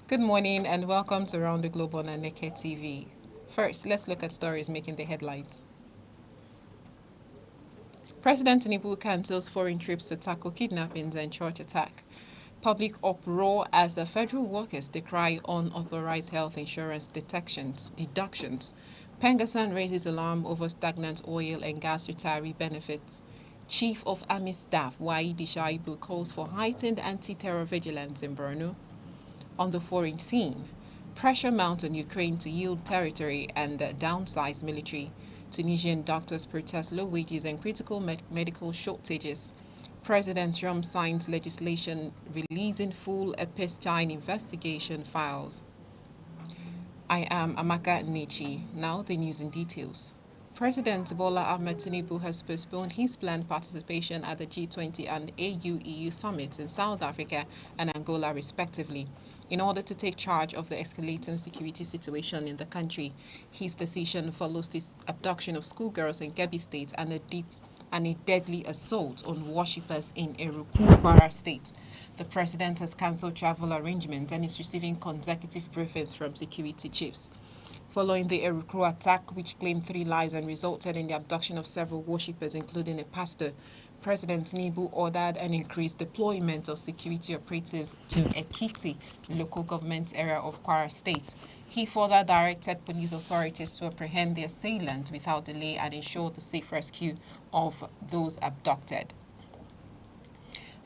Good morning and welcome to Around the Globe on Aneke TV. First, let's look at stories making the headlines. President Tinubu cancels foreign trips to tackle kidnappings and church attack. Public uproar as the federal workers decry unauthorized health insurance deductions. Pengassan raises alarm over stagnant oil and gas retiree benefits. Chief of Army Staff Waidi Shaibu calls for heightened anti-terror vigilance in Borno. On the foreign scene, pressure mounts on Ukraine to yield territory and downsize military. Tunisian doctors protest low wages and critical medical shortages. President Trump signs legislation releasing full Epstein investigation files. I am Aneke. Now the news in details. President Bola Ahmed Tinubu has postponed his planned participation at the G20 and AU-EU summits in South Africa and Angola respectively in order to take charge of the escalating security situation in the country. His decision follows the abduction of schoolgirls in Kebbi State and a deadly assault on worshippers in Eruku, Kwara State. The president has cancelled travel arrangements and is receiving consecutive briefings from security chiefs. Following the Eruku attack, which claimed 3 lives and resulted in the abduction of several worshippers, including a pastor, President Tinubu ordered an increased deployment of security operatives to Ekiti, local government area of Kwara State. He further directed police authorities to apprehend the assailant without delay and ensure the safe rescue of those abducted.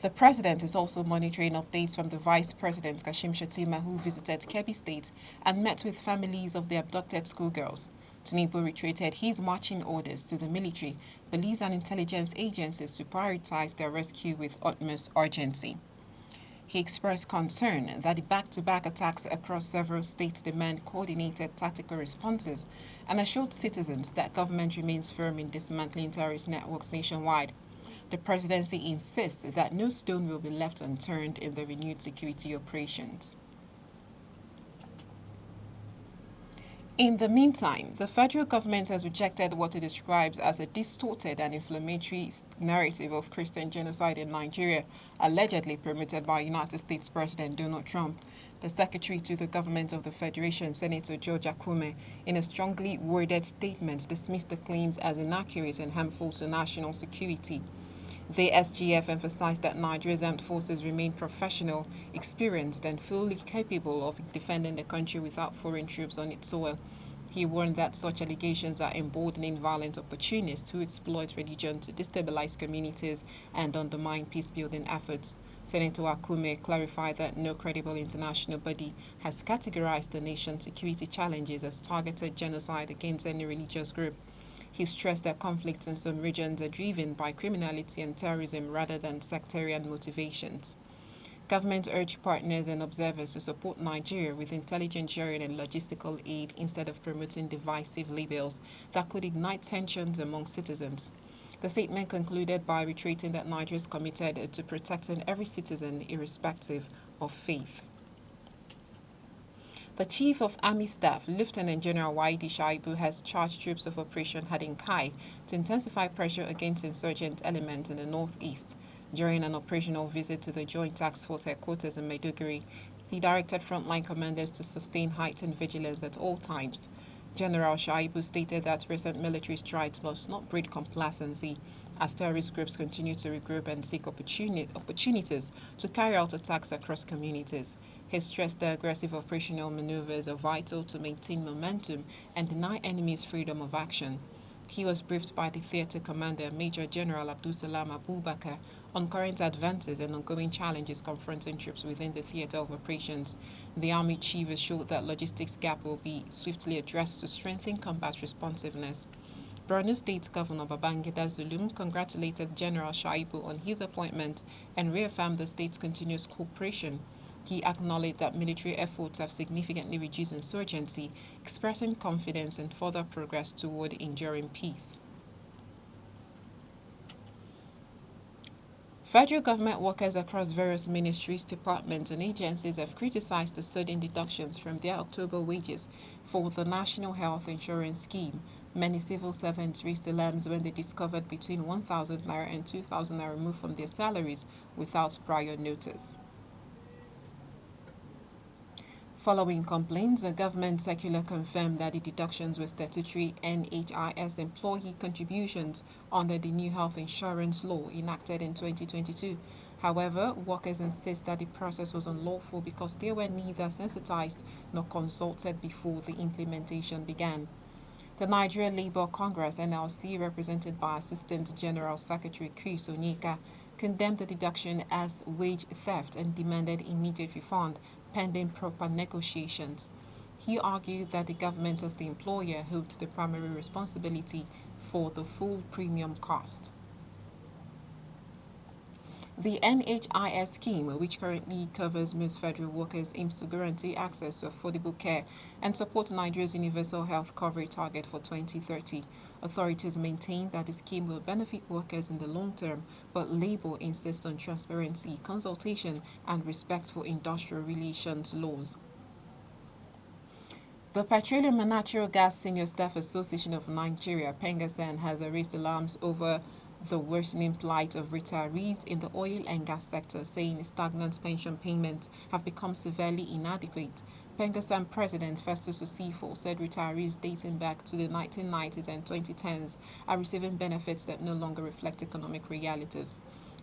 The president is also monitoring updates from the Vice President Kashim Shettima, who visited Kebbi State and met with families of the abducted schoolgirls. Tinubu reiterated his marching orders to the military, police and intelligence agencies to prioritize their rescue with utmost urgency. He expressed concern that the back-to-back attacks across several states demand coordinated tactical responses and assured citizens that government remains firm in dismantling terrorist networks nationwide. The presidency insists that no stone will be left unturned in the renewed security operations. In the meantime, the federal government has rejected what it describes as a distorted and inflammatory narrative of Christian genocide in Nigeria, allegedly promoted by United States President Donald Trump. The Secretary to the Government of the Federation, Senator George Akume, in a strongly worded statement, dismissed the claims as inaccurate and harmful to national security. The SGF emphasized that Nigeria's armed forces remain professional, experienced, and fully capable of defending the country without foreign troops on its soil. He warned that such allegations are emboldening violent opportunists who exploit religion to destabilize communities and undermine peace-building efforts. Senator Akume clarified that no credible international body has categorized the nation's security challenges as targeted genocide against any religious group. He stressed that conflicts in some regions are driven by criminality and terrorism rather than sectarian motivations. Government urged partners and observers to support Nigeria with intelligence sharing and logistical aid instead of promoting divisive labels that could ignite tensions among citizens. The statement concluded by reiterating that Nigeria is committed to protecting every citizen irrespective of faith. The Chief of Army Staff, Lieutenant General Waidi Shaibu, has charged troops of Operation Hadinkai to intensify pressure against insurgent elements in the northeast. During an operational visit to the Joint Task Force headquarters in Maiduguri, he directed frontline commanders to sustain heightened vigilance at all times. General Shaibu stated that recent military strides must not breed complacency as terrorist groups continue to regroup and seek opportunities to carry out attacks across communities. He stressed that aggressive operational maneuvers are vital to maintain momentum and deny enemies freedom of action. He was briefed by the theatre commander, Major General Abdul Salam Abubakar, on current advances and ongoing challenges confronting troops within the theatre of operations. The Army chief assured that logistics gap will be swiftly addressed to strengthen combat responsiveness. Borno State Governor Babangida Zulum congratulated General Shaibu on his appointment and reaffirmed the state's continuous cooperation. He acknowledged that military efforts have significantly reduced insurgency, expressing confidence in further progress toward enduring peace. Federal government workers across various ministries, departments, and agencies have criticized the sudden deductions from their October wages for the National Health Insurance Scheme. Many civil servants raised alarms when they discovered between 1,000 naira and 2,000 naira removed from their salaries without prior notice. Following complaints, the government circular confirmed that the deductions were statutory NHIS employee contributions under the new health insurance law enacted in 2022. However, workers insist that the process was unlawful because they were neither sensitized nor consulted before the implementation began. The Nigeria Labour Congress (NLC), represented by Assistant General Secretary Chris Aneke, condemned the deduction as wage theft and demanded immediate refund pending proper negotiations. He argued that the government as the employer holds the primary responsibility for the full premium cost. The NHIS scheme, which currently covers most federal workers, aims to guarantee access to affordable care and support Nigeria's universal health coverage target for 2030. Authorities maintain that the scheme will benefit workers in the long term, but Labour insists on transparency, consultation, and respect for industrial relations laws. The Petroleum and Natural Gas Senior Staff Association of Nigeria, PENGASAN, has raised alarms over the worsening plight of retirees in the oil and gas sector, saying stagnant pension payments have become severely inadequate. PENGASAN President Festus Osifo said retirees dating back to the 1990s and 2010s are receiving benefits that no longer reflect economic realities.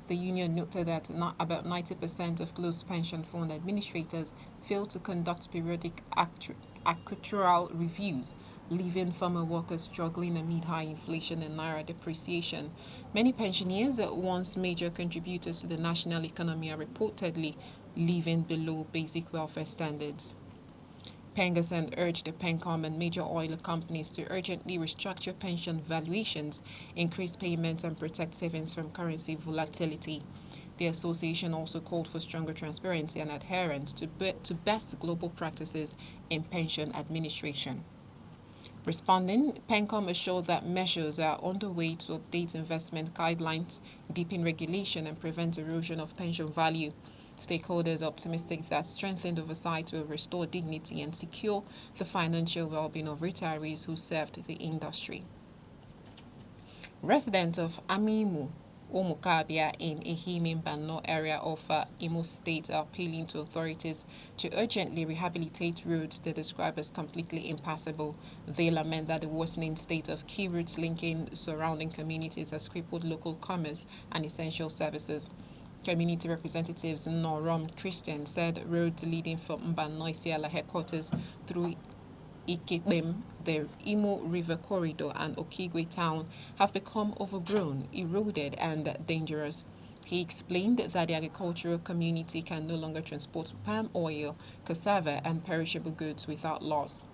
The union noted that not about 90% of closed pension fund administrators fail to conduct periodic actuarial reviews, leaving former workers struggling amid high inflation and naira depreciation. Many pensioners, once major contributors to the national economy, are reportedly living below basic welfare standards. Pengasan urged the PENCOM and major oil companies to urgently restructure pension valuations, increase payments, and protect savings from currency volatility. The association also called for stronger transparency and adherence to best global practices in pension administration. Responding, PENCOM assured that measures are underway to update investment guidelines, deepen regulation, and prevent erosion of pension value. Stakeholders are optimistic that strengthened oversight will restore dignity and secure the financial well-being of retirees who served the industry. Residents of Amimu, Omukabia in Ehime-Bano area of Imo State are appealing to authorities to urgently rehabilitate roads they describe as completely impassable. They lament that the worsening state of key routes linking surrounding communities has crippled local commerce and essential services. Community representatives Norom Christian said roads leading from Mbanoisiala headquarters through Ikebem, the Imo River Corridor, and Okigwe Town have become overgrown, eroded, and dangerous. He explained that the agricultural community can no longer transport palm oil, cassava, and perishable goods without loss.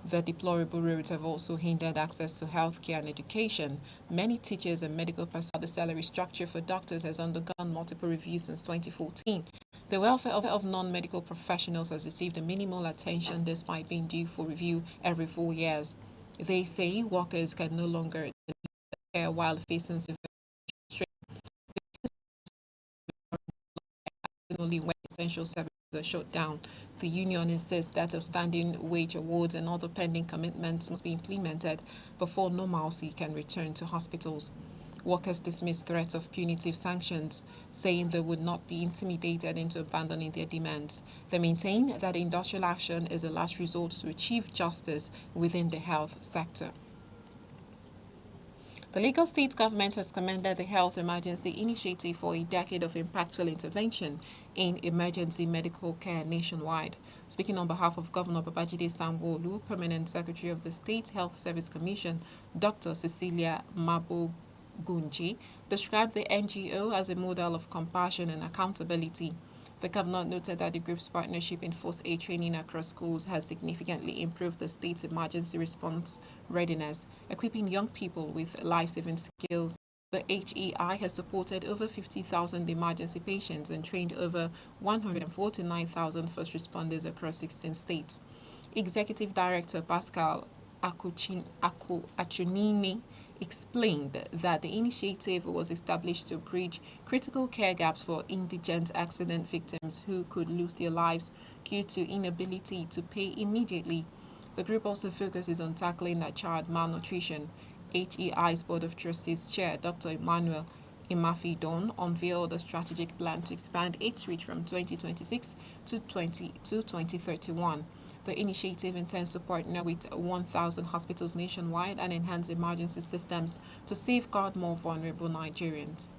The deplorable roads have also hindered access to healthcare and education. Many teachers and medical personnel, the salary structure for doctors has undergone multiple reviews since 2014. The welfare of non-medical professionals has received a minimal attention despite being due for review every 4 years. They say workers can no longer care while facing severe strain only when essential services are shut down. The union insists that outstanding wage awards and other pending commitments must be implemented before normalcy can return to hospitals. Workers dismiss threats of punitive sanctions, saying they would not be intimidated into abandoning their demands. They maintain that industrial action is a last resort to achieve justice within the health sector. The Lagos State government has commended the Health Emergency Initiative for a decade of impactful intervention in emergency medical care nationwide. Speaking on behalf of Governor Babajide Sanwo-Olu, Permanent Secretary of the State Health Service Commission, Dr. Cecilia Mabogunji, described the NGO as a model of compassion and accountability. The governor noted that the group's partnership in first aid training across schools has significantly improved the state's emergency response readiness, equipping young people with life-saving skills. The HEI has supported over 50,000 emergency patients and trained over 149,000 first responders across 16 states. Executive Director Pascal Achunini explained that the initiative was established to bridge critical care gaps for indigent accident victims who could lose their lives due to inability to pay immediately. The group also focuses on tackling child malnutrition. HEI's Board of Trustees Chair Dr. Emmanuel Imafidon unveiled a strategic plan to expand its reach from 2026 to 2031. The initiative intends to partner with 1,000 hospitals nationwide and enhance emergency systems to safeguard more vulnerable Nigerians.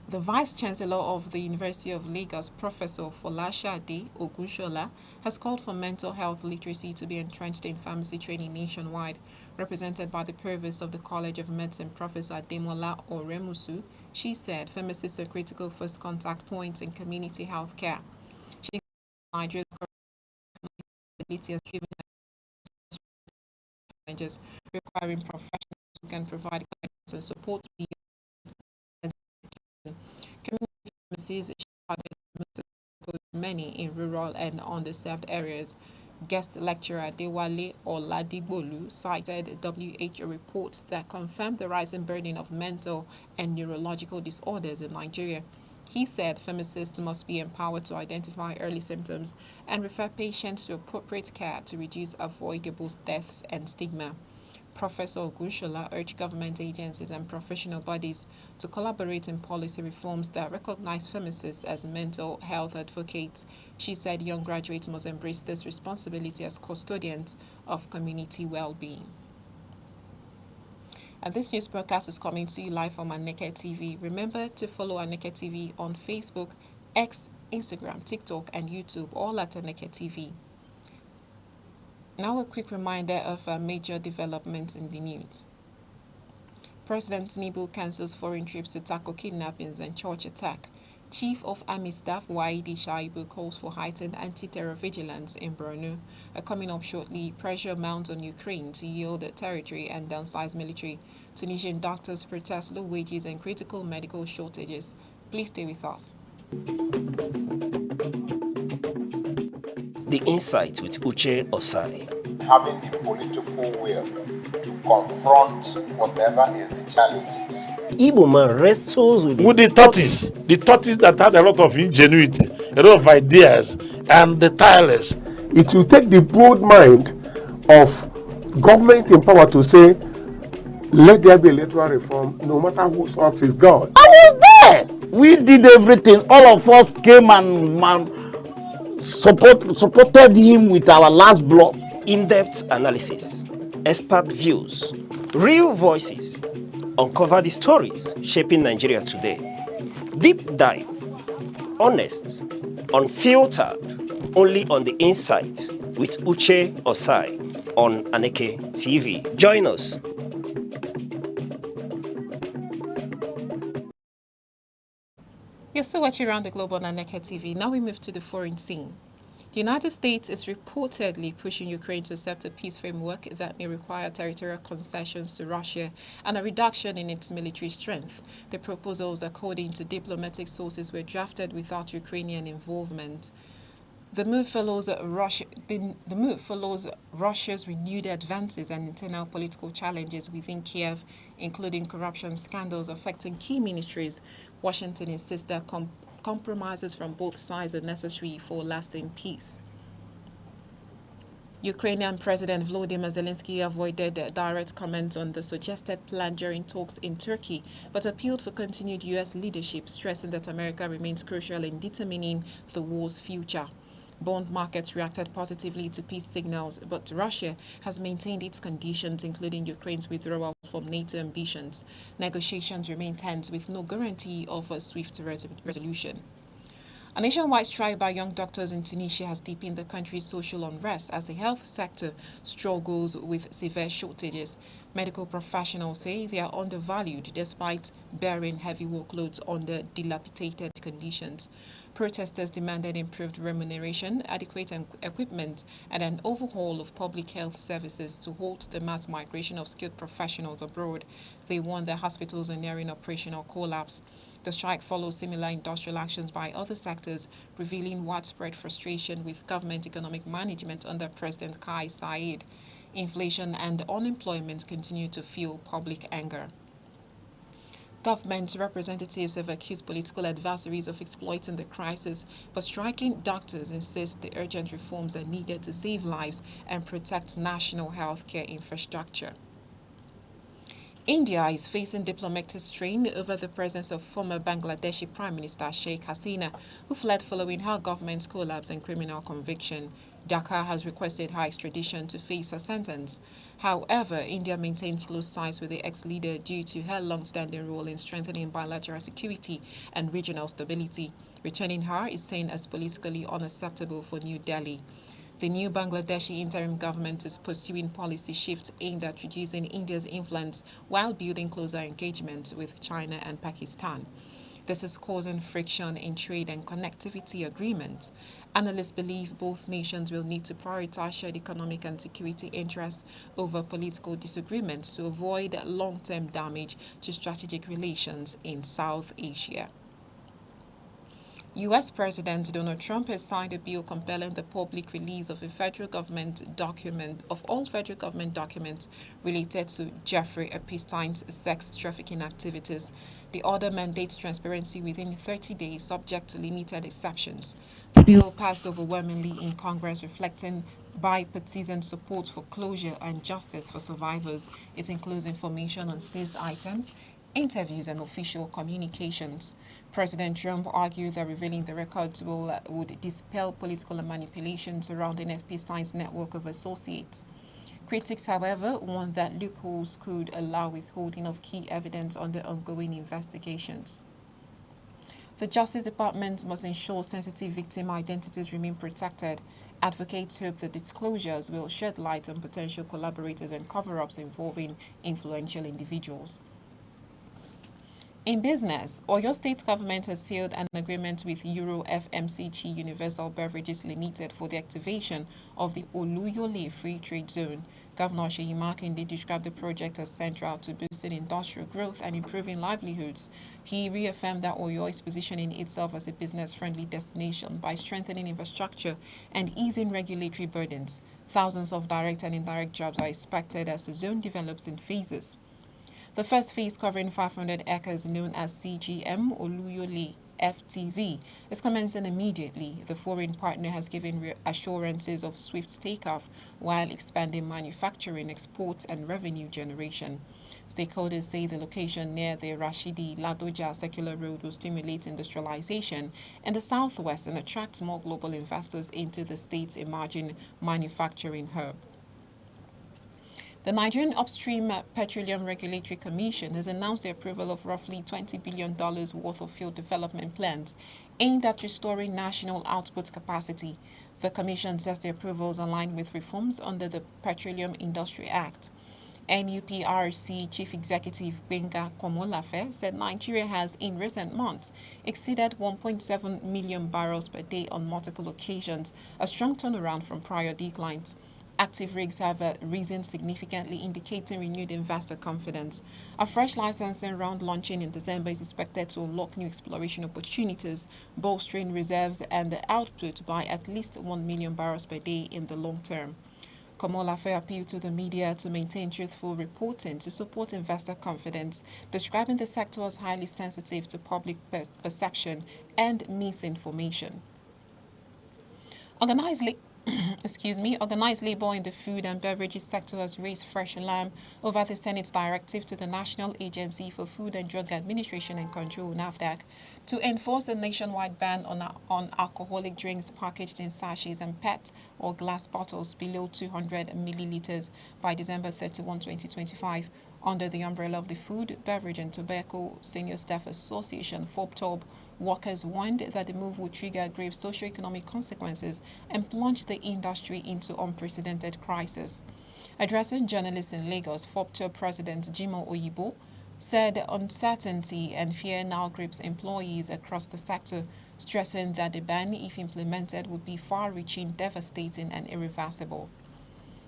The Vice Chancellor of the University of Lagos, Professor Folashade Ogunshola, has called for mental health literacy to be entrenched in pharmacy training nationwide. Represented by the Provost of the College of Medicine, Professor Ademola Oremusu, she said pharmacists are critical first contact points in community health care. She said Nigeria's ability has driven challenges requiring professionals who can provide guidance and support beyond community pharmacies many in rural and underserved areas. Guest lecturer Dewale Oladigbolu cited WHO reports that confirmed the rising burden of mental and neurological disorders in Nigeria. He said pharmacists must be empowered to identify early symptoms and refer patients to appropriate care to reduce avoidable deaths and stigma. Professor Ogunshola urged government agencies and professional bodies to collaborate in policy reforms that recognize pharmacists as mental health advocates. She said young graduates must embrace this responsibility as custodians of community well-being. And this news broadcast is coming to you live from Aneke TV. Remember to follow Aneke TV on Facebook, X, Instagram, TikTok, and YouTube, all at Aneke TV. Now a quick reminder of major developments in the news. President Tinubu cancels foreign trips to tackle kidnappings and church attack. Chief of Army Staff Waidi Shaibu calls for heightened anti-terror vigilance in Borno. Coming up shortly, pressure mounts on Ukraine to yield territory and downsize military. Tunisian doctors protest low wages and critical medical shortages. Please stay with us. The Insight with Uche Osai. Having the political will to confront whatever is the challenges. Igbo man wrestles with the tortoise that had a lot of ingenuity, a lot of ideas, and the tireless. It will take the bold mind of government in power to say, let there be electoral reform, no matter who sorts is God. I was there. We did everything. All of us came and supported him with our last blood. In-depth analysis, expert views, real voices. Uncover the stories shaping Nigeria today. Deep dive, honest, unfiltered, only on The Insight with Uche Osai on Aneke TV. Join us. You're still watching Around the Globe on Aneke TV. Now we move to the foreign scene. The United States is reportedly pushing Ukraine to accept a peace framework that may require territorial concessions to Russia and a reduction in its military strength. The proposals, according to diplomatic sources, were drafted without Ukrainian involvement. The move follows Russia's renewed advances and internal political challenges within Kiev, including corruption scandals affecting key ministries. Washington insists that compromises from both sides are necessary for lasting peace. Ukrainian President Volodymyr Zelensky avoided direct comment on the suggested plan during talks in Turkey, but appealed for continued U.S. leadership, stressing that America remains crucial in determining the war's future. Bond markets reacted positively to peace signals, but Russia has maintained its conditions, including Ukraine's withdrawal from NATO ambitions. Negotiations remain tense with no guarantee of a swift resolution. A nationwide strike by young doctors in Tunisia has deepened the country's social unrest as the health sector struggles with severe shortages. Medical professionals say they are undervalued despite bearing heavy workloads under dilapidated conditions. Protesters demanded improved remuneration, adequate equipment, and an overhaul of public health services to halt the mass migration of skilled professionals abroad. They warned that hospitals are nearing operational collapse. The strike follows similar industrial actions by other sectors, revealing widespread frustration with government economic management under President Kai Saied. Inflation and unemployment continue to fuel public anger. Government representatives have accused political adversaries of exploiting the crisis, but striking doctors insist the urgent reforms are needed to save lives and protect national healthcare infrastructure. India is facing diplomatic strain over the presence of former Bangladeshi Prime Minister Sheikh Hasina, who fled following her government's collapse and criminal conviction. Dhaka has requested her extradition to face her sentence. However, India maintains close ties with the ex-leader due to her long-standing role in strengthening bilateral security and regional stability. Returning her is seen as politically unacceptable for New Delhi. The new Bangladeshi interim government is pursuing policy shifts aimed at reducing India's influence while building closer engagement with China and Pakistan. This is causing friction in trade and connectivity agreements. Analysts believe both nations will need to prioritize shared economic and security interests over political disagreements to avoid long-term damage to strategic relations in South Asia. U.S. President Donald Trump has signed a bill compelling the public release of all federal government documents related to Jeffrey Epstein's sex trafficking activities. The order mandates transparency within 30 days, subject to limited exceptions. The bill passed overwhelmingly in Congress, reflecting bipartisan support for closure and justice for survivors. It includes information on seized items, interviews, and official communications. President Trump argued that revealing the records would dispel political manipulation surrounding Epstein's network of associates. Critics, however, warned that loopholes could allow withholding of key evidence under ongoing investigations. The Justice Department must ensure sensitive victim identities remain protected. Advocates hope the disclosures will shed light on potential collaborators and cover-ups involving influential individuals. In business, Oyo State government has sealed an agreement with Euro FMCG Universal Beverages Limited for the activation of the Oluyole Free Trade Zone. Governor Seyi Makinde described the project as central to boosting industrial growth and improving livelihoods. He reaffirmed that Oyo is positioning itself as a business-friendly destination by strengthening infrastructure and easing regulatory burdens. Thousands of direct and indirect jobs are expected as the zone develops in phases. The first phase, covering 500 acres, known as CGM Oluyole FTZ, is commencing immediately. The foreign partner has given assurances of swift takeoff while expanding manufacturing, exports, and revenue generation. Stakeholders say the location near the Rashidi Ladoja Circular Road will stimulate industrialization in the southwest and attract more global investors into the state's emerging manufacturing hub. The Nigerian Upstream Petroleum Regulatory Commission has announced the approval of roughly $20 billion worth of field development plans aimed at restoring national output capacity. The Commission says the approvals align with reforms under the Petroleum Industry Act. NUPRC Chief Executive Gbenga Komolafe said Nigeria has, in recent months, exceeded 1.7 million barrels per day on multiple occasions, a strong turnaround from prior declines. Active rigs have risen significantly, indicating renewed investor confidence. A fresh licensing round launching in December is expected to unlock new exploration opportunities, bolstering reserves and the output by at least 1 million barrels per day in the long term. Komolafe appealed to the media to maintain truthful reporting to support investor confidence, describing the sector as highly sensitive to public perception and misinformation. Organized Organized labor in the food and beverages sector has raised fresh alarm over the Senate's directive to the National Agency for Food and Drug Administration and Control, NAFDAC, to enforce a nationwide ban on alcoholic drinks packaged in sachets and PET or glass bottles below 200 milliliters by December 31, 2025. Under the umbrella of the Food, Beverage and Tobacco Senior Staff Association, FOBTOB, workers warned that the move would trigger grave socio-economic consequences and plunge the industry into unprecedented crisis. Addressing journalists in Lagos, FOPTO President Jimo Oyibo said uncertainty and fear now grips employees across the sector, stressing that the ban, if implemented, would be far-reaching, devastating and irreversible.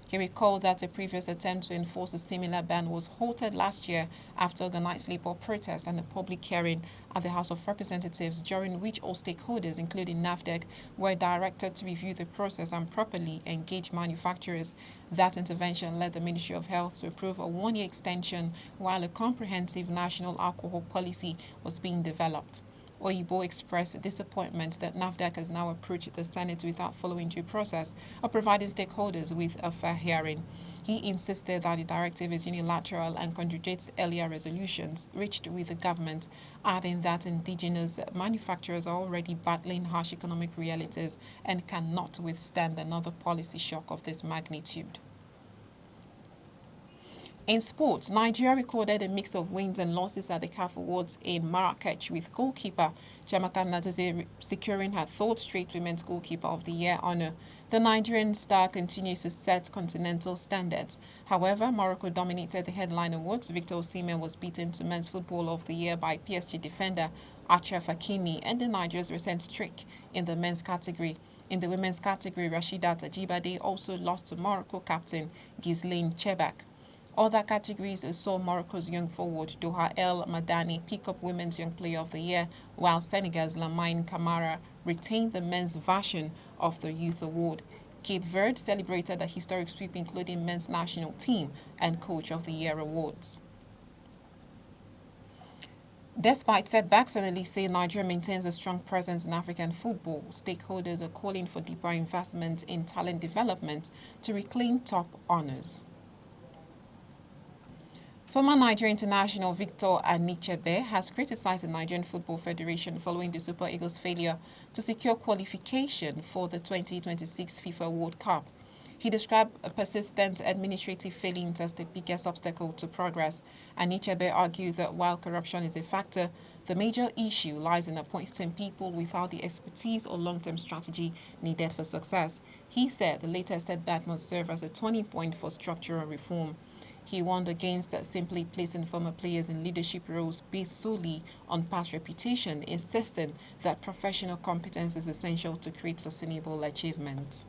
He recalled that a previous attempt to enforce a similar ban was halted last year after organized labor protests and a public hearing at the House of Representatives, during which all stakeholders, including NAFDEC, were directed to review the process and properly engage manufacturers. That intervention led the Ministry of Health to approve a one-year extension while a comprehensive national alcohol policy was being developed. Oyibo expressed disappointment that NAFDAC has now approached the Senate without following due process or providing stakeholders with a fair hearing. He insisted that the directive is unilateral and contradicts earlier resolutions reached with the government, adding that indigenous manufacturers are already battling harsh economic realities and cannot withstand another policy shock of this magnitude. In sports, Nigeria recorded a mix of wins and losses at the CAF Awards in Marrakech, with goalkeeper Chiamaka Nnadozie securing her third straight Women's Goalkeeper of the Year honor. The Nigerian star continues to set continental standards. However, Morocco dominated the headline awards. Victor Osimhen was beaten to Men's Footballer of the Year by PSG defender Achraf Hakimi, ending Nigeria's recent streak in the men's category. In the women's category, Rashidat Ajibade also lost to Morocco captain Ghislaine Chebak. Other categories saw Morocco's young forward Doha El Madani pick up Women's Young Player of the Year, while Senegal's Lamine Camara retained the men's version of the Youth Award. Cape Verde celebrated a historic sweep, including Men's National Team and Coach of the Year awards. Despite setbacks, analysts say Nigeria maintains a strong presence in African football. Stakeholders are calling for deeper investment in talent development to reclaim top honors. Former Nigerian international Victor Aneke has criticized the Nigerian Football Federation following the Super Eagles' failure to secure qualification for the 2026 FIFA World Cup. He described persistent administrative failings as the biggest obstacle to progress. Aneke argued that while corruption is a factor, the major issue lies in appointing people without the expertise or long-term strategy needed for success. He said the latest setback must serve as a turning point for structural reform. He warned against simply placing former players in leadership roles based solely on past reputation, insisting that professional competence is essential to create sustainable achievements.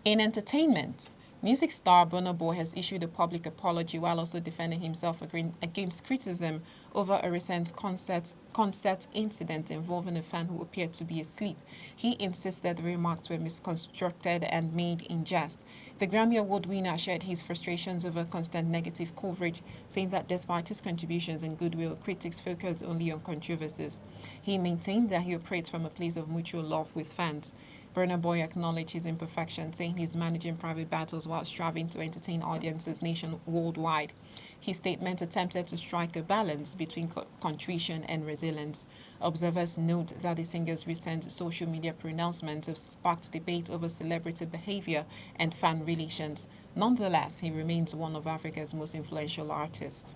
In entertainment, music star Burna Boy has issued a public apology while also defending himself against criticism over a recent concert incident involving a fan who appeared to be asleep. He insists that the remarks were misconstrued and made in jest. The Grammy Award winner shared his frustrations over constant negative coverage, saying that despite his contributions and goodwill, critics focus only on controversies. He maintained that he operates from a place of mutual love with fans. Burna Boy acknowledged his imperfections, saying he's managing private battles while striving to entertain audiences worldwide. His statement attempted to strike a balance between contrition and resilience. Observers note that the singer's recent social media pronouncements have sparked debate over celebrity behavior and fan relations. Nonetheless, he remains one of Africa's most influential artists.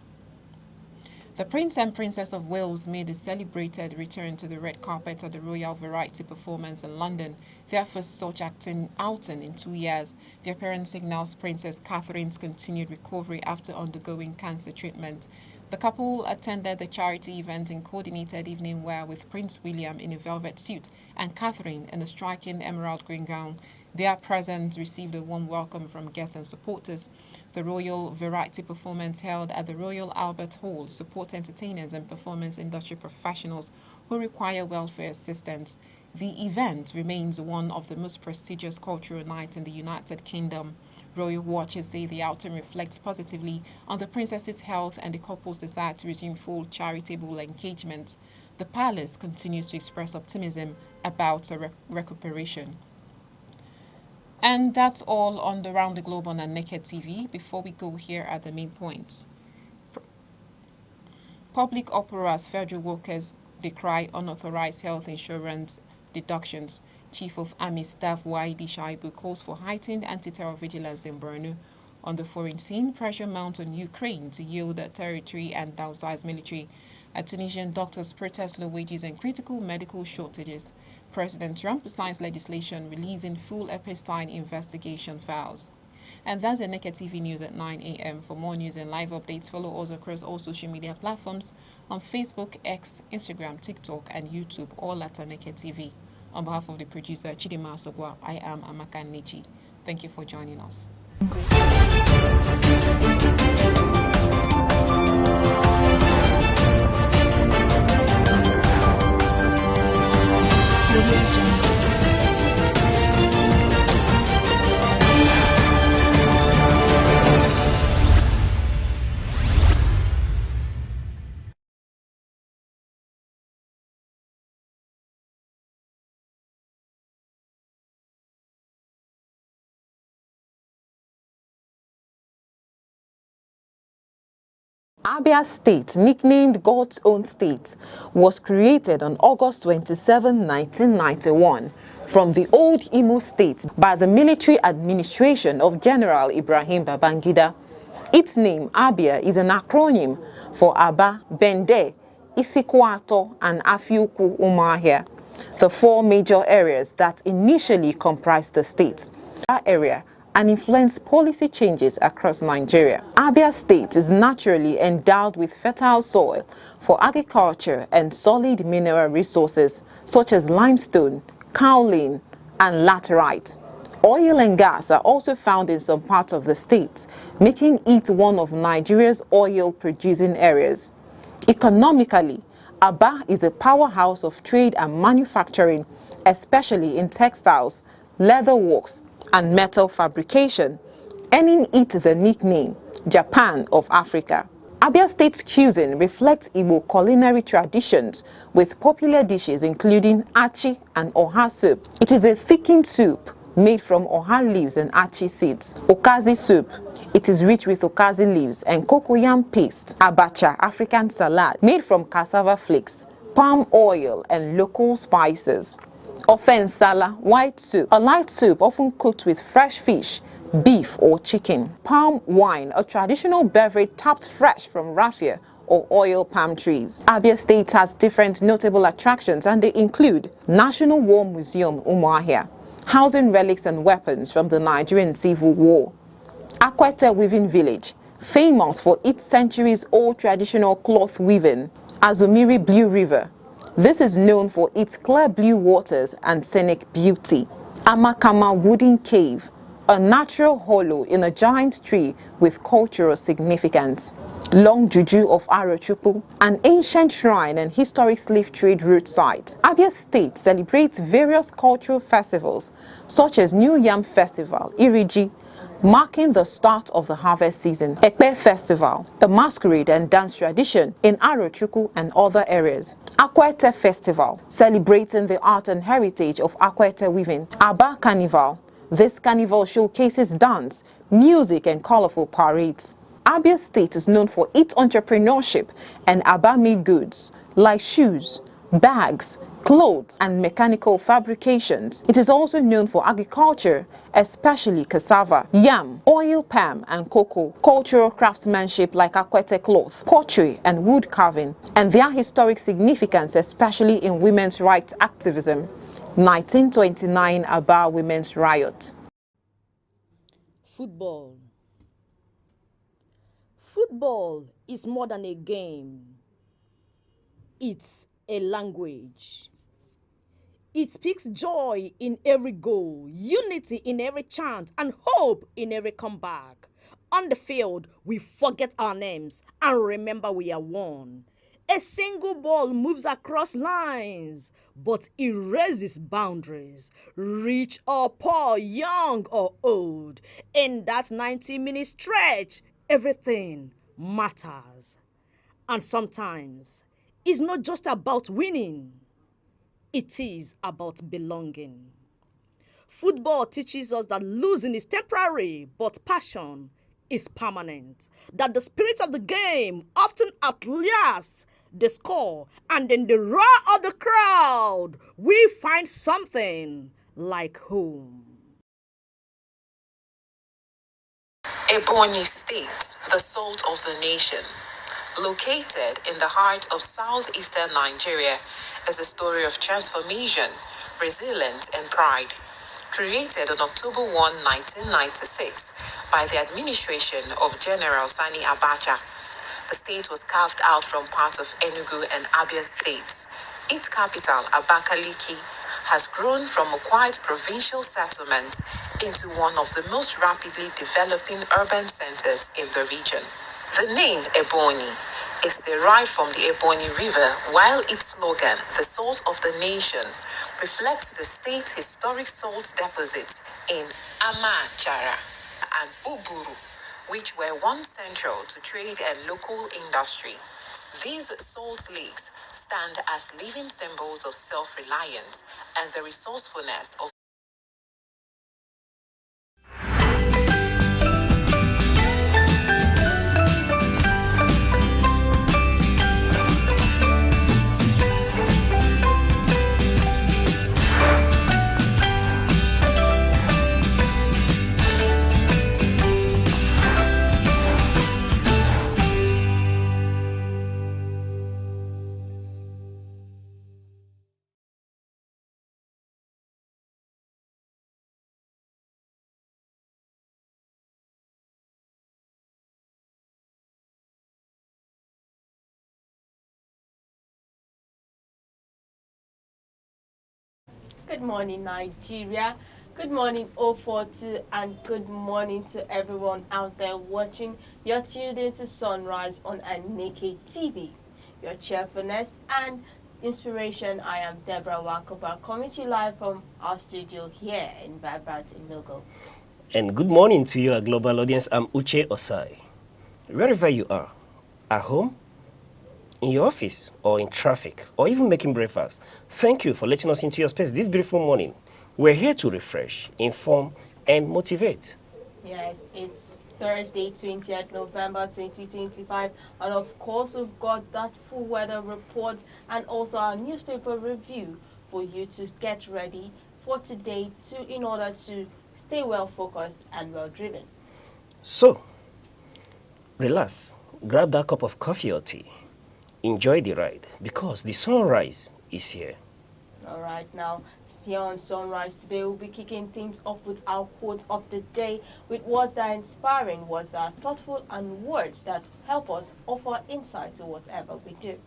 The Prince and Princess of Wales made a celebrated return to the red carpet at the Royal Variety Performance in London, their first such outing in 2 years. The appearance signals Princess Catherine's continued recovery after undergoing cancer treatment. The couple attended the charity event in coordinated evening wear with Prince William in a velvet suit and Catherine in a striking emerald green gown. Their presence received a warm welcome from guests and supporters. The Royal Variety Performance held at the Royal Albert Hall supports entertainers and performance industry professionals who require welfare assistance. The event remains one of the most prestigious cultural nights in the United Kingdom. Royal watchers say the outing reflects positively on the princess's health and the couple's desire to resume full charitable engagement. The palace continues to express optimism about a recuperation. And that's all on the Round the Globe on Aneke TV. Before we go, here are the main points. Public uproar as federal workers decry unauthorized health insurance deductions. Chief of Army Staff Waidi Shaibu calls for heightened anti-terror vigilance in Borno. On the foreign scene, pressure mounts on Ukraine to yield territory and downsize military. Tunisian doctors protest low wages and critical medical shortages. President Trump signs legislation releasing full Epstein investigation files. And that's Aneke TV News at 9 a.m. For more news and live updates, follow us across all social media platforms on Facebook, X, Instagram, TikTok, and YouTube, all at Aneke TV. On behalf of the producer, Chidima Sogwa, I am Amaka Nichi. Thank you for joining us. Abia State, nicknamed God's Own State, was created on August 27, 1991, from the old Imo State by the military administration of General Ibrahim Babangida. Its name, Abia, is an acronym for Aba, Bende, Isikwato, and Afiuku Umahia, the four major areas that initially comprised the state. That area and influence policy changes across Nigeria. Abia State is naturally endowed with fertile soil for agriculture and solid mineral resources such as limestone, kaolin, and laterite. Oil and gas are also found in some parts of the state, making it one of Nigeria's oil-producing areas. Economically, Aba is a powerhouse of trade and manufacturing, especially in textiles, leather works, and metal fabrication, earning it the nickname Japan of Africa. Abia State's cuisine reflects Igbo culinary traditions with popular dishes including achi and oha soup. It is a thickened soup made from oha leaves and achi seeds. Okazi soup. It is rich with okazi leaves and cocoyam paste. Abacha, African salad, made from cassava flakes, palm oil, and local spices. Ofensala, white soup, a light soup often cooked with fresh fish, beef or chicken. Palm wine, a traditional beverage tapped fresh from raffia or oil palm trees. Abia State has different notable attractions, and they include National War Museum Umuahia, housing relics and weapons from the Nigerian Civil War. Akwete Weaving Village, famous for its centuries-old traditional cloth weaving. Azumiri Blue River. This is known for its clear blue waters and scenic beauty. Amakama Wooden Cave, a natural hollow in a giant tree with cultural significance. Long Juju of Arochukwu, an ancient shrine and historic slave trade route site. Abia State celebrates various cultural festivals such as New Yam Festival, Iriji, marking the start of the harvest season. Ekpe Festival, the masquerade and dance tradition in Arochukwu and other areas. Akwete Festival, celebrating the art and heritage of Akwete weaving. Aba Carnival, this carnival showcases dance, music, and colorful parades. Abia State is known for its entrepreneurship and Aba-made goods like shoes, bags, clothes, and mechanical fabrications. It is also known for agriculture, especially cassava, yam, oil palm, and cocoa, cultural craftsmanship like Akwete cloth, pottery, and wood carving, and their historic significance, especially in women's rights activism. 1929 Aba Women's Riot. Football. Football is more than a game. It's a language. It speaks joy in every goal, unity in every chant, and hope in every comeback. On the field, we forget our names and remember we are one. A single ball moves across lines, but erases boundaries, rich or poor, young or old. In that 90-minute stretch, everything matters. And sometimes, it's not just about winning. It is about belonging. Football teaches us that losing is temporary, but passion is permanent. That the spirit of the game often outlasts the score, and in the roar of the crowd, we find something like home. Ebonyi State, the salt of the nation. Located in the heart of southeastern Nigeria, is a story of transformation Resilience and Pride. Created on October 1, 1996 by the administration of General Sani Abacha, the state was carved out from parts of Enugu and Abia states. Its capital, Abakaliki, has grown from a quiet provincial settlement into one of the most rapidly developing urban centers in the region. The name Ebonyi is derived from the Ebonyi River, while its slogan, the salt of the nation, reflects the state's historic salt deposits in Amachara and Uburu, which were once central to trade and local industry. These salt lakes stand as living symbols of self-reliance and the resourcefulness of Good morning, Nigeria. Good morning, 042, and good morning to everyone out there watching. You're tuned into Sunrise on Aneke TV. Your cheerfulness and inspiration. I am Deborah Wakoba, coming to you live from our studio here in Vibrant Inugu. And good morning to you, our global audience. I'm Uche Osai. Wherever you are, at home, in your office, or in traffic, or even making breakfast, thank you for letting us into your space this beautiful morning. We're here to refresh, inform, and motivate. Yes, it's Thursday, 20th November 2025, and of course we've got that full weather report and also our newspaper review for you to get ready for today in order to stay well focused and well driven. So, relax, grab that cup of coffee or tea, enjoy the ride, because the sunrise is here. All right, now here on Sunrise today, we'll be kicking things off with our quote of the day, with words that are inspiring, words that are thoughtful, and words that help us offer insight to whatever we do.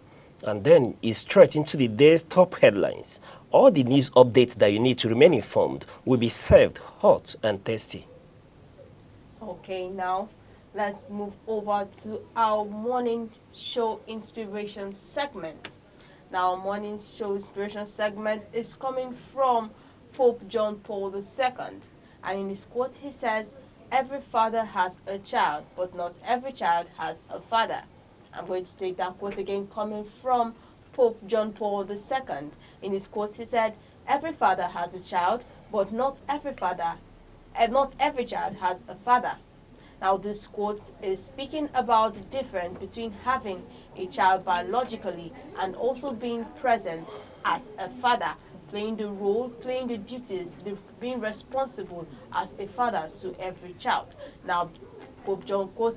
And then it's straight into the day's top headlines. All the news updates that you need to remain informed will be served hot and tasty. Okay, now let's move over to our morning show inspiration segment. Now, our morning show inspiration segment is coming from Pope John Paul II. And in his quote, he says, "Every father has a child, but not every child has a father." I'm going to take that quote again, coming from Pope John Paul II. In his quote, he said, "Every father has a child, but not every child has a father." Now, this quote is speaking about the difference between having a child biologically and also being present as a father, playing the role, playing the duties, being responsible as a father to every child. Now, Pope John Paul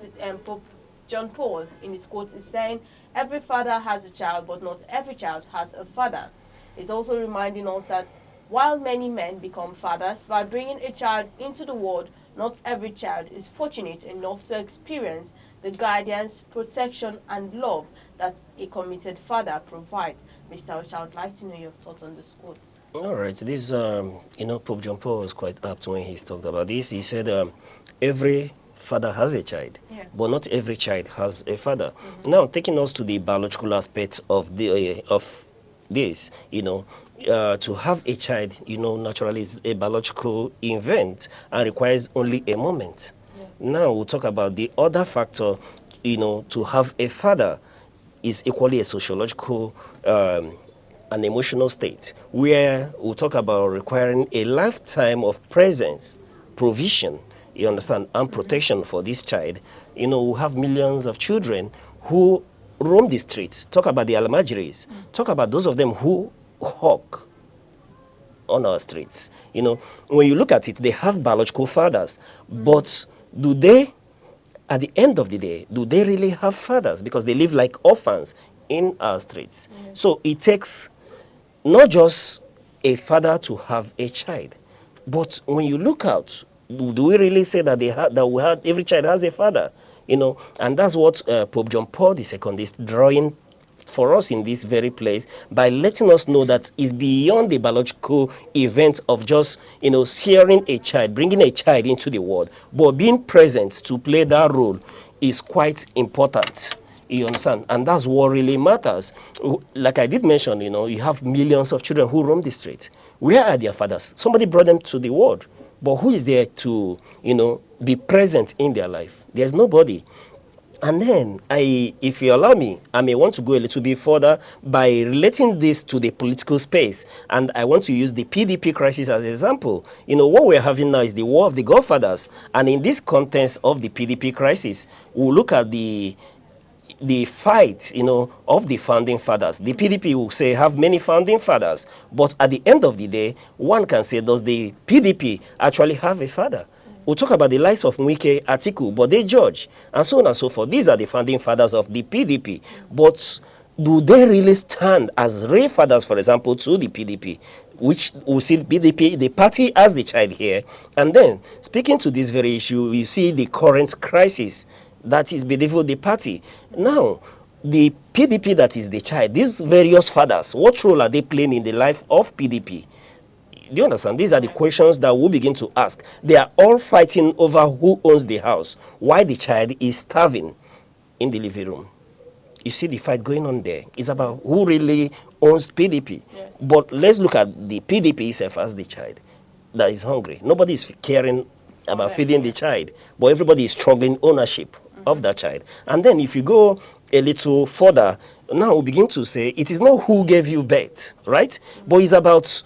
in his quote is saying, "Every father has a child, but not every child has a father." It's also reminding us that while many men become fathers by bringing a child into the world, not every child is fortunate enough to experience the guidance, protection, and love that a committed father provides. Mr. Ocha, I would like to know your thoughts on this quote. All right, this, Pope John Paul was quite apt when he talked about this. He said, every father has a child, Yeah. but not every child has a father. Now, taking us to the biological aspect of this, to have a child, naturally is a biological event and requires only a moment. Yeah. Now we'll talk about the other factor, to have a father is equally a sociological an emotional state, where we'll talk about requiring a lifetime of presence, provision, you understand, and protection for this child. We have millions of children who roam the streets. Talk about the Almajiris. Talk about those of them who hawk on our streets. When you look at it, they have biological fathers, but do they, at the end of the day, do they really have fathers? Because they live like orphans in our streets. So it takes not just a father to have a child. But when you look out, do we really say that every child has a father? And that's what Pope John Paul II is drawing for us in this very place by letting us know that it's beyond the biological event of just sharing a child, bringing a child into the world, but being present to play that role is quite important. You understand? And that's what really matters. Like I did mention, you have millions of children who roam the streets. Where are their fathers? Somebody brought them to the world, but who is there to be present in their life? There's nobody. And then, if you allow me, I may want to go a little bit further by relating this to the political space. And I want to use the PDP crisis as an example. What we're having now is the war of the godfathers. And in this context of the PDP crisis, we'll look at the fight, of the founding fathers. The PDP will say have many founding fathers. But at the end of the day, one can say, does the PDP actually have a father? We'll talk about the likes of Mwike, Atiku, but they George, and so on and so forth. These are the founding fathers of the PDP. But do they really stand as real fathers, for example, to the PDP? Which we see PDP, the party, as the child here. And then, speaking to this very issue, you see the current crisis that is bedeviled the party. Now, the PDP that is the child, these various fathers, what role are they playing in the life of PDP? Do you understand? These are the questions that we'll begin to ask. They are all fighting over who owns the house, why the child is starving in the living room. You see the fight going on there. It's about who really owns PDP. Yes. But let's look at the PDP itself as the child that is hungry. Nobody is caring about feeding the child, but everybody is struggling ownership of that child. And then if you go a little further, now we begin to say it is not who gave you birth, right? But it's about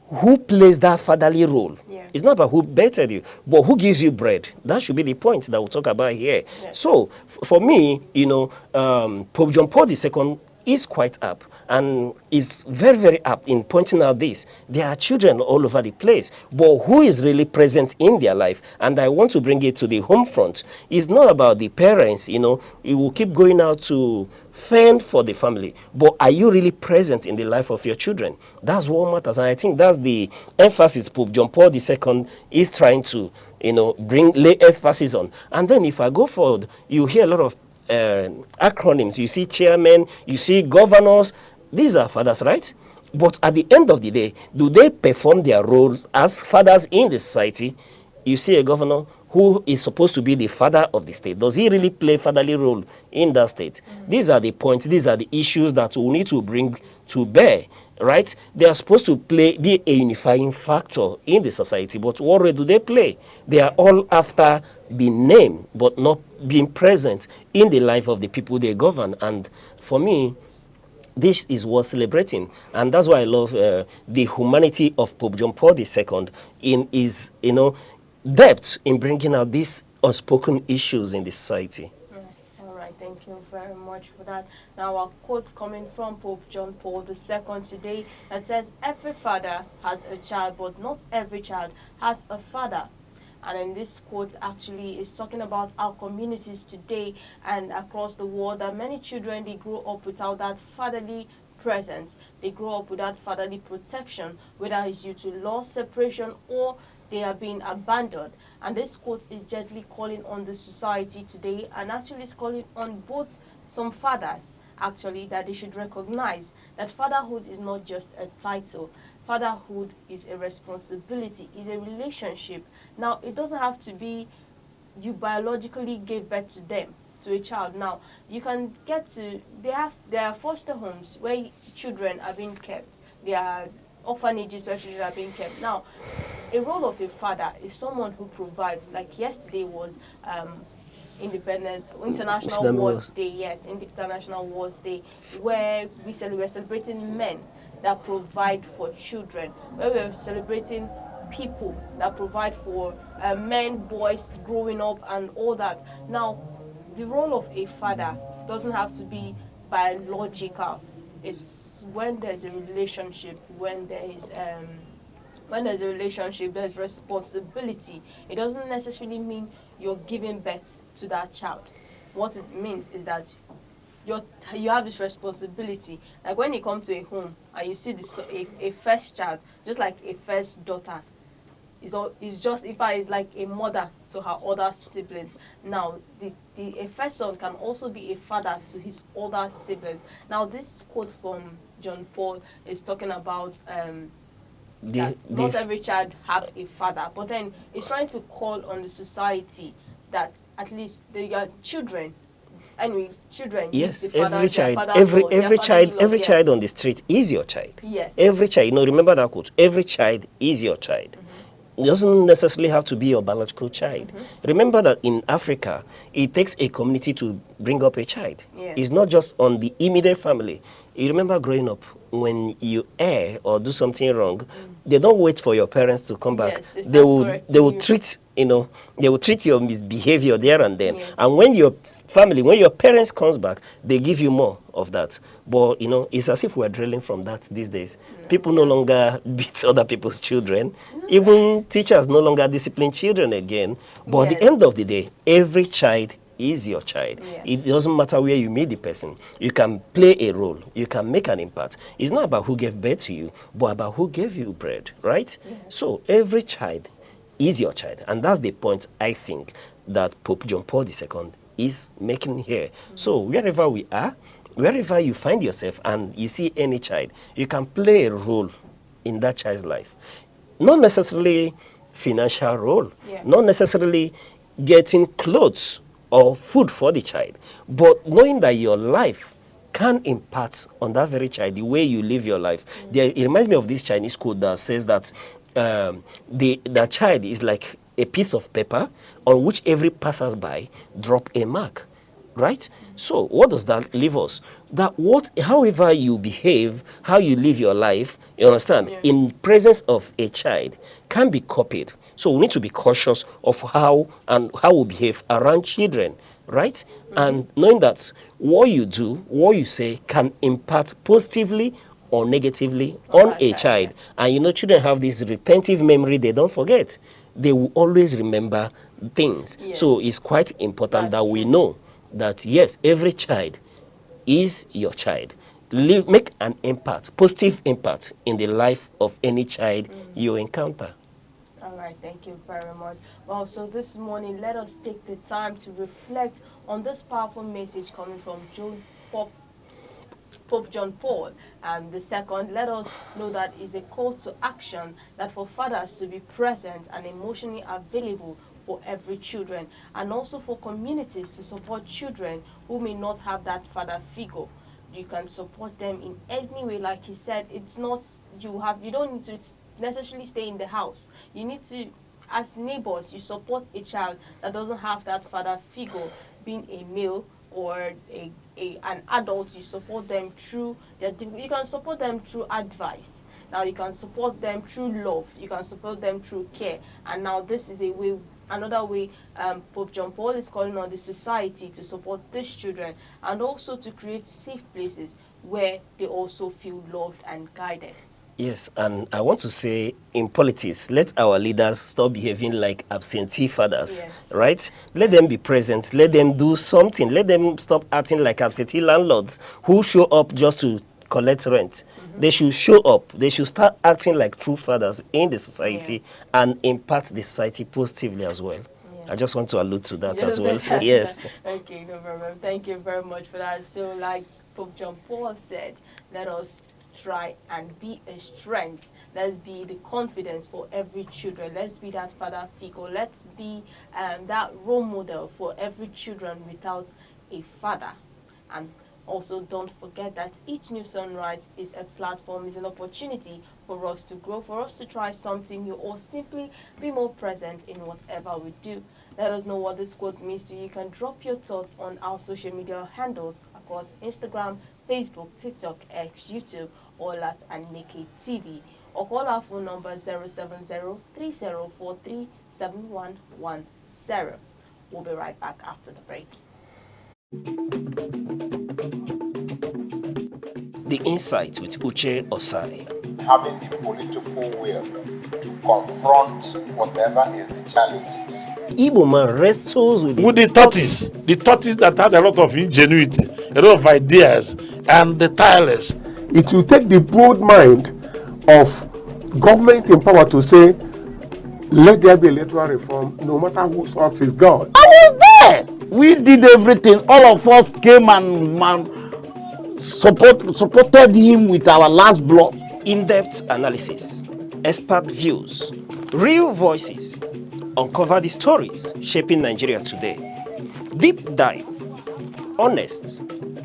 who plays that fatherly role. Yeah. It's not about who bettered you, but who gives you bread. That should be the point that we'll talk about here. Yes. So, for me, Pope John Paul II is quite apt and is very, very apt in pointing out this. There are children all over the place, but who is really present in their life? And I want to bring it to the home front. It's not about the parents, you will keep going out to fend for the family, but are you really present in the life of your children? That's what matters, and I think that's the emphasis Pope John Paul II is trying to, lay emphasis on. And then if I go forward, you hear a lot of acronyms. You see chairmen, you see governors. These are fathers, right? But at the end of the day, do they perform their roles as fathers in the society? You see a governor who is supposed to be the father of the state. Does he really play fatherly role in that state? These are the points, these are the issues that we need to bring to bear, right? They are supposed to be a unifying factor in the society, but what role do they play? They are all after the name, but not being present in the life of the people they govern. And for me, this is worth celebrating, and that's why I love the humanity of Pope John Paul II in his, depth in bringing out these unspoken issues in the society. All right, thank you very much for that. Now, a quote coming from Pope John Paul II today that says, "Every father has a child, but not every child has a father." And in this quote actually is talking about our communities today and across the world, that many children, they grow up without that fatherly presence. They grow up without fatherly protection, whether it's due to loss, separation, or they are being abandoned. And this quote is gently calling on the society today, and actually is calling on both some fathers, actually, that they should recognize that fatherhood is not just a title. Fatherhood is a responsibility, is a relationship. Now, it doesn't have to be you biologically gave birth to them, to a child. Now, you can get to, there are foster homes where children are being kept. There are orphanages where children are being kept. Now, a role of a father is someone who provides. Like yesterday was International Wars Day. Yes, International Wars Day, where we're celebrating men that provide for children, where we're celebrating people that provide for men, boys growing up and all that. Now, the role of a father doesn't have to be biological. It's when there's a relationship, when there's a relationship, there's responsibility. It doesn't necessarily mean you're giving birth to that child. What it means is that you have this responsibility. Like when you come to a home and you see this a first child, just like a first daughter, it's just, in fact, it's like a mother to her other siblings. Now, a first son can also be a father to his other siblings. Now, this quote from John Paul is talking about that not every child have a father, but then it's trying to call on the society that at least they are children. Anyway, children use Yes, the father, every their child, father-in-law, their fatherly love, every yeah. child on the street is your child. Yes. Every child, remember that quote. Every child is your child. It doesn't necessarily have to be your biological child. Remember that in Africa, it takes a community to bring up a child. Yeah. It's not just on the immediate family. You remember growing up, when you err or do something wrong, they don't wait for your parents to come back. Yes, they They start will correcting you. treat they will treat your misbehavior there and then. Yeah. And when when your parents comes back, they give you more of that. But it's as if we're drilling from that these days. People no longer beat other people's children. Even teachers no longer discipline children again. But at the Yes. end of the day, every child is your child. Yeah. It doesn't matter where you meet the person. You can play a role. You can make an impact. It's not about who gave birth to you, but about who gave you bread, right? Yes. So every child is your child. And that's the point, I think, that Pope John Paul II is making here. So wherever we are, wherever you find yourself and you see any child, you can play a role in that child's life. Not necessarily financial role, Yeah. not necessarily getting clothes or food for the child, but knowing that your life can impact on that very child, the way you live your life. It reminds me of this Chinese quote that says that the child is like a piece of paper on which every passersby drop a mark. Right? So what does that leave us? That however you behave, how you live your life, you understand, Yeah. in presence of a child can be copied. So we need to be cautious of how we behave around children, right? And knowing that what you do, what you say can impact positively or negatively on that a child, child. And children have this retentive memory, they don't forget. They will always remember things. Yes. So it's quite important That's that we true. know that yes, every child is your child. Make an impact, positive impact in the life of any child you encounter. All right, thank you very much. Well, so this morning, let us take the time to reflect on this powerful message coming from Pope John Paul. And the second, let us know that is a call to action, that for fathers to be present and emotionally available for every children, and also for communities to support children who may not have that father figure. You can support them in any way. Like he said, it's not, you don't need to necessarily stay in the house. You need to, as neighbors, you support a child that doesn't have that father figure, being a male or an adult. You support them through you can support them through advice. Now you can support them through love. You can support them through care. And now this is another way Pope John Paul is calling on the society to support these children, and also to create safe places where they also feel loved and guided. Yes, and I want to say in politics, let our leaders stop behaving like absentee fathers, Yes. right? Let them be present. Let them do something. Let them stop acting like absentee landlords who show up just to collect rent. They should show up. They should start acting like true fathers in the society and impact the society positively as well. Yeah. I just want to allude to that Yes, as well. that's- Yes. Okay, no problem. Thank you very much for that. So, like Pope John Paul said, let us try and be a strength. Let's be the confidence for every children. Let's be that father figure. Let's be that role model for every children without a father. And also, don't forget that each new sunrise is a platform, is an opportunity for us to grow, for us to try something new, or simply be more present in whatever we do. Let us know what this quote means to you. You can drop your thoughts on our social media handles across Instagram, Facebook, TikTok, X, YouTube, all at Aneke TV. Or call our phone number 070-3043-7110. We'll be right back after the break. the Insight with Uche Osai. Having the political will to confront whatever is the challenges. Igbo man wrestles with the tortoise that had a lot of ingenuity, a lot of ideas, and the tireless. It will take the broad mind of government in power to say, let there be electoral reform, no matter whose heart is God. I was there. We did everything. All of us came and supported him with our last blood. In-depth analysis, expert views, real voices, uncover the stories shaping Nigeria today. Deep dive, honest,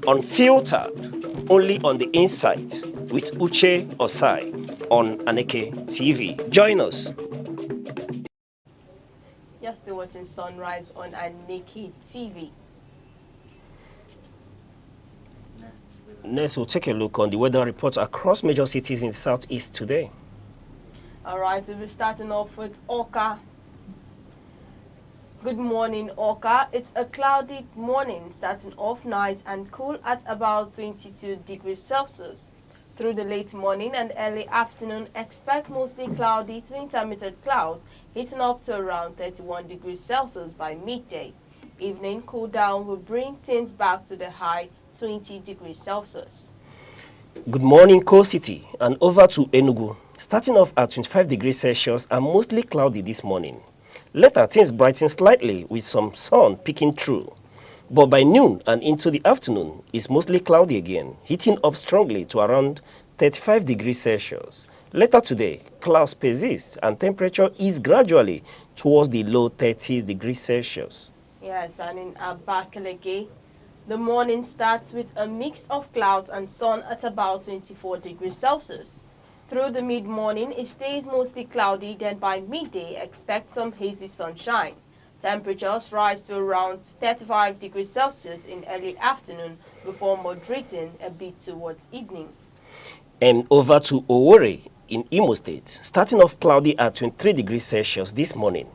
unfiltered, only on the Insight with Uche Osai on Aneke TV. Join us. You're still watching Sunrise on Aneke TV. Next, we'll take a look on the weather report across major cities in the southeast today. Alright, we'll be starting off with Oka. Good morning, Oka. It's a cloudy morning, starting off nice and cool at about 22 degrees Celsius. Through the late morning and early afternoon, expect mostly cloudy to intermittent clouds, heating up to around 31 degrees Celsius by midday. Evening cool down will bring things back to the high 20 degrees Celsius. Good morning, Coast City, and over to Enugu. Starting off at 25 degrees Celsius and mostly cloudy this morning. Later, things brighten slightly with some sun peeking through. But by noon and into the afternoon, it's mostly cloudy again, heating up strongly to around 35 degrees Celsius. Later today, clouds persist and temperature is gradually towards the low 30 degrees Celsius. Yes, and in Abakaliki, the morning starts with a mix of clouds and sun at about 24 degrees Celsius. Through the mid-morning, it stays mostly cloudy, then by midday, expect some hazy sunshine. Temperatures rise to around 35 degrees Celsius in early afternoon before moderating a bit towards evening. And over to Owerri in Imo State, starting off cloudy at 23 degrees Celsius this morning.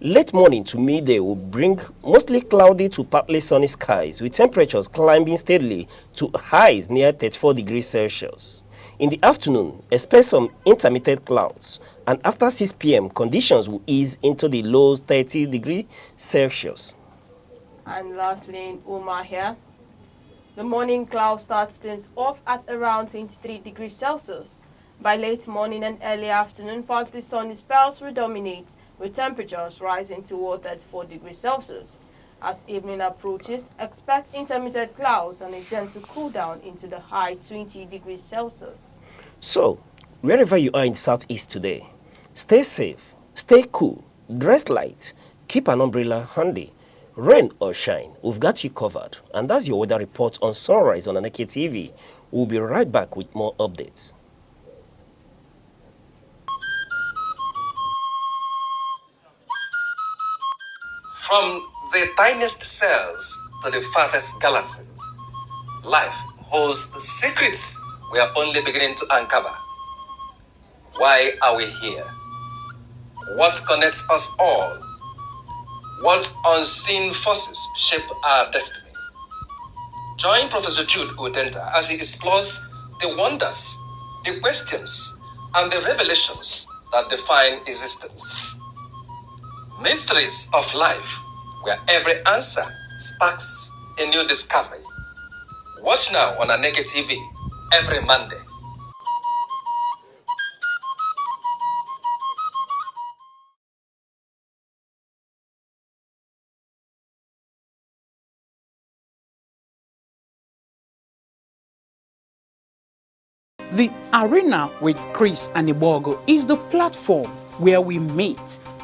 Late morning to midday will bring mostly cloudy to partly sunny skies, with temperatures climbing steadily to highs near 34 degrees Celsius. In the afternoon, expect some intermittent clouds, and after 6 p.m., conditions will ease into the low 30 degrees Celsius. And lastly, in Umahia, the morning cloud starts things off at around 23 degrees Celsius. By late morning and early afternoon, partly sunny spells will dominate, with temperatures rising toward 34 degrees Celsius. As evening approaches, expect intermittent clouds and a gentle cool down into the high 20 degrees Celsius. So, wherever you are in the southeast today, stay safe, stay cool, dress light, keep an umbrella handy. Rain or shine, we've got you covered. And that's your weather report on Sunrise on Aneke TV. We'll be right back with more updates. From the tiniest cells to the farthest galaxies, life holds secrets we are only beginning to uncover. Why are we here? What connects us all? What unseen forces shape our destiny? Join Professor Jude Udenta as he explores the wonders, the questions, and the revelations that define existence. Mysteries of life, where every answer sparks a new discovery. Watch now on Aneke TV every Monday. The Arena with Chris Anibogo is the platform where we meet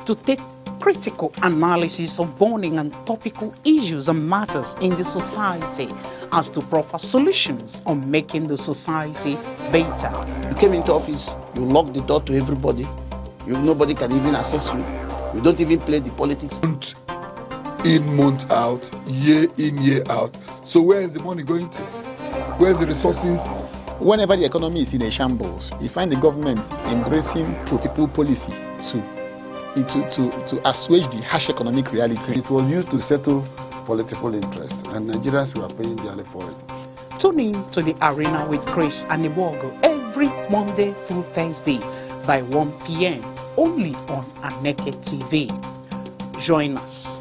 to take critical analysis of burning and topical issues and matters in the society as to proper solutions on making the society better. You came into office, you locked the door to everybody. Nobody can even access you. You don't even play the politics. Month in, month out, year in, year out. So where is the money going to? Where's the resources? Whenever the economy is in a shambles, you find the government embracing pro-people policy to assuage the harsh economic reality. It was used to settle political interest, and Nigerians were paying dearly for it. Tune in to the Arena with Chris and Iwogo every Monday through Thursday by 1 p.m. only on Aneke TV. Join us.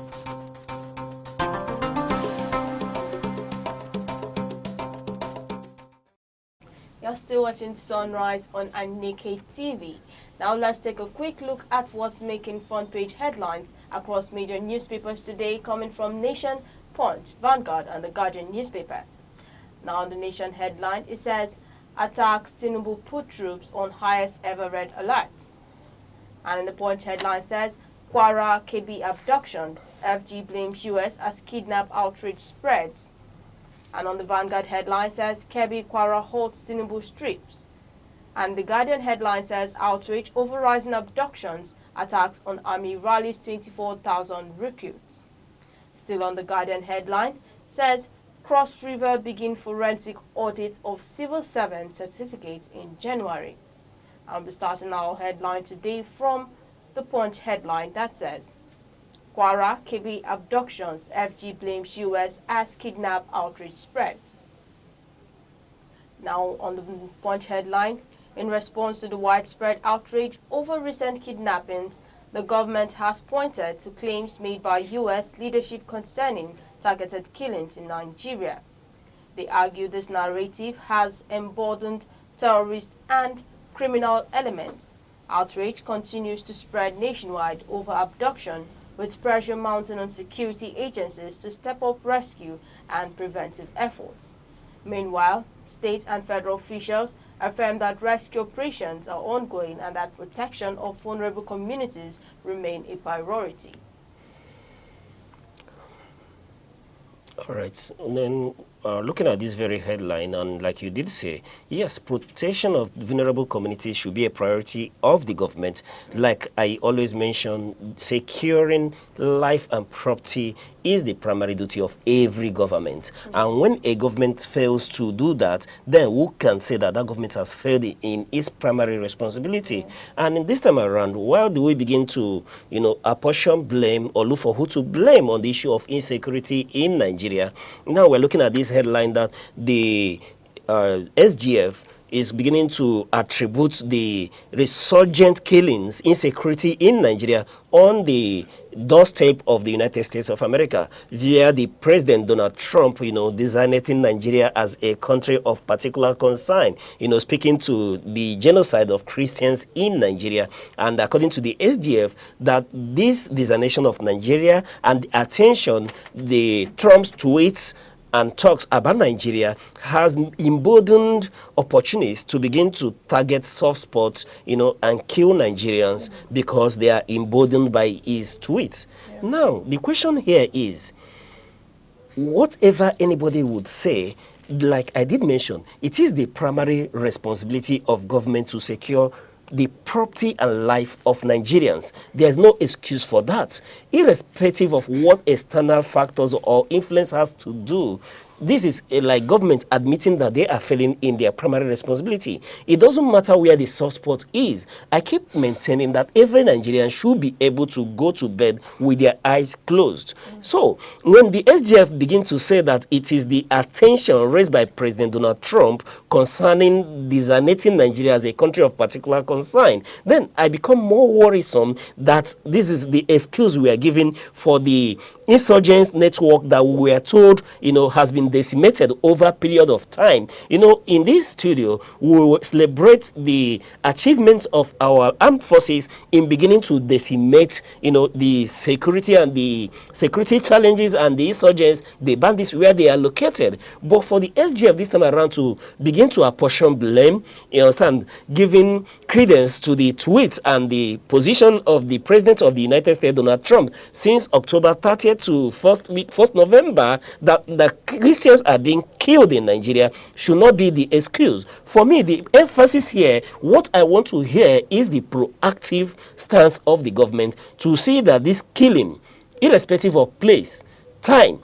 You're still watching Sunrise on Aneke TV. Now let's take a quick look at what's making front page headlines across major newspapers today, coming from Nation, Punch, Vanguard and the Guardian newspaper. Now on the Nation headline, it says, attacks Tinubu put troops on highest ever red alert. And in the Punch headline says, Kwara KB abductions, FG blames US as kidnap outrage spreads. And on the Vanguard headline says, Kebbi Kwara halts Tinubu's trips. And the Guardian headline says, outrage over rising abductions, attacks on army rallies 24,000 recruits. Still on the Guardian headline, says, Cross River begin forensic audit of civil servant certificates in January. I'll be starting our headline today from the Punch headline that says, Kwara KB abductions, FG blames US as kidnap outrage spreads. Now on the Punch headline, in response to the widespread outrage over recent kidnappings, the government has pointed to claims made by US leadership concerning targeted killings in Nigeria. They argue this narrative has emboldened terrorist and criminal elements. Outrage continues to spread nationwide over abduction, with pressure mounting on security agencies to step up rescue and preventive efforts. Meanwhile, state and federal officials affirm that rescue operations are ongoing and that protection of vulnerable communities remain a priority. All right. And then looking at this very headline, and like you did say, yes, protection of vulnerable communities should be a priority of the government. Like I always mention, securing life and property is the primary duty of every government. And when a government fails to do that, then who can say that that government has failed in its primary responsibility? And in this time around, where do we begin to, apportion blame or look for who to blame on the issue of insecurity in Nigeria? Now we're looking at this headline that the SGF is beginning to attribute the resurgent killings, insecurity in Nigeria on the doorstep of the United States of America via the President Donald Trump, designating Nigeria as a country of particular concern, speaking to the genocide of Christians in Nigeria. And according to the SGF, that this designation of Nigeria and the attention the Trump's tweets and talks about Nigeria has emboldened opportunists to begin to target soft spots, and kill Nigerians because they are emboldened by his tweets. Yeah. Now, the question here is, whatever anybody would say, like I did mention, it is the primary responsibility of government to secure the property and life of Nigerians. There's no excuse for that. Irrespective of what external factors or influence has to do, this is like government admitting that they are failing in their primary responsibility. It doesn't matter where the soft spot is. I keep maintaining that every Nigerian should be able to go to bed with their eyes closed. So when the SGF begins to say that it is the attention raised by President Donald Trump concerning designating Nigeria as a country of particular concern, then I become more worrisome that this is the excuse we are giving for the insurgents network that we are told, has been decimated over a period of time. In this studio, we will celebrate the achievements of our armed forces in beginning to decimate, the security and the security challenges and the insurgents, the bandits where they are located. But for the SGF this time around to begin to apportion blame, giving credence to the tweets and the position of the President of the United States, Donald Trump, since October 30th to 1st November, that the Christians are being killed in Nigeria should not be the excuse. For me, the emphasis here, what I want to hear is the proactive stance of the government to see that this killing, irrespective of place, time,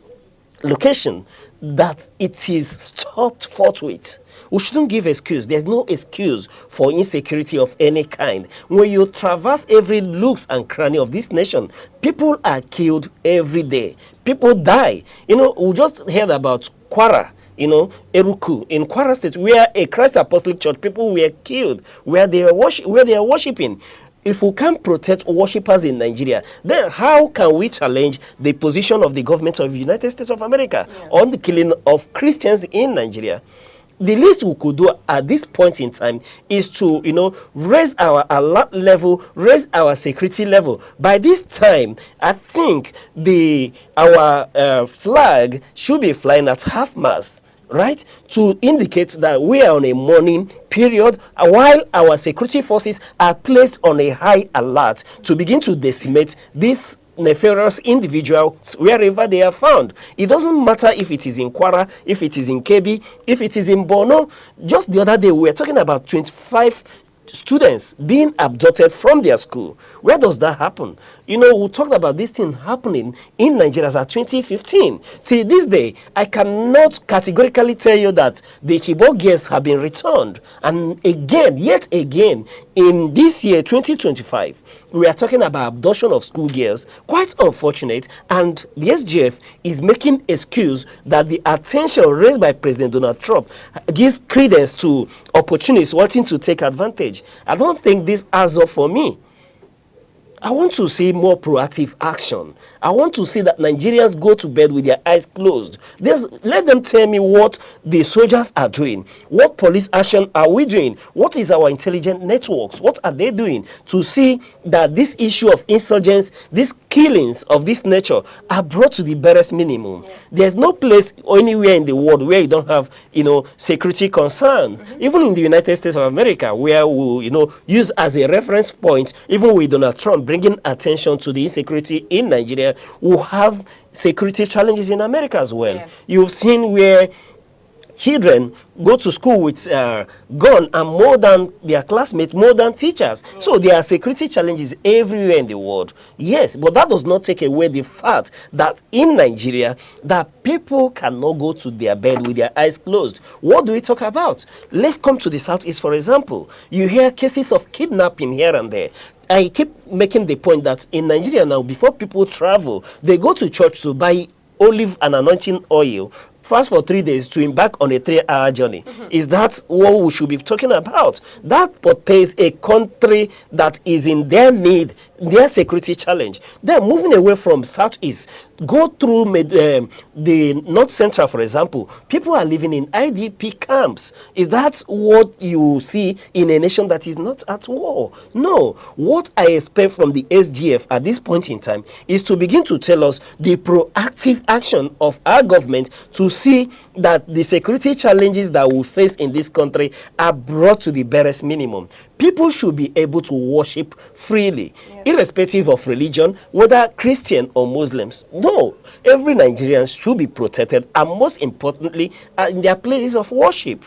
location, that it is stopped forthwith. We shouldn't give excuse. There's no excuse for insecurity of any kind. When you traverse every nooks and cranny of this nation, people are killed every day. People die. We just heard about Kwara Eruku in Kwara State, where a Christ Apostolic Church people were killed, where they are worshiping. If we can't protect worshippers in Nigeria, then how can we challenge the position of the government of the United States of America on the killing of Christians in Nigeria? The least we could do at this point in time is to, raise our alert level, raise our security level. By this time, I think our flag should be flying at half mast, right, to indicate that we are on a mourning period, while our security forces are placed on a high alert to begin to decimate this nefarious individuals wherever they are found. It doesn't matter if it is in Kwara, if it is in Kebbi, if it is in Borno. Just the other day we were talking about 25 students being abducted from their school. Where does that happen? We talked about this thing happening in Nigeria as at 2015. Till this day, I cannot categorically tell you that the Chibok girls have been returned. And again, yet again, in this year, 2025, we are talking about abduction of school girls. Quite unfortunate. And the SGF is making excuse that the attention raised by President Donald Trump gives credence to opportunists wanting to take advantage. I don't think this adds up for me. I want to see more proactive action. I want to see that Nigerians go to bed with their eyes closed. Let them tell me what the soldiers are doing. What police action are we doing? What is our intelligence networks? What are they doing to see that this issue of insurgents, these killings of this nature are brought to the barest minimum? Yeah. There's no place anywhere in the world where you don't have, security concern. Even in the United States of America, where we, use as a reference point, even with Donald Trump bringing attention to the insecurity in Nigeria, we have security challenges in America as well. Yeah. You've seen where children go to school with gun and more than their classmates, more than teachers. Yeah. So there are security challenges everywhere in the world. Yes, but that does not take away the fact that in Nigeria, that people cannot go to their bed with their eyes closed. What do we talk about? Let's come to the Southeast, for example. You hear cases of kidnapping here and there. I keep making the point that in Nigeria now, before people travel, they go to church to buy olive and anointing oil, fast for 3 days to embark on a 3-hour journey. Is that what we should be talking about? That portrays a country that is in their need, their security challenge. They're moving away from Southeast. Go through the North Central, for example. People are living in IDP camps. Is that what you see in a nation that is not at war? No. What I expect from the SGF at this point in time is to begin to tell us the proactive action of our government to see that the security challenges that we face in this country are brought to the barest minimum. People should be able to worship freely, irrespective of religion, whether Christian or Muslims. No, every Nigerian should be protected, and most importantly, in their places of worship.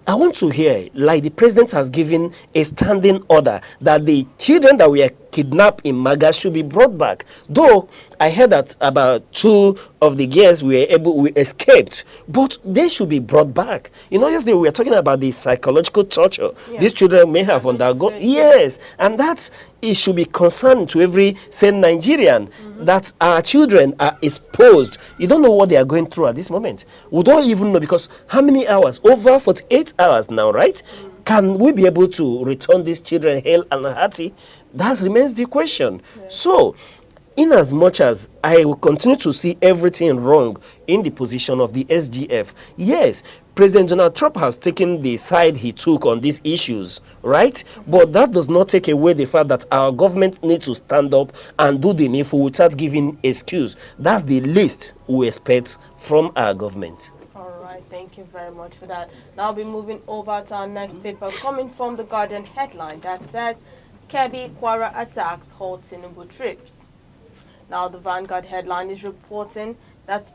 I want to hear, like the president has given a standing order that the children that were kidnapped in Maga should be brought back. Though I heard that about 2 of the girls we escaped, but they should be brought back. Yesterday we were talking about the psychological torture these children may have undergone. Yes, and that it should be concerning to every sane Nigerian that our children are exposed. You don't know what they are going through at this moment. We don't even know, because how many hours? Over 48 hours now, right? Can we be able to return these children hale and hearty? That remains the question. Yeah. So, in as much as I will continue to see everything wrong in the position of the SGF, yes, President Donald Trump has taken the side he took on these issues, right? But that does not take away the fact that our government needs to stand up and do the needful without giving excuse. That's the least we expect from our government. Thank you very much for that. Now we'll be moving over to our next paper, coming from the Guardian headline that says, Kebbi Kwara attacks halt Tinubu trips. Now the Vanguard headline is reporting that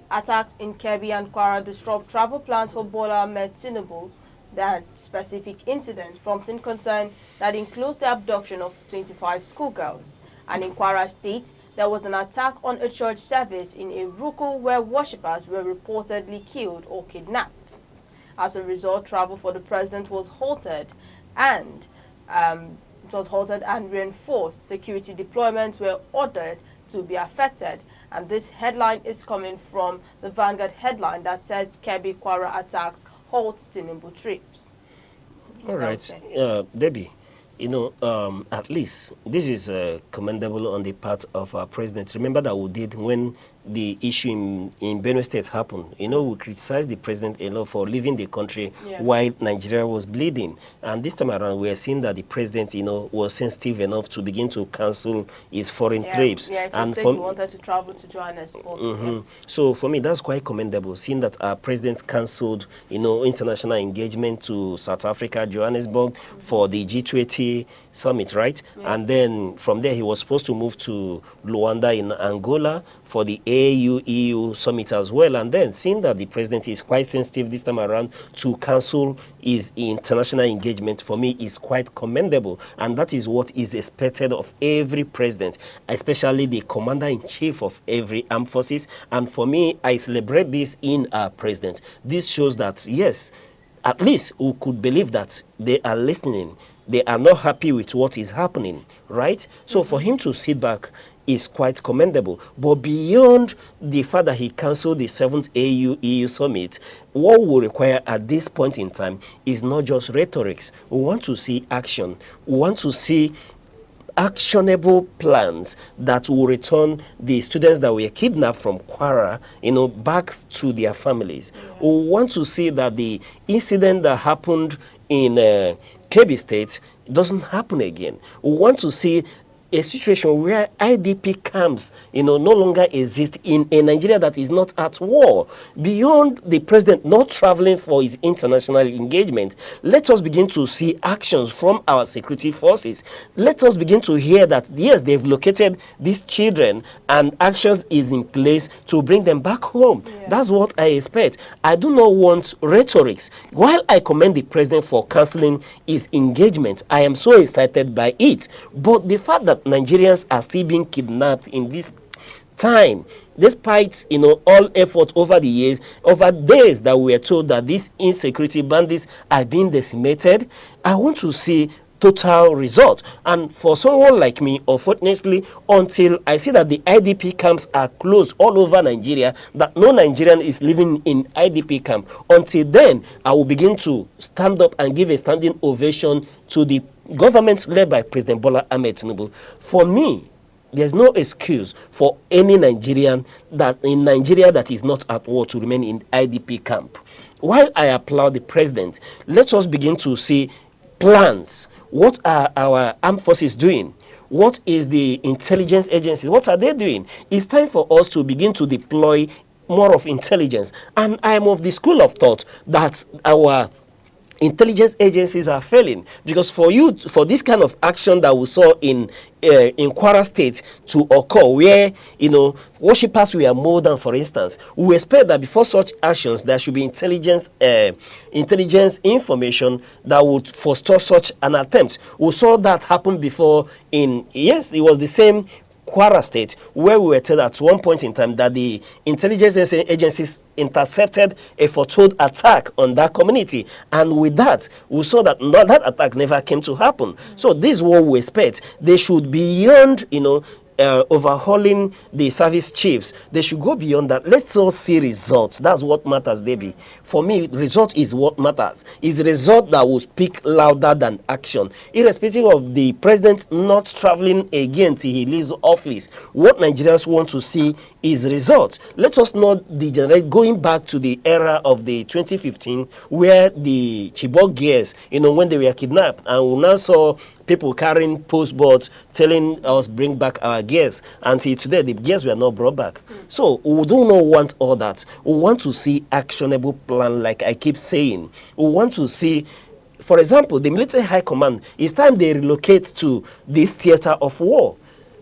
attacks in Kebbi and Kwara disrupt travel plans for Bola Ahmed Tinubu. That specific incident prompting concern that includes the abduction of 25 schoolgirls. And in Kwara State, there was an attack on a church service in Iruku where worshippers were reportedly killed or kidnapped. As a result, travel for the president was halted and reinforced. Security deployments were ordered to be affected, And this headline is coming from the Vanguard headline that says Kebbi Kwara attacks halt Tinubu trips. All right, Debbie, at least this is commendable on the part of our president. Remember that we did when the issue in Benue State happened. We criticized the president a lot for leaving the country while Nigeria was bleeding. And this time around, we are seeing that the president, was sensitive enough to begin to cancel his foreign trips. Yeah, and said he wanted to travel to Johannesburg. So for me, that's quite commendable, seeing that our president cancelled, international engagement to South Africa, Johannesburg, for the G20 summit, right? And then from there, he was supposed to move to Luanda in Angola for the AU-EU summit as well. And then seeing that the president is quite sensitive this time around to cancel his international engagement, for me, is quite commendable. And that is what is expected of every president, especially the commander-in-chief of every armed forces. And for me, I celebrate this in our president. This shows that, yes, at least we could believe that they are listening. They are not happy with what is happening, right? So for him to sit back is quite commendable. But beyond the fact that he cancelled the 7th AU-EU summit, what we require at this point in time is not just rhetorics. We want to see action. We want to see actionable plans that will return the students that were kidnapped from Kwara, back to their families. We want to see that the incident that happened in Kebbi State doesn't happen again. We want to see a situation where IDP camps, no longer exist in a Nigeria that is not at war. Beyond the president not traveling for his international engagement, let us begin to see actions from our security forces. Let us begin to hear that, yes, they've located these children and actions is in place to bring them back home. That's what I expect. I do not want rhetorics. While I commend the president for cancelling his engagement, I am so excited by it. But the fact that Nigerians are still being kidnapped in this time, despite all effort over the years, over days that we are told that these insecurity bandits are being decimated, I want to see total result. And for someone like me, unfortunately, until I see that the IDP camps are closed all over Nigeria, that no Nigerian is living in IDP camp, until then I will begin to stand up and give a standing ovation to the government led by President Bola Ahmed Tinubu. For me, there's no excuse for any Nigerian that in Nigeria that is not at war to remain in IDP camp. While I applaud the president, let us begin to see plans. What are our armed forces doing? What is the intelligence agencies? What are they doing? It's time for us to begin to deploy more of intelligence. And I am of the school of thought that our intelligence agencies are failing, because for this kind of action that we saw in Kwara State to occur, where worshippers were mowed down, for instance, we expect that before such actions there should be intelligence information that would forestall such an attempt. We saw that happen before it was the same Kwara State, where we were told at one point in time that the intelligence agencies intercepted a foretold attack on that community, and with that we saw that that attack never came to happen. So this is what we expect. They should be beyond overhauling the service chiefs. They should go beyond that. Let's all see results. That's what matters, Debbie. For me, result is what matters. It's result that will speak louder than action. Irrespective of the president not traveling again till he leaves office, what Nigerians want to see is result. Let us not degenerate going back to the era of the 2015 where the Chibok girls, when they were kidnapped, and we now saw people carrying postboards telling us bring back our gears. Until today, the gears were not brought back. So we do not want all that. We want to see actionable plan, like I keep saying. We want to see, for example, the military high command. It's time they relocate to this theater of war.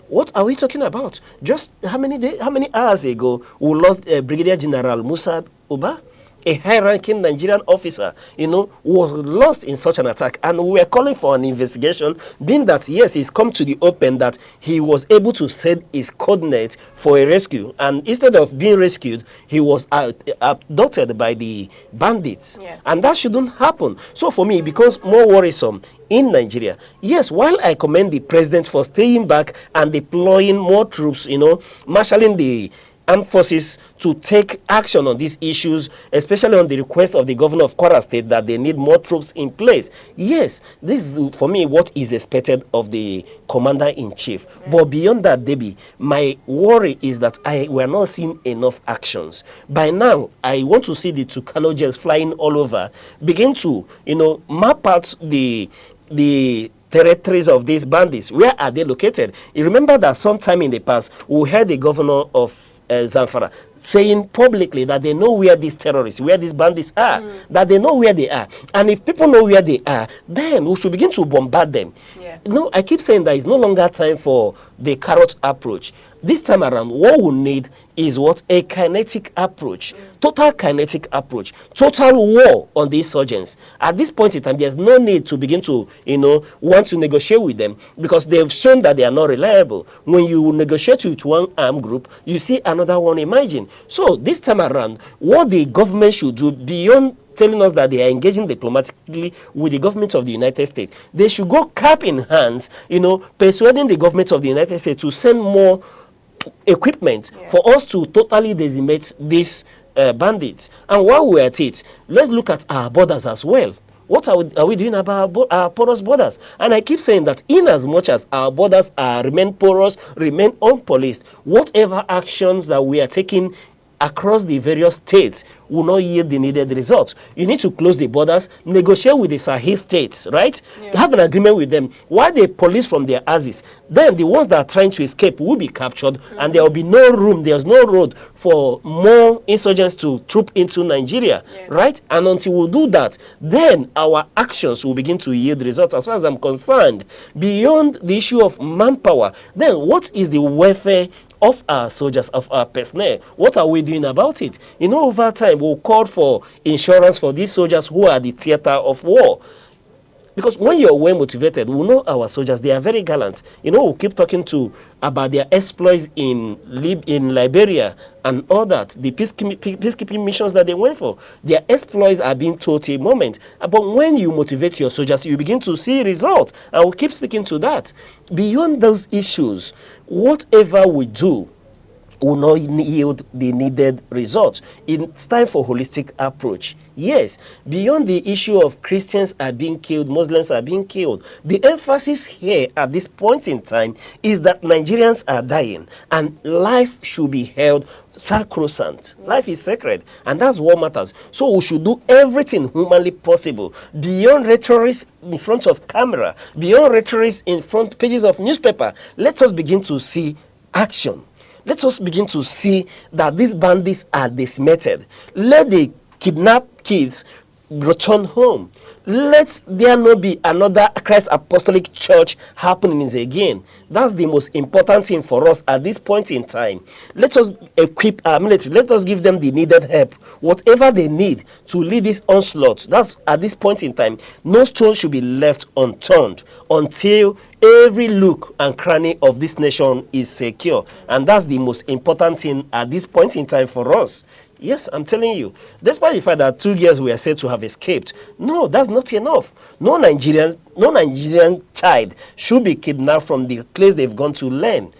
What are we talking about? Just how many hours ago we lost Brigadier General Musa Uba? a high-ranking Nigerian officer, was lost in such an attack. And we were calling for an investigation, being that, yes, it's come to the open that he was able to set his coordinate for a rescue. And instead of being rescued, he was abducted by the bandits. Yeah. And that shouldn't happen. So for me, it becomes more worrisome in Nigeria. Yes, while I commend the president for staying back and deploying more troops, marshalling the armed forces to take action on these issues, especially on the request of the governor of Kwara State that they need more troops in place. Yes, this is, for me, what is expected of the commander-in-chief. Yeah. But beyond that, Debbie, my worry is that we are not seeing enough actions. By now, I want to see the Tucano jets flying all over, begin to, map out the territories of these bandits. Where are they located? You remember that sometime in the past, we heard the governor of Zamfara saying publicly that they know where these terrorists, where these bandits are, that they know where they are. And if people know where they are, then we should begin to bombard them. Yeah. I keep saying that it's no longer time for the carrot approach. This time around, what we need is a kinetic approach, total kinetic approach, total war on the insurgents. At this point in time, there's no need to begin to, want to negotiate with them, because they've shown that they are not reliable. When you negotiate with one armed group, you see another one emerging. So this time around, what the government should do, beyond telling us that they are engaging diplomatically with the government of the United States, they should go cap in hands, persuading the government of the United States to send more equipment for us to totally decimate these bandits. And while we're at it, let's look at our borders as well. What are we doing about our porous borders? And I keep saying that in as much as our borders remain porous, remain unpoliced, whatever actions that we are taking across the various states will not yield the needed results. You need to close the borders, negotiate with the Sahel states, right? Yeah. Have an agreement with them. While they police from their asses, then the ones that are trying to escape will be captured, and there will be no room, there's no road for more insurgents to troop into Nigeria, right? And until we do that, then our actions will begin to yield results. As far as I'm concerned, beyond the issue of manpower, then what is the welfare of our soldiers, of our personnel? What are we doing about it? Over time, we'll call for insurance for these soldiers who are the theater of war. Because when you're well motivated, we know our soldiers, they are very gallant. We'll keep talking about their exploits in Liberia and all that, the peacekeeping missions that they went for. Their exploits are being told a moment. But when you motivate your soldiers, you begin to see results. And we'll keep speaking to that. Beyond those issues, whatever we do will not yield the needed results. It's time for holistic approach. Yes, beyond the issue of Christians are being killed, Muslims are being killed, the emphasis here at this point in time is that Nigerians are dying and life should be held sacrosanct. Life is sacred, and that's what matters. So we should do everything humanly possible, beyond rhetoric in front of camera, beyond rhetoric in front pages of newspaper. Let us begin to see action. Let us begin to see that these bandits are decimated. Let the kidnapped kids return home. Let there not be another Christ Apostolic Church happening again. That's the most important thing for us at this point in time. Let us equip our military. Let us give them the needed help. Whatever they need to lead this onslaught, that's at this point in time. No stone should be left unturned until every nook and cranny of this nation is secure. And that's the most important thing at this point in time for us. Yes, I'm telling you, despite the fact that 2 years we are said to have escaped, no, that's not enough. No Nigerian child should be kidnapped from the place they've gone to learn.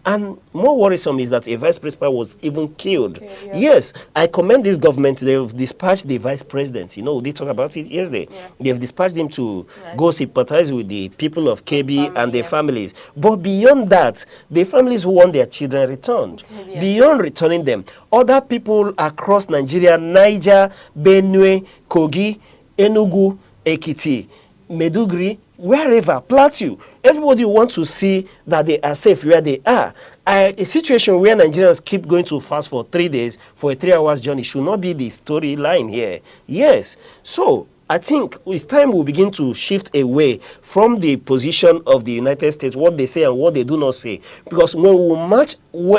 And more worrisome is that a vice principal was even killed. Yeah. Yes, I commend this government. They've dispatched the vice president. They talked about it yesterday. Yeah. They've dispatched him to go sympathize with the people of KB and their families. But beyond that, the families who want their children returned. Yeah. Beyond returning them, other people across Nigeria, Niger, Benue, Kogi, Enugu, Ekiti, Meduguri, wherever, Plateau, everybody wants to see that they are safe where they are. A situation where Nigerians keep going to fast for 3 days for a 3 hours journey should not be the storyline here. Yes. So, I think with time we'll begin to shift away from the position of the United States, what they say and what they do not say. Because when we match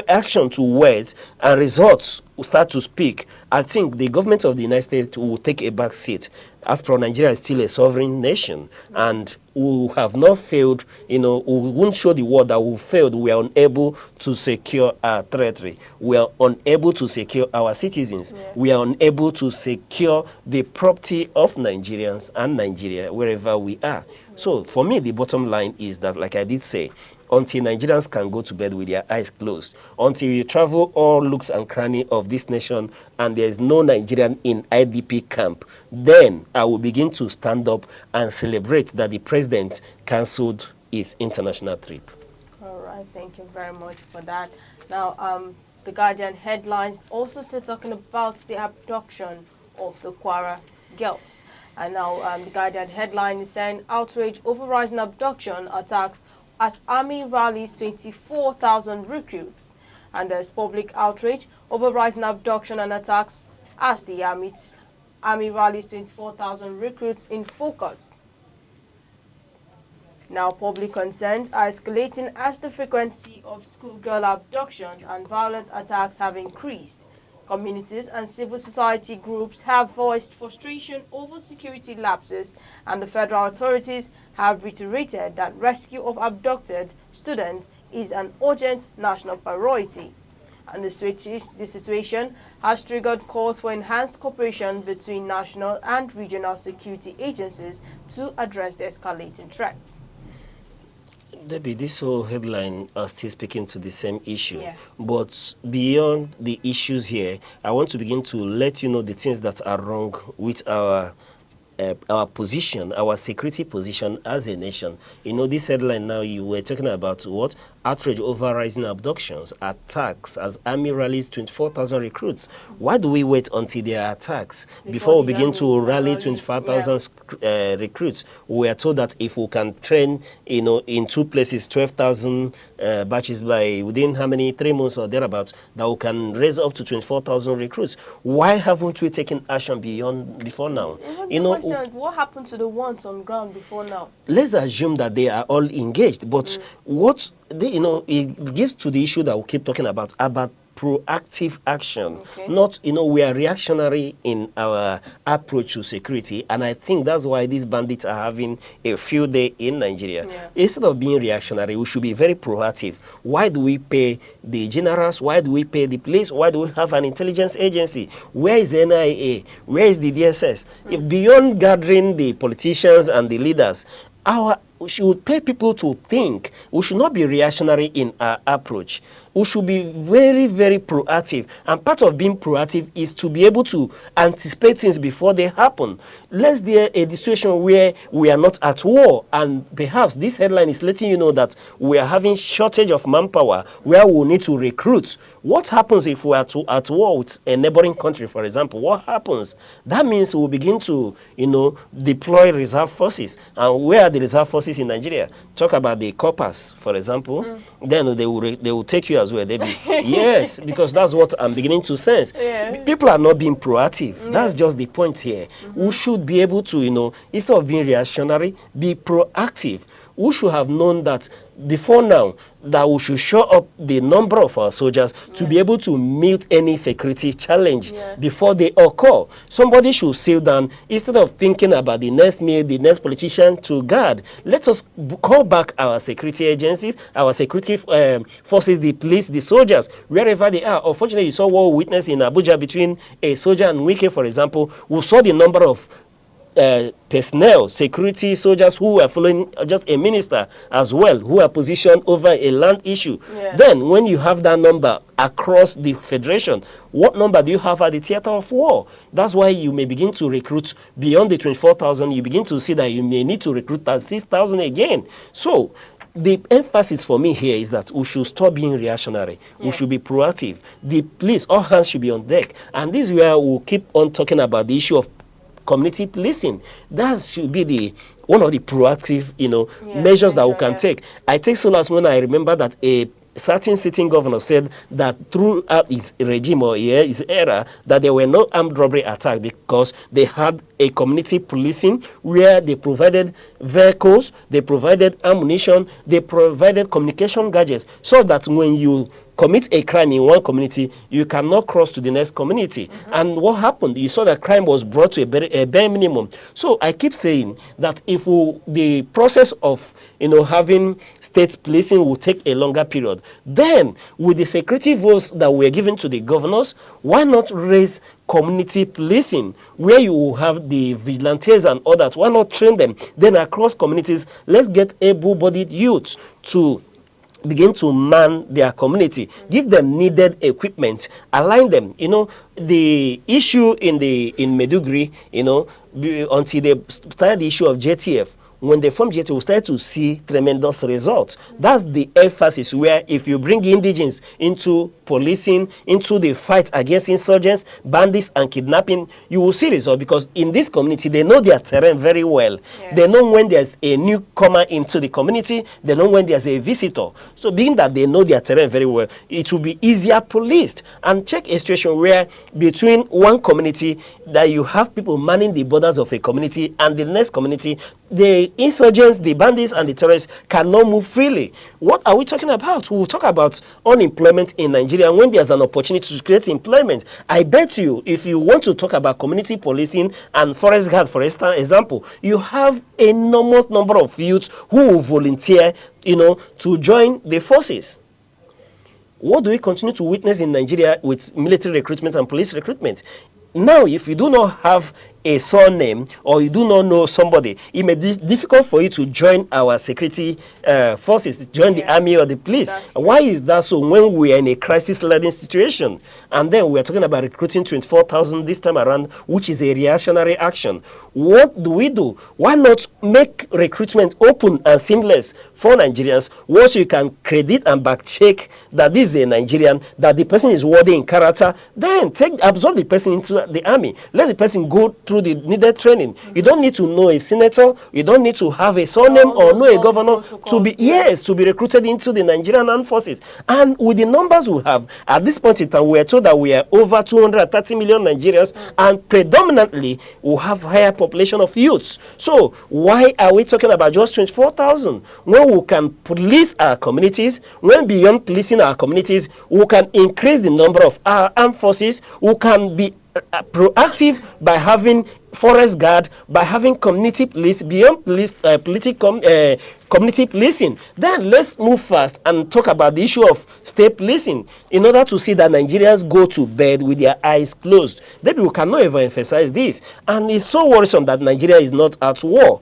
action to words and results will start to speak, I think the government of the United States will take a back seat. After all, Nigeria is still a sovereign nation, and we have not failed, we won't show the world that we failed. We are unable to secure our territory. We are unable to secure our citizens. Yeah. We are unable to secure the property of Nigerians and Nigeria wherever we are. So for me, the bottom line is that, like I did say, until Nigerians can go to bed with their eyes closed, until you travel all looks and cranny of this nation and there is no Nigerian in IDP camp, then I will begin to stand up and celebrate that the president cancelled his international trip. All right, thank you very much for that. Now, the Guardian headlines also still talking about the abduction of the Kwara girls. And now the Guardian headline is saying outrage over rising abduction attacks as army rallies 24,000 recruits. And there's public outrage over rising abduction and attacks as the army rallies 24,000 recruits in focus. Now, public concerns are escalating as the frequency of schoolgirl abductions and violent attacks have increased. Communities and civil society groups have voiced frustration over security lapses, and the federal authorities have reiterated that rescue of abducted students is an urgent national priority. And the situation has triggered calls for enhanced cooperation between national and regional security agencies to address the escalating threats. Debbie, this whole headline are still speaking to the same issue. Yeah. But beyond the issues here, I want to begin to let you know the things that are wrong with our position, our security position as a nation. This headline now, you were talking about what? Outrage over rising abductions, attacks as army rallies 24,000 recruits. Why do we wait until there are attacks before we begin to rally 25,000 recruits? We are told that if we can train, in two places, 12,000 batches by within how many, 3 months or thereabouts, that we can raise up to 24,000 recruits. Why haven't we taken action before now? What happened to the ones on ground before now? Let's assume that they are all engaged, but it gives to the issue that we keep talking about proactive action. Okay. Not, we are reactionary in our approach to security, and I think that's why these bandits are having a field day in Nigeria. Yeah. Instead of being reactionary, we should be very proactive. Why do we pay the generals? Why do we pay the police? Why do we have an intelligence agency? Where is the NIA? Where is the DSS? If beyond gathering the politicians and the leaders, we should pay people to think. We should not be reactionary in our approach. We should be very, very proactive. And part of being proactive is to be able to anticipate things before they happen. Let's there a situation where we are not at war, and perhaps this headline is letting you know that we are having shortage of manpower, where we need to recruit. What happens if we are at war with a neighboring country, for example? What happens? That means we'll begin to, deploy reserve forces. And where are the reserve forces in Nigeria? Talk about the corpers, for example. Then they will take you as well. Yes, because that's what I'm beginning to sense. Yeah. People are not being proactive. Yeah. That's just the point here. We should be able to, instead of being reactionary, be proactive. We should have known that before now, that we should show up the number of our soldiers to be able to meet any security challenge before they occur. Somebody should sit down, instead of thinking about the next meal, the next politician to guard. Let us call back our security agencies, our security forces, the police, the soldiers, wherever they are. Unfortunately, you saw what we witnessed in Abuja between a soldier and Wike, for example. We saw the number of personnel, security soldiers who are following just a minister as well, who are positioned over a land issue. Yeah. Then when you have that number across the federation, what number do you have at the theater of war? That's why you may begin to recruit beyond the 24,000. You begin to see that you may need to recruit 6,000 again. So the emphasis for me here is that we should stop being reactionary. Yeah. We should be proactive. The police, all hands should be on deck. And this is where we'll keep on talking about the issue of community policing. That should be one of the proactive, measures that we can take. I take solace when I remember that a certain sitting governor said that throughout his regime or his era that there were no armed robbery attacks because they had a community policing where they provided vehicles, they provided ammunition, they provided communication gadgets so that when you commit a crime in one community, you cannot cross to the next community. And what happened? You saw that crime was brought to a bare minimum. So I keep saying that if the process of having state policing will take a longer period, then with the security votes that were given to the governors, why not raise community policing where you will have the vigilantes and others? Why not train them? Then across communities, let's get able-bodied youths to begin to man their community, give them needed equipment, align them. The issue in Meduguri, until they started the issue of JTF, when they formed JTF, we started to see tremendous results. That's the emphasis where if you bring indigenes into policing, into the fight against insurgents, bandits, and kidnapping, you will see results because in this community, they know their terrain very well. Yeah. They know when there's a newcomer into the community. They know when there's a visitor. So being that they know their terrain very well, it will be easier policed. And check a situation where between one community that you have people manning the borders of a community and the next community, the insurgents, the bandits, and the terrorists cannot move freely. What are we talking about? We will talk about unemployment in Nigeria when there's an opportunity to create employment. I bet you, if you want to talk about community policing and forest guard, for example, you have enormous number of youths who will volunteer, to join the forces. What do we continue to witness in Nigeria with military recruitment and police recruitment? Now, if you do not have a surname or you do not know somebody, it may be difficult for you to join our security forces, join the army or the police. Why is that so when we are in a crisis-laden situation? And then we are talking about recruiting 24,000 this time around, which is a reactionary action. What do we do? Why not make recruitment open and seamless for Nigerians, once you can credit and back check that this is a Nigerian, that the person is worthy in character, then absorb the person into the army. Let the person go through the needed training. You don't need to know a senator, you don't need to have a surname or know a governor to be recruited into the Nigerian armed forces. And with the numbers we have at this point in time, we are told that we are over 230 million Nigerians, and predominantly we have higher population of youths. So why are we talking about just 24,000 when we can police our communities? When beyond policing our communities, we can increase the number of our armed forces. We can be proactive by having forest guard, by having community police, beyond police, community policing. Then let's move fast and talk about the issue of state policing in order to see that Nigerians go to bed with their eyes closed. Then we cannot ever emphasize this. And it's so worrisome that Nigeria is not at war.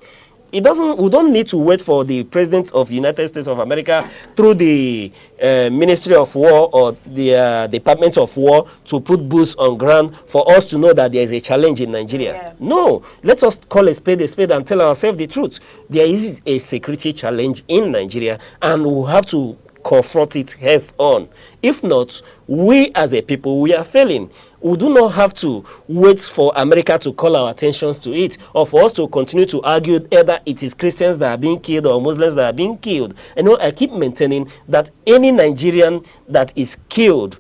We don't need to wait for the President of the United States of America through the Ministry of War or the Department of War to put boots on ground for us to know that there is a challenge in Nigeria. Yeah. No, let us call a spade and tell ourselves the truth. There is a security challenge in Nigeria, and we have to confront it heads on. If not, we as a people, we are failing. We do not have to wait for America to call our attentions to it, or for us to continue to argue either it is Christians that are being killed or Muslims that are being killed. I keep maintaining that any Nigerian that is killed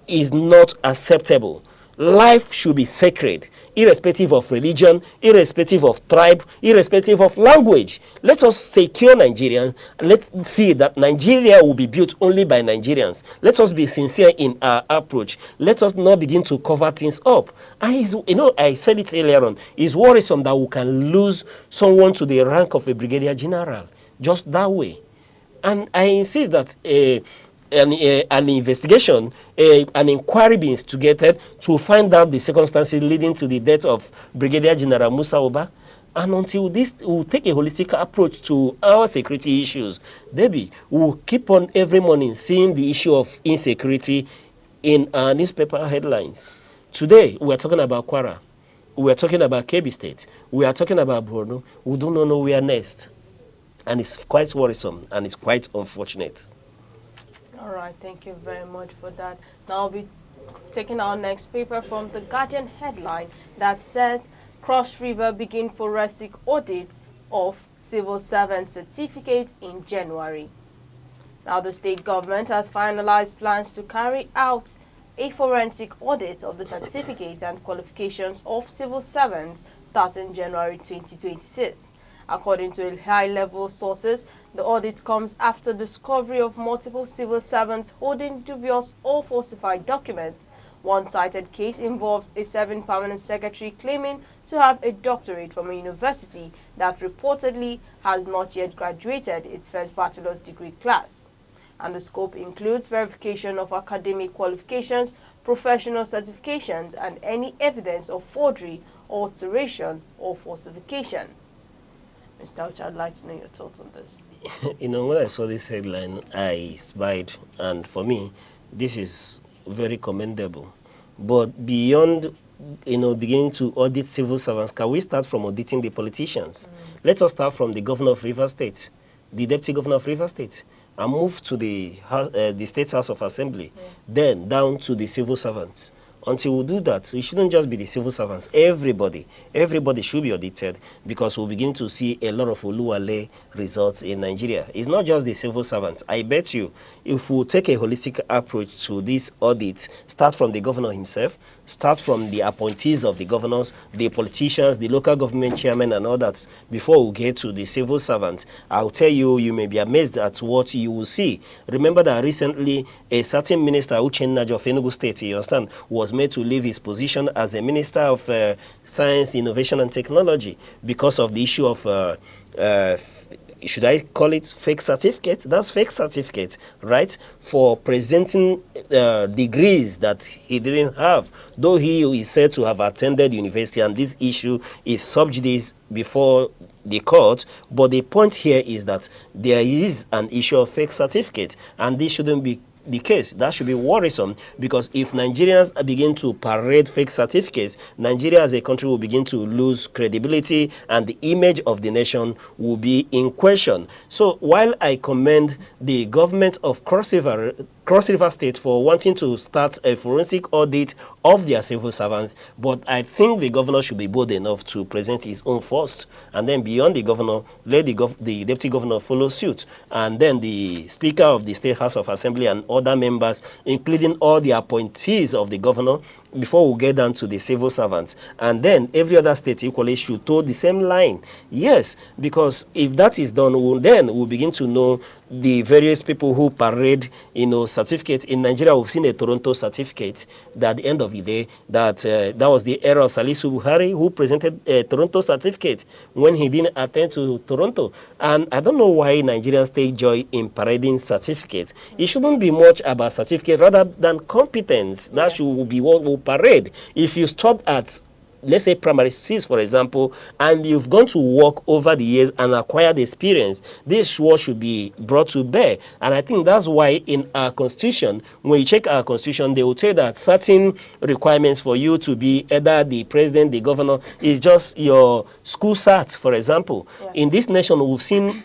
is not acceptable. Life should be sacred, irrespective of religion, irrespective of tribe, irrespective of language. Let us secure Nigerians. Let's see that Nigeria will be built only by Nigerians. Let us be sincere in our approach. Let us not begin to cover things up. I said it earlier on, it's worrisome that we can lose someone to the rank of a brigadier general just that way. And I insist that an investigation, an inquiry be instigated to find out the circumstances leading to the death of Brigadier General Musa Oba. And until this, we'll take a holistic approach to our security issues. Debbie, we'll keep on every morning seeing the issue of insecurity in our newspaper headlines. Today, we're talking about Kwara. We're talking about Kebbi State. We are talking about Borno. We do not know where next. And it's quite worrisome, and it's quite unfortunate. All right, thank you very much for that. Now I'll be taking our next paper from the Guardian headline that says, Cross River begin forensic audit of civil servant certificate in January. Now, the state government has finalized plans to carry out a forensic audit of the certificates and qualifications of civil servants starting January 2026. According to high-level sources, the audit comes after discovery of multiple civil servants holding dubious or falsified documents. One cited case involves a serving permanent secretary claiming to have a doctorate from a university that reportedly has not yet graduated its first bachelor's degree class. And the scope includes verification of academic qualifications, professional certifications, and any evidence of forgery, alteration, or falsification. Mr. Uche, I'd like to know your thoughts on this. When I saw this headline, I smiled, and for me, this is very commendable. But beyond, beginning to audit civil servants, can we start from auditing the politicians? Let us start from the governor of Rivers State, the deputy governor of Rivers State, and move to the State House of Assembly, then down to the civil servants. Until we do that, it shouldn't just be the civil servants. Everybody should be audited, because we'll begin to see a lot of Oluwale results in Nigeria. It's not just the civil servants. I bet you, if we take a holistic approach to this audit, start from the governor himself, start from the appointees of the governors, the politicians, the local government chairmen, and all that, before we get to the civil servants, I'll tell you, you may be amazed at what you will see. Remember that recently, a certain minister, Uchenna of Enugu State, you understand, was made to leave his position as a minister of science, innovation, and technology because of the issue of should I call it fake certificate? That's fake certificate, right? For presenting degrees that he didn't have, though he is said to have attended university, and this issue is sub judice before the court. But the point here is that there is an issue of fake certificate, and this shouldn't be the case. That should be worrisome, because if Nigerians begin to parade fake certificates, Nigeria as a country will begin to lose credibility, and the image of the nation will be in question. So while I commend the government of Cross River State for wanting to start a forensic audit of their civil servants, but I think the governor should be bold enough to present his own first, and then beyond the governor, let the deputy governor follow suit, and then the Speaker of the State House of Assembly and other members, including all the appointees of the governor, before we get down to the civil servants. And then every other state equally should toe the same line. Yes, because if that is done, then we'll begin to know the various people who parade, certificates. In Nigeria, we've seen a Toronto certificate that at the end of the day, that was the era of Salisu Buhari, who presented a Toronto certificate when he didn't attend to Toronto. And I don't know why Nigerians take joy in parading certificates. It shouldn't be much about certificate rather than competence. That should be what will parade. If you stop at, let's say, primary 6, for example, and you've gone to work over the years and acquired experience, this what should be brought to bear. And I think that's why in our constitution, when you check our constitution, they will say that certain requirements for you to be either the president, the governor, is just your school cert, for example. In this nation, we've seen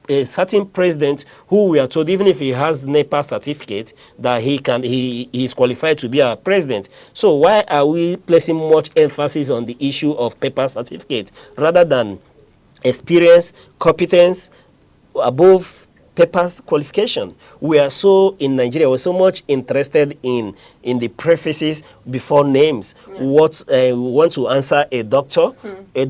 a certain president who we are told, even if he has NEPA certificate, that he is qualified to be our president. So why are we placing much emphasis on the issue of paper certificate rather than experience, competence above papers qualification? We are so, in Nigeria, we're so much interested in the prefaces before names. We want to answer a doctor, a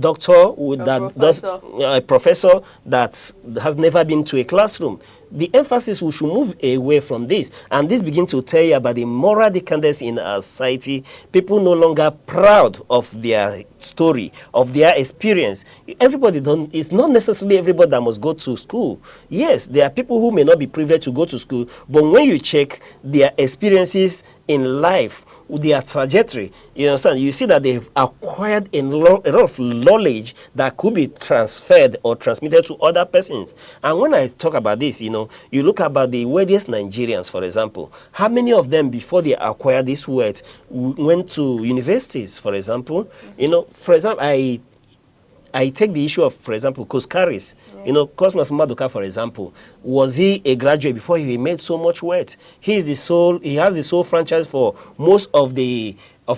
professor that has never been to a classroom. The emphasis, we should move away from this, and this begins to tell you about the moral decadence in our society. People no longer proud of their story, of their experience. Everybody it's not necessarily everybody that must go to school. Yes, there are people who may not be privileged to go to school, but when you check their experiences in life, their trajectory, you understand, you see that they've acquired a lot of knowledge that could be transferred or transmitted to other persons. And when I talk about this, you look about the wealthiest Nigerians, for example, how many of them, before they acquired this wealth, went to universities, for example? For example, I I take the issue of, for example, Koskaris. You know, Cosmas Maduka, for example, was he a graduate before he made so much wealth? He has the sole franchise for most of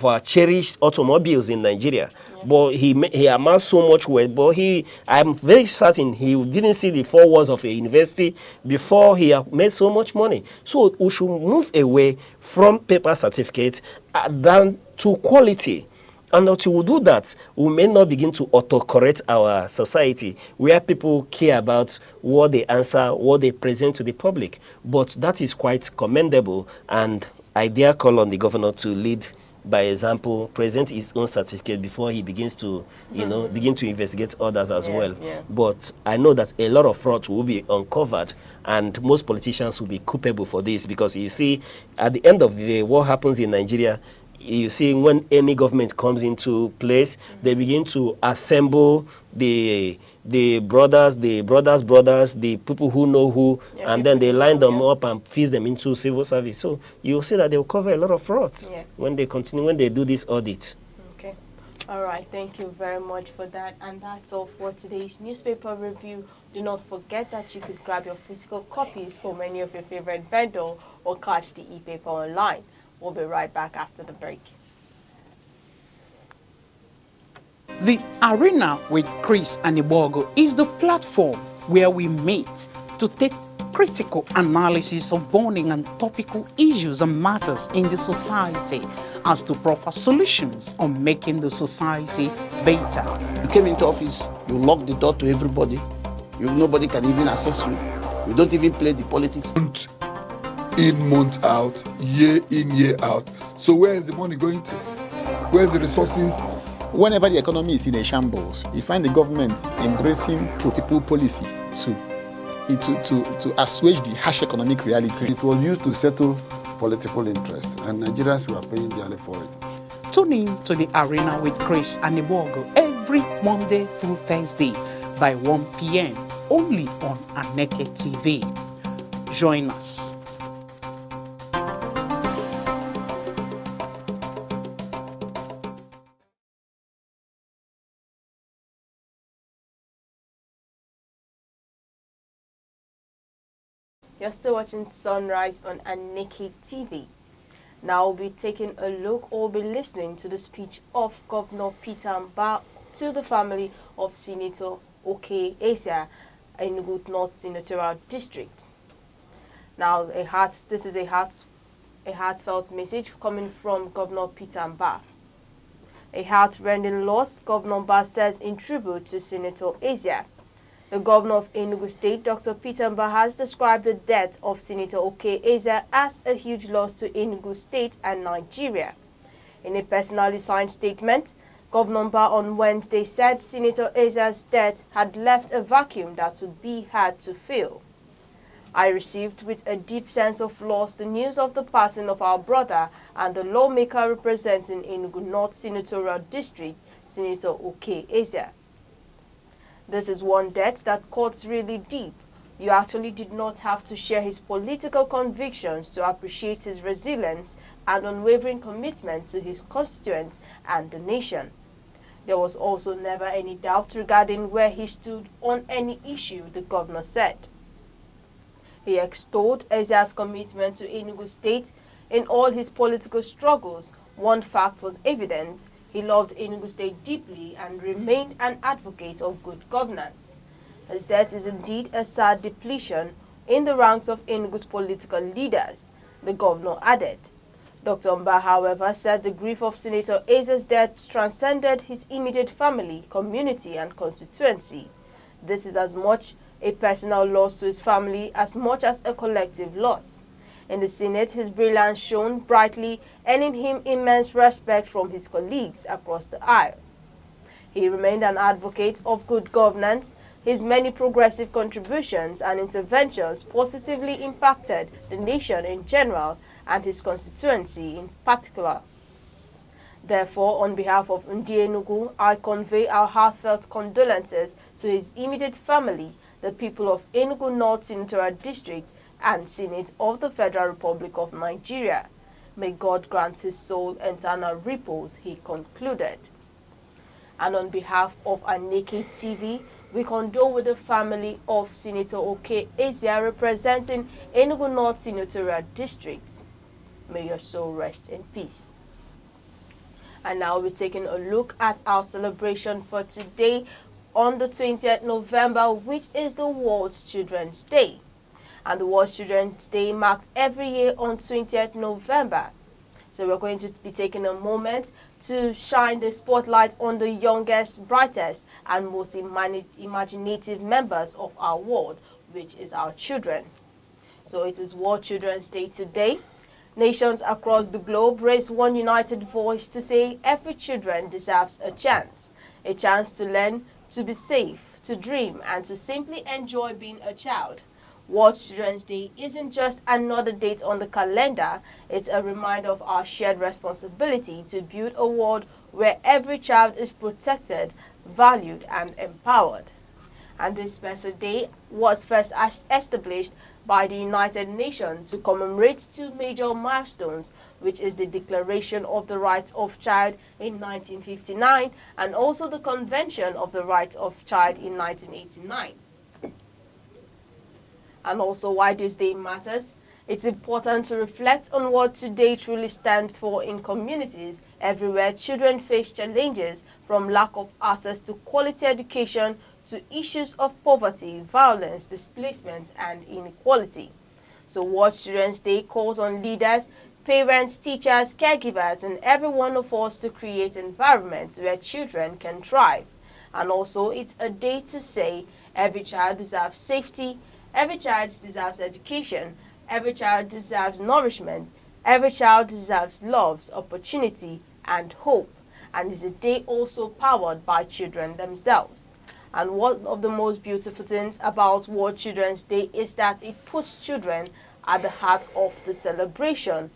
our cherished automobiles in Nigeria. But he amassed so much wealth. But I'm very certain he didn't see the 4 walls of a university before he made so much money. So we should move away from paper certificates down to quality. And until we do that, we may not begin to autocorrect our society where people care about what they answer, what they present to the public. But that is quite commendable, and I dare call on the governor to lead by example, present his own certificate before he begins to, begin to investigate others as well. But I know that a lot of fraud will be uncovered, and most politicians will be culpable for this, because you see, at the end of the day, what happens in Nigeria, you see, when any government comes into place, they begin to assemble the brothers, the people who know who, and then they line them up and feed them into civil service. So you'll see that they'll cover a lot of frauds when they do this audit. Okay. All right. Thank you very much for that. And that's all for today's newspaper review. Do not forget that you could grab your physical copies from any of your favorite vendor or catch the e-paper online. We'll be right back after the break. The Arena with Chris Anibogo is the platform where we meet to take critical analysis of burning and topical issues and matters in the society as to proper solutions on making the society better. You came into office, you locked the door to everybody. Nobody can even access you. You don't even play the politics. Month in, month out, year in, year out. So where is the money going to? Where's the resources? Whenever the economy is in a shambles, you find the government embracing pro-people policy to assuage the harsh economic reality. It was used to settle political interest, and Nigerians were paying dearly for it. Tune in to the Arena with Chris Anibogo every Monday through Thursday by 1 p.m. only on Aneke TV. Join us. You're still watching Sunrise on Aneke TV. Now we'll be taking a look or be listening to the speech of Governor Peter Mbah to the family of Senator Oke Esa in Enugu North Senatorial District. Now, this is a heartfelt message coming from Governor Peter Mbah. A heart-rending loss, Governor Mbah says in tribute to Senator Esa. The governor of Enugu State, Dr. Peter Mbah, has described the death of Senator Oke Esa as a huge loss to Enugu State and Nigeria. In a personally signed statement, Governor Mbah on Wednesday said Senator Esa's death had left a vacuum that would be hard to fill. I received with a deep sense of loss the news of the passing of our brother and the lawmaker representing Enugu North Senatorial District, Senator Oke Esa. This is one death that cuts really deep. You actually did not have to share his political convictions to appreciate his resilience and unwavering commitment to his constituents and the nation. There was also never any doubt regarding where he stood on any issue, the governor said. He extolled Esa's commitment to Enugu State in all his political struggles. One fact was evident: he loved Enugu State deeply and remained an advocate of good governance. His death is indeed a sad depletion in the ranks of Enugu's political leaders, the governor added. Dr. Mbah, however, said the grief of Senator Esa's death transcended his immediate family, community, and constituency. This is as much a personal loss to his family as much as a collective loss. In the Senate, his brilliance shone brightly, earning him immense respect from his colleagues across the aisle. He remained an advocate of good governance. His many progressive contributions and interventions positively impacted the nation in general and his constituency in particular. Therefore, on behalf of Ndi Enugu, I convey our heartfelt condolences to his immediate family, the people of Enugu North Senatorial District, and Senate of the Federal Republic of Nigeria. May God grant his soul eternal repose, he concluded. And on behalf of Aneke TV, we condole with the family of Senator Oke Ezia representing Enugu North Senatorial District. May your soul rest in peace. And now we're taking a look at our celebration for today on the 20th November, which is the World Children's Day. And the World Children's Day marked every year on 20th November. So we're going to be taking a moment to shine the spotlight on the youngest, brightest, and most imaginative members of our world, which is our children. So it is World Children's Day today. Nations across the globe raise one united voice to say every children deserves a chance to learn, to be safe, to dream, and to simply enjoy being a child. World Children's Day isn't just another date on the calendar, it's a reminder of our shared responsibility to build a world where every child is protected, valued, and empowered. And this special day was first established by the United Nations to commemorate two major milestones, which is the Declaration of the Rights of Child in 1959 and also the Convention of the Rights of Child in 1989. And also why this day matters. It's important to reflect on what today truly stands for in communities everywhere children face challenges from lack of access to quality education to issues of poverty, violence, displacement, and inequality. So World Children's Day calls on leaders, parents, teachers, caregivers, and every one of us to create environments where children can thrive. And also it's a day to say every child deserves safety, every child deserves education, every child deserves nourishment, every child deserves love, opportunity, and hope. And it's a day also powered by children themselves. And one of the most beautiful things about World Children's Day is that it puts children at the heart of the celebration.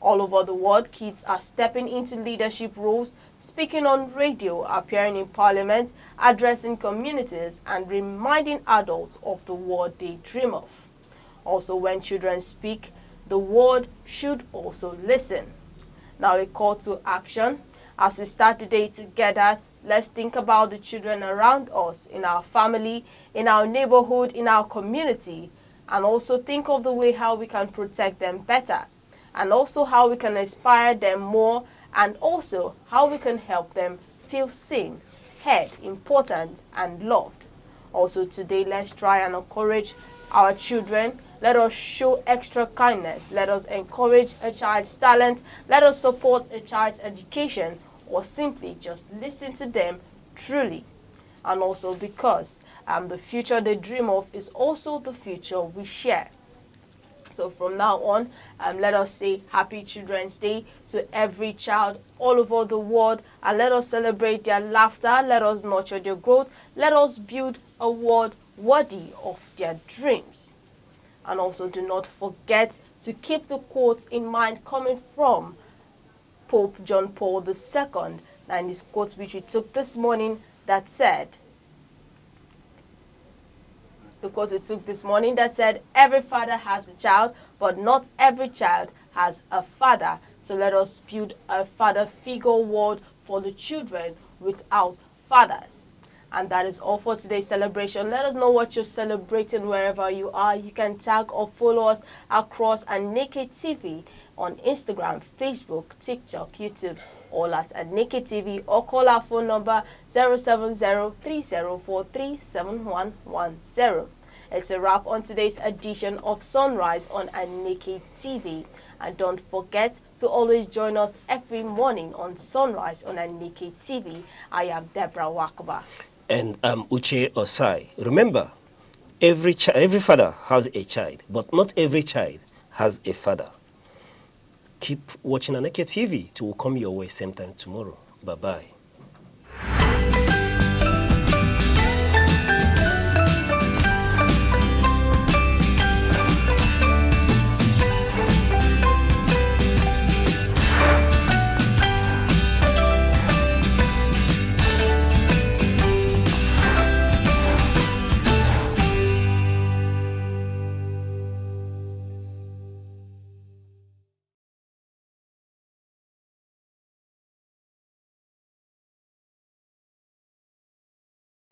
All over the world, kids are stepping into leadership roles, speaking on radio, appearing in parliament, addressing communities, and reminding adults of the world they dream of. Also, when children speak, the world should also listen. Now, a call to action. As we start the day together, let's think about the children around us, in our family, in our neighborhood, in our community, and also think of the way how we can protect them better, and also how we can inspire them more, and also how we can help them feel seen, heard, important, and loved. Also today, let's try and encourage our children. Let us show extra kindness. Let us encourage a child's talent. Let us support a child's education, or simply just listen to them truly. And also because the future they dream of is also the future we share. So from now on, let us say Happy Children's Day to every child all over the world, and let us celebrate their laughter, let us nurture their growth, let us build a world worthy of their dreams. And also do not forget to keep the quotes in mind coming from Pope John Paul II, and his quote which we took this morning that said, every father has a child, but not every child has a father. So let us build a father figure world for the children without fathers. And that is all for today's celebration. Let us know what you're celebrating wherever you are. You can tag or follow us across Aneke TV on Instagram, Facebook, TikTok, YouTube, all at Aneke TV, or call our phone number 070-3043-7110. It's a wrap on today's edition of Sunrise on Aneke TV. And don't forget to always join us every morning on Sunrise on Aneke TV. I am Deborah Wakoba. And I'm Uche Osai. Remember, every father has a child, but not every child has a father. Keep watching Aneke TV. It will come your way same time tomorrow. Bye-bye.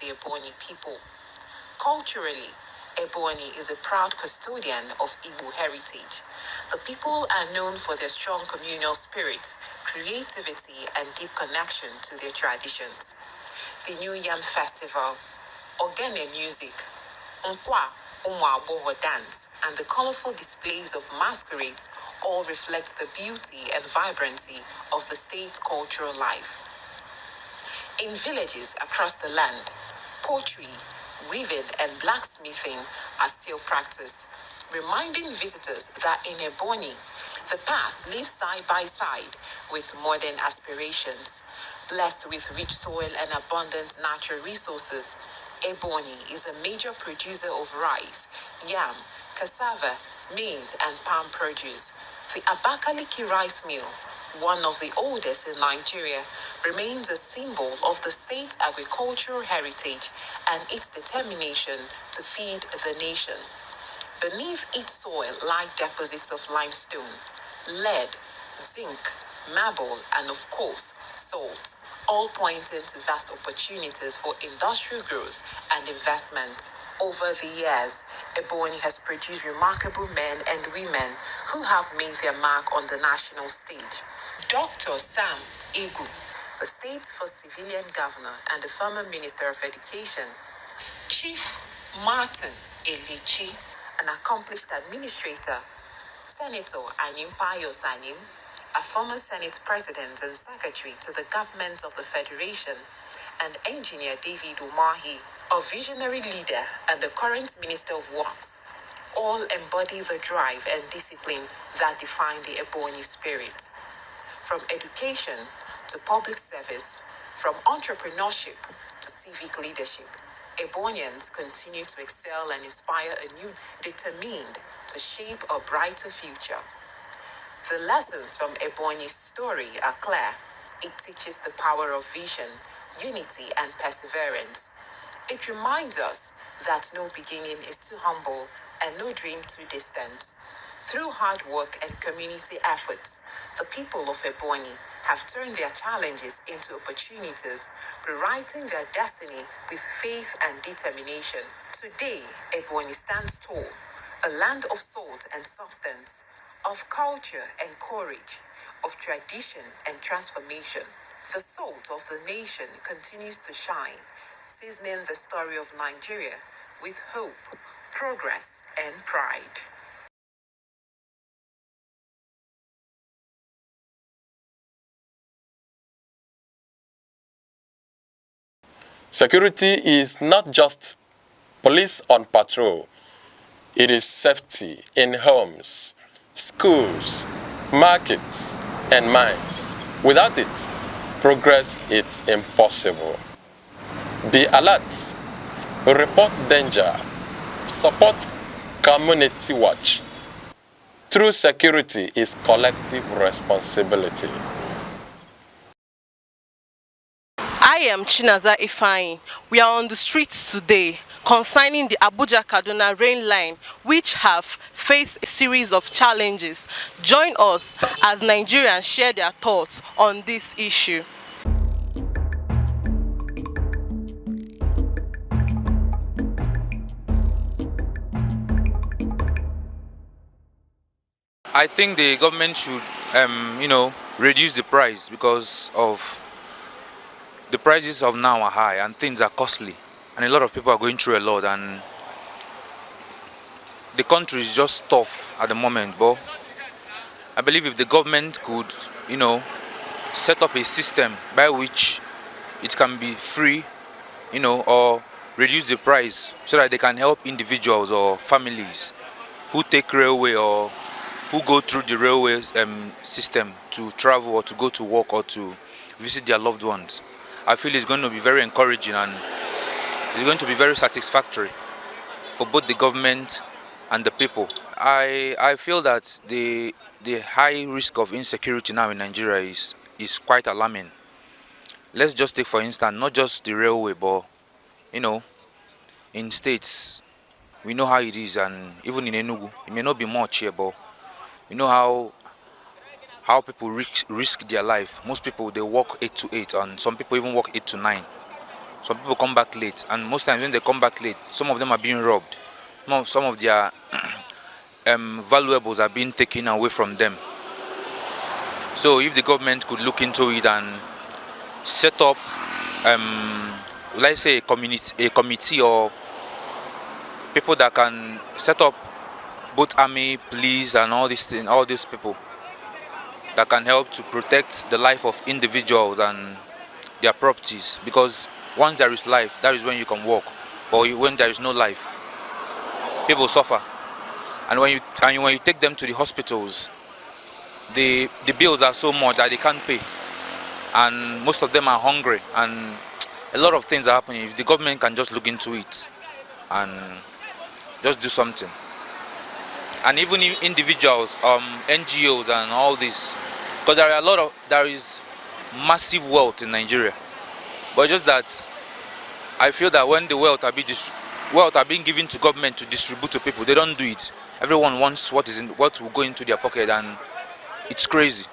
the Ebonyi people. Culturally, Ebonyi is a proud custodian of Igbo heritage. The people are known for their strong communal spirit, creativity, and deep connection to their traditions. The New Yam Festival, Ogene music, Nkwa Umwaboho dance, and the colorful displays of masquerades all reflect the beauty and vibrancy of the state's cultural life. In villages across the land, pottery, weaving, and blacksmithing are still practiced, reminding visitors that in Ebonyi, the past lives side by side with modern aspirations. Blessed with rich soil and abundant natural resources, Ebonyi is a major producer of rice, yam, cassava, maize, and palm produce. The Abakaliki rice mill, one of the oldest in Nigeria, remains a symbol of the state's agricultural heritage and its determination to feed the nation. Beneath its soil lie deposits of limestone, lead, zinc, marble, and of course, salt, all pointing to vast opportunities for industrial growth and investment. Over the years, Ebonyi has produced remarkable men and women who have made their mark on the national stage. Dr. Sam Igu, the state's first civilian governor and the former Minister of Education. Chief Martin Elichi, an accomplished administrator. Senator Anyim Payos Anyim, a former Senate President and Secretary to the Government of the Federation, and Engineer David Umahi, a visionary leader and the current Minister of Works, all embody the drive and discipline that define the Ebonyi spirit. From education to public service, from entrepreneurship to civic leadership, Ebonians continue to excel and inspire a new determined to shape a brighter future. The lessons from Ebonyi's story are clear. It teaches the power of vision, unity, and perseverance. It reminds us that no beginning is too humble and no dream too distant. Through hard work and community efforts, the people of Ebonyi have turned their challenges into opportunities, rewriting their destiny with faith and determination. Today, Ebonyi stands tall, a land of salt and substance, of culture and courage, of tradition and transformation. The salt of the nation continues to shine, seasoning the story of Nigeria with hope, progress, and pride. Security is not just police on patrol. It is safety in homes, schools, markets, and mines. Without it, progress is impossible. Be alert, report danger, support community watch. True security is collective responsibility. I am Chinaza Ifeanyi. We are on the streets today concerning the Abuja-Kaduna rail line, which have faced a series of challenges. Join us as Nigerians share their thoughts on this issue. I think the government should, reduce the price because of the prices of now are high and things are costly, and a lot of people are going through a lot, and the country is just tough at the moment. But I believe if the government could, set up a system by which it can be free, or reduce the price so that they can help individuals or families who take railway or who go through the railway system to travel or to go to work or to visit their loved ones. I feel it's going to be very encouraging and it's going to be very satisfactory for both the government and the people. I feel that the high risk of insecurity now in Nigeria is quite alarming. Let's just take for instance, not just the railway, but in states, we know how it is, and even in Enugu, it may not be much here, but we know how people risk their life. Most people, they work 8 to 8, and some people even work 8 to 9. some people come back late, and most times when they come back late, some of them are being robbed. Some of their valuables are being taken away from them. So if the government could look into it and set up, let's say a committee or people that can set up both army, police, and all these things, all these people that can help to protect the life of individuals and their properties. Because once there is life, that is when you can walk. But when there is no life, people suffer. And when you take them to the hospitals, the bills are so much that they can't pay, and most of them are hungry, and a lot of things are happening. If the government can just look into it and just do something, and even individuals, NGOs and all this, because there is massive wealth in Nigeria, but just that I feel that when the wealth are being given to government to distribute to people, they don't do it. Everyone wants what will go into their pocket, and it's crazy.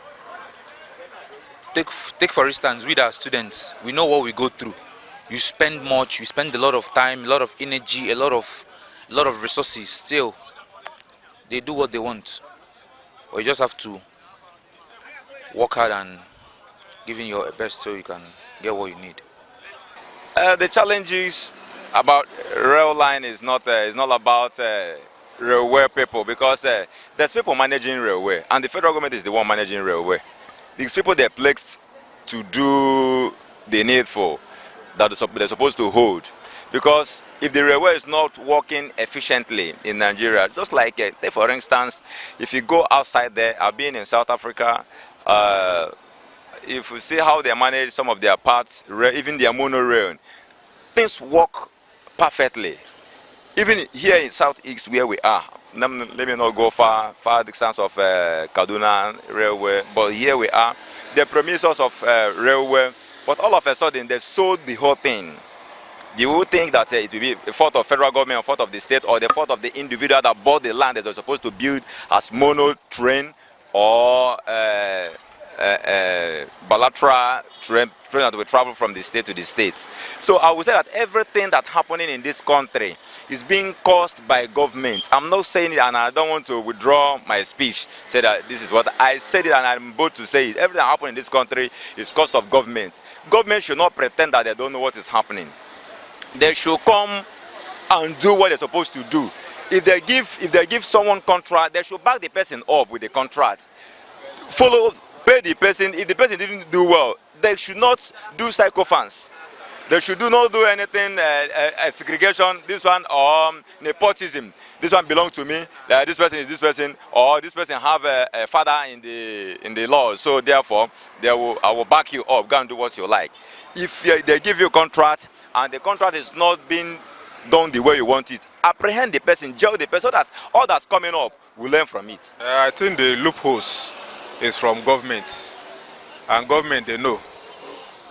Take for instance, we are students. We know what we go through. You spend much. You spend a lot of time, a lot of energy, a lot of resources. Still, they do what they want. But you just have to work hard and give in your best so you can get what you need. The challenges about rail line is not about railway people, because there's people managing railway, and the federal government is the one managing railway. These people, they're placed to do the needful that they're supposed to hold. Because if the railway is not working efficiently in Nigeria, just like, take for instance, if you go outside there, I've been in South Africa, if you see how they manage some of their parts, even their monorail, things work perfectly. Even here in Southeast where we are, let me not go far distance of Kaduna Railway, but here we are. They promise us of railway, but all of a sudden they sold the whole thing. You would think that it will be a fault of federal government, or fault of the state, or the fault of the individual that bought the land that they're supposed to build as mono train or bilateral train that will travel from the state to the state. So I would say that everything that's happening in this country is being caused by government. I'm not saying it, and I don't want to withdraw my speech, say that this is what I said it, and I'm bold to say it. Everything that happens in this country is caused of government. Government should not pretend that they don't know what is happening. They should come and do what they're supposed to do. If they give someone contract, they should back the person up with the contract. Pay the person. If the person didn't do well, they should not do sycophants. They should not do anything, segregation, this one, or nepotism. This one belongs to me, this person is this person, or this person have a father in the law, so therefore I will back you up, go and do what you like. If they give you a contract and the contract is not being done the way you want it, apprehend the person, jail the person, so that all that's coming up will learn from it. I think the loopholes is from government, and government, they know,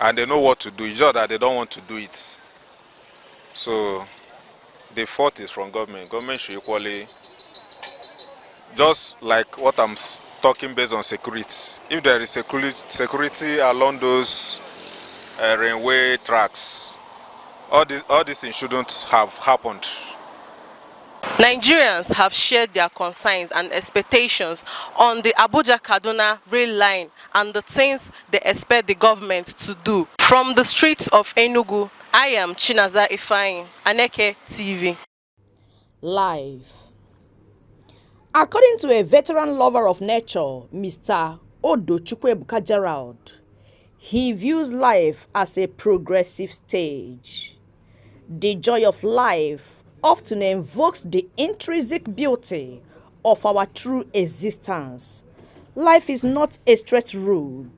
and they know what to do. It's just that they don't want to do it. So the fault is from government. Government should equally, just like what I'm talking based on security. If there is security along those railway tracks, all these things shouldn't have happened. Nigerians have shared their concerns and expectations on the Abuja-Kaduna rail line and the things they expect the government to do. From the streets of Enugu, I am Chinaza Ifeanyi, Aneke TV. Live. According to a veteran lover of nature, Mr. Odo Chukwuebuka Gerald, he views life as a progressive stage. The joy of life often invokes the intrinsic beauty of our true existence. Life is not a straight road.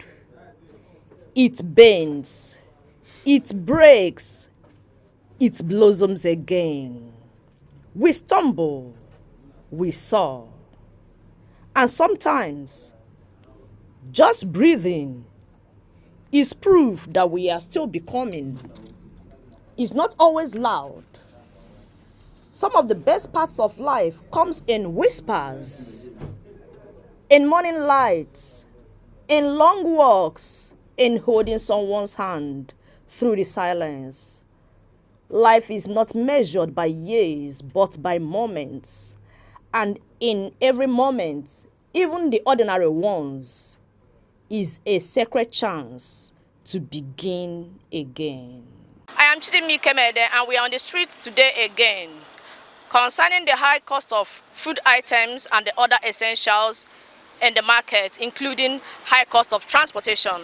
It bends, it breaks, it blossoms again. We stumble, we soar, and sometimes just breathing is proof that we are still becoming. It's not always loud. Some of the best parts of life comes in whispers, in morning lights, in long walks, in holding someone's hand through the silence. Life is not measured by years, but by moments. And in every moment, even the ordinary ones, is a sacred chance to begin again. I am Chidimi Kemede, and we are on the street today again. Concerning the high cost of food items and the other essentials in the market, including high cost of transportation,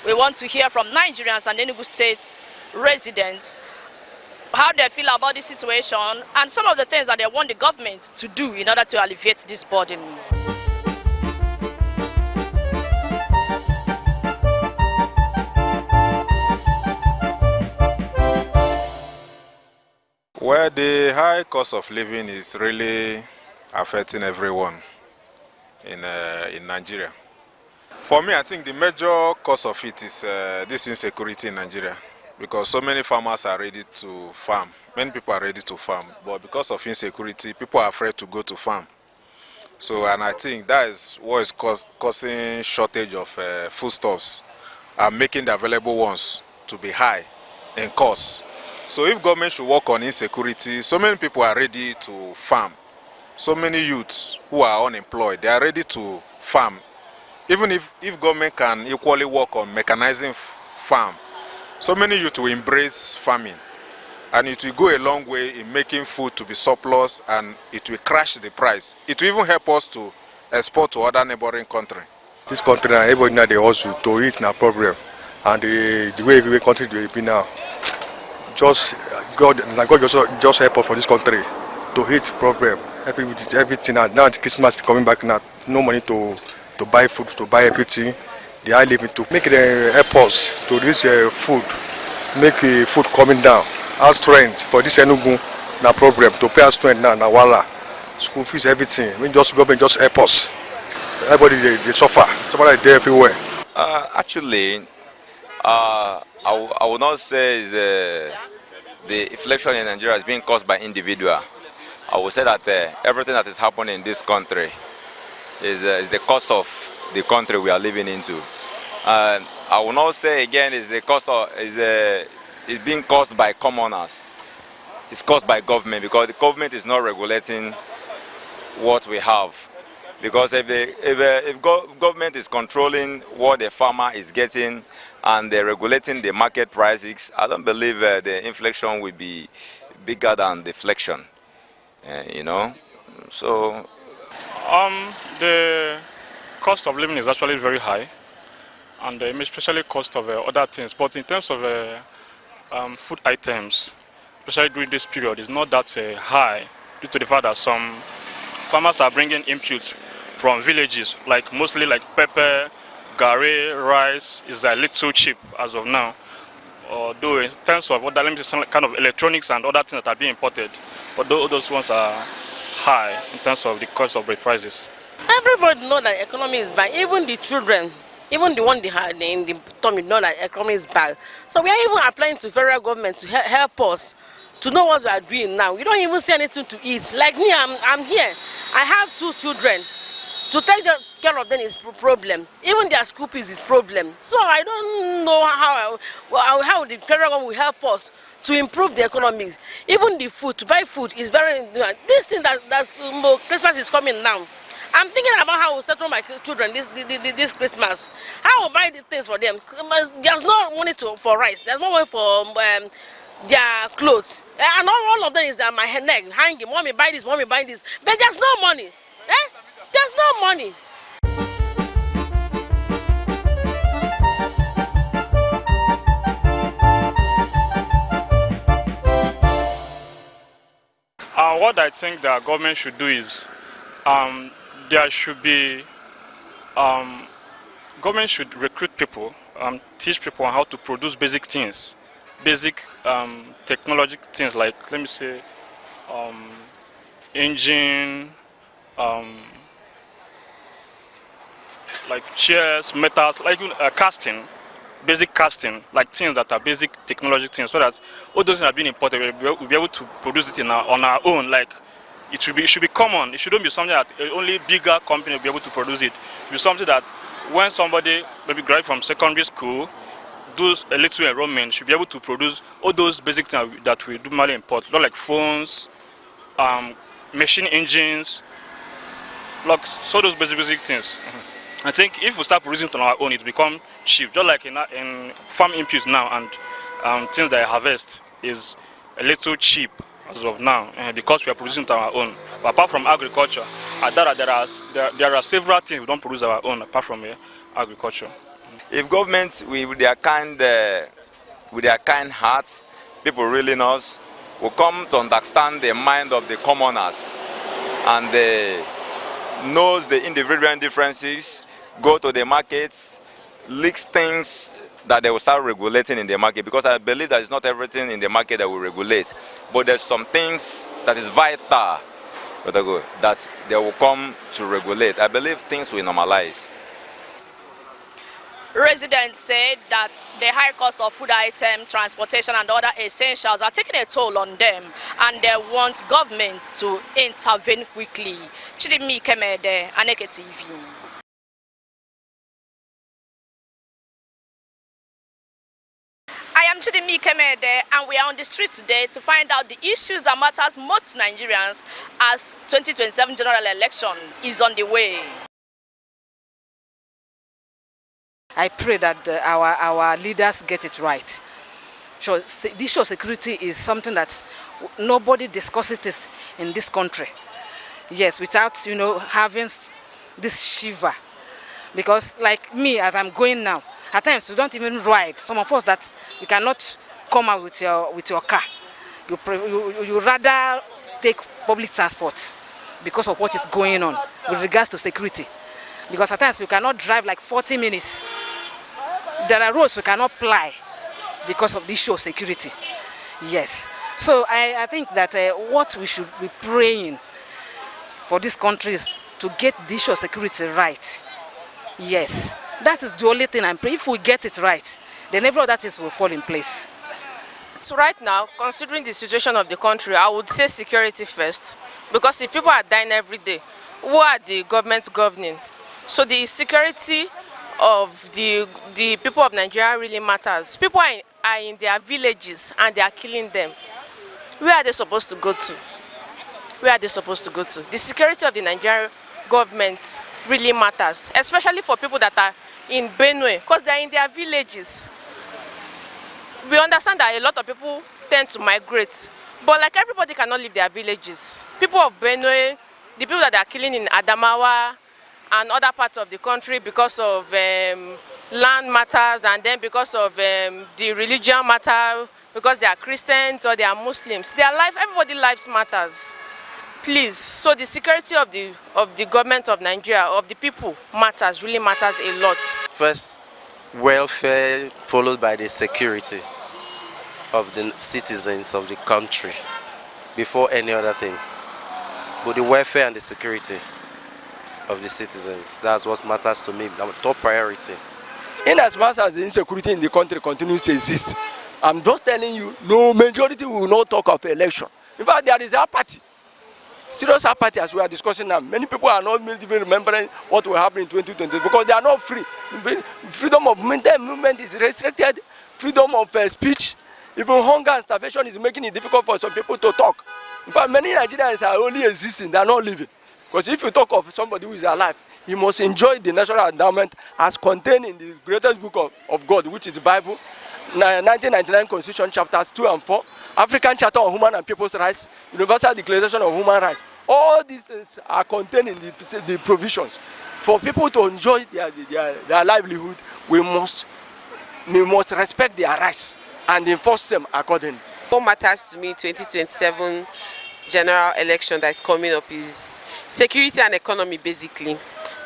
we want to hear from Nigerians and Enugu State residents how they feel about this situation and some of the things that they want the government to do in order to alleviate this burden. Well, the high cost of living is really affecting everyone in Nigeria. For me, I think the major cause of it is this insecurity in Nigeria, because so many farmers are ready to farm. Many people are ready to farm, but because of insecurity, people are afraid to go to farm. So, and I think that is what is causing shortage of foodstuffs and making the available ones to be high in cost. So if government should work on insecurity, so many people are ready to farm. So many youths who are unemployed, they are ready to farm. Even if government can equally work on mechanizing farm, so many youth will embrace farming. And it will go a long way in making food to be surplus, and it will crash the price. It will even help us to export to other neighboring countries. This country, everybody now they also to eat na problem. And the way every country will be now, just God just help us for this country to hit problem. Everything now the Christmas is coming back now. No money to buy food, to buy everything. The high living to make the help us to reach food, make food coming down. Our strength for this Enugu na problem to pay our strength now na wala. School fees, everything. We just government just help us. Everybody they suffer. Somebody there everywhere. Actually, I would not say the inflation in Nigeria is being caused by individual. I would say that everything that is happening in this country is the cost of the country we are living into. I will not say again is the cost of is being caused by commoners. It's caused by government, because the government is not regulating what we have. Because if government is controlling what the farmer is getting and they're regulating the market prices, I don't believe the inflation will be bigger than deflation. You know, so the cost of living is actually very high, and especially cost of other things. But in terms of food items, especially during this period, is not that high, due to the fact that some farmers are bringing inputs from villages, like mostly like pepper, garri, rice is a little cheap as of now. Although in terms of other, let me say, some kind of electronics and other things that are being imported, but those ones are high in terms of the cost of the prices. Everybody know that economy is bad. Even the children, even the one they had in the tummy know that economy is bad. So we are even applying to federal government to help us to know what we are doing now. We don't even see anything to eat. Like me, I'm here. I have 2 children. To take care of them is problem. Even their school fees is problem. So I don't know how the federal government will help us to improve the economy. Even the food, to buy food is very. This thing that's Christmas is coming now. I'm thinking about how we'll settle my children this Christmas. How we'll buy the things for them. There's no money for rice. There's no money for their clothes. And all of them is my neck hanging. Mommy buy this, mommy buy this. But there's no money. There's no money. What I think the government should do is there should be government should recruit people, teach people how to produce basic things, basic technological things, like let me say engine, like chairs, metals, like casting, basic casting, like things that are basic technology things, so that all those things are being imported, we'll be able to produce it on our own. Like it should be common. It shouldn't be something that only bigger company will be able to produce it. It should be something that when somebody maybe graduate from secondary school, those little enrollment should be able to produce all those basic things that we normally import, not like phones, machine engines, like so those basic things. I think if we start producing it on our own, it become cheap. Just like in farm inputs now and things that I harvest is a little cheap as of now because we are producing it on our own. But apart from agriculture, there are several things we don't produce our own apart from agriculture. If governments with their kind hearts, people really knows, will come to understand the mind of the commoners and knows the individual differences, go to the markets, leaks things that they will start regulating in the market, because I believe that it's not everything in the market that will regulate, but there's some things that is vital that they will come to regulate. I believe things will normalize. Residents said that the high cost of food items, transportation and other essentials are taking a toll on them, and they want government to intervene quickly. Chidimi Kemede, Aneke TV. I am Chidimi Kemede, and we are on the street today to find out the issues that matters most to Nigerians as 2027 general election is on the way. I pray that our leaders get it right. So the issue of security is something that nobody discusses this in this country. Yes, without having this shiver, because like me, as I'm going now, at times we don't even ride. Some of us that you cannot come out with your car. You rather take public transport because of what is going on with regards to security. Because at times you cannot drive like 40 minutes. There are roads we cannot ply because of the issue of security. Yes. So I think that what we should be praying for this country is to get the issue of security right. Yes. That is the only thing I'm praying. If we get it right, then every other things will fall in place. So right now, considering the situation of the country, I would say security first. Because if people are dying every day, who are the government governing? So the security of the people of Nigeria really matters. People are in their villages and they are killing them. Where are they supposed to go to? Where are they supposed to go to? The security of the Nigerian government really matters, especially for people that are in Benue, because they are in their villages. We understand that a lot of people tend to migrate, but like everybody cannot leave their villages. People of Benue, the people that are killing in Adamawa and other parts of the country because of land matters, and then because of the religion matter, because they are Christians or they are Muslims. Their life, everybody's lives matters. Please, so the security of the government of Nigeria, of the people, matters, really matters a lot. First, welfare, followed by the security of the citizens of the country before any other thing. But the welfare and the security of the citizens, that's what matters to me, top priority. In as much as the insecurity in the country continues to exist, I'm just telling you, no majority will not talk of election. In fact, there is apathy. Serious apathy, as we are discussing now. Many people are not even remembering what will happen in 2020 because they are not free. Freedom of movement is restricted. Freedom of speech, even hunger and starvation is making it difficult for some people to talk. In fact, many Nigerians are only existing, they are not living. Because if you talk of somebody who is alive, he must enjoy the natural endowment as contained in the greatest book of God, which is the Bible, 1999 Constitution, chapters 2 and 4, African Charter on Human and People's Rights, Universal Declaration of Human Rights. All these things are contained in the provisions. For people to enjoy their livelihood, we must respect their rights and enforce them accordingly. What matters to me 2027 general election that is coming up is security and economy, basically.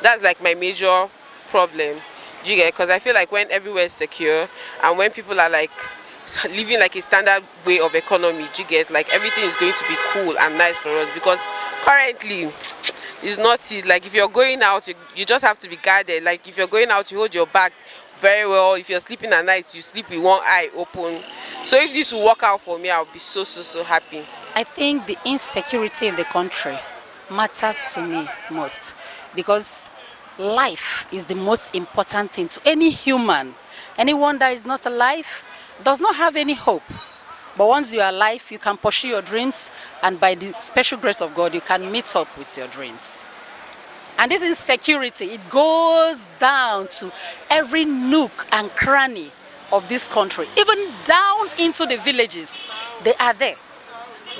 That's like my major problem. Do you get? Because I feel like when everywhere is secure and when people are like living like a standard way of economy, do you get? Like everything is going to be cool and nice for us, because currently it's not it. Like if you're going out, you just have to be guarded. Like if you're going out, you hold your bag very well. If you're sleeping at night, you sleep with one eye open. So if this will work out for me, I'll be so happy. I think the insecurity in the country matters to me most, because life is the most important thing to any human. Anyone that is not alive does not have any hope. But once you are alive, you can pursue your dreams, and by the special grace of God, you can meet up with your dreams. And this insecurity, it goes down to every nook and cranny of this country, even down into the villages. They are there,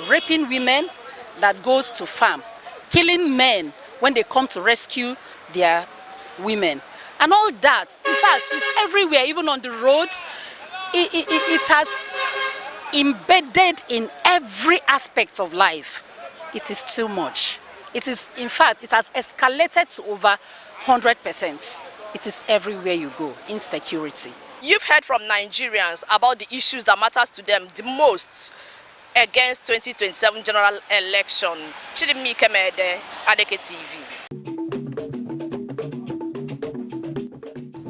raping women that goes to farm, killing men when they come to rescue their women, and all that. In fact, it's everywhere, even on the road. It has embedded in every aspect of life. It is too much. It is, in fact, it has escalated to over 100%. It is everywhere you go, insecurity. You've heard from Nigerians about the issues that matters to them the most against 2027 general election. Chidimi Kemede, Aneke TV.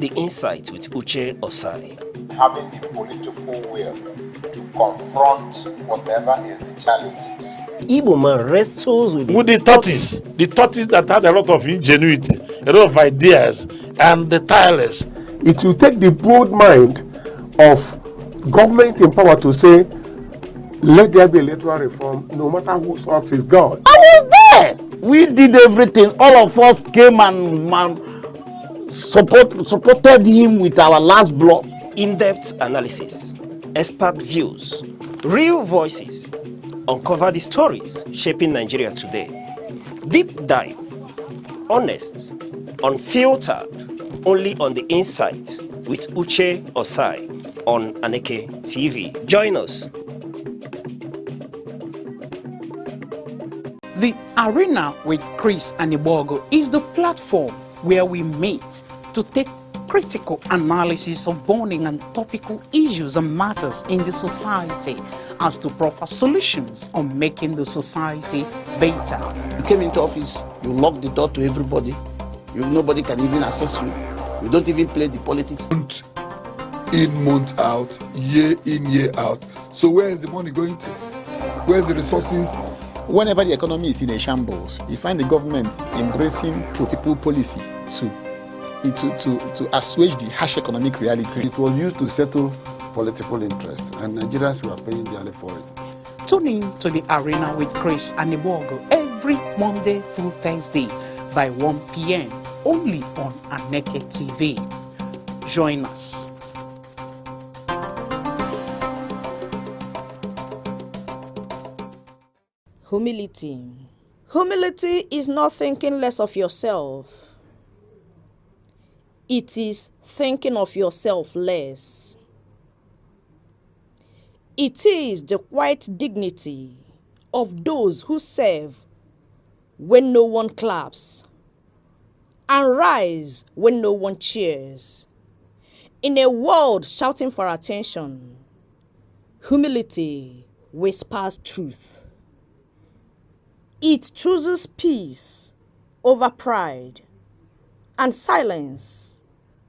The Insight with Uche Osai. Having the political will to confront whatever is the challenges. Igbo man wrestles with the tortoise that had a lot of ingenuity, a lot of ideas, and the tireless. It will take the bold mind of government in power to say, let there be electoral reform, no matter whose ox is God. I was there. We did everything. All of us came and supported him with our last blood. In-depth analysis, expert views, real voices, uncover the stories shaping Nigeria today. Deep dive, honest, unfiltered, only on The Insight with Uche Osai on Aneke TV. Join us. The Arena with Chris Anibogo is the platform where we meet to take critical analysis of burning and topical issues and matters in the society as to proper solutions on making the society better. You came into office, you locked the door to everybody. Nobody can even access you. You don't even play the politics. Month in, month out, year in, year out. So where is the money going to? Where's the resources? Whenever the economy is in a shambles, you find the government embracing pro-people policy to assuage the harsh economic reality. It was used to settle political interest, and Nigerians were paying dearly for it. Tune in to The Arena with Chris Anibogo every Monday through Thursday by 1 p.m. only on Aneke TV. Join us. Humility. Humility is not thinking less of yourself. It is thinking of yourself less. It is the quiet dignity of those who serve when no one claps and rise when no one cheers. In a world shouting for attention, humility whispers truth. It chooses peace over pride and silence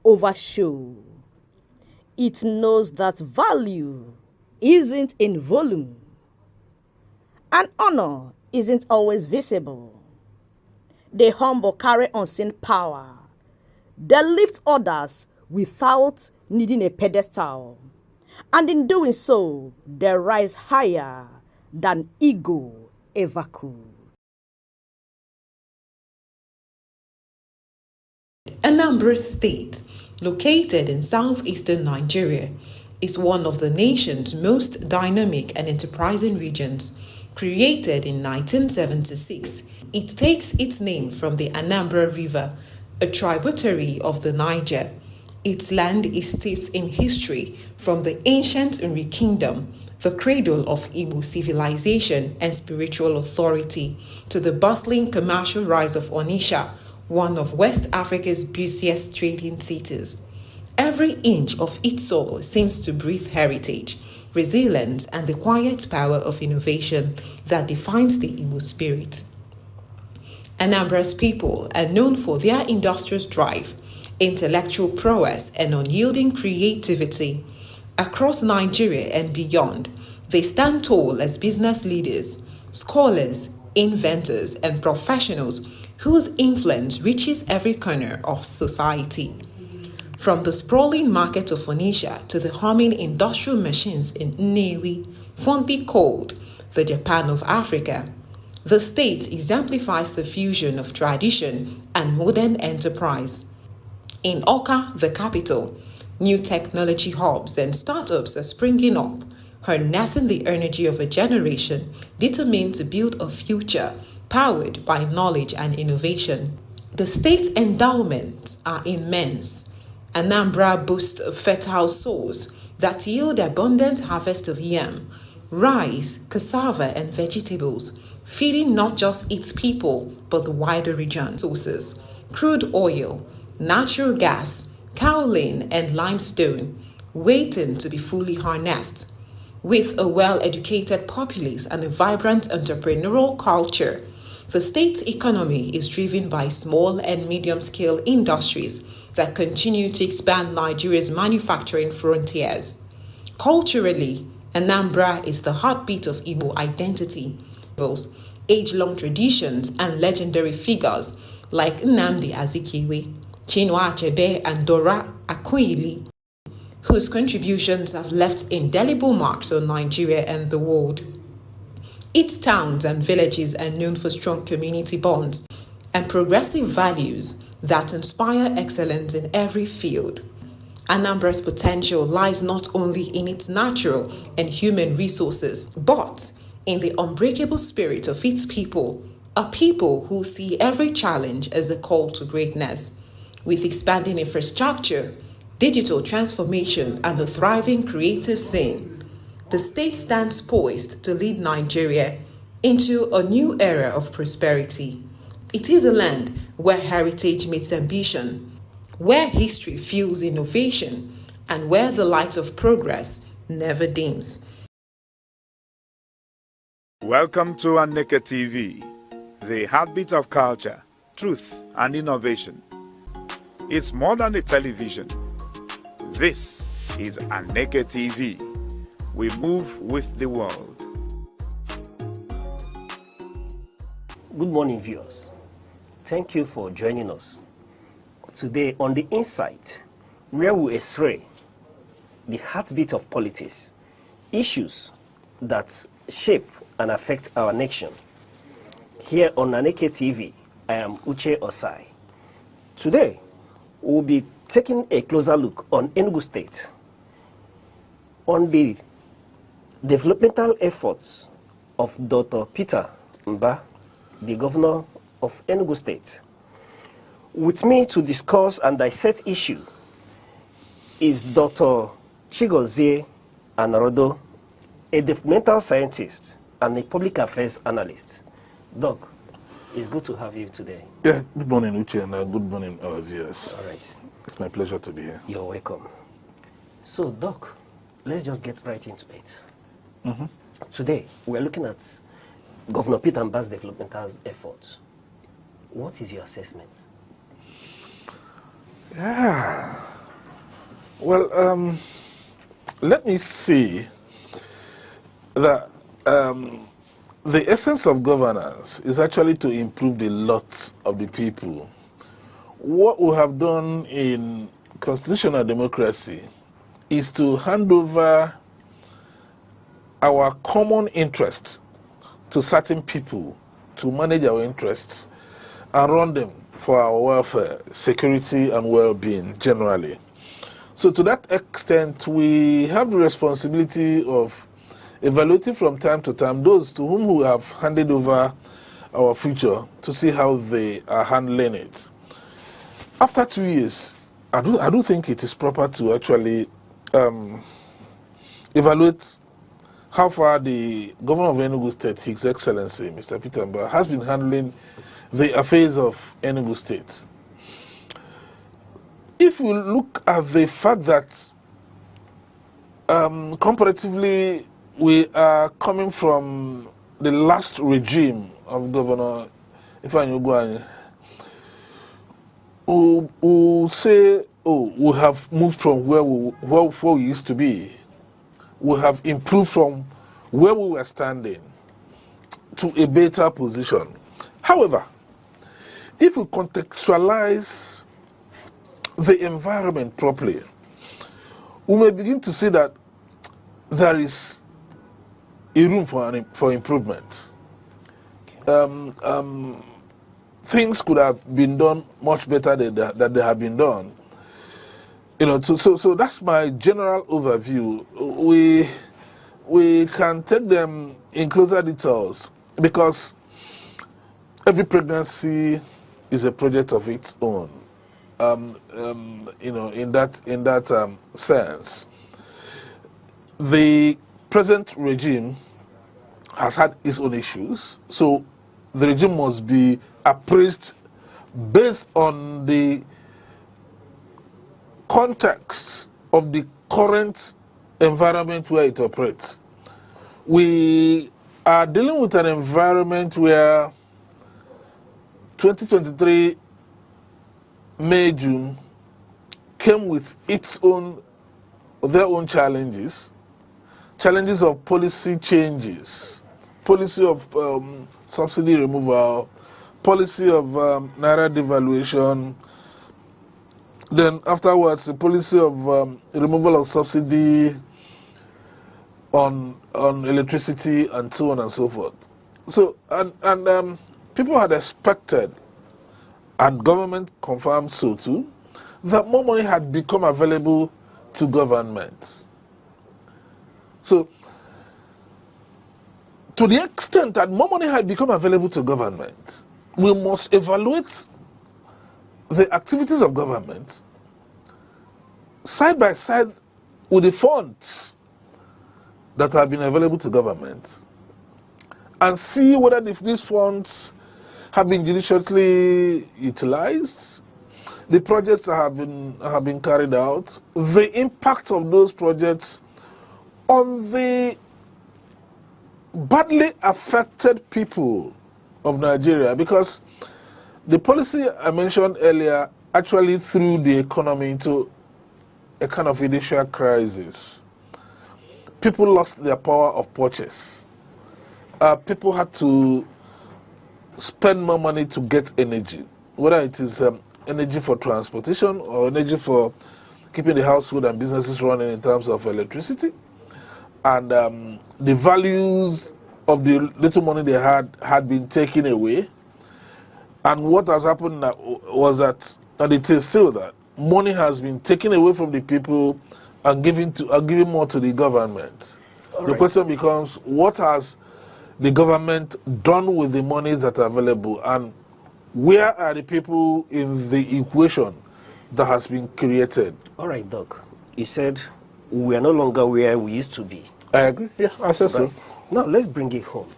over show. It knows that value isn't in volume and honor isn't always visible. The humble carry unseen power. They lift others without needing a pedestal. And in doing so, they rise higher than ego ever could. Anambra State, located in southeastern Nigeria, is one of the nation's most dynamic and enterprising regions. Created in 1976, it takes its name from the Anambra River, a tributary of the Niger. Its land is steeped in history, from the ancient Nri Kingdom, the cradle of Igbo civilization and spiritual authority, to the bustling commercial rise of Onitsha, one of West Africa's busiest trading cities. Every inch of its soil seems to breathe heritage, resilience, and the quiet power of innovation that defines the Igbo spirit. Anambra's people are known for their industrious drive, intellectual prowess, and unyielding creativity. Across Nigeria and beyond, they stand tall as business leaders, scholars, inventors, and professionals whose influence reaches every corner of society. From the sprawling market of Phoenicia to the humming industrial machines in Nnewi, fondly called the Japan of Africa, the state exemplifies the fusion of tradition and modern enterprise. In Oka, the capital, new technology hubs and startups are springing up, harnessing the energy of a generation determined to build a future powered by knowledge and innovation. The state's endowments are immense. Anambra boasts of fertile soils that yield abundant harvest of yam, rice, cassava, and vegetables, feeding not just its people but the wider region. Sources: crude oil, natural gas, kaolin, and limestone, waiting to be fully harnessed. With a well-educated populace and a vibrant entrepreneurial culture, the state's economy is driven by small and medium-scale industries that continue to expand Nigeria's manufacturing frontiers. Culturally, Anambra is the heartbeat of Igbo identity. Age-long traditions and legendary figures like Nnamdi Azikiwe, Chinua Achebe, and Dora Akunyili, whose contributions have left indelible marks on Nigeria and the world. Its towns and villages are known for strong community bonds and progressive values that inspire excellence in every field. Anambra's potential lies not only in its natural and human resources, but in the unbreakable spirit of its people, a people who see every challenge as a call to greatness. With expanding infrastructure, digital transformation, and a thriving creative scene, the state stands poised to lead Nigeria into a new era of prosperity. It is a land where heritage meets ambition, where history fuels innovation, and where the light of progress never dims. Welcome to Aneke TV, the heartbeat of culture, truth, and innovation. It's more than a television. This is Aneke TV. We move with the world. Good morning, viewers. Thank you for joining us. Today on The Insight, where we x-ray the heartbeat of politics, issues that shape and affect our nation. Here on Aneke TV, I am Uche Osai. Today, we'll be taking a closer look on Enugu State, on the developmental efforts of Dr. Peter Mba, the governor of Enugu State. With me to discuss and dissect issue is Dr. Chigozie Anarodo, a developmental scientist and a public affairs analyst. Doc, it's good to have you today. Yeah, good morning, Uche, and good morning, our viewers. All right. It's my pleasure to be here. You're welcome. So, Doc, let's just get right into it. Today, we're looking at Governor Peter Mba's developmental efforts. What is your assessment? Yeah. Well, let me see that the essence of governance is actually to improve the lot of the people. What we have done in constitutional democracy is to hand over our common interests to certain people to manage our interests and run them for our welfare, security, and well-being generally. So to that extent, we have the responsibility of evaluating from time to time those to whom we have handed over our future to see how they are handling it. After 2 years, I do think it is proper to actually evaluate how far the governor of Enugu State, His Excellency, Mr. Peter Mba, has been handling the affairs of Enugu State. If we look at the fact that comparatively we are coming from the last regime of Governor Ifeanyi Ugwuanyi, who say, oh, we have moved from where we used to be. We have improved from where we were standing to a better position. However, if we contextualize the environment properly, we may begin to see that there is a room for improvement. Things could have been done much better than they have been done. You know, so that's my general overview. We can take them in closer details because every pregnancy is a project of its own. You know, in that sense, the present regime has had its own issues, so the regime must be appraised based on the context of the current environment where it operates. We are dealing with an environment where 2023 May, June came with their own challenges of policy changes, policy of subsidy removal, policy of naira devaluation, then afterwards the policy of removal of subsidy on electricity and so on and so forth. So and people had expected, and government confirmed so too, that more money had become available to government. So to the extent that more money had become available to government, we must evaluate the activities of government side by side with the funds that have been available to government and see whether if these funds have been judiciously utilized, the projects that have been carried out, the impact of those projects on the badly affected people of Nigeria, because the policy I mentioned earlier actually threw the economy into a kind of initial crisis. People lost their power of purchase. People had to spend more money to get energy, whether it is energy for transportation or energy for keeping the household and businesses running in terms of electricity. And the values of the little money they had been taken away. And what has happened was that, and it is still that, money has been taken away from the people and given more to the government. The question becomes, what has the government done with the money that are available, and where are the people in the equation that has been created? All right, Doc. You said we are no longer where we used to be. I agree. Yeah, I said so. Now let's bring it home.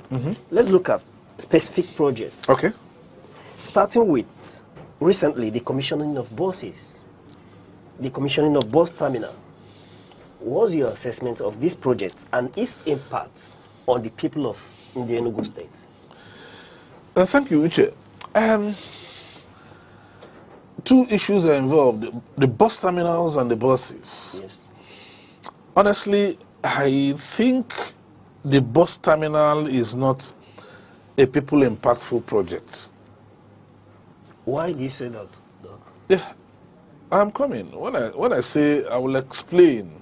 Let's look at specific projects. Okay. Starting with recently the commissioning of buses, the commissioning of bus terminal. What's your assessment of this project and its impact on the people in the Enugu state? Thank you, Uche. Two issues are involved: the bus terminals and the buses. Yes. Honestly, I think the bus terminal is not a people impactful project. Why do you say that, Doc? Yeah, I'm coming. When I say, I will explain.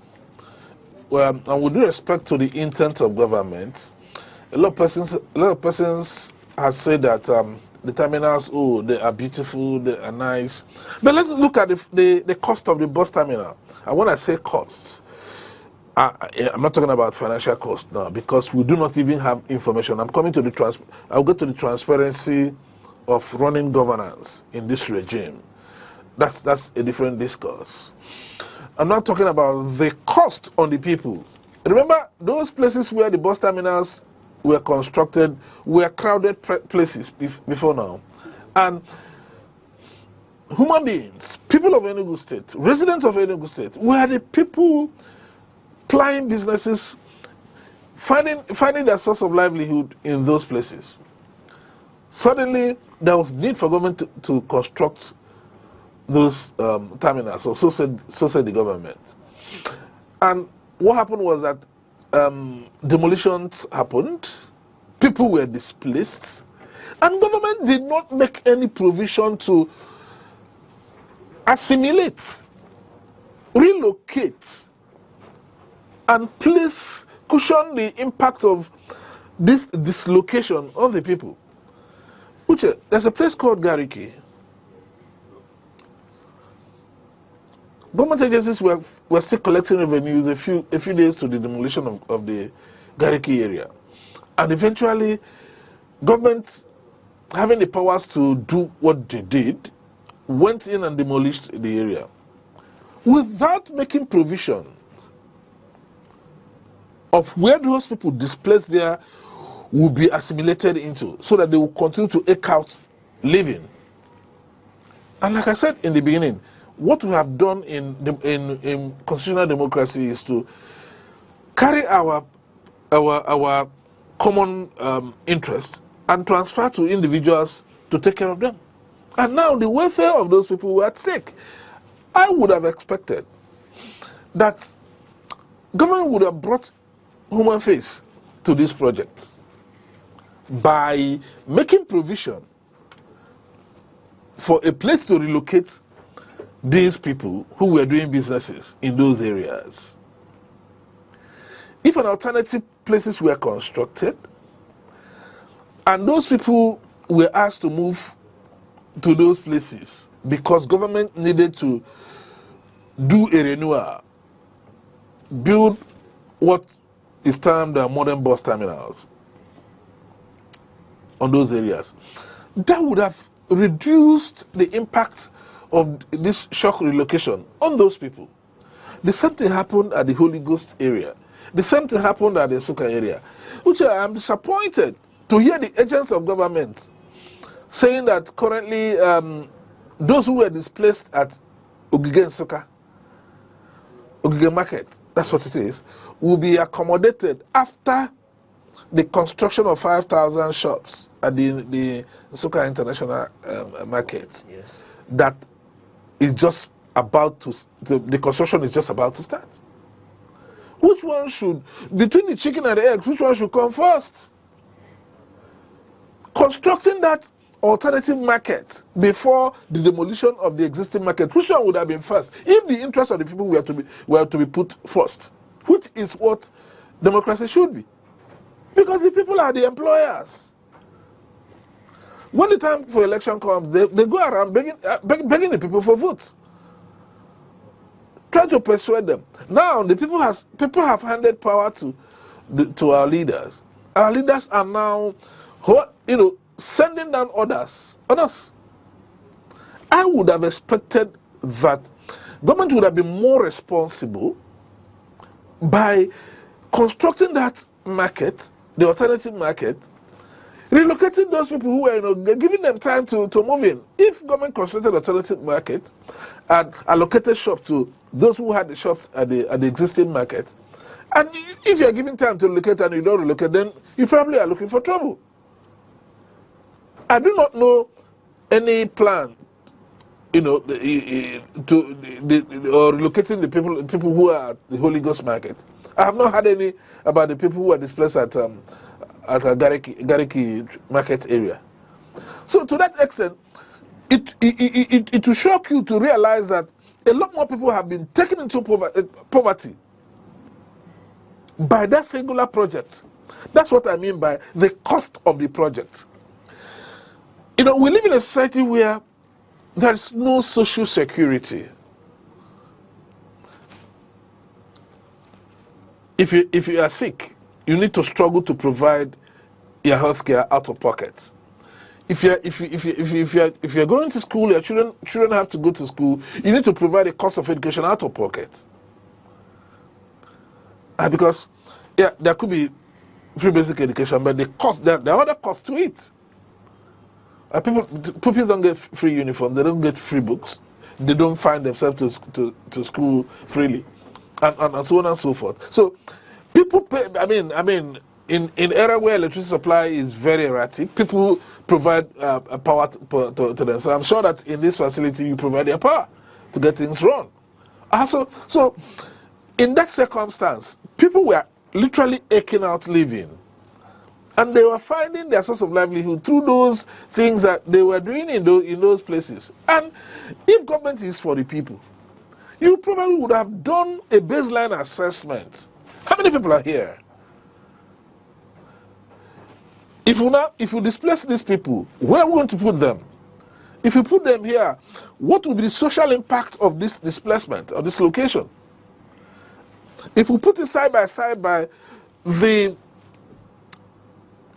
Well, and with due respect to the intent of government, a lot of persons have said that the terminals, oh, they are beautiful, they are nice. But let's look at the cost of the bus terminal. And when I say costs, I'm not talking about financial cost now, because we do not even have information. I'm coming to I'll get to the transparency of running governance in this regime. That's a different discourse. I'm not talking about the cost on the people. Remember, those places where the bus terminals were constructed were crowded places before now. And human beings, people of Enugu State, residents of Enugu State, were the people plying businesses, finding their source of livelihood in those places. Suddenly, there was need for government to construct those terminals, or so said the government. And what happened was that demolitions happened, people were displaced, and government did not make any provision to assimilate, relocate, and cushion the impact of this dislocation of the people. Uche, there's a place called Gariki. Government agencies were still collecting revenues a few days to the demolition of the Gariki area. And eventually, government, having the powers to do what they did, went in and demolished the area without making provision of where those people displaced there will be assimilated into, so that they will continue to eke out living. And like I said in the beginning, what we have done in constitutional democracy is to carry our common interest and transfer to individuals to take care of them. And now the welfare of those people were at stake. I would have expected that government would have brought human face to this project by making provision for a place to relocate these people who were doing businesses in those areas. If an alternative places were constructed and those people were asked to move to those places because government needed to do a renewal, build what is termed the modern bus terminals on those areas, that would have reduced the impact of this shock relocation on those people. The same thing happened at the Holy Ghost area. The same thing happened at the Suka area, which I am disappointed to hear the agents of government saying that currently those who were displaced at Ogige and Suka, Ogige Market, that's what it is, will be accommodated after the construction of 5,000 shops at the Suka International Market. Yes. That is just about to, the construction is just about to start. Which one should, between the chicken and the eggs, which one should come first? Constructing that alternative market before the demolition of the existing market, which one would have been first? If the interests of the people were to be put first, which is what democracy should be. Because the people are the employers. When the time for election comes, they go around begging the people for votes. Try to persuade them. Now the people have handed power to our leaders. Our leaders are now, sending down orders on us. I would have expected that government would have been more responsible by constructing that market, the alternative market, relocating those people who were, giving them time to move in. If government constructed alternative market and allocated shops to those who had the shops at the existing market, and if you are giving time to relocate and you don't relocate, then you probably are looking for trouble. I do not know any plan, or relocating the people who are at the Holy Ghost Market. I have not heard any about the people who are displaced at a Gariki Market area. So to that extent, it will shock you to realize that a lot more people have been taken into poverty by that singular project. That's what I mean by the cost of the project. We live in a society where there is no social security. If you are sick, you need to struggle to provide your health care out of pocket. If you're going to school, your children have to go to school, you need to provide a cost of education out of pocket. Because there could be free basic education, but there are other costs to it. People don't get free uniform, they don't get free books, they don't find themselves to school freely, and so on and so forth. So people pay, in era where electricity supply is very erratic, people provide power to them. So I'm sure that in this facility you provide their power to get things run. So in that circumstance, people were literally aching out living. And they were finding their source of livelihood through those things that they were doing in those places. And if government is for the people, you probably would have done a baseline assessment. How many people are here? If you displace these people, where are we going to put them? If you put them here, what will be the social impact of this displacement or this location? If we put it side by side by the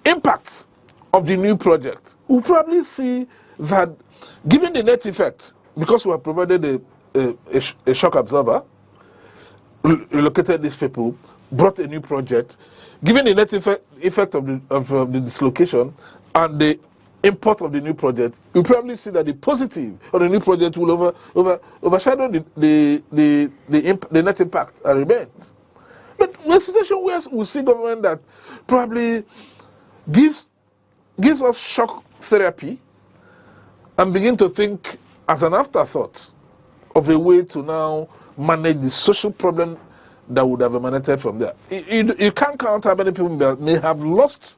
impacts of the new project, we'll probably see that given the net effect, because we have provided a shock absorber, relocated these people, brought a new project, given the net effect of the dislocation and the import of the new project, you probably see that the positive of the new project will overshadow the net impact that remains. But we're in a situation where we see government that probably gives us shock therapy and begin to think as an afterthought of a way to now manage the social problem that would have emanated from there. You can't count how many people that may have lost,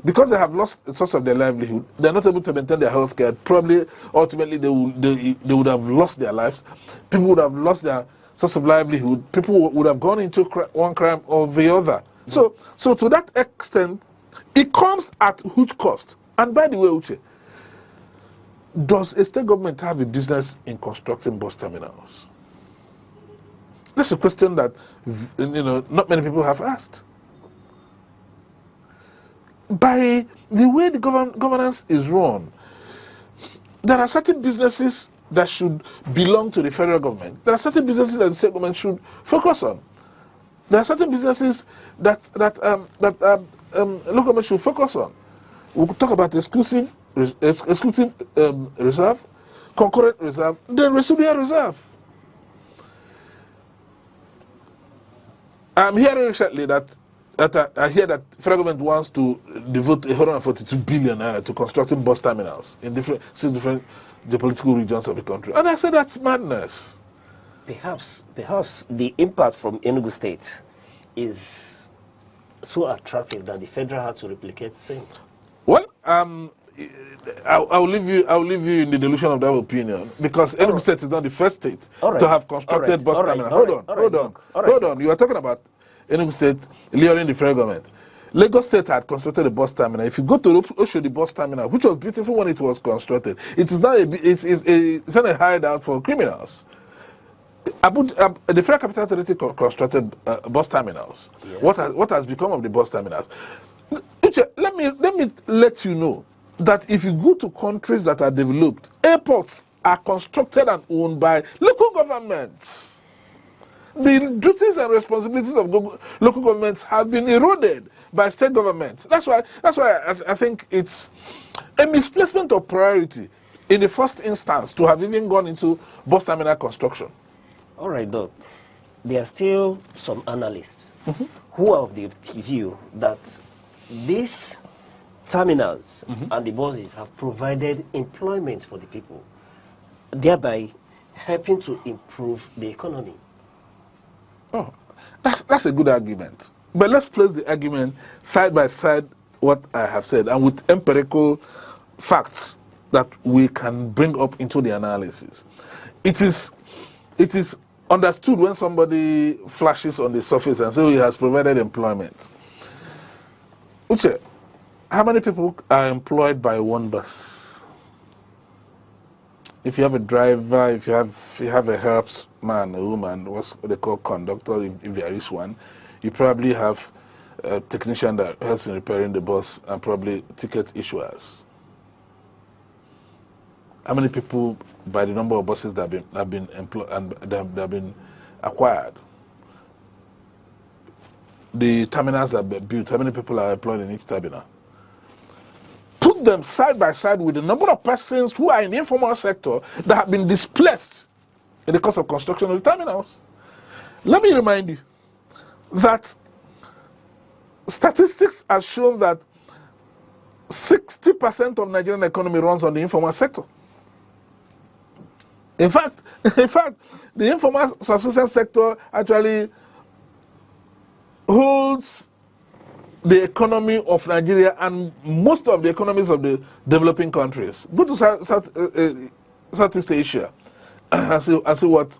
because they have lost the source of their livelihood, they're not able to maintain their health care. Probably, ultimately, they would have lost their lives. People would have lost their source of livelihood. People would have gone into one crime or the other. So to that extent, it comes at huge cost. And by the way, Uche, does a state government have a business in constructing bus terminals? That's a question that not many people have asked. By the way the governance is run, there are certain businesses that should belong to the federal government. There are certain businesses that the state government should focus on. There are certain businesses that local government should focus on. We could talk about exclusive reserve, concurrent reserve, then residual reserve. I'm hearing recently that I hear that federal government wants to devote 142 billion naira to constructing bus terminals in six different geopolitical regions of the country. And I said that's madness. Perhaps the impact from Enugu State is so attractive that the federal had to replicate the same. Well, I'll leave you in the delusion of that opinion, because Enugu State is not the first state to have constructed bus terminals. Hold on. You are talking about Enugu State luring the federal government. Lagos State had constructed a bus terminal. If you go to Oshodi bus terminal, which was beautiful when it was constructed, it is not it's not a hideout for criminals. The Federal Capital Authority constructed bus terminals. Yes. What has become of the bus terminals? Let me let you know that if you go to countries that are developed, airports are constructed and owned by local governments. The duties and responsibilities of local governments have been eroded by state governments. That's why I think it's a misplacement of priority in the first instance to have even gone into bus terminal construction. All right, Doc. There are still some analysts who are of the view that these terminals and the buses have provided employment for the people, thereby helping to improve the economy. Oh, that's a good argument. But let's place the argument side by side what I have said, and with empirical facts that we can bring up into the analysis. It is understood when somebody flashes on the surface and says, oh, he has provided employment. Uche, how many people are employed by one bus? If you have a driver, if you have a helps man, a woman, what's they call conductor, if there is one, you probably have a technician that helps in repairing the bus and probably ticket issuers. How many people, by the number of buses that have been employed and that have been acquired? The terminals that have been built, how many people are employed in each terminal? Put them side by side with the number of persons who are in the informal sector that have been displaced in the course of construction of the terminals. Let me remind you that statistics have shown that 60% of Nigerian economy runs on the informal sector. In fact, the informal subsistence sector actually holds the economy of Nigeria and most of the economies of the developing countries. Go to Southeast Asia and see what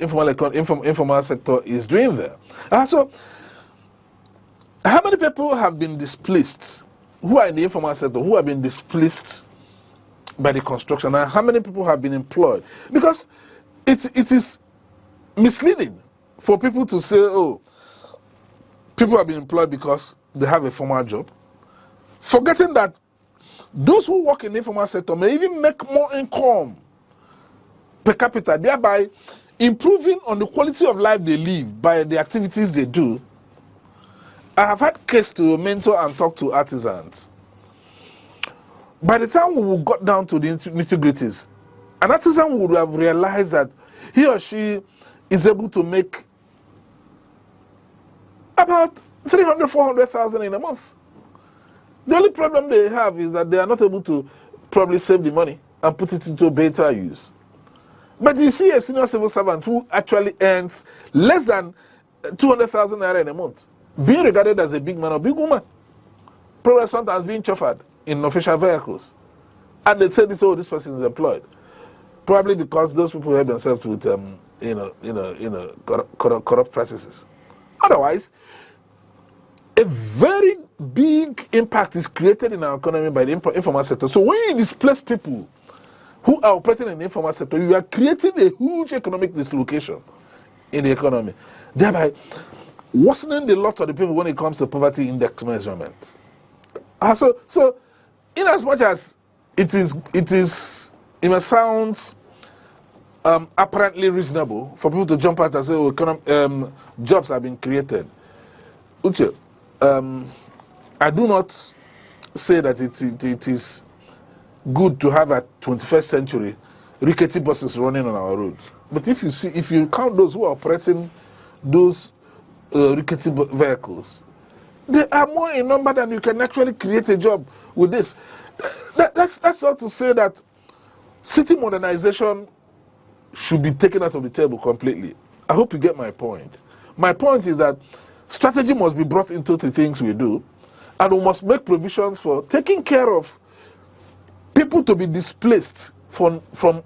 informal sector is doing there. So, how many people have been displaced who are in the informal sector, who have been displaced by the construction, and how many people have been employed? Because it is misleading for people to say, oh, people have been employed because they have a formal job, forgetting that those who work in the informal sector may even make more income per capita, thereby improving on the quality of life they live by the activities they do. I have had case to mentor and talk to artisans. By the time we got down to the nitty-gritties, an artisan would have realized that he or she is able to make about 300,000, 400,000 in a month. The only problem they have is that they are not able to probably save the money and put it into better use. But you see a senior civil servant who actually earns less than 200,000 naira in a month, being regarded as a big man or big woman, probably sometimes being chauffeured in official vehicles. And they say this, oh, this person is employed. Probably because those people help themselves with corrupt practices. Otherwise, a very big impact is created in our economy by the informal sector. So when you displace people who are operating in the informal sector, you are creating a huge economic dislocation in the economy, thereby worsening the lot of the people when it comes to poverty index measurement. So in as much as it sounds apparently reasonable for people to jump out and say, oh, jobs have been created. Uche, I do not say that it is good to have a 21st century rickety buses running on our roads. But if you count those who are operating those rickety vehicles, they are more in number than you can actually create a job with this. That's not to say that city modernization should be taken out of the table completely. I hope you get my point. My point is that strategy must be brought into the things we do, and we must make provisions for taking care of people to be displaced from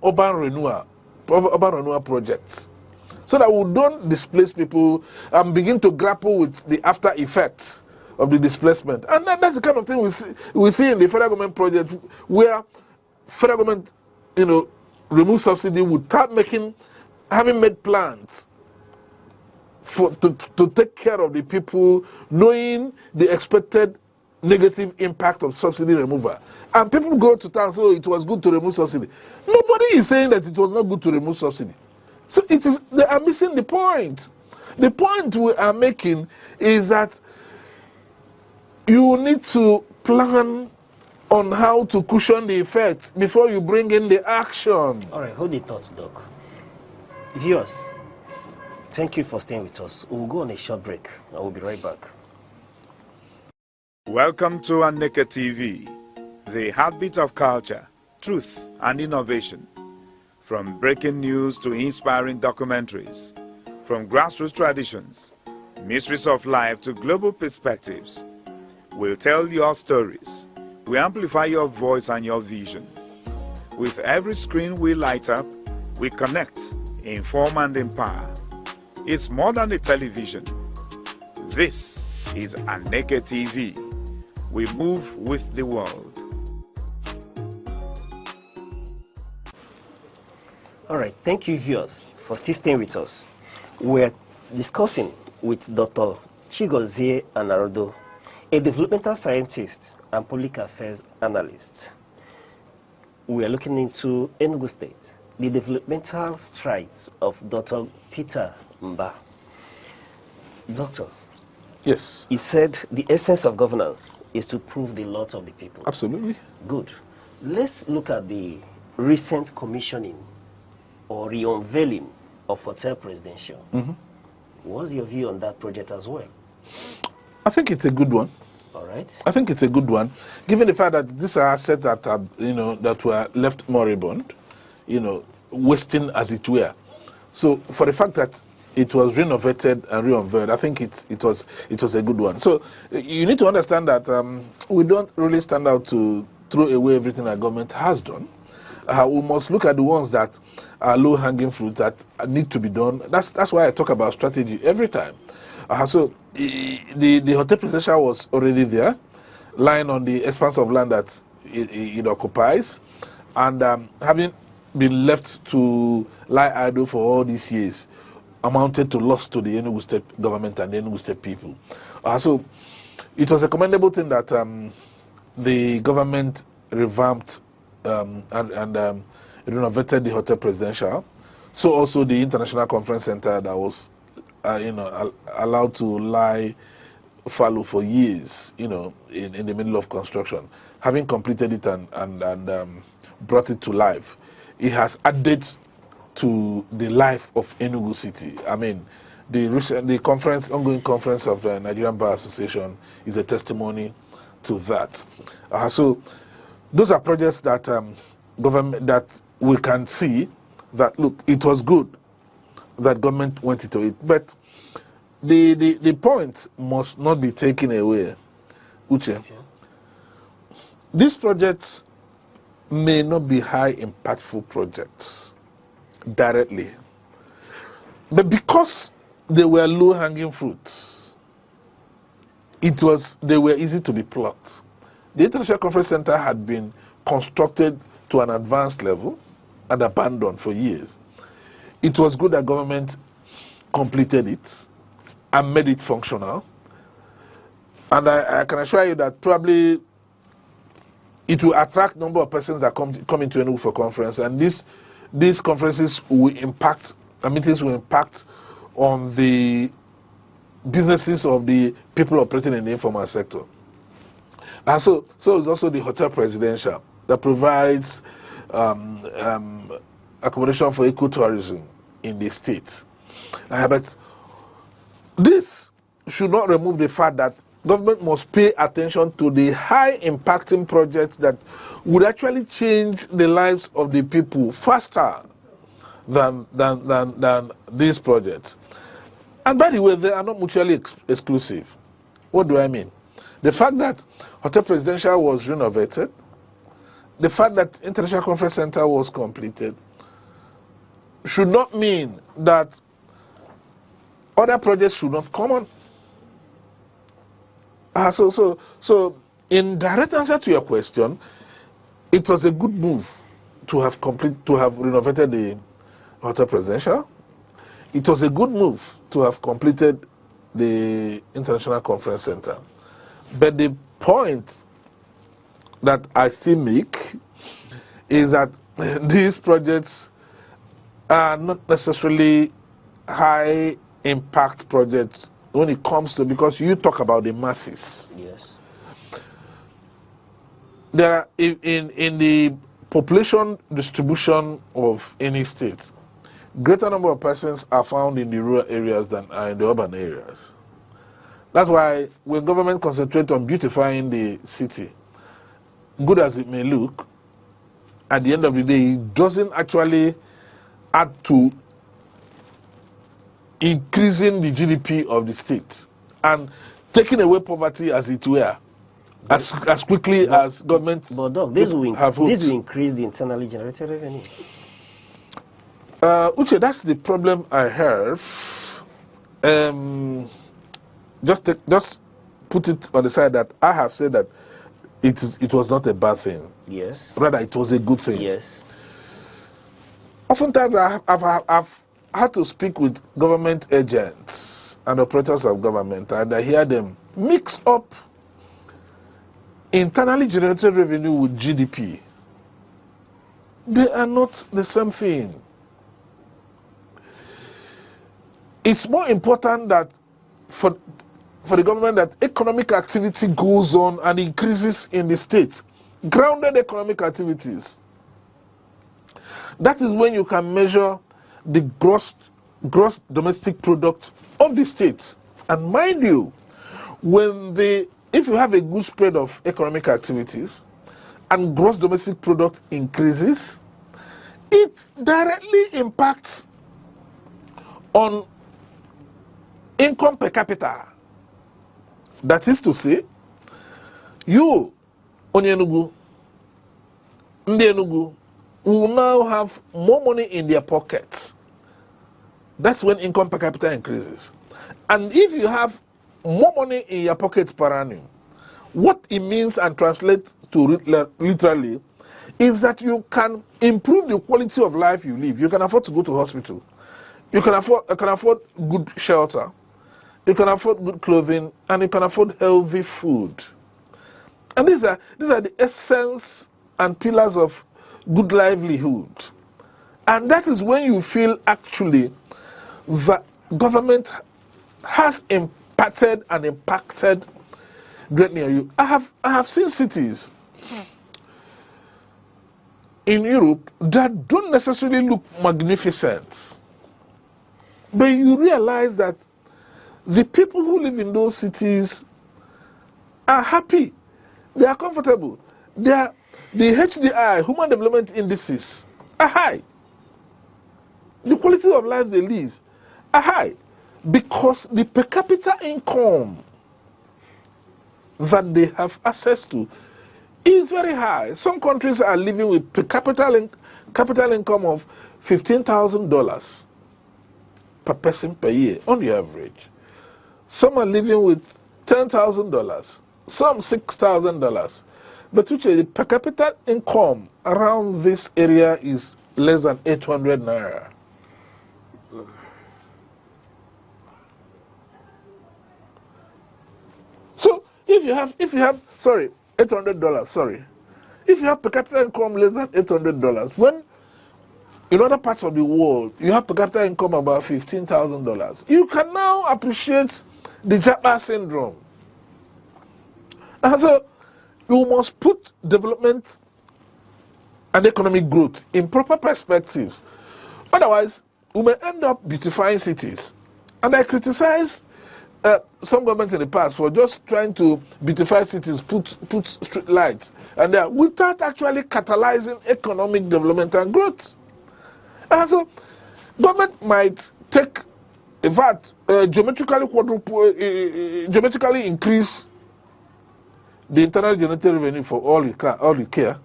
urban renewal projects, so that we don't displace people and begin to grapple with the after effects of the displacement. And that's the kind of thing we see in the federal government project, where federal government, remove subsidy would start having made plans to take care of the people, knowing the expected negative impact of subsidy removal. And people go to town and say, oh, it was good to remove subsidy. Nobody is saying that it was not good to remove subsidy. So they are missing the point. The point we are making is that you need to plan on how to cushion the effect before you bring in the action. All right, hold the thoughts, Doc. Viewers, thank you for staying with us. We'll go on a short break. I will be right back. Welcome to Aneke TV, the heartbeat of culture, truth, and innovation. From breaking news to inspiring documentaries, from grassroots traditions, mysteries of life to global perspectives, we'll tell your stories. We amplify your voice and your vision. With every screen we light up, we connect, inform, and empower. It's more than a television. This is Aneke TV. We move with the world. All right, thank you, viewers, for still staying with us. We're discussing with Dr. Chigozie Anarodo, a developmental scientist and public affairs analyst. We are looking into Enugu State, the developmental strides of Dr. Peter Mba. Doctor. Yes. He said the essence of governance is to prove the lot of the people. Absolutely. Good. Let's look at the recent commissioning or re-unveiling of Hotel Presidential. What's your view on that project as well? I think it's a good one. All right. I think it's a good one, given the fact that these are assets that are, that were left moribund, wasting as it were. So for the fact that it was renovated and re-unveiled. I think it was a good one. So you need to understand that we don't really stand out to throw away everything that government has done. We must look at the ones that are low-hanging fruit that need to be done. That's why I talk about strategy every time. So the hotel presidential was already there, lying on the expanse of land that it occupies, and having been left to lie idle for all these years, amounted to loss to the Enugu State government and the Enugu State people. So it was a commendable thing that the government revamped and renovated the hotel presidential. So also the International Conference Center that was allowed to lie fallow for years, in the middle of construction. Having completed it and brought it to life, it has added to the life of Enugu City. I mean, the ongoing conference of the Nigerian Bar Association is a testimony to that. So those are projects that government that we can see that look, it was good that government went into it, but the point must not be taken away. Uche, these projects may not be high impactful projects directly, but because they were low hanging fruits, they were easy to be plucked. The International Conference Center had been constructed to an advanced level and abandoned for years. It was good that government completed it and made it functional. And I can assure you that probably it will attract a number of persons that come into Enugu for conference, and these conferences will impact, meetings will impact on the businesses of the people operating in the informal sector. And so it's also the hotel presidential that provides accommodation for ecotourism in the state. But this should not remove the fact that government must pay attention to the high impacting projects that would actually change the lives of the people faster than these projects. And by the way, they are not mutually exclusive. What do I mean? The fact that Hotel Presidential was renovated, the fact that International Conference Center was completed, should not mean that other projects should not come on. So in direct answer to your question, it was a good move to have renovated the Hotel Presidential. It was a good move to have completed the International Conference Center. But the point that I still make is that these projects are not necessarily high impact projects when it comes to, because you talk about the masses. Yes. There are in the population distribution of any state, greater number of persons are found in the rural areas than are in the urban areas. That's why when government concentrates on beautifying the city, good as it may look, at the end of the day, it doesn't actually add to increasing the GDP of the state and taking away poverty, as it were, as quickly as government But Doc, this will increase the internally generated revenue. Uche, that's the problem I have. Just put it on the side that I have said that it was not a bad thing. Yes. Rather, it was a good thing. Yes. Oftentimes, I've had to speak with government agents and operators of government, and I hear them mix up internally generated revenue with GDP. They are not the same thing. It's more important that for the government that economic activity goes on and increases in the state. Grounded economic activities. That is when you can measure the gross domestic product of the state. And mind you, if you have a good spread of economic activities and gross domestic product increases, it directly impacts on income per capita. That is to say, you, Onyenugu, Ndienugu, will now have more money in their pockets. That's when income per capita increases. And if you have more money in your pocket per annum, what it means and translates to literally is that you can improve the quality of life you live. You can afford to go to hospital. You can afford good shelter. You can afford good clothing, and you can afford healthy food. And these are the essence and pillars of good livelihood. And that is when you feel actually the government has impacted greatly on you. I have seen cities in Europe that don't necessarily look magnificent, but you realize that the people who live in those cities are happy, they are comfortable, the HDI, human development indices, are high. The quality of life they live are high because the per capita income that they have access to is very high. Some countries are living with per capital income of $15,000 per person per year on the average. Some are living with $10,000, some $6,000. But which the per capita income around this area is less than 800 naira. So if you have $800, if you have per capita income less than $800, when in other parts of the world you have per capita income about $15,000, you can now appreciate the Japa syndrome. And so you must put development and economic growth in proper perspectives. Otherwise, we may end up beautifying cities. And I criticize some governments in the past for just trying to beautify cities, put street lights, and without actually catalyzing economic development and growth. And so, government might take, in fact, geometrically increase the internal generated revenue for all you care,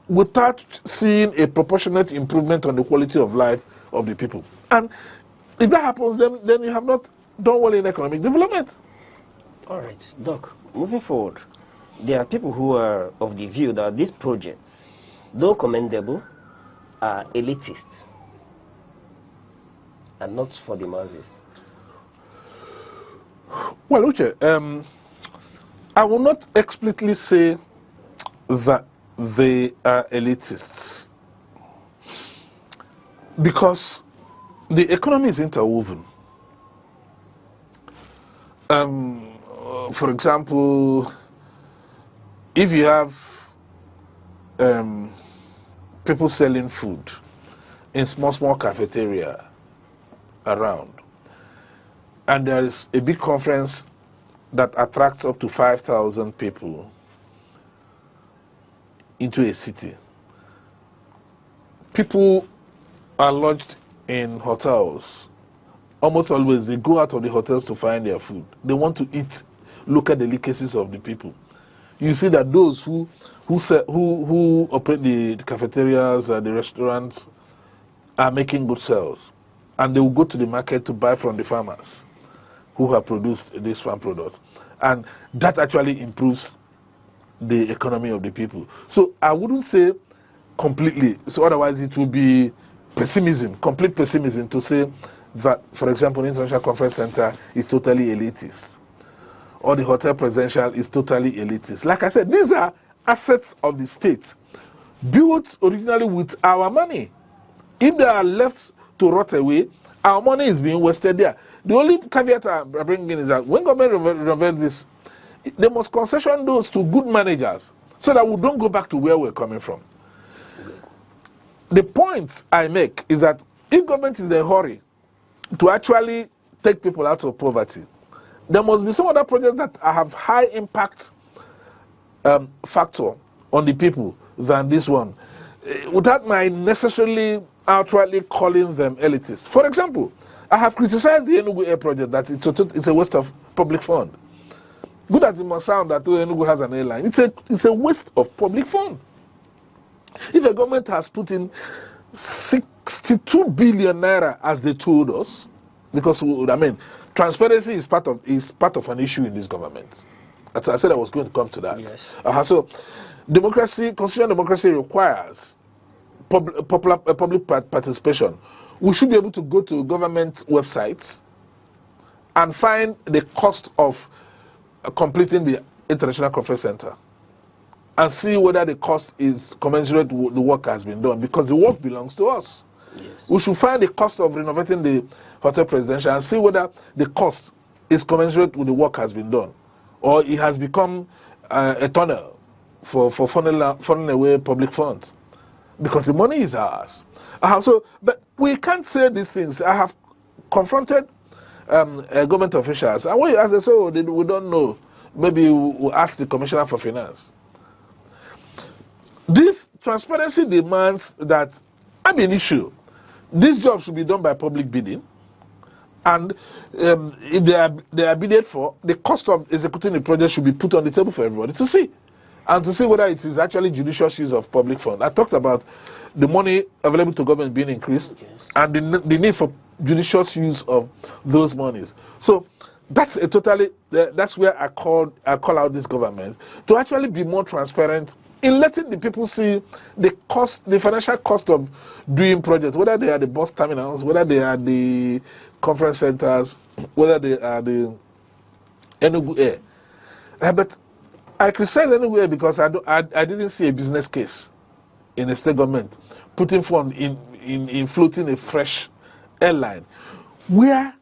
without seeing a proportionate improvement on the quality of life of the people. And if that happens, then you have not done well in economic development. All right, Doc, moving forward, there are people who are of the view that these projects, though commendable, are elitist and not for the masses. Well, Uche, I will not explicitly say that they are elitists, because the economy is interwoven. For example, if you have people selling food in small cafeteria around, and there is a big conference that attracts up to 5,000 people into a city, people are lodged in hotels. Almost always they go out of the hotels to find their food. They want to eat local delicacies of the people. You see that those who operate the cafeterias, the restaurants, are making good sales, and they will go to the market to buy from the farmers who have produced these farm products, and that actually improves the economy of the people. So I wouldn't say completely. So otherwise it would be pessimism, complete pessimism, to say that, for example, the International Conference Center is totally elitist, or the Hotel Presidential is totally elitist. Like I said, these are assets of the state, built originally with our money. If they are left to rot away, our money is being wasted there. The only caveat I bring in is that when government renovate this, they must concession those to good managers, so that we don't go back to where we're coming from. The point I make is that if government is in a hurry to actually take people out of poverty, there must be some other projects that have high impact factor on the people than this one. That might necessarily outrightly calling them elitists. For example, I have criticized the Enugu Air project that it's a waste of public fund. Good as it must sound that Enugu has an airline, it's a waste of public fund. If a government has put in 62 billion naira, as they told us, because I mean, transparency is part of an issue in this government. That's I said I was going to come to that. Yes. So, constitutional democracy requires public participation. We should be able to go to government websites and find the cost of completing the International Conference Center and see whether the cost is commensurate with the work has been done, because the work belongs to us. Yes. We should find the cost of renovating the Hotel Presidential and see whether the cost is commensurate with the work has been done, or it has become a tunnel for funneling away public funds, because the money is ours. But we can't say these things. I have confronted government officials, and when you ask them, so we don't know, maybe we'll ask the Commissioner for Finance. This transparency demands that, an issue, this job should be done by public bidding, and if they are bidded for, the cost of executing the project should be put on the table for everybody to see, and to see whether it is actually judicious use of public funds. I talked about the money available to government being increased, yes, and the need for judicious use of those monies. So that's that's where I call out this government to actually be more transparent in letting the people see the financial cost of doing projects, whether they are the bus terminals, whether they are the conference centers, whether they are the Enugu Air. But I criticize Enugu Air because I didn't see a business case in the state government putting fund in floating a fresh airline, where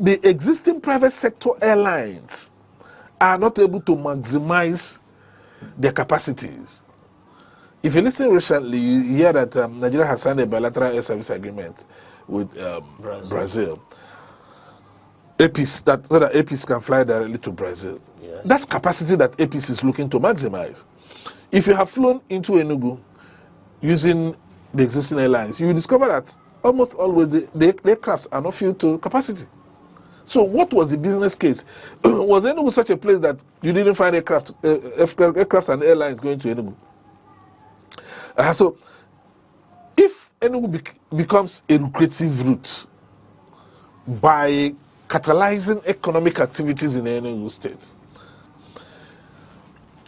the existing private sector airlines are not able to maximize their capacities. If you listen recently, you hear that Nigeria has signed a bilateral air service agreement with Brazil. APIS, so that APIS can fly directly to Brazil. Yeah. That's capacity that APIS is looking to maximize. If you have flown into Enugu using the existing airlines, you will discover that almost always the aircrafts are not filled to capacity. So what was the business case? Was Enugu such a place that you didn't find aircraft and airlines going to Enugu? So if Enugu becomes a lucrative route by catalyzing economic activities in the Enugu state,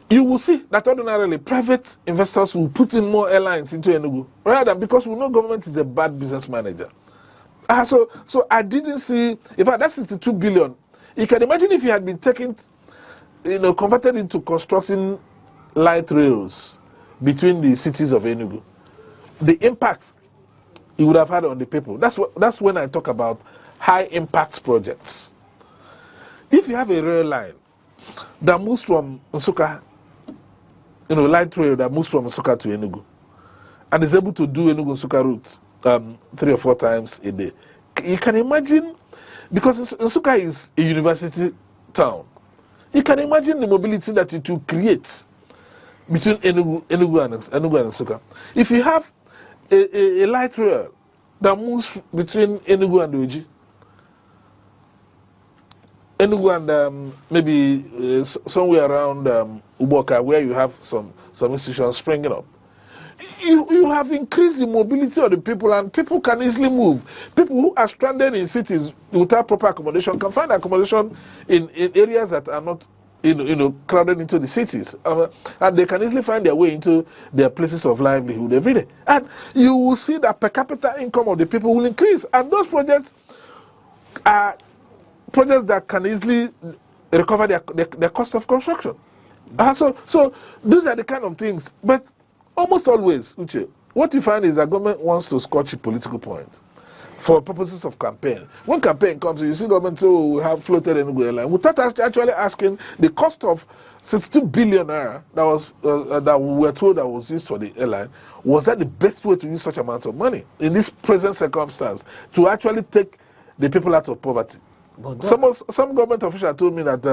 you will see that ordinarily private investors will put in more airlines into Enugu, rather than, because we know government is a bad business manager. So I didn't see, in fact, that 62 billion, you can imagine if it had been taken, converted into constructing light rails between the cities of Enugu, the impact it would have had on the people. That's when I talk about high impact projects. If you have a rail line that moves from Nsukka, light rail that moves from Nsukka to Enugu, and is able to do Enugu-Nsukka route 3 or 4 times a day, you can imagine, because Nsukka is a university town, you can imagine the mobility that it will create between Enugu and Nsukka. If you have a light rail that moves between Enugu and Oji, Enugu and maybe somewhere around Uboka, where you have some institutions springing up, you have increased the mobility of the people, and people can easily move. People who are stranded in cities without proper accommodation can find accommodation in areas that are not crowded into the cities, and they can easily find their way into their places of livelihood every day. And you will see that per capita income of the people will increase, and those projects are projects that can easily recover their cost of construction. So those are the kind of things. But almost always, Uche, what you find is that government wants to scorch a political point for purposes of campaign. When campaign comes, you see government say, we have floated Enugu airline, without actually asking the cost of 62 billion naira that we were told that was used for the airline. Was that the best way to use such amount of money in this present circumstance to actually take the people out of poverty? Some government official told me that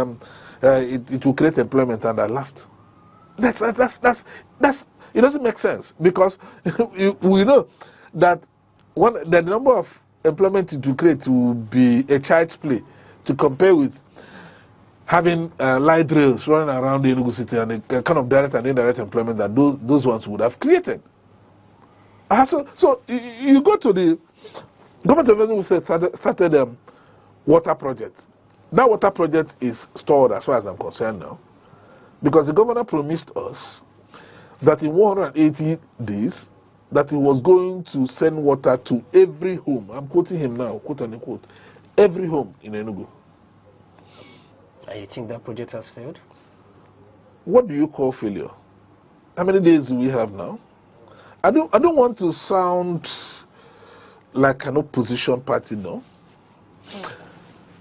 it will create employment, and I laughed. It doesn't make sense, because we know that the number of employment it will create will be a child's play to compare with having light rails running around the Enugu city and the kind of direct and indirect employment that those ones would have created. So you go to the government of Enugu started water project. That water project is stalled as far as I'm concerned now, because the governor promised us that in 180 days that he was going to send water to every home. I'm quoting him now, quote unquote, every home in Enugu. And you think that project has failed? What do you call failure? How many days do we have now? I don't want to sound like an opposition party, no.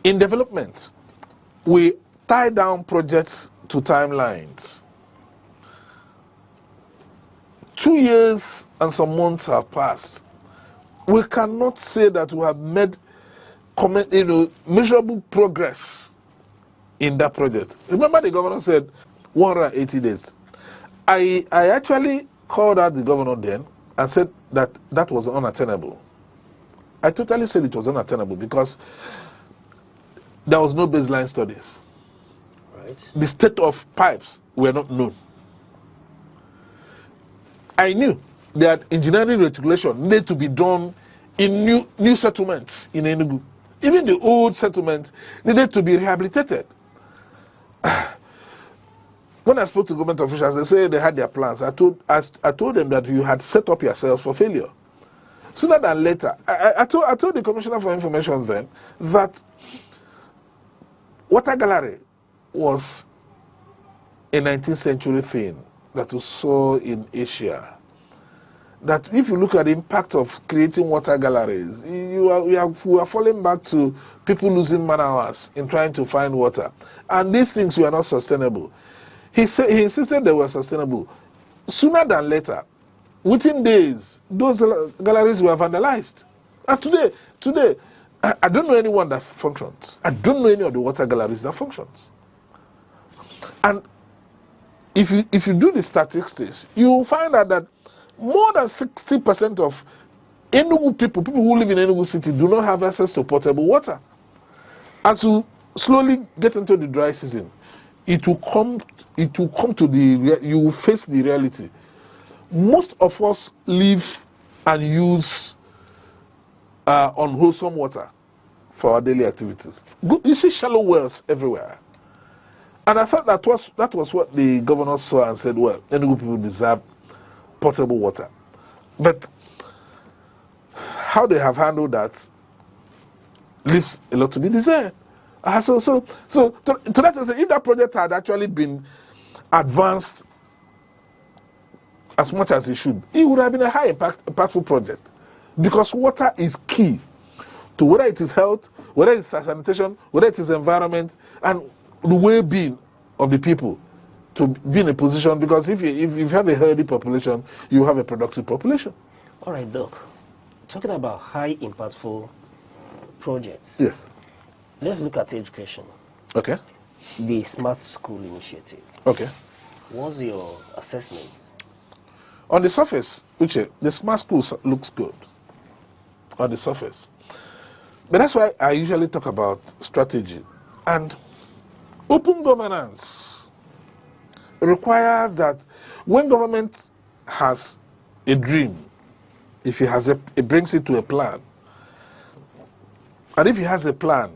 In development, we tie down projects to timelines. 2 years and some months have passed. We cannot say that we have made measurable progress in that project. Remember, the governor said 180 days. I actually called out the governor then and said that that was unattainable. I totally said it was unattainable because there was no baseline studies. Right. The state of pipes were not known. I knew that engineering regulation needed to be done in new settlements in Enugu. Even the old settlement needed to be rehabilitated. When I spoke to government officials, they said they had their plans. I told them that you had set up yourselves for failure. Sooner than later, I told the Commissioner for Information then that water gallery was a 19th century thing that we saw in Asia. That if you look at the impact of creating water galleries, we are falling back to people losing man hours in trying to find water. And these things were not sustainable. He insisted they were sustainable. Sooner than later, within days, those galleries were vandalized. And today, I don't know anyone that functions. I don't know any of the water galleries that functions. And if you do the statistics, you will find out that more than 60% of Enugu people who live in Enugu city, do not have access to potable water. As you slowly get into the dry season, it will come to you will face the reality. Most of us live and use unwholesome water for our daily activities. You see shallow wells everywhere. And I thought that was what the governor saw and said, well, Enugu people deserve potable water. But how they have handled that leaves a lot to be desired. So to that extent, if that project had actually been advanced as much as it should, it would have been a high impactful project. Because water is key to whether it is health, whether it is sanitation, whether it is environment, and the well-being of the people to be in a position. Because if you have a healthy population, you have a productive population. All right, Doc. Talking about high impactful projects. Yes. Let's look at education. Okay. The Smart School Initiative. Okay. What's your assessment? On the surface, Uche, the Smart School looks good. On the surface. But that's why I usually talk about strategy. And open governance requires that when government has a dream, if it brings it to a plan, and if it has a plan,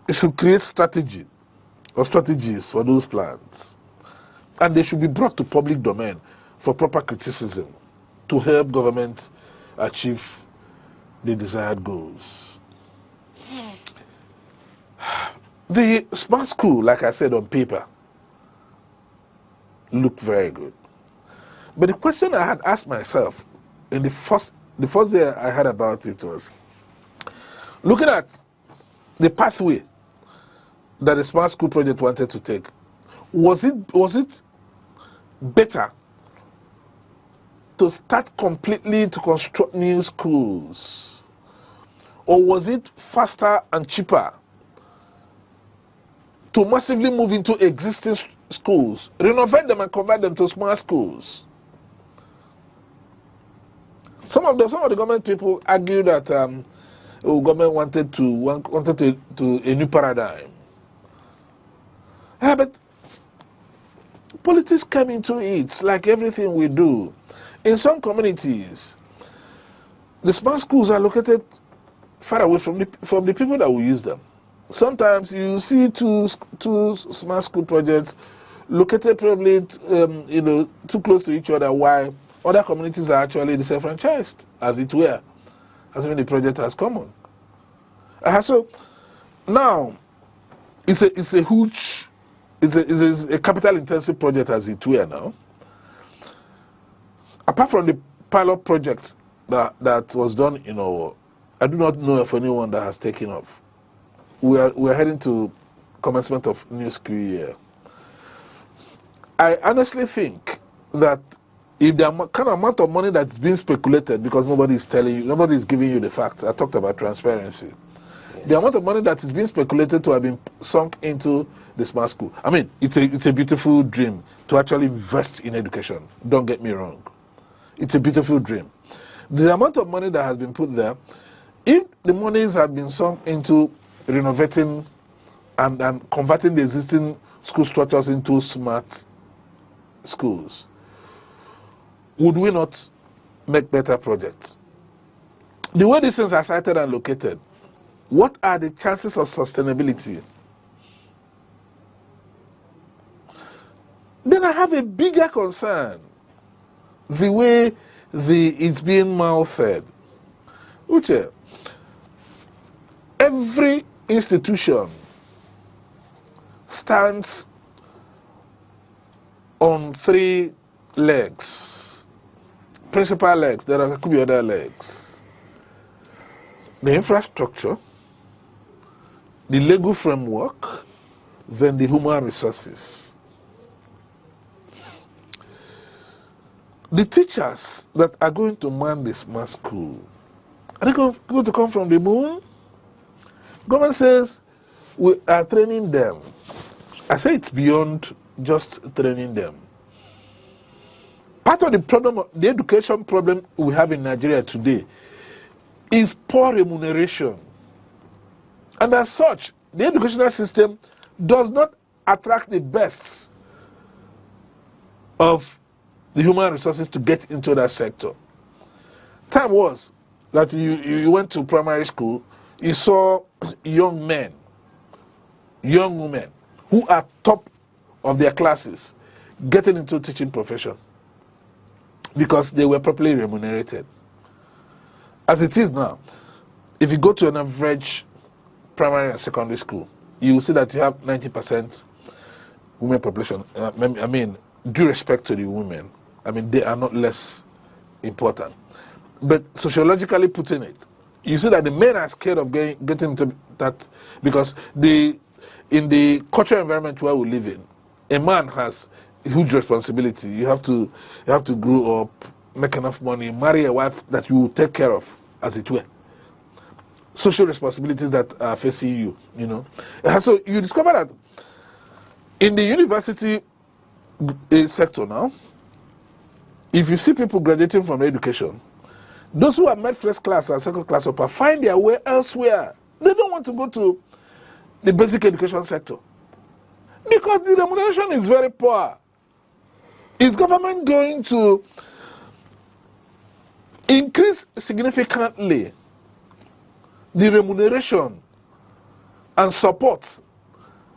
it should create strategy or strategies for those plans. And they should be brought to public domain for proper criticism to help government achieve the desired goals. The Smart School, like I said, on paper, looked very good. But the question I had asked myself in the first day I heard about it was, looking at the pathway that the Smart School project wanted to take, was it better to start completely to construct new schools? Or was it faster and cheaper to massively move into existing schools, renovate them and convert them to smart schools? Some of the government people argue that government wanted to a new paradigm. Yeah, but politics came into it, like everything we do. In some communities, the smart schools are located far away from the people that will use them. Sometimes you see two smart school projects located probably too close to each other, while other communities are actually disenfranchised, as it were, as when the project has come on. So now it's a huge, it's a capital intensive project, as it were now. Apart from the pilot project that was done, I do not know of anyone that has taken off. We are heading to commencement of new school year. I honestly think that if the kind of amount of money that's being speculated, because nobody is telling you, nobody is giving you the facts. I talked about transparency. The amount of money that is being speculated to have been sunk into the smart school. I mean, it's a beautiful dream to actually invest in education. Don't get me wrong. It's a beautiful dream. The amount of money that has been put there, if the monies have been sunk into renovating and converting the existing school structures into smart schools, would we not make better projects? The way these things are sited and located, what are the chances of sustainability? Then I have a bigger concern, the way it's being mouthed. Uche, every institution stands on 3 legs, principal legs. There could be other legs. The infrastructure, the legal framework, then the human resources. The teachers that are going to man the smart school, are they going to come from the moon? Government says we are training them. I say it's beyond just training them. Part of the problem, the education problem we have in Nigeria today, is poor remuneration. And as such, the educational system does not attract the best of the human resources to get into that sector. Time was that you went to primary school, you saw young men, young women, who are top of their classes, getting into teaching profession because they were properly remunerated. As it is now, if you go to an average primary and secondary school, you will see that you have 90% women population. I mean, due respect to the women, I mean, they are not less important. But sociologically putting it, you see that the men are scared of getting into that, because in the cultural environment where we live in, a man has a huge responsibility. You have to grow up, make enough money, marry a wife that you will take care of, as it were. Social responsibilities that are facing you, So you discover that in the university sector now, if you see people graduating from education, those who are made first class and second class upper find their way elsewhere. They don't want to go to the basic education sector because the remuneration is very poor. Is government going to increase significantly the remuneration and support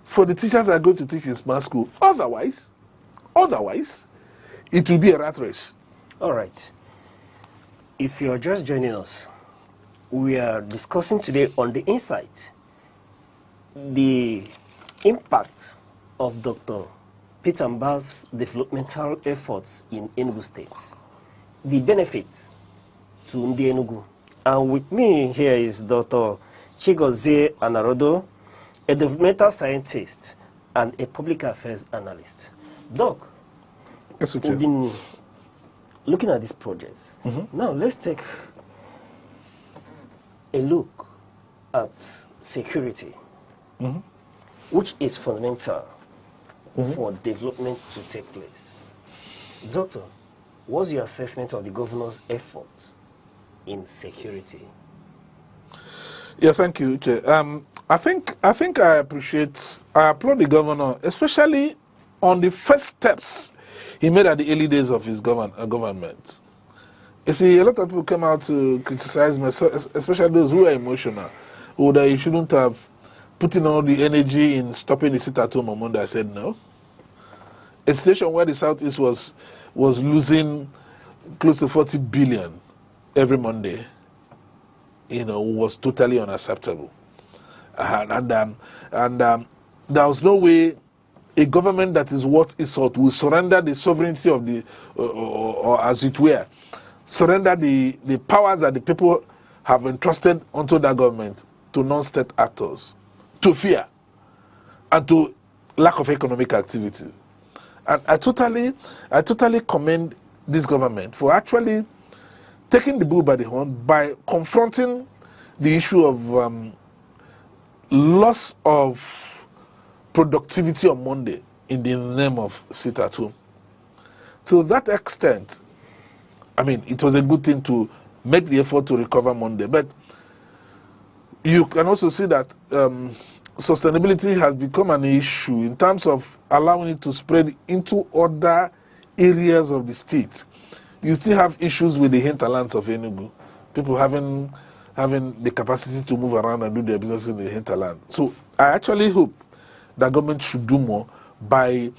for the teachers that are going to teach in smart school? Otherwise, it will be a rat race. All right. If you're just joining us, we are discussing today on the insight, the impact of Dr. Peter Mba's developmental efforts in Enugu State, the benefits to Ndi Enugu. And with me here is Dr. Chigozie Anarodo, a developmental scientist and a public affairs analyst. Doc, yes, we've been looking at these projects. Now let's take a look at security, which is fundamental for development to take place. Doctor, what's your assessment of the governor's effort insecurity? Yeah, thank you, Uche. I think I applaud the governor, especially on the first steps he made at the early days of his government. You see, a lot of people came out to criticize me, especially those who are emotional, who that he shouldn't have put in all the energy in stopping the sit-at-home on Monday. I said no. A situation where the Southeast was losing close to 40 billion every Monday, was totally unacceptable. And there was no way a government that is what is sought will surrender the sovereignty of the, or as it were, surrender the powers that the people have entrusted onto that government to non-state actors, to fear, and to lack of economic activity. And I totally commend this government for actually taking the bull by the horn by confronting the issue of loss of productivity on Monday in the name of sit at home. To that extent, I mean, it was a good thing to make the effort to recover Monday. But you can also see that sustainability has become an issue in terms of allowing it to spread into other areas of the state. You still have issues with the hinterlands of Enugu. People having the capacity to move around and do their business in the hinterland. So I actually hope that government should do more by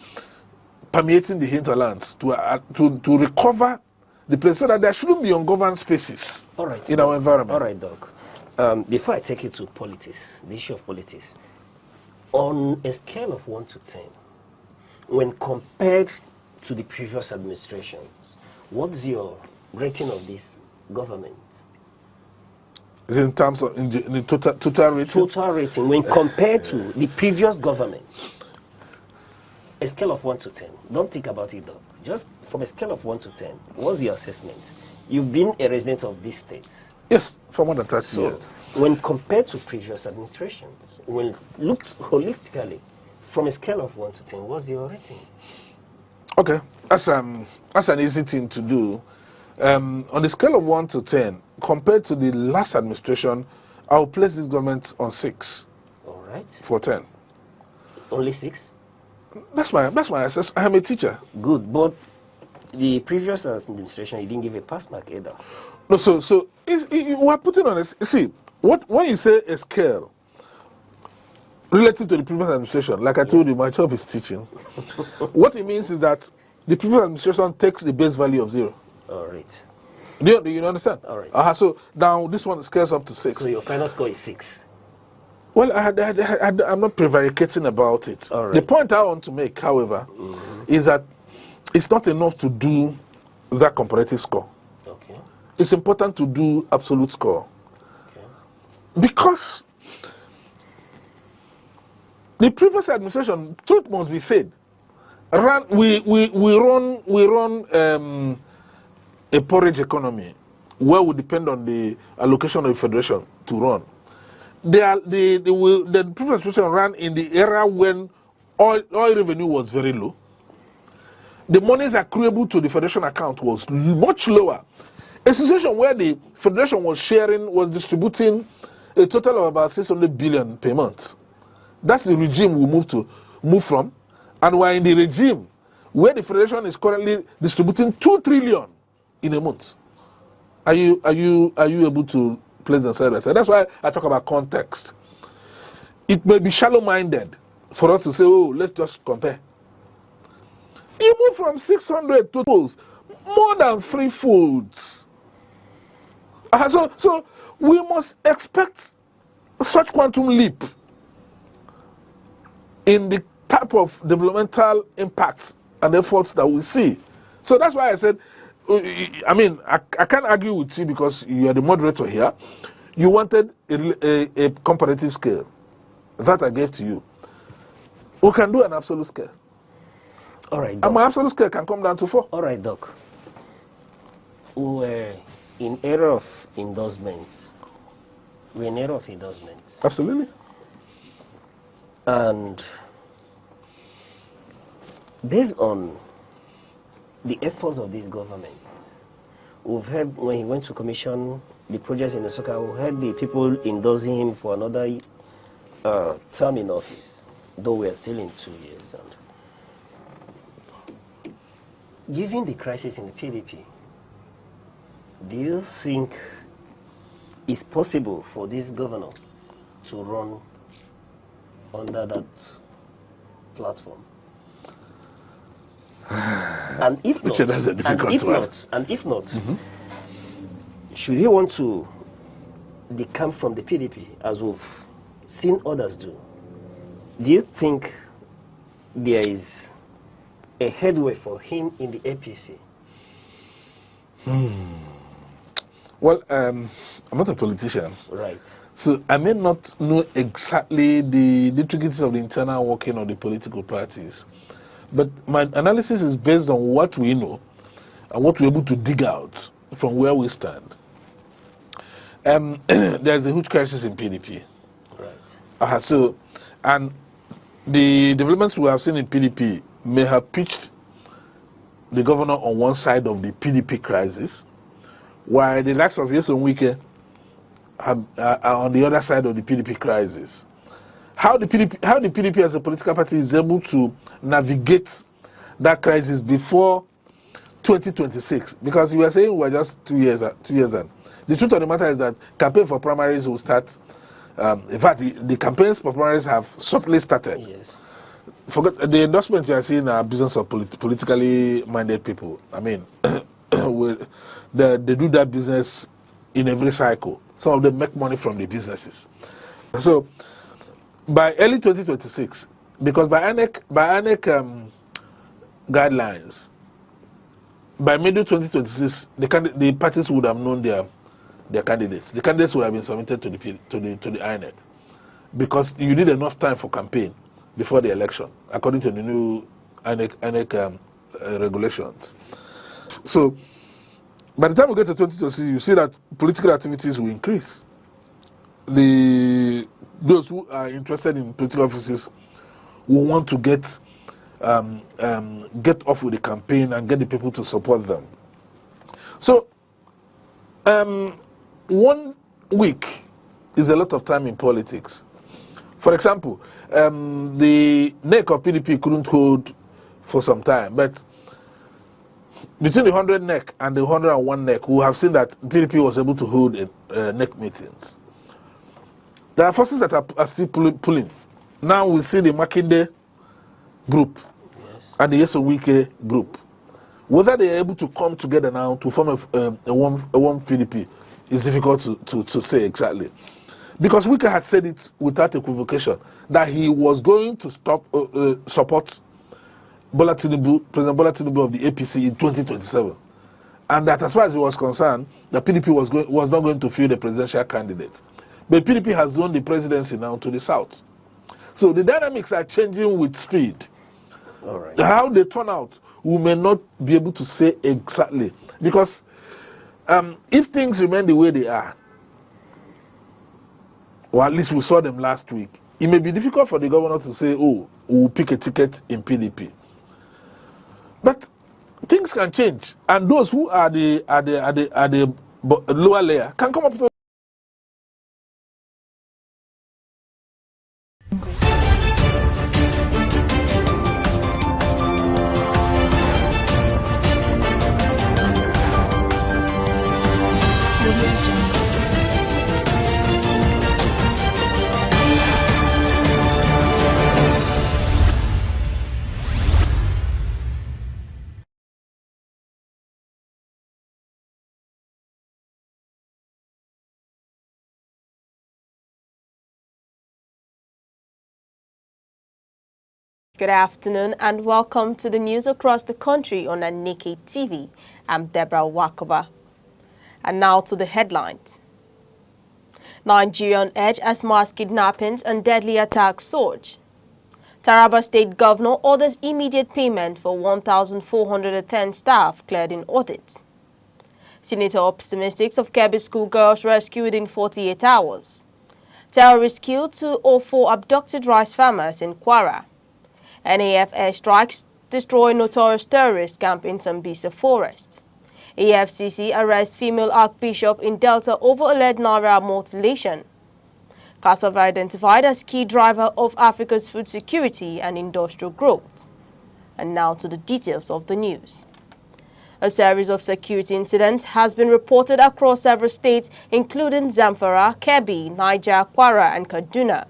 permeating the hinterlands to recover the place so that there shouldn't be ungoverned spaces in our environment. All right, Doc. Before I take you to politics, the issue of politics, on a scale of 1 to 10, when compared to the previous administrations, what's your rating of this government? Is it in terms of in the total rating? Total rating, when compared to the previous government. A scale of 1 to 10. Don't think about it, though. Just from a scale of 1 to 10, what's your assessment? You've been a resident of this state. Yes, for more than 30 years. When compared to previous administrations, when looked holistically, from a scale of 1 to 10, what's your rating? Okay, that's an easy thing to do. On the scale of 1 to 10, compared to the last administration, I'll place this government on 6. All right. For 10. Only 6? That's my assessment. I am a teacher. Good, but the previous administration, you didn't give a pass mark either. No, so we are putting on a, see, when you say a scale relative to the previous administration, like I told you, my job is teaching. What it means is that the previous administration takes the base value of 0. All right. Do you understand? All right. So now this one scales up to 6. So your final score is 6. Well, I'm not prevaricating about it. All right. The point I want to make, however, is that it's not enough to do that comparative score. Okay. It's important to do absolute score. Okay. Because the previous administration, truth must be said, we run a porridge economy where we depend on the allocation of the federation to run. The previous administration ran in the era when oil revenue was very low. The monies accruable to the federation account was much lower. A situation where the federation was distributing a total of about 600 billion per month. That's the regime we move from. And we're in the regime where the federation is currently distributing 2 trillion in a month. Are you able to place them side by side? That's why I talk about context. It may be shallow-minded for us to say, oh, let's just compare. You move from 600 to more than 3-folds. So we must expect such quantum leap in the type of developmental impacts and efforts that we see. So that's why I said, I mean, I can't argue with you because you are the moderator here. You wanted a comparative scale. That I gave to you. We can do an absolute scale. All right, Doc. And my absolute scale can come down to 4. All right, Doc. We're in era of endorsements. We're in era of endorsements. Absolutely. And based on the efforts of this government, we've heard when he went to commission the projects in the Soka. We heard the people endorsing him for another term in office, though we are still in 2 years. And given the crisis in the PDP, do you think it's possible for this governor to run under that platform? And if not, That's a difficult one. And if not, should he want to decamp from the PDP, as we've seen others do? Do you think there is a headway for him in the APC? Well, I'm not a politician. Right. So I may not know exactly the intricacies of the internal working of the political parties. But my analysis is based on what we know and what we're able to dig out from where we stand. There's a huge crisis in PDP. Right. And the developments we have seen in PDP may have pitched the governor on one side of the PDP crisis, while the likes of Yeson Wike are on the other side of the PDP crisis. How the PDP as a political party is able to navigate that crisis before 2026, because we are saying we're just 2 years in. The truth of the matter is that campaign for primaries will start. In fact, the campaigns for primaries have shortly started. Yes. Forget the endorsement you are seeing are business of politically minded people. I mean, they do that business in every cycle. Some of them make money from the businesses. So by early 2026, because by Aneke guidelines, by middle 2026, the parties would have known their candidates. The candidates would have been submitted to the INEC, because you need enough time for campaign before the election, according to the new INEC regulations. So by the time we get to 2026, you see that political activities will increase. Those who are interested in political offices will want to get off with the campaign and get the people to support them. So 1 week is a lot of time in politics. For example, the neck of PDP couldn't hold for some time, but between the 100 neck and the 101 neck, we have seen that PDP was able to hold neck meetings. There are forces that are still pulling. Now we see the Makinde group and the Yeso Wike group. Whether they are able to come together now to form a one PDP is difficult to say exactly. Because Wike had said it without equivocation that he was going to support President Bola Tinubu of the APC in 2027. And that as far as he was concerned, the PDP was not going to field a presidential candidate. But PDP has won the presidency now to the south. So the dynamics are changing with speed. All right. How they turn out, we may not be able to say exactly. Because if things remain the way they are, or at least we saw them last week, it may be difficult for the governor to say, oh, we'll pick a ticket in PDP. But things can change. And those who are the lower layer can come up to Good afternoon and welcome to the news across the country on Aneke TV. I'm Deborah Wakova. And now to the headlines. Nigerian edge as mass kidnappings and deadly attacks surge. Taraba State Governor orders immediate payment for 1,410 staff cleared in audits. Senator optimistic of Kebbi school girls rescued in 48 hours. Terrorists killed 204 abducted rice farmers in Kwara. NAF airstrikes destroy notorious terrorist camp in Sambisa Forest. AFCC arrests female archbishop in Delta over alleged naira mutilation. Cassava identified as key driver of Africa's food security and industrial growth. And now to the details of the news. A series of security incidents has been reported across several states, including Zamfara, Kebbi, Niger, Kwara, and Kaduna.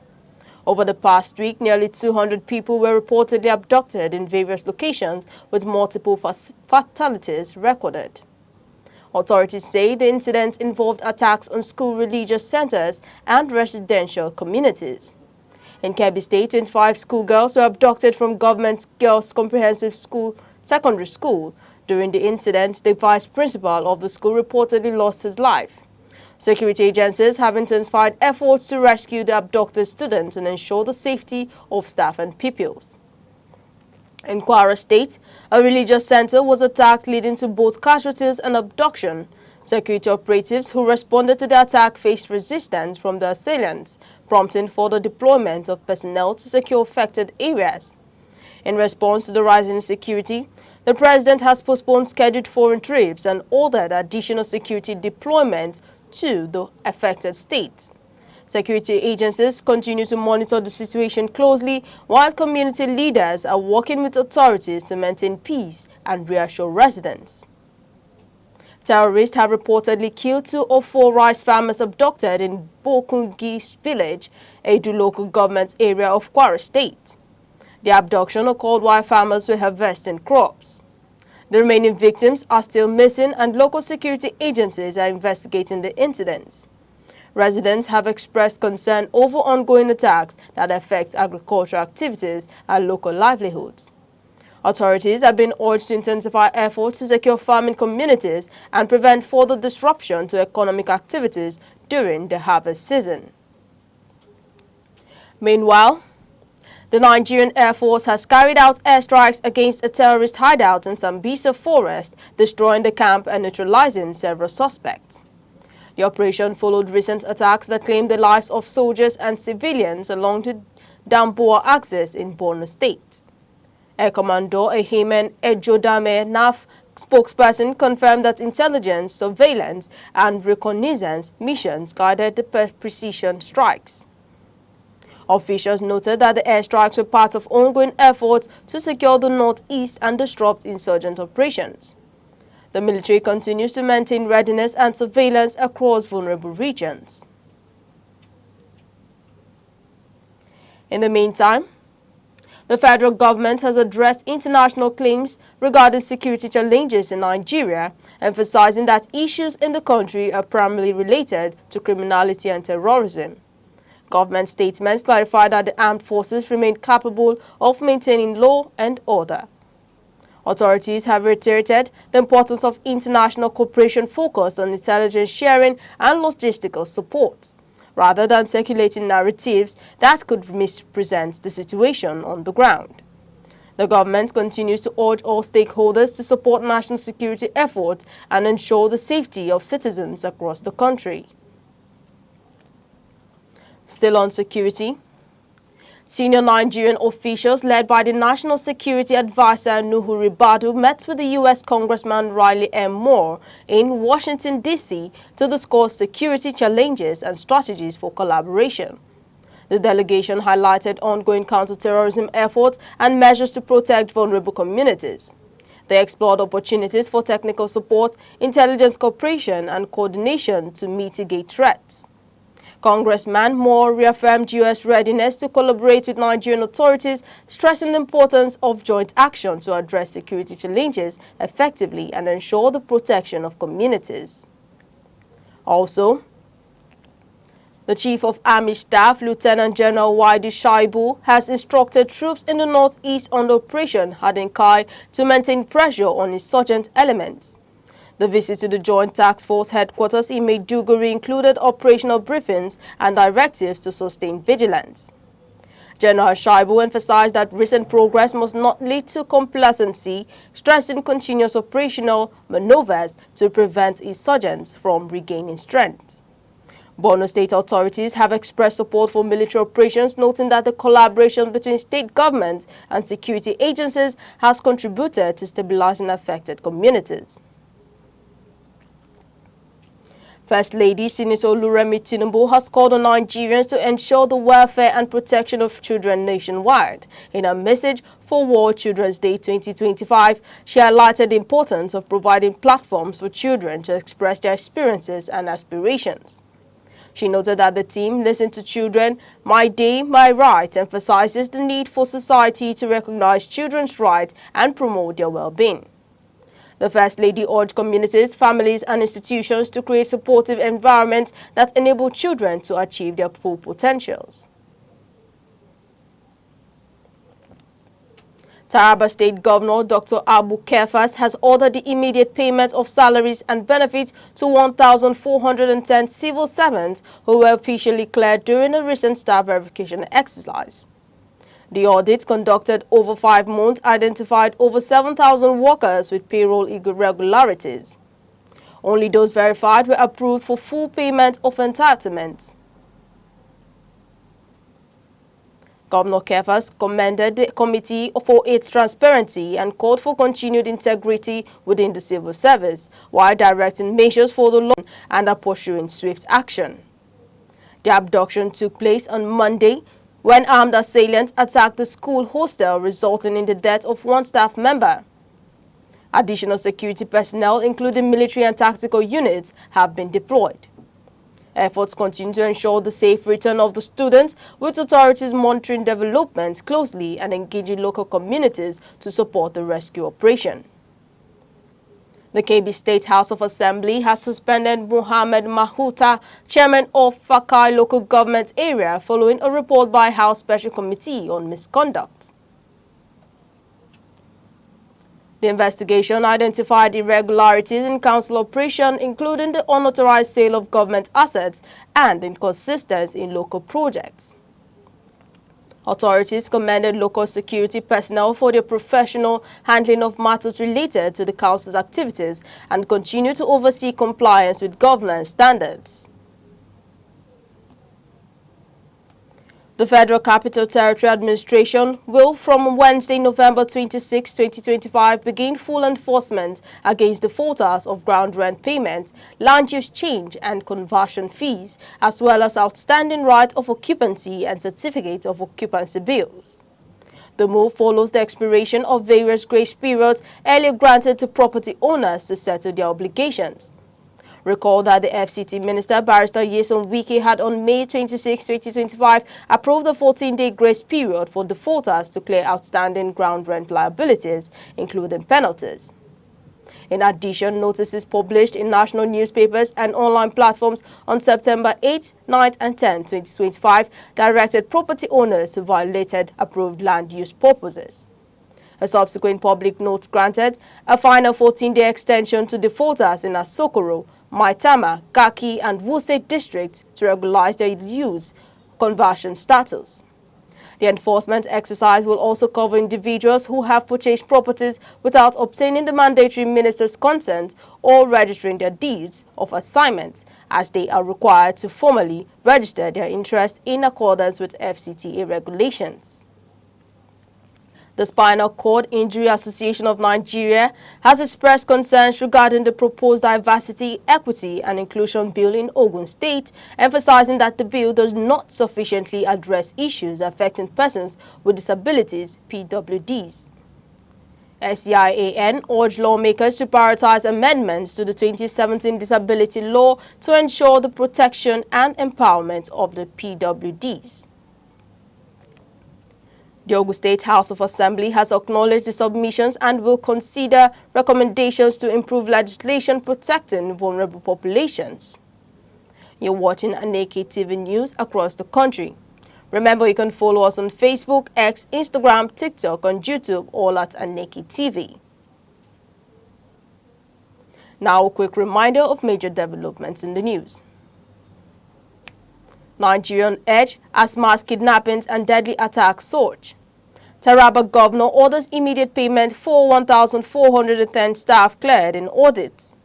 Over the past week, nearly 200 people were reportedly abducted in various locations, with multiple fatalities recorded. Authorities say the incidents involved attacks on school religious centers and residential communities. In Kebbi State, 25 schoolgirls were abducted from Government Girls Comprehensive School Secondary School. During the incident, the vice principal of the school reportedly lost his life. Security agencies have intensified efforts to rescue the abducted students and ensure the safety of staff and pupils. In Kwara State, a religious center was attacked, leading to both casualties and abduction. Security operatives who responded to the attack faced resistance from the assailants, prompting further deployment of personnel to secure affected areas. In response to the rising insecurity, the president has postponed scheduled foreign trips and ordered additional security deployment to the affected states. Security agencies continue to monitor the situation closely, while community leaders are working with authorities to maintain peace and reassure residents. Terrorists have reportedly killed 2 or 4 rice farmers abducted in Bokungi village, a local government area of Kwara State. The abduction occurred while farmers were harvesting crops. The remaining victims are still missing, and local security agencies are investigating the incidents. Residents have expressed concern over ongoing attacks that affect agricultural activities and local livelihoods. Authorities have been urged to intensify efforts to secure farming communities and prevent further disruption to economic activities during the harvest season. Meanwhile, the Nigerian Air Force has carried out airstrikes against a terrorist hideout in Sambisa Forest, destroying the camp and neutralizing several suspects. The operation followed recent attacks that claimed the lives of soldiers and civilians along the Damboa axis in Borno State. Air Commodore Ehimen Ejodame NAF spokesperson confirmed that intelligence, surveillance, and reconnaissance missions guided the precision strikes. Officials noted that the airstrikes were part of ongoing efforts to secure the northeast and disrupt insurgent operations. The military continues to maintain readiness and surveillance across vulnerable regions. In the meantime, the federal government has addressed international claims regarding security challenges in Nigeria, emphasizing that issues in the country are primarily related to criminality and terrorism. Government statements clarify that the armed forces remain capable of maintaining law and order. Authorities have reiterated the importance of international cooperation focused on intelligence sharing and logistical support, rather than circulating narratives that could misrepresent the situation on the ground. The government continues to urge all stakeholders to support national security efforts and ensure the safety of citizens across the country. Still on security, senior Nigerian officials led by the National Security Advisor Nuhu Ribadu met with the U.S. Congressman Riley M. Moore in Washington, D.C. to discuss security challenges and strategies for collaboration. The delegation highlighted ongoing counterterrorism efforts and measures to protect vulnerable communities. They explored opportunities for technical support, intelligence cooperation, and coordination to mitigate threats. Congressman Moore reaffirmed U.S. readiness to collaborate with Nigerian authorities, stressing the importance of joint action to address security challenges effectively and ensure the protection of communities. Also, the Chief of Army Staff, Lieutenant General Wadi Shaibu, has instructed troops in the northeast under Operation Hadinkai to maintain pressure on insurgent elements. The visit to the Joint Task Force headquarters in Maiduguri included operational briefings and directives to sustain vigilance. General Shaibu emphasized that recent progress must not lead to complacency, stressing continuous operational maneuvers to prevent insurgents from regaining strength. Borno State authorities have expressed support for military operations, noting that the collaboration between state government and security agencies has contributed to stabilizing affected communities. First Lady Senator Oluremi Tinubu has called on Nigerians to ensure the welfare and protection of children nationwide. In a message for World Children's Day 2025, she highlighted the importance of providing platforms for children to express their experiences and aspirations. She noted that the team Listen to Children, My Day, My Right emphasizes the need for society to recognize children's rights and promote their well-being. The First Lady urged communities, families and institutions to create supportive environments that enable children to achieve their full potentials. Taraba State Governor Dr. Abu Kefas has ordered the immediate payment of salaries and benefits to 1,410 civil servants who were officially cleared during a recent staff verification exercise. The audit, conducted over 5 months, identified over 7,000 workers with payroll irregularities. Only those verified were approved for full payment of entitlements. Governor Kefas commended the committee for its transparency and called for continued integrity within the civil service, while directing measures for the law and are pursuing swift action. The abduction took place on Monday, when armed assailants attacked the school hostel, resulting in the death of one staff member. Additional security personnel, including military and tactical units, have been deployed. Efforts continue to ensure the safe return of the students, with authorities monitoring developments closely and engaging local communities to support the rescue operation. The Kebbi State House of Assembly has suspended Muhammad Mahuta, chairman of Fakai local government area, following a report by House Special Committee on misconduct. The investigation identified irregularities in council operation, including the unauthorized sale of government assets and inconsistencies in local projects. Authorities commended local security personnel for their professional handling of matters related to the council's activities and continue to oversee compliance with governance standards. The Federal Capital Territory Administration will, from Wednesday, November 26, 2025, begin full enforcement against defaulters of ground rent payments, land use change and conversion fees, as well as outstanding right of occupancy and certificate of occupancy bills. The move follows the expiration of various grace periods earlier granted to property owners to settle their obligations. Recall that the FCT Minister, Barrister Nyesom Wike, had on May 26, 2025 approved a 14-day grace period for defaulters to clear outstanding ground rent liabilities, including penalties. In addition, notices published in national newspapers and online platforms on September 8, 9, and 10, 2025 directed property owners who violated approved land use purposes. A subsequent public note granted a final 14-day extension to defaulters in Asokoro, Maitama, Kaki, and Wuse districts to regularize their use conversion status. The enforcement exercise will also cover individuals who have purchased properties without obtaining the mandatory minister's consent or registering their deeds of assignment, as they are required to formally register their interest in accordance with FCTA regulations. The Spinal Cord Injury Association of Nigeria has expressed concerns regarding the proposed Diversity, Equity and Inclusion Bill in Ogun State, emphasizing that the bill does not sufficiently address issues affecting persons with disabilities, PWDs. SCIAN urged lawmakers to prioritize amendments to the 2017 disability law to ensure the protection and empowerment of the PWDs. The Ogun State House of Assembly has acknowledged the submissions and will consider recommendations to improve legislation protecting vulnerable populations. You're watching Aneke TV News across the country. Remember, you can follow us on Facebook, X, Instagram, TikTok, and YouTube, all at Aneke TV. Now, a quick reminder of major developments in the news. Nigerian edge as mass kidnappings and deadly attacks surge. Taraba governor orders immediate payment for 1,410 staff cleared in audits.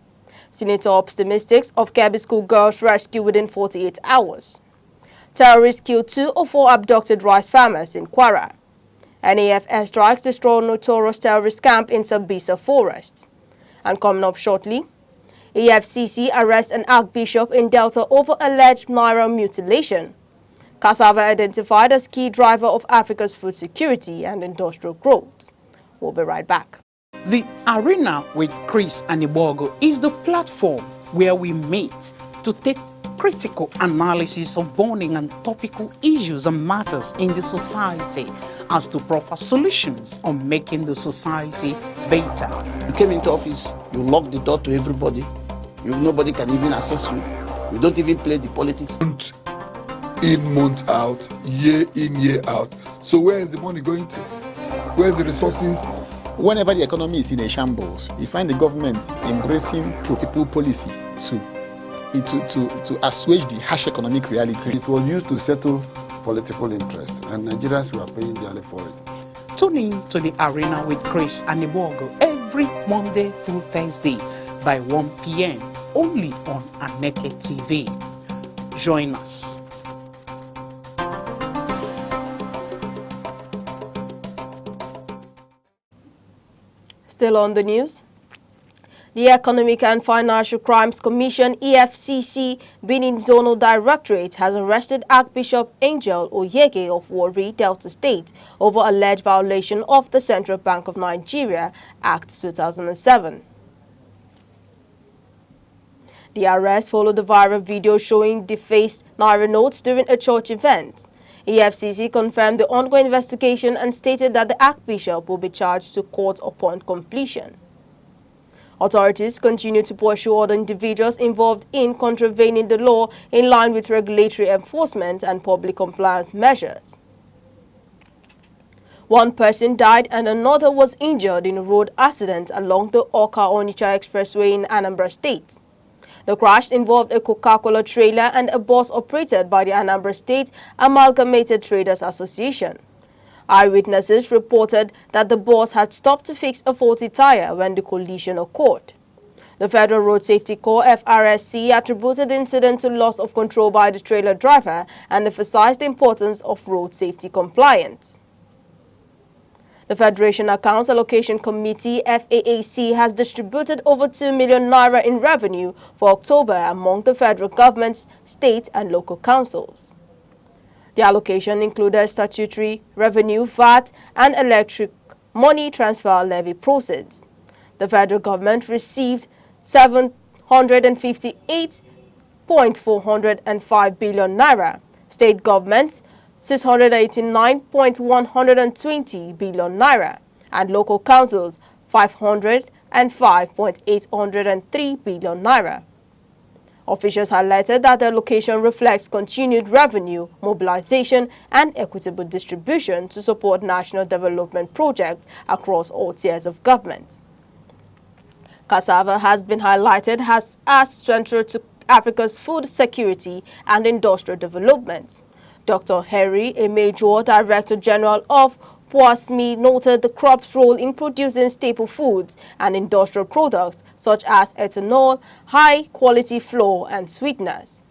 Senator optimistic of Kebbi school girls rescue within 48 hours. Terrorists kill 2 or 4 abducted rice farmers in Kwara. NAF airstrikes destroy notorious terrorist camp in Sambisa forest. And coming up shortly, EFCC arrests an archbishop in Delta over alleged naira mutilation. Cassava identified as key driver of Africa's food security and industrial growth. We'll be right back. The Arena with Chris and Ibogo is the platform where we meet to take critical analysis of burning and topical issues and matters in the society as to proper solutions on making the society better. You came into office, you locked the door to everybody. Nobody can even access you. You don't even play the politics. Month in, month out, year in, year out. So where is the money going to? Where's the resources? Whenever the economy is in a shambles, you find the government embracing pro-people policy to assuage the harsh economic reality. It was used to settle political interest, and Nigerians were paying dearly for it. Tune in to the Arena with Chris and Ibogo every Monday through Thursday by 1 p.m. only on Aneke TV. Join us. Still on the news. The Economic and Financial Crimes Commission, EFCC, Benin Zonal Directorate, has arrested Archbishop Angel Oyege of Warri, Delta State, over alleged violation of the Central Bank of Nigeria Act 2007. The arrest followed the viral video showing defaced naira notes during a church event. EFCC confirmed the ongoing investigation and stated that the Archbishop will be charged to court upon completion. Authorities continue to pursue other individuals involved in contravening the law in line with regulatory enforcement and public compliance measures. One person died and another was injured in a road accident along the Oka-Onitsha Expressway in Anambra State. The crash involved a Coca-Cola trailer and a bus operated by the Anambra State Amalgamated Traders Association. Eyewitnesses reported that the bus had stopped to fix a faulty tire when the collision occurred. The Federal Road Safety Corps (FRSC) attributed the incident to loss of control by the trailer driver and emphasized the importance of road safety compliance. The Federation Accounts Allocation Committee (FAAC) has distributed over 2 million naira in revenue for October among the federal government's state and local councils. The allocation included statutory revenue, VAT, and electric money transfer levy proceeds. The federal government received 758.405 billion naira, state governments 689.120 billion naira, and local councils 505.803 billion naira. Officials highlighted that the allocation reflects continued revenue, mobilization, and equitable distribution to support national development projects across all tiers of government. Cassava has been highlighted as central to Africa's food security and industrial development. Dr. Harry, a major Director General of POASMI, noted the crop's role in producing staple foods and industrial products such as ethanol, high-quality flour, and sweeteners.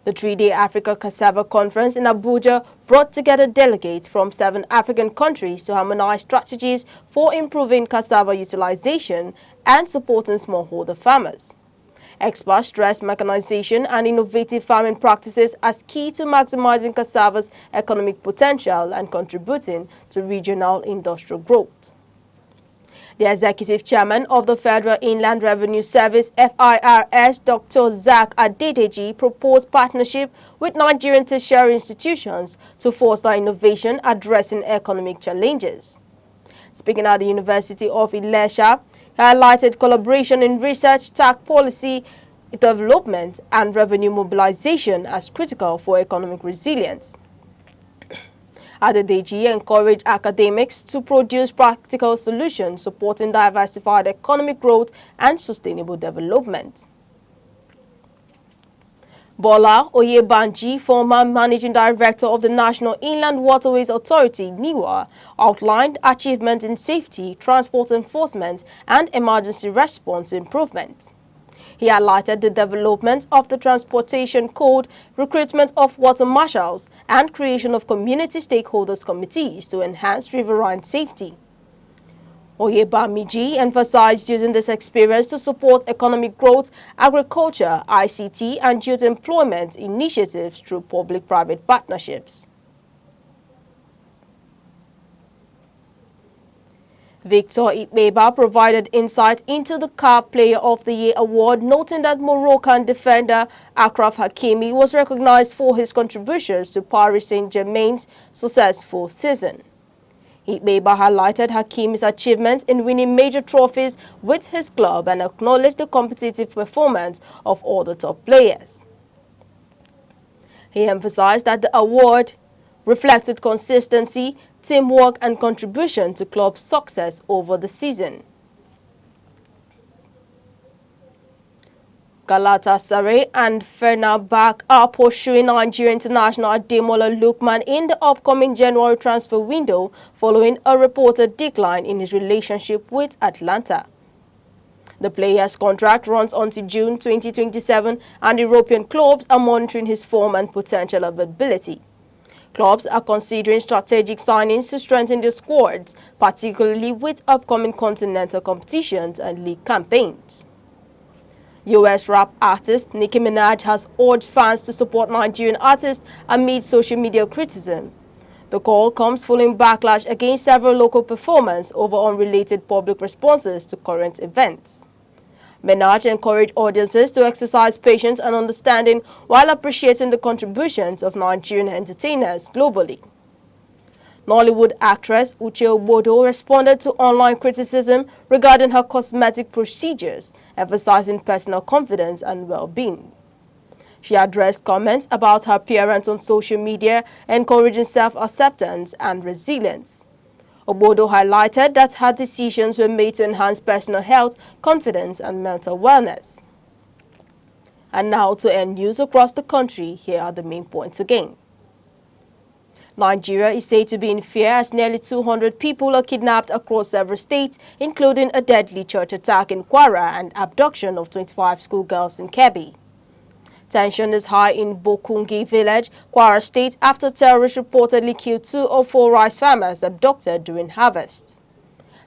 The three-day Africa Cassava Conference in Abuja brought together delegates from 7 African countries to harmonize strategies for improving cassava utilization and supporting smallholder farmers. Experts stress mechanization and innovative farming practices as key to maximizing cassava's economic potential and contributing to regional industrial growth. The executive chairman of the Federal Inland Revenue Service (FIRS), Dr. Zach Adedeji, proposed partnership with Nigerian tertiary institutions to foster innovation addressing economic challenges. Speaking at the University of Ilesha, he highlighted collaboration in research, tax policy development, and revenue mobilization as critical for economic resilience. Adedeji encouraged academics to produce practical solutions supporting diversified economic growth and sustainable development. Bola Oyebanji, former Managing Director of the National Inland Waterways Authority, NIWA, outlined achievements in safety, transport enforcement, and emergency response improvement. He highlighted the development of the Transportation Code, recruitment of water marshals, and creation of community stakeholders committees to enhance riverine safety. Oyebamiji emphasized using this experience to support economic growth, agriculture, ICT, and youth employment initiatives through public-private partnerships. Victor Itbeba provided insight into the CAF Player of the Year award, noting that Moroccan defender Achraf Hakimi was recognized for his contributions to Paris Saint-Germain's successful season. Itbeba highlighted Hakimi's achievements in winning major trophies with his club and acknowledged the competitive performance of all the top players. He emphasized that the award reflected consistency, teamwork, and contribution to club success over the season. Galatasaray and Fenerbahce are pursuing Nigerian international Ademola Lookman in the upcoming January transfer window following a reported decline in his relationship with Atlanta. The player's contract runs until June 2027 and European clubs are monitoring his form and potential availability. Clubs are considering strategic signings to strengthen their squads, particularly with upcoming continental competitions and league campaigns. U.S. rap artist Nicki Minaj has urged fans to support Nigerian artists amid social media criticism. The call comes following backlash against several local performers over unrelated public responses to current events. Minaj encouraged audiences to exercise patience and understanding while appreciating the contributions of Nigerian entertainers globally. Nollywood actress Uche Ogbodo responded to online criticism regarding her cosmetic procedures, emphasizing personal confidence and well-being. She addressed comments about her appearance on social media, encouraging self-acceptance and resilience. Ogbodo highlighted that her decisions were made to enhance personal health, confidence, and mental wellness. And now to end news across the country, here are the main points again. Nigeria is said to be in fear as nearly 200 people are kidnapped across several states, including a deadly church attack in Kwara and abduction of 25 schoolgirls in Kebbi. Tension is high in Bokungi village, Kwara State, after terrorists reportedly killed 2 or 4 rice farmers abducted during harvest.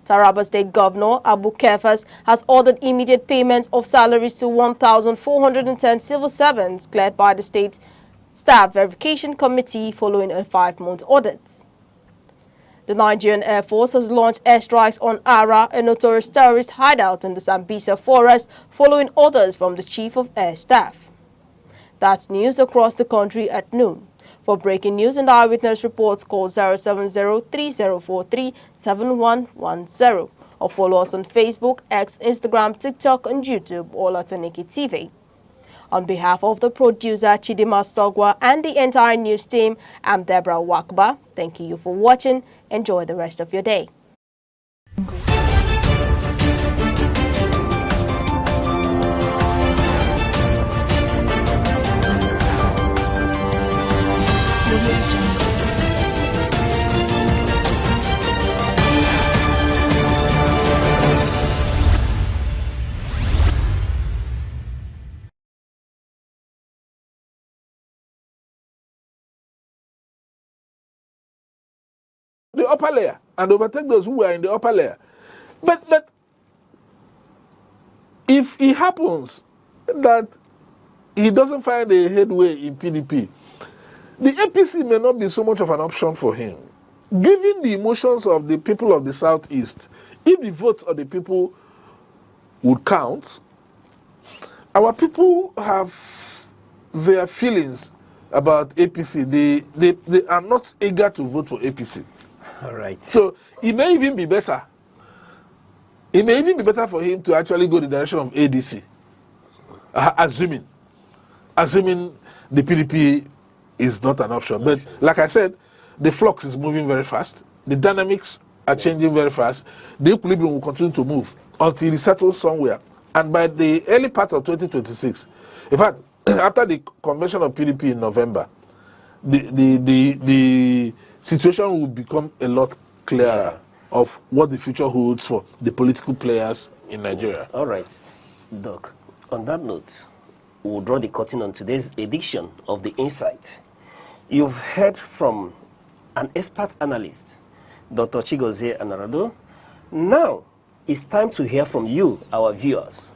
Taraba State Governor Abu Kefas has ordered immediate payment of salaries to 1,410 civil servants cleared by the State Staff Verification Committee following a 5-month audit. The Nigerian Air Force has launched airstrikes on Ara, a notorious terrorist hideout in the Sambisa forest, following orders from the Chief of Air Staff. That's news across the country at noon. For breaking news and eyewitness reports, call 070-3043-7110 or follow us on Facebook, X, Instagram, TikTok, and YouTube, all at Aneke TV. On behalf of the producer Chidima Sogwa and the entire news team, I'm Deborah Wakba. Thank you for watching. Enjoy the rest of your day. The upper layer and overtake those who were in the upper layer. But if it happens that he doesn't find a headway in PDP, the APC may not be so much of an option for him. Given the emotions of the people of the Southeast, if the votes of the people would count, our people have their feelings about APC. They are not eager to vote for APC. All right. So it may even be better. It may even be better for him to actually go the direction of ADC, assuming the PDP is not an option. But like I said, the flux is moving very fast. The dynamics are changing very fast. The equilibrium will continue to move until it settles somewhere. And by the early part of 2026, in fact, after the convention of PDP in November, the situation will become a lot clearer of what the future holds for the political players in Nigeria. All right, Doc. On that note, we'll draw the curtain on today's edition of The Insight. You've heard from an expert analyst, Dr. Chigozie Anarado, Now, it's time to hear from you, our viewers.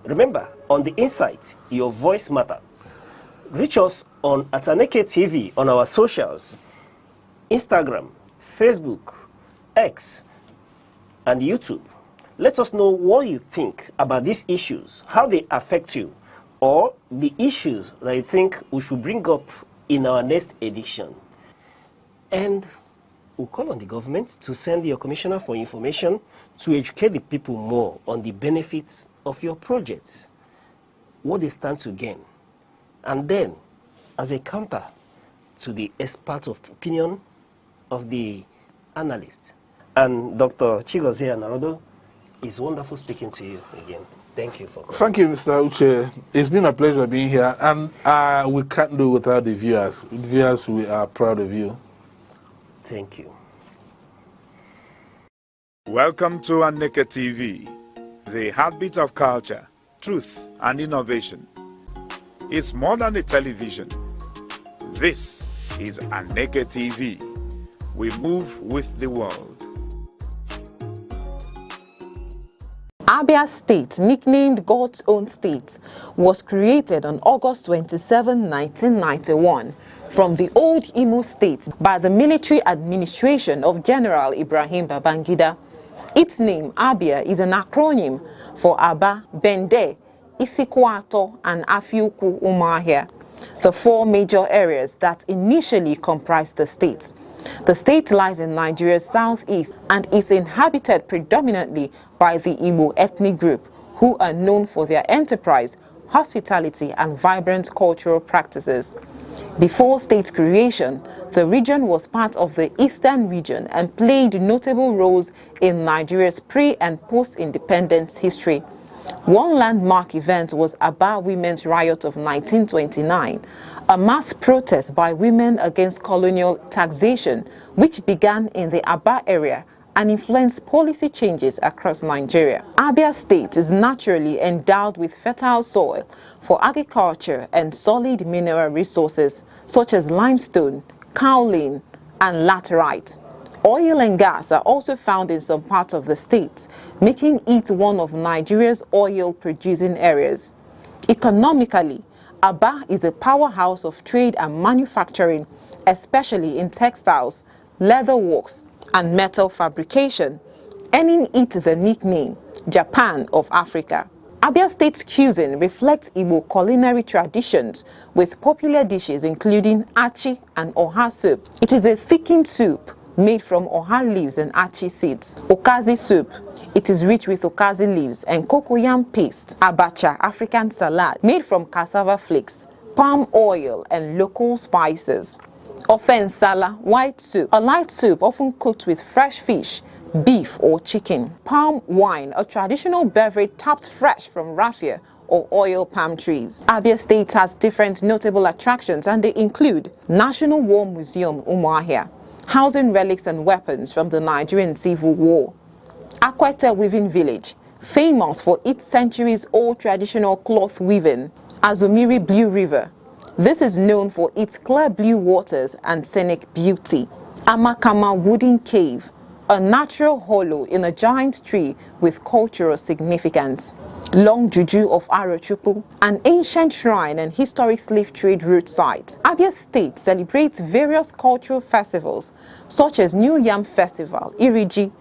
Remember, on The Insight, your voice matters. Reach us on Aneke TV on our socials, Instagram, Facebook, X, and YouTube. Let us know what you think about these issues, how they affect you, or the issues that you think we should bring up in our next edition. And we'll call on the government to send your commissioner for information to educate the people more on the benefits of your projects, what they stand to gain. And then, as a counter to the expert of opinion of the analyst. And Dr. Chigozie Narodo, it's wonderful speaking to you again. Thank you for coming. Thank you, Mr. Uche. It's been a pleasure being here, and we can't do without the viewers. Viewers, we are proud of you. Thank you. Welcome to Aneke TV, the heartbeat of culture, truth, and innovation. It's more than a television. This is Aneke TV. We move with the world. Abia State, nicknamed God's Own State, was created on August 27, 1991, from the old Imo State by the military administration of General Ibrahim Babangida. Its name, Abia, is an acronym for Aba, Bende, Isikwato, and Afiuku Umahia, the four major areas that initially comprised the state. The state lies in Nigeria's southeast and is inhabited predominantly by the Igbo ethnic group, who are known for their enterprise, hospitality, and vibrant cultural practices. Before state creation, the region was part of the Eastern region and played notable roles in Nigeria's pre- and post-independence history. One landmark event was Aba Women's Riot of 1929, a mass protest by women against colonial taxation, which began in the Aba area and influenced policy changes across Nigeria. Abia State is naturally endowed with fertile soil for agriculture and solid mineral resources such as limestone, kaolin, and laterite. Oil and gas are also found in some parts of the state, making it one of Nigeria's oil-producing areas. Economically, Aba is a powerhouse of trade and manufacturing, especially in textiles, leather works, and metal fabrication, earning it the nickname Japan of Africa. Abia State's cuisine reflects Igbo culinary traditions with popular dishes including achi and oha soup. It is a thickened soup made from oha leaves and achi seeds. Okazi soup. It is rich with okazi leaves and cocoyam paste. Abacha, African salad, made from cassava flakes, palm oil, and local spices. Ofensala, white soup, a light soup often cooked with fresh fish, beef or chicken. Palm wine, a traditional beverage tapped fresh from raffia or oil palm trees. Abia State has different notable attractions, and they include National War Museum Umuahia, housing relics and weapons from the Nigerian Civil War. Akwete Weaving Village, famous for its centuries-old traditional cloth weaving. Azumiri Blue River. This is known for its clear blue waters and scenic beauty. Amakama Wooden Cave, a natural hollow in a giant tree with cultural significance. Long Juju of Arochukwu, an ancient shrine and historic slave trade route site. Abia State celebrates various cultural festivals such as New Yam Festival, Iriji,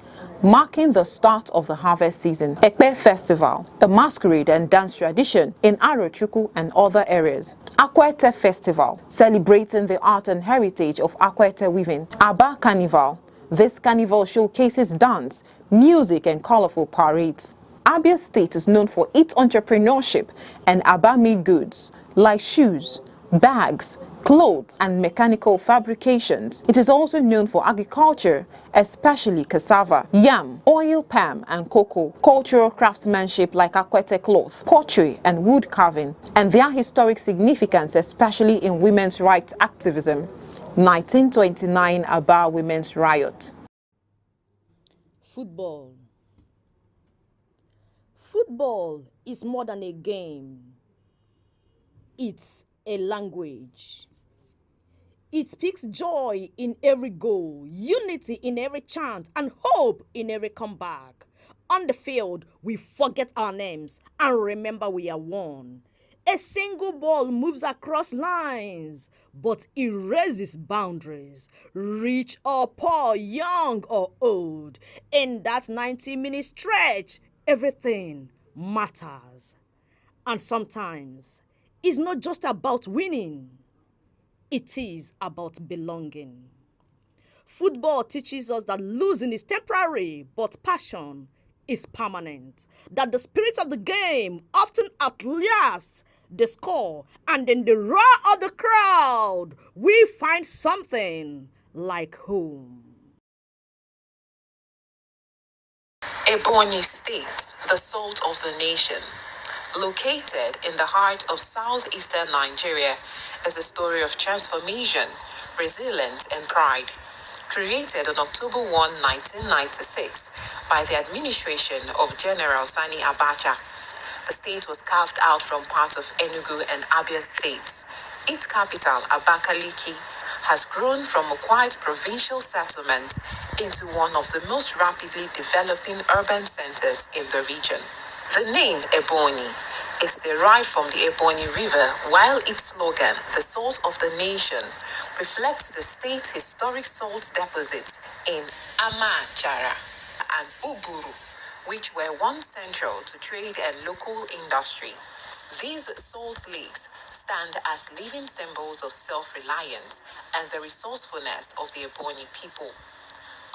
marking the start of the harvest season. Ekpe Festival, a masquerade and dance tradition in Arochukwu and other areas. Akwete Festival, celebrating the art and heritage of Akwete weaving. Aba Carnival, this carnival showcases dance, music, and colorful parades. Abia State is known for its entrepreneurship and Aba-made goods like shoes, bags, clothes, and mechanical fabrications. It is also known for agriculture, especially cassava, yam, oil palm, and cocoa, cultural craftsmanship like Akwete cloth, pottery, and wood carving, and their historic significance, especially in women's rights activism. 1929 Aba Women's Riot. Football. Football is more than a game. It's a language. It speaks joy in every goal, unity in every chant, and hope in every comeback. On the field, we forget our names and remember we are one. A single ball moves across lines, but erases boundaries. Rich or poor, young or old. In that 90-minute stretch, everything matters. And sometimes, it's not just about winning. It is about belonging. Football teaches us that losing is temporary, but passion is permanent. That the spirit of the game often outlasts the score, and in the roar of the crowd, we find something like home. Ebonyi State, the salt of the nation. Located in the heart of southeastern Nigeria, is a story of transformation, resilience, and pride. Created on October 1, 1996, by the administration of General Sani Abacha, the state was carved out from parts of Enugu and Abia states. Its capital, Abakaliki, has grown from a quiet provincial settlement into one of the most rapidly developing urban centers in the region. The name Ebonyi is derived from the Ebonyi River, while its slogan, the salt of the nation, reflects the state's historic salt deposits in Amachara and Uburu, which were once central to trade and local industry. These salt lakes stand as living symbols of self-reliance and the resourcefulness of the Ebonyi people.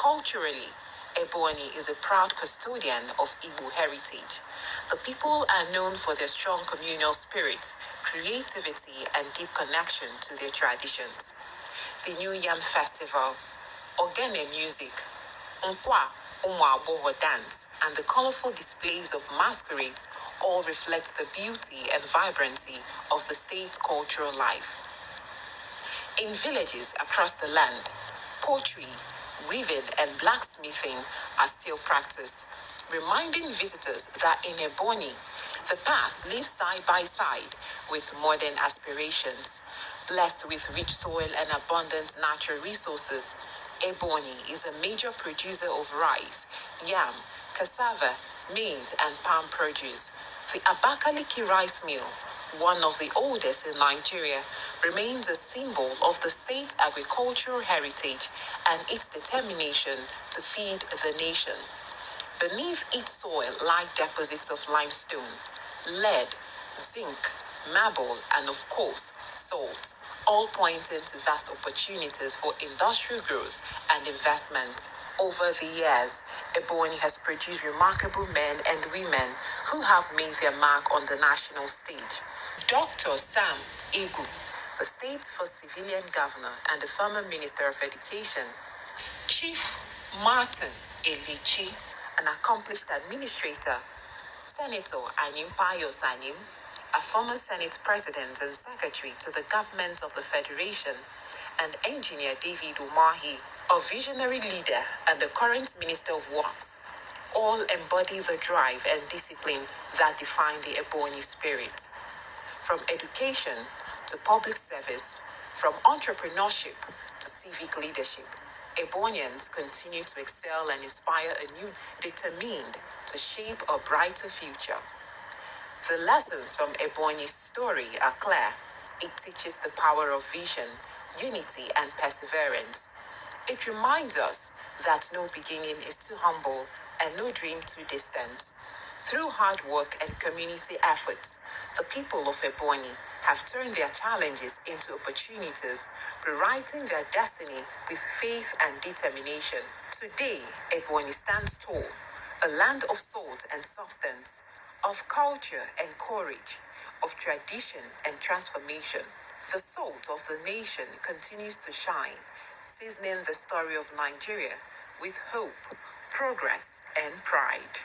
Culturally, Ebonyi is a proud custodian of Igbo heritage. The people are known for their strong communal spirit, creativity, and deep connection to their traditions. The New Yam Festival, Ogene music, Nkwa Umuaboho dance, and the colorful displays of masquerades all reflect the beauty and vibrancy of the state's cultural life. In villages across the land, pottery, weaving, and blacksmithing are still practiced, reminding visitors that in Ebonyi, the past lives side by side with modern aspirations. Blessed with rich soil and abundant natural resources, Ebonyi is a major producer of rice, yam, cassava, maize, and palm produce. The Abakaliki rice mill, one of the oldest in Nigeria, remains a symbol of the state's agricultural heritage and its determination to feed the nation. Beneath its soil lie deposits of limestone, lead, zinc, marble, and of course, salt, all pointing to vast opportunities for industrial growth and investment. Over the years, Ebonyi has produced remarkable men and women who have made their mark on the national stage. Dr. Sam Igu, the state's first civilian governor and the former Minister of Education. Chief Martin Elichi, an accomplished administrator. Senator Anympayo Sanim, a former Senate President and Secretary to the Government of the Federation, and Engineer David Umahi, a visionary leader and the current Minister of Works, all embody the drive and discipline that define the Ebonyi spirit. From education to public service, from entrepreneurship to civic leadership, Ebonians continue to excel and inspire a new, determined to shape a brighter future. The lessons from Ebonyi's story are clear. It teaches the power of vision, unity, and perseverance. It reminds us that no beginning is too humble and no dream too distant. Through hard work and community efforts, the people of Ebonyi have turned their challenges into opportunities, rewriting their destiny with faith and determination. Today, Ebonyi stands tall, a land of salt and substance, of culture and courage, of tradition and transformation. The salt of the nation continues to shine, seasoning the story of Nigeria with hope, progress, and pride.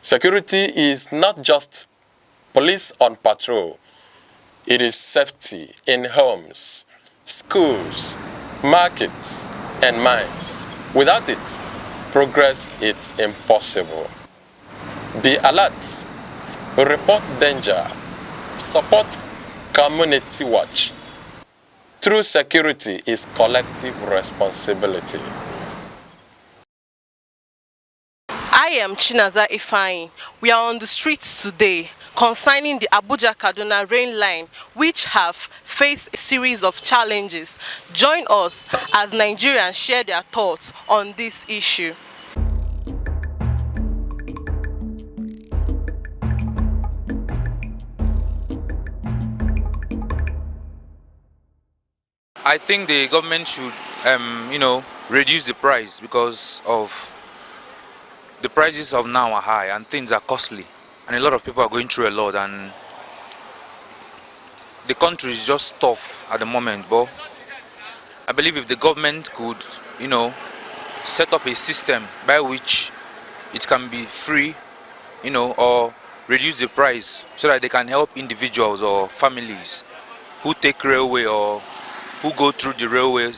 Security is not just police on patrol. It is safety in homes, schools, markets, and mines. Without it, progress is impossible. Be alert. Report danger. Support community watch. True security is collective responsibility. I am Chinaza Ifeanyi. We are on the streets today concerning the Abuja-Kaduna rail line, which have faced a series of challenges. Join us as Nigerians share their thoughts on this issue. I think the government should, reduce the price because of the prices of now are high and things are costly, and a lot of people are going through a lot, and the country is just tough at the moment. But I believe if the government could, set up a system by which it can be free, or reduce the price so that they can help individuals or families who take railway or who go through the railway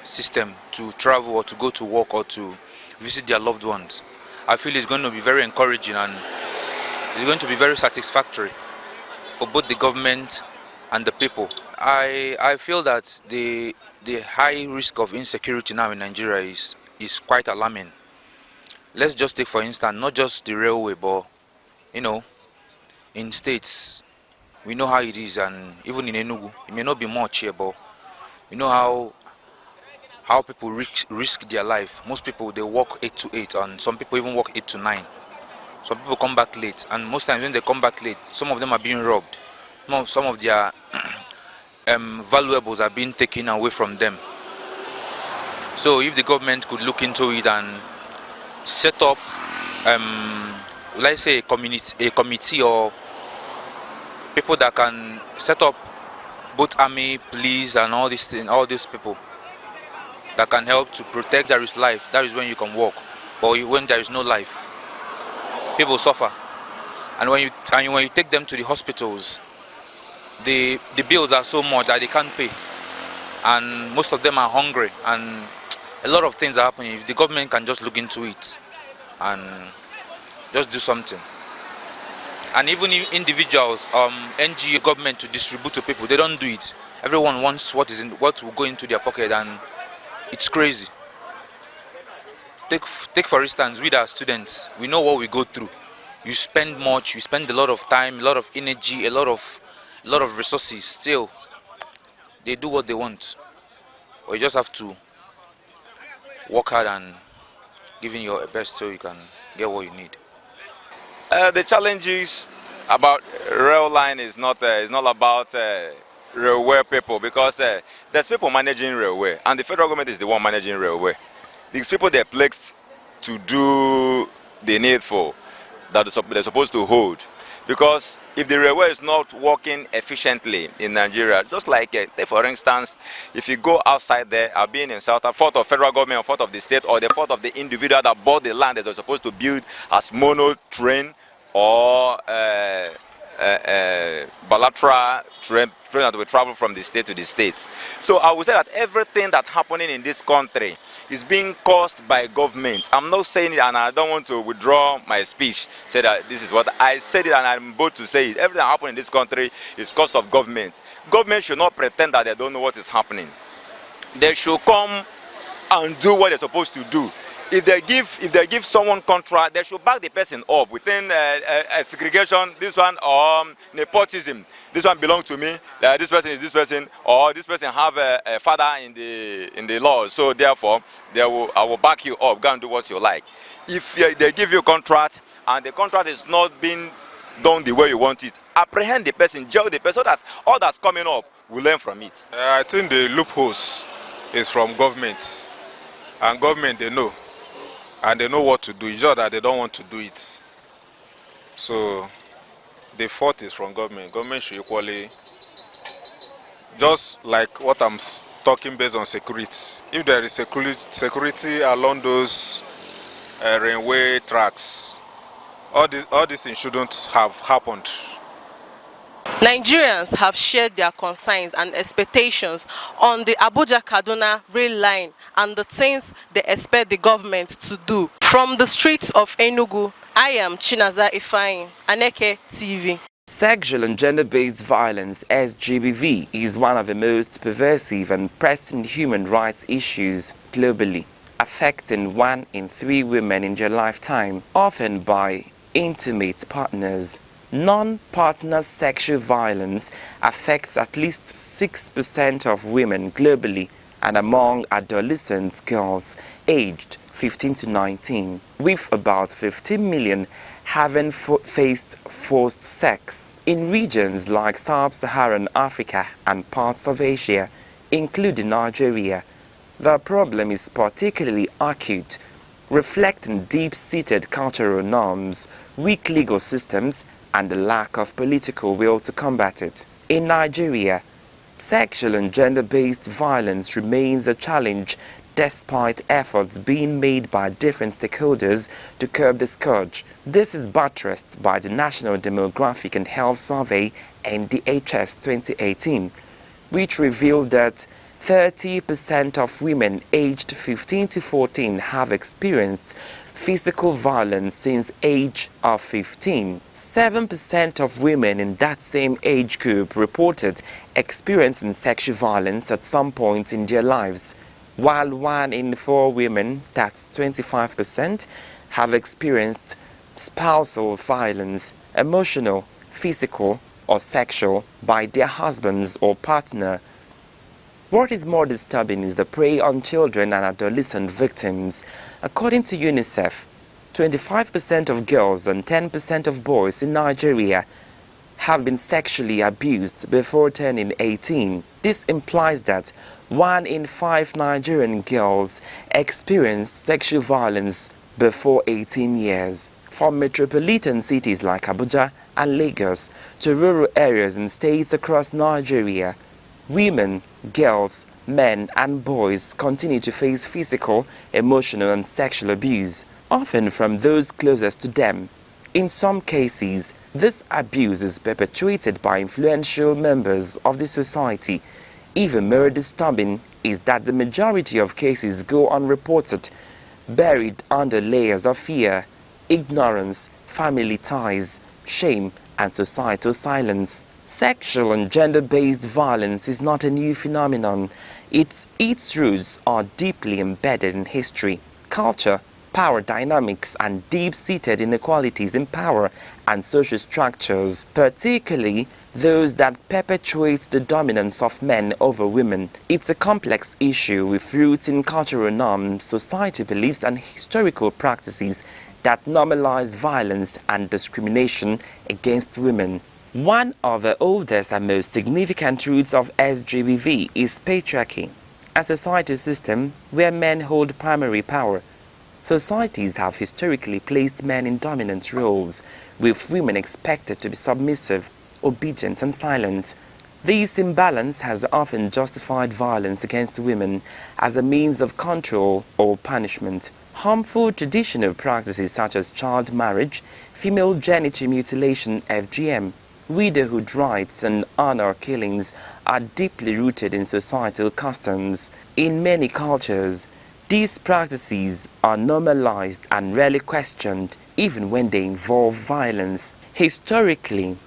system to travel or to go to work or to visit their loved ones. I feel it's going to be very encouraging and it's going to be very satisfactory for both the government and the people. I feel that the high risk of insecurity now in Nigeria is quite alarming. Let's just take, for instance, not just the railway, but in states, we know how it is, and even in Enugu, it may not be much here, but you know how people risk their life. Most people, they work 8 to 8, and some people even work 8 to 9. Some people come back late, and most times when they come back late, some of them are being robbed. Some of their valuables are being taken away from them. So if the government could look into it and set up, let's say a committee or people that can set up both army, police, and all these people that can help to protect. There is life. That is when you can walk. But when there is no life, people suffer. And when you take them to the hospitals, the bills are so much that they can't pay, and most of them are hungry, and a lot of things are happening. If the government can just look into it and just do something. And even individuals, NGO, government to distribute to people, they don't do it. Everyone wants what will go into their pocket, and it's crazy. Take for instance, we are students. We know what we go through. You spend much. You spend a lot of time, a lot of energy, a lot of resources. Still, they do what they want. Or you just have to work hard and give in your best so you can get what you need. The challenges about rail line is not about railway people, because there's people managing railway, and the federal government is the one managing railway. These people, they're placed to do the needful that they're supposed to hold. Because if the railway is not working efficiently in Nigeria, just like, take for instance, if you go outside there, I've been in South Africa, fault of federal government or fault of the state or the fault of the individual that bought the land that they're supposed to build as mono train or bilateral train that will travel from the state to the states. So I would say that everything that's happening in this country is being caused by government. I'm not saying it, and I don't want to withdraw my speech, say that this is what I said it, and I'm bold to say it. Everything happening in this country is caused of government. Government should not pretend that they don't know what is happening. They should come and do what they're supposed to do. If they give someone contract, they should back the person up within segregation. This one or nepotism. This one belongs to me. This person is this person, or this person have a father in the law. So therefore, I will back you up. Go and do what you like. If they give you a contract and the contract is not being done the way you want it, apprehend the person, jail the person. So that's all that's coming up. We learn from it. I think the loopholes is from government, and government they know. And they know what to do, it's just that they don't want to do it. So the fault is from government. Government should equally, just like what I'm talking based on security. If there is security along those railway tracks, all these things shouldn't have happened. Nigerians have shared their concerns and expectations on the Abuja-Kaduna rail line and the things they expect the government to do. From the streets of Enugu, I am Chinaza Ifeanyi, Aneke TV. Sexual and gender-based violence, SGBV, is one of the most pervasive and pressing human rights issues globally, affecting 1 in 3 women in their lifetime, often by intimate partners. Non-partner sexual violence affects at least 6% of women globally and among adolescent girls aged 15 to 19, with about 15 million having faced forced sex in regions like sub-Saharan Africa and parts of Asia, including Nigeria. The problem is particularly acute, reflecting deep-seated cultural norms, weak legal systems, and the lack of political will to combat it. In Nigeria, sexual and gender-based violence remains a challenge despite efforts being made by different stakeholders to curb the scourge. This is buttressed by the National Demographic and Health Survey (NDHS) 2018, which revealed that 30% of women aged 15 to 14 have experienced physical violence since age of 15. 7% of women in that same age group reported experiencing sexual violence at some point in their lives, while 1 in 4 women, that's 25%, have experienced spousal violence, emotional, physical, or sexual, by their husbands or partner. What is more disturbing is the prey on children and adolescent victims. According to UNICEF, 25% of girls and 10% of boys in Nigeria have been sexually abused before turning 18. This implies that 1 in 5 Nigerian girls experienced sexual violence before 18 years. From metropolitan cities like Abuja and Lagos to rural areas in states across Nigeria, women, girls, men and boys continue to face physical, emotional and sexual abuse, often from those closest to them. In some cases, this abuse is perpetuated by influential members of the society. Even more disturbing is that the majority of cases go unreported, buried under layers of fear, ignorance, family ties, shame, and societal silence. Sexual and gender-based violence is not a new phenomenon. Its roots are deeply embedded in history, culture, power dynamics, and deep-seated inequalities in power and social structures, particularly those that perpetuate the dominance of men over women. It's a complex issue with roots in cultural norms, society beliefs, and historical practices that normalize violence and discrimination against women. One of the oldest and most significant roots of SGBV is patriarchy, a societal system where men hold primary power. Societies have historically placed men in dominant roles, with women expected to be submissive, obedient, and silent. This imbalance has often justified violence against women as a means of control or punishment. Harmful traditional practices such as child marriage, female genital mutilation (FGM), widowhood rights, and honor killings are deeply rooted in societal customs. In many cultures, these practices are normalized and rarely questioned, even when they involve violence. Historically,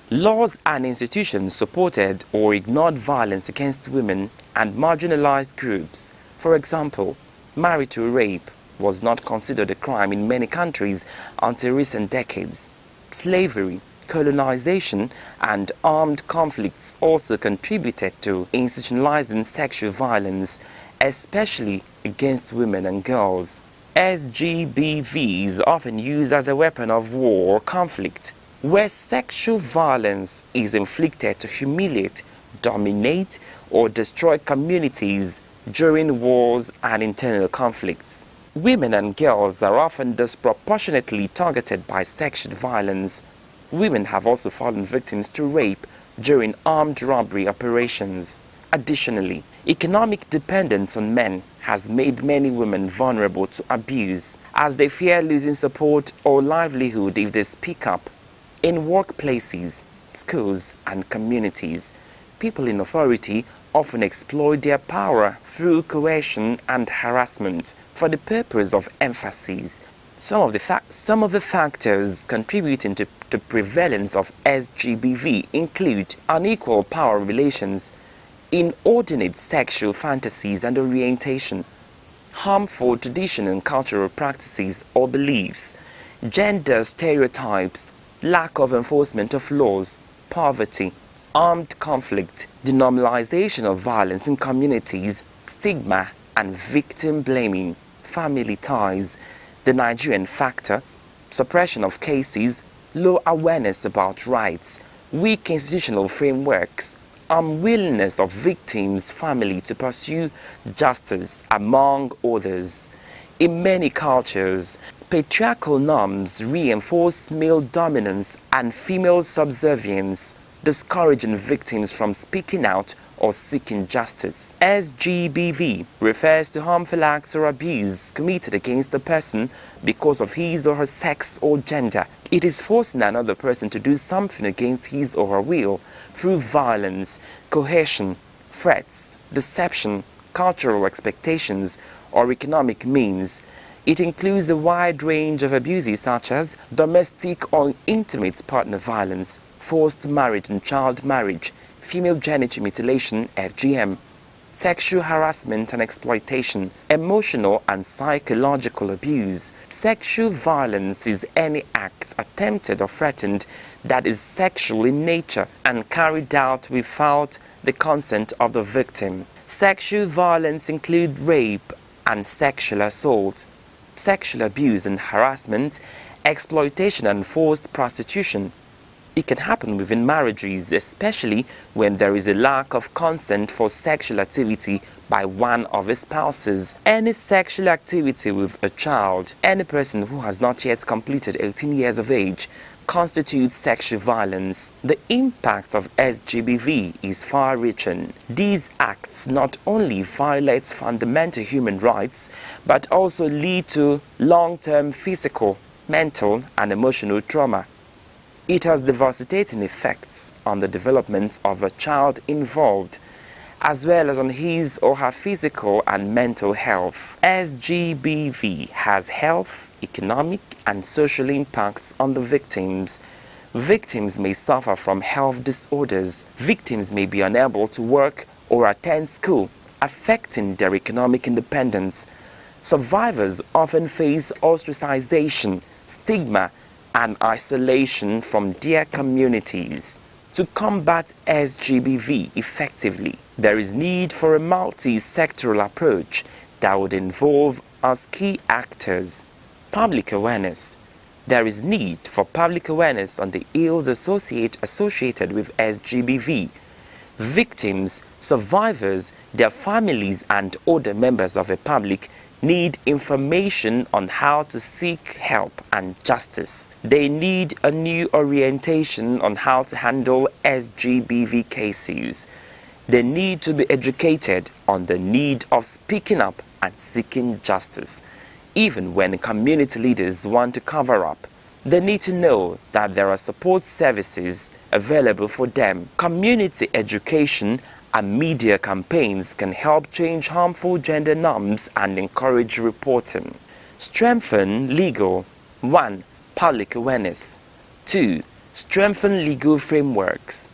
laws and institutions supported or ignored violence against women and marginalized groups. For example, marital rape was not considered a crime in many countries until recent decades. Slavery, colonization, and armed conflicts also contributed to institutionalizing sexual violence, especially against women and girls. SGBV is often used as a weapon of war or conflict, where sexual violence is inflicted to humiliate, dominate, or destroy communities during wars and internal conflicts. Women and girls are often disproportionately targeted by sexual violence. Women have also fallen victims to rape during armed robbery operations. Additionally, economic dependence on men has made many women vulnerable to abuse, as they fear losing support or livelihood if they speak up. In workplaces, schools, and communities, people in authority often exploit their power through coercion and harassment for the purpose of emphasis, Some of the factors contributing to the prevalence of SGBV include unequal power relations, inordinate sexual fantasies and orientation, harmful traditional and cultural practices or beliefs, gender stereotypes, lack of enforcement of laws, poverty, armed conflict, denormalization of violence in communities, stigma and victim blaming, family ties, the Nigerian factor, suppression of cases, low awareness about rights, weak institutional frameworks, unwillingness of victims' family to pursue justice, among others. In many cultures, patriarchal norms reinforce male dominance and female subservience, discouraging victims from speaking out or seeking justice. SGBV refers to harmful acts or abuse committed against a person because of his or her sex or gender. It is forcing another person to do something against his or her will through violence, coercion, threats, deception, cultural expectations, or economic means. It includes a wide range of abuses such as domestic or intimate partner violence, forced marriage and child marriage, female genital mutilation (FGM), sexual harassment and exploitation, emotional and psychological abuse. Sexual violence is any act attempted or threatened that is sexual in nature and carried out without the consent of the victim. Sexual violence includes rape and sexual assault, sexual abuse and harassment, exploitation and forced prostitution. It can happen within marriages, especially when there is a lack of consent for sexual activity by one of the spouses. Any sexual activity with a child, any person who has not yet completed 18 years of age, constitutes sexual violence. The impact of SGBV is far-reaching. These acts not only violate fundamental human rights, but also lead to long-term physical, mental, and emotional trauma. It has devastating effects on the development of a child involved, as well as on his or her physical and mental health. SGBV has health, economic, and social impacts on the victims. Victims may suffer from health disorders. Victims may be unable to work or attend school, affecting their economic independence. Survivors often face ostracization, stigma, and isolation from their communities. To combat SGBV effectively, there is need for a multi-sectoral approach that would involve as key actors public awareness. There is need for public awareness on the ills associated with SGBV. Victims, survivors, their families, and other members of the public need information on how to seek help and justice. They need a new orientation on how to handle SGBV cases. They need to be educated on the need of speaking up and seeking justice, even when community leaders want to cover up. They need to know that there are support services available for them. Community education and media campaigns can help change harmful gender norms and encourage reporting. Strengthen legal. 1. Public awareness. 2. Strengthen legal frameworks.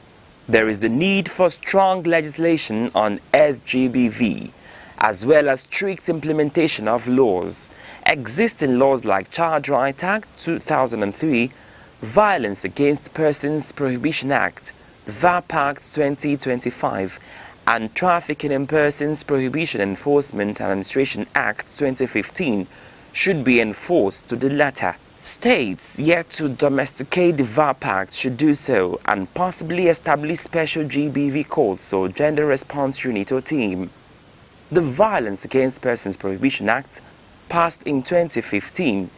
There is a need for strong legislation on SGBV, as well as strict implementation of laws. Existing laws like Child Rights Act 2003, Violence Against Persons Prohibition Act, VAP Act 2025, and Trafficking in Persons Prohibition Enforcement and Administration Act 2015 should be enforced to the letter. States yet to domesticate the VAP Act should do so and possibly establish special GBV courts or gender response unit or team. The Violence Against Persons Prohibition Act, passed in 2015,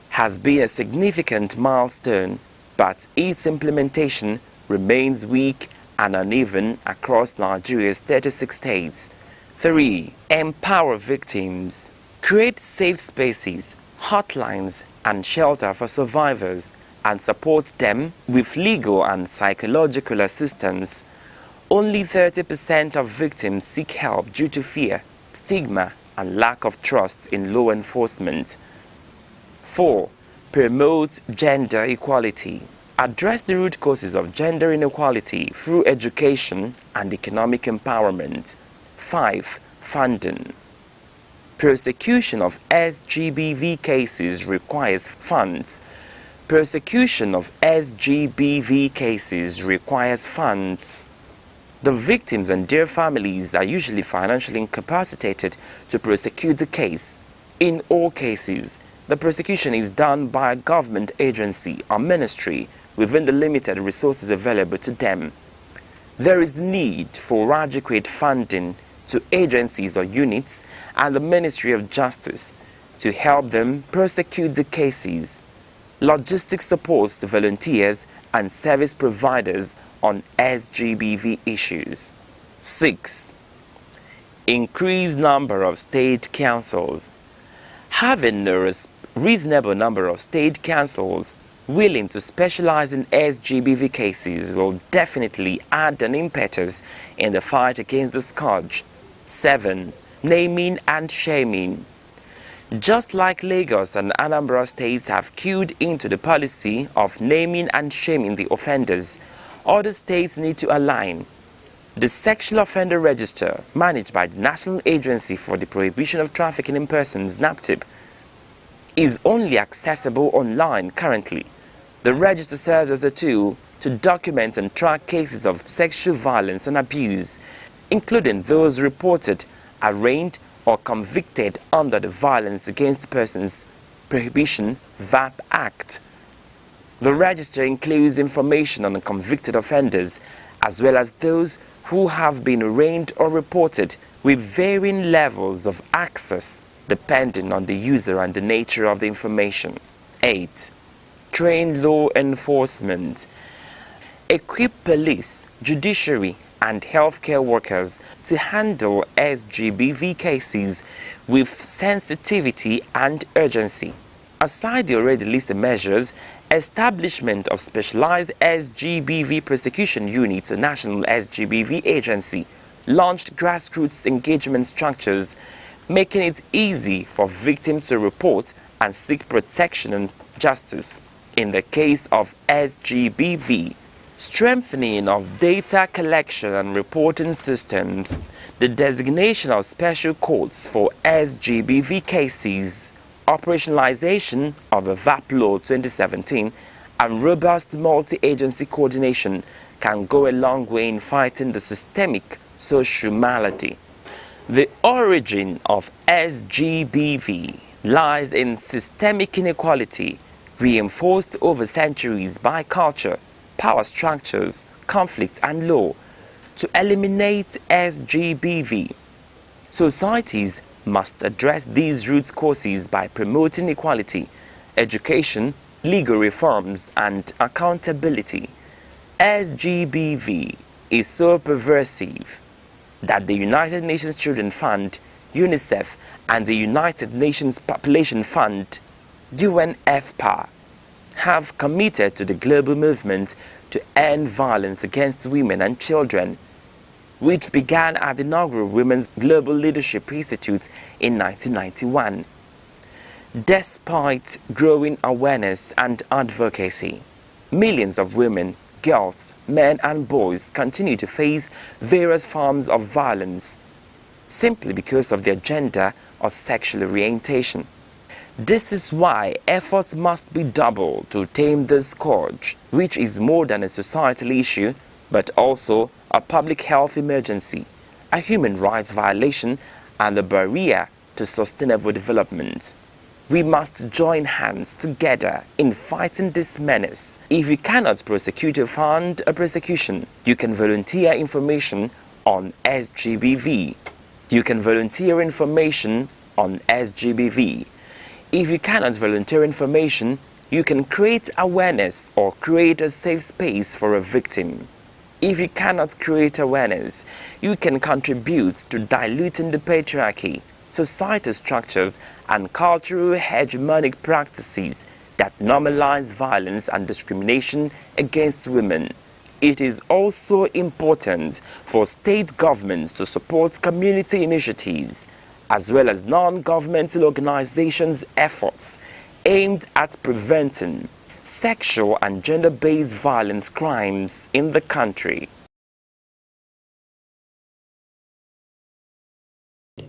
has been a significant milestone, but its implementation remains weak and uneven across Nigeria's 36 states. 3. Empower victims. Create safe spaces, hotlines, and shelter for survivors and support them with legal and psychological assistance. Only 30% of victims seek help due to fear, stigma, and lack of trust in law enforcement. 4. Promote gender equality. Address the root causes of gender inequality through education and economic empowerment. 5. Funding. Prosecution of SGBV cases requires funds. Prosecution of SGBV cases requires funds. The victims and their families are usually financially incapacitated to prosecute the case. In all cases, the prosecution is done by a government agency or ministry within the limited resources available to them. There is need for adequate funding to agencies or units and the Ministry of Justice to help them prosecute the cases. Logistic supports to volunteers and service providers on SGBV issues. 6. Increase number of state councils. Having a reasonable number of state councils willing to specialize in SGBV cases will definitely add an impetus in the fight against the scourge. 7. Naming and shaming. Just like Lagos and Anambra states have cued into the policy of naming and shaming the offenders, other states need to align. The Sexual Offender Register, managed by the National Agency for the Prohibition of Trafficking in Persons, NAPTIP, is only accessible online currently. The register serves as a tool to document and track cases of sexual violence and abuse, including those reported, arraigned, or convicted under the Violence Against Persons Prohibition (VAP) Act. The register includes information on convicted offenders, as well as those who have been arraigned or reported, with varying levels of access depending on the user and the nature of the information. 8. Train law enforcement. Equip police, judiciary, and healthcare workers to handle SGBV cases with sensitivity and urgency. Aside the already listed measures, establishment of specialized SGBV prosecution units, a national SGBV agency, launched grassroots engagement structures, making it easy for victims to report and seek protection and justice in the case of SGBV. Strengthening of data collection and reporting systems, the designation of special courts for SGBV cases, operationalization of the VAP Law 2017, and robust multi-agency coordination can go a long way in fighting the systemic social malady. The origin of SGBV lies in systemic inequality, reinforced over centuries by culture, power structures, conflict, and law. To eliminate SGBV, societies must address these root causes by promoting equality, education, legal reforms, and accountability. SGBV is so pervasive that the United Nations Children Fund, UNICEF, and the United Nations Population Fund, UNFPA, have committed to the global movement to end violence against women and children, which began at the inaugural Women's Global Leadership Institute in 1991. Despite growing awareness and advocacy, millions of women, girls, men and boys continue to face various forms of violence simply because of their gender or sexual orientation. This is why efforts must be doubled to tame this scourge, which is more than a societal issue, but also a public health emergency, a human rights violation, and a barrier to sustainable development. We must join hands together in fighting this menace. If you cannot prosecute or fund a prosecution, you can volunteer information on SGBV. You can volunteer information on SGBV. If you cannot volunteer information, you can create awareness or create a safe space for a victim. If you cannot create awareness, you can contribute to diluting the patriarchy, societal structures, and cultural hegemonic practices that normalize violence and discrimination against women. It is also important for state governments to support community initiatives, as well as non-governmental organizations' efforts aimed at preventing sexual and gender-based violence crimes in the country.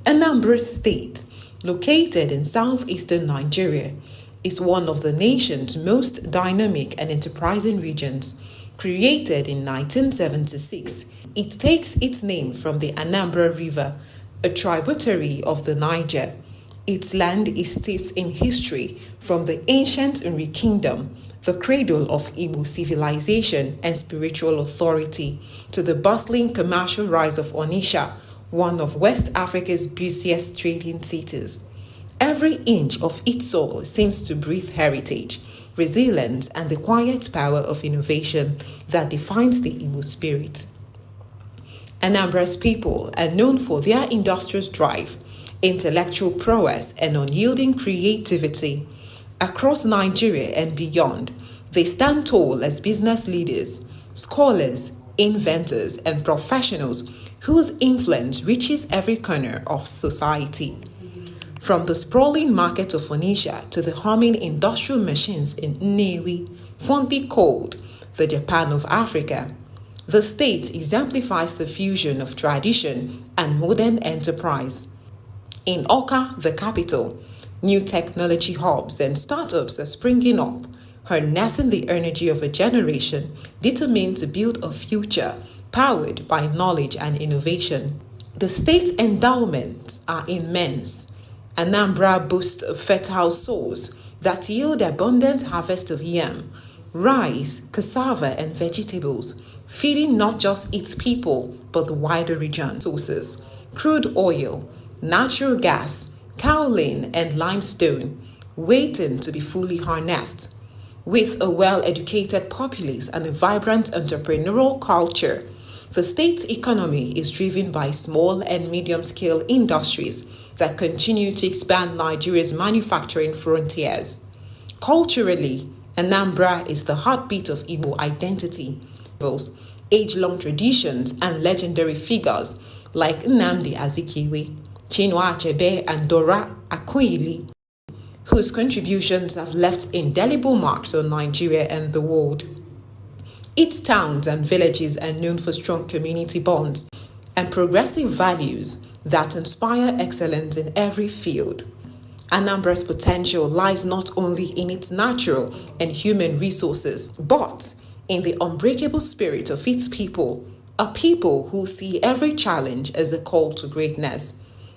Anambra State, located in southeastern Nigeria, is one of the nation's most dynamic and enterprising regions. Created in 1976, it takes its name from the Anambra River, a tributary of the Niger. Its land is steeped in history, from the ancient Nri Kingdom, the cradle of Igbo civilization and spiritual authority, to the bustling commercial rise of Onitsha, one of West Africa's busiest trading cities. Every inch of its soil seems to breathe heritage, resilience, and the quiet power of innovation that defines the Igbo spirit. Anambra's people are known for their industrious drive, intellectual prowess, and unyielding creativity. Across Nigeria and beyond, they stand tall as business leaders, scholars, inventors, and professionals whose influence reaches every corner of society. From the sprawling market of Onitsha to the humming industrial machines in Nnewi, fondly called the Japan of Africa, the state exemplifies the fusion of tradition and modern enterprise. In Awka, the capital, new technology hubs and startups are springing up, harnessing the energy of a generation determined to build a future powered by knowledge and innovation. The state's endowments are immense. Anambra boasts of fertile soils that yield abundant harvest of yam, rice, cassava, and vegetables, feeding not just its people but the wider region. Sources: crude oil, natural gas, kaolin, and limestone, waiting to be fully harnessed. With a well-educated populace and a vibrant entrepreneurial culture, the state's economy is driven by small and medium-scale industries that continue to expand Nigeria's manufacturing frontiers. Culturally, Anambra is the heartbeat of Igbo identity. Age-long traditions and legendary figures like Nnamdi Azikiwe, Chinua Achebe, and Dora Akunyili, whose contributions have left indelible marks on Nigeria and the world. Its towns and villages are known for strong community bonds and progressive values that inspire excellence in every field. Anambra's potential lies not only in its natural and human resources, but in the unbreakable spirit of its people, a people who see every challenge as a call to greatness.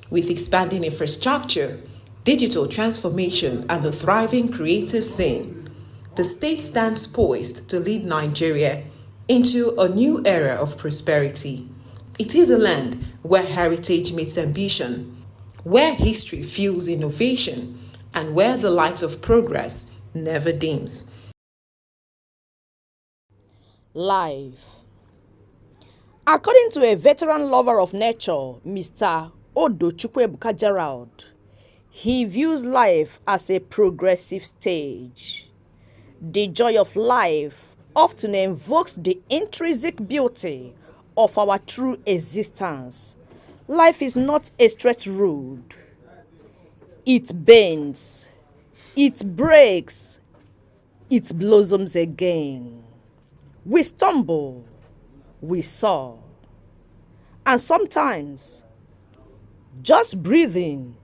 With expanding infrastructure, digital transformation, and a thriving creative scene, the state stands poised to lead Nigeria into a new era of prosperity. It is a land where heritage meets ambition, where history fuels innovation, and where the light of progress never dims. Life. According to a veteran lover of nature, Mr. Odo Chukwuebuka Gerald, he views life as a progressive stage. The joy of life often invokes the intrinsic beauty of our true existence. Life is not a straight road. It bends, it breaks, it blossoms again. We stumble, we soar, and sometimes just breathing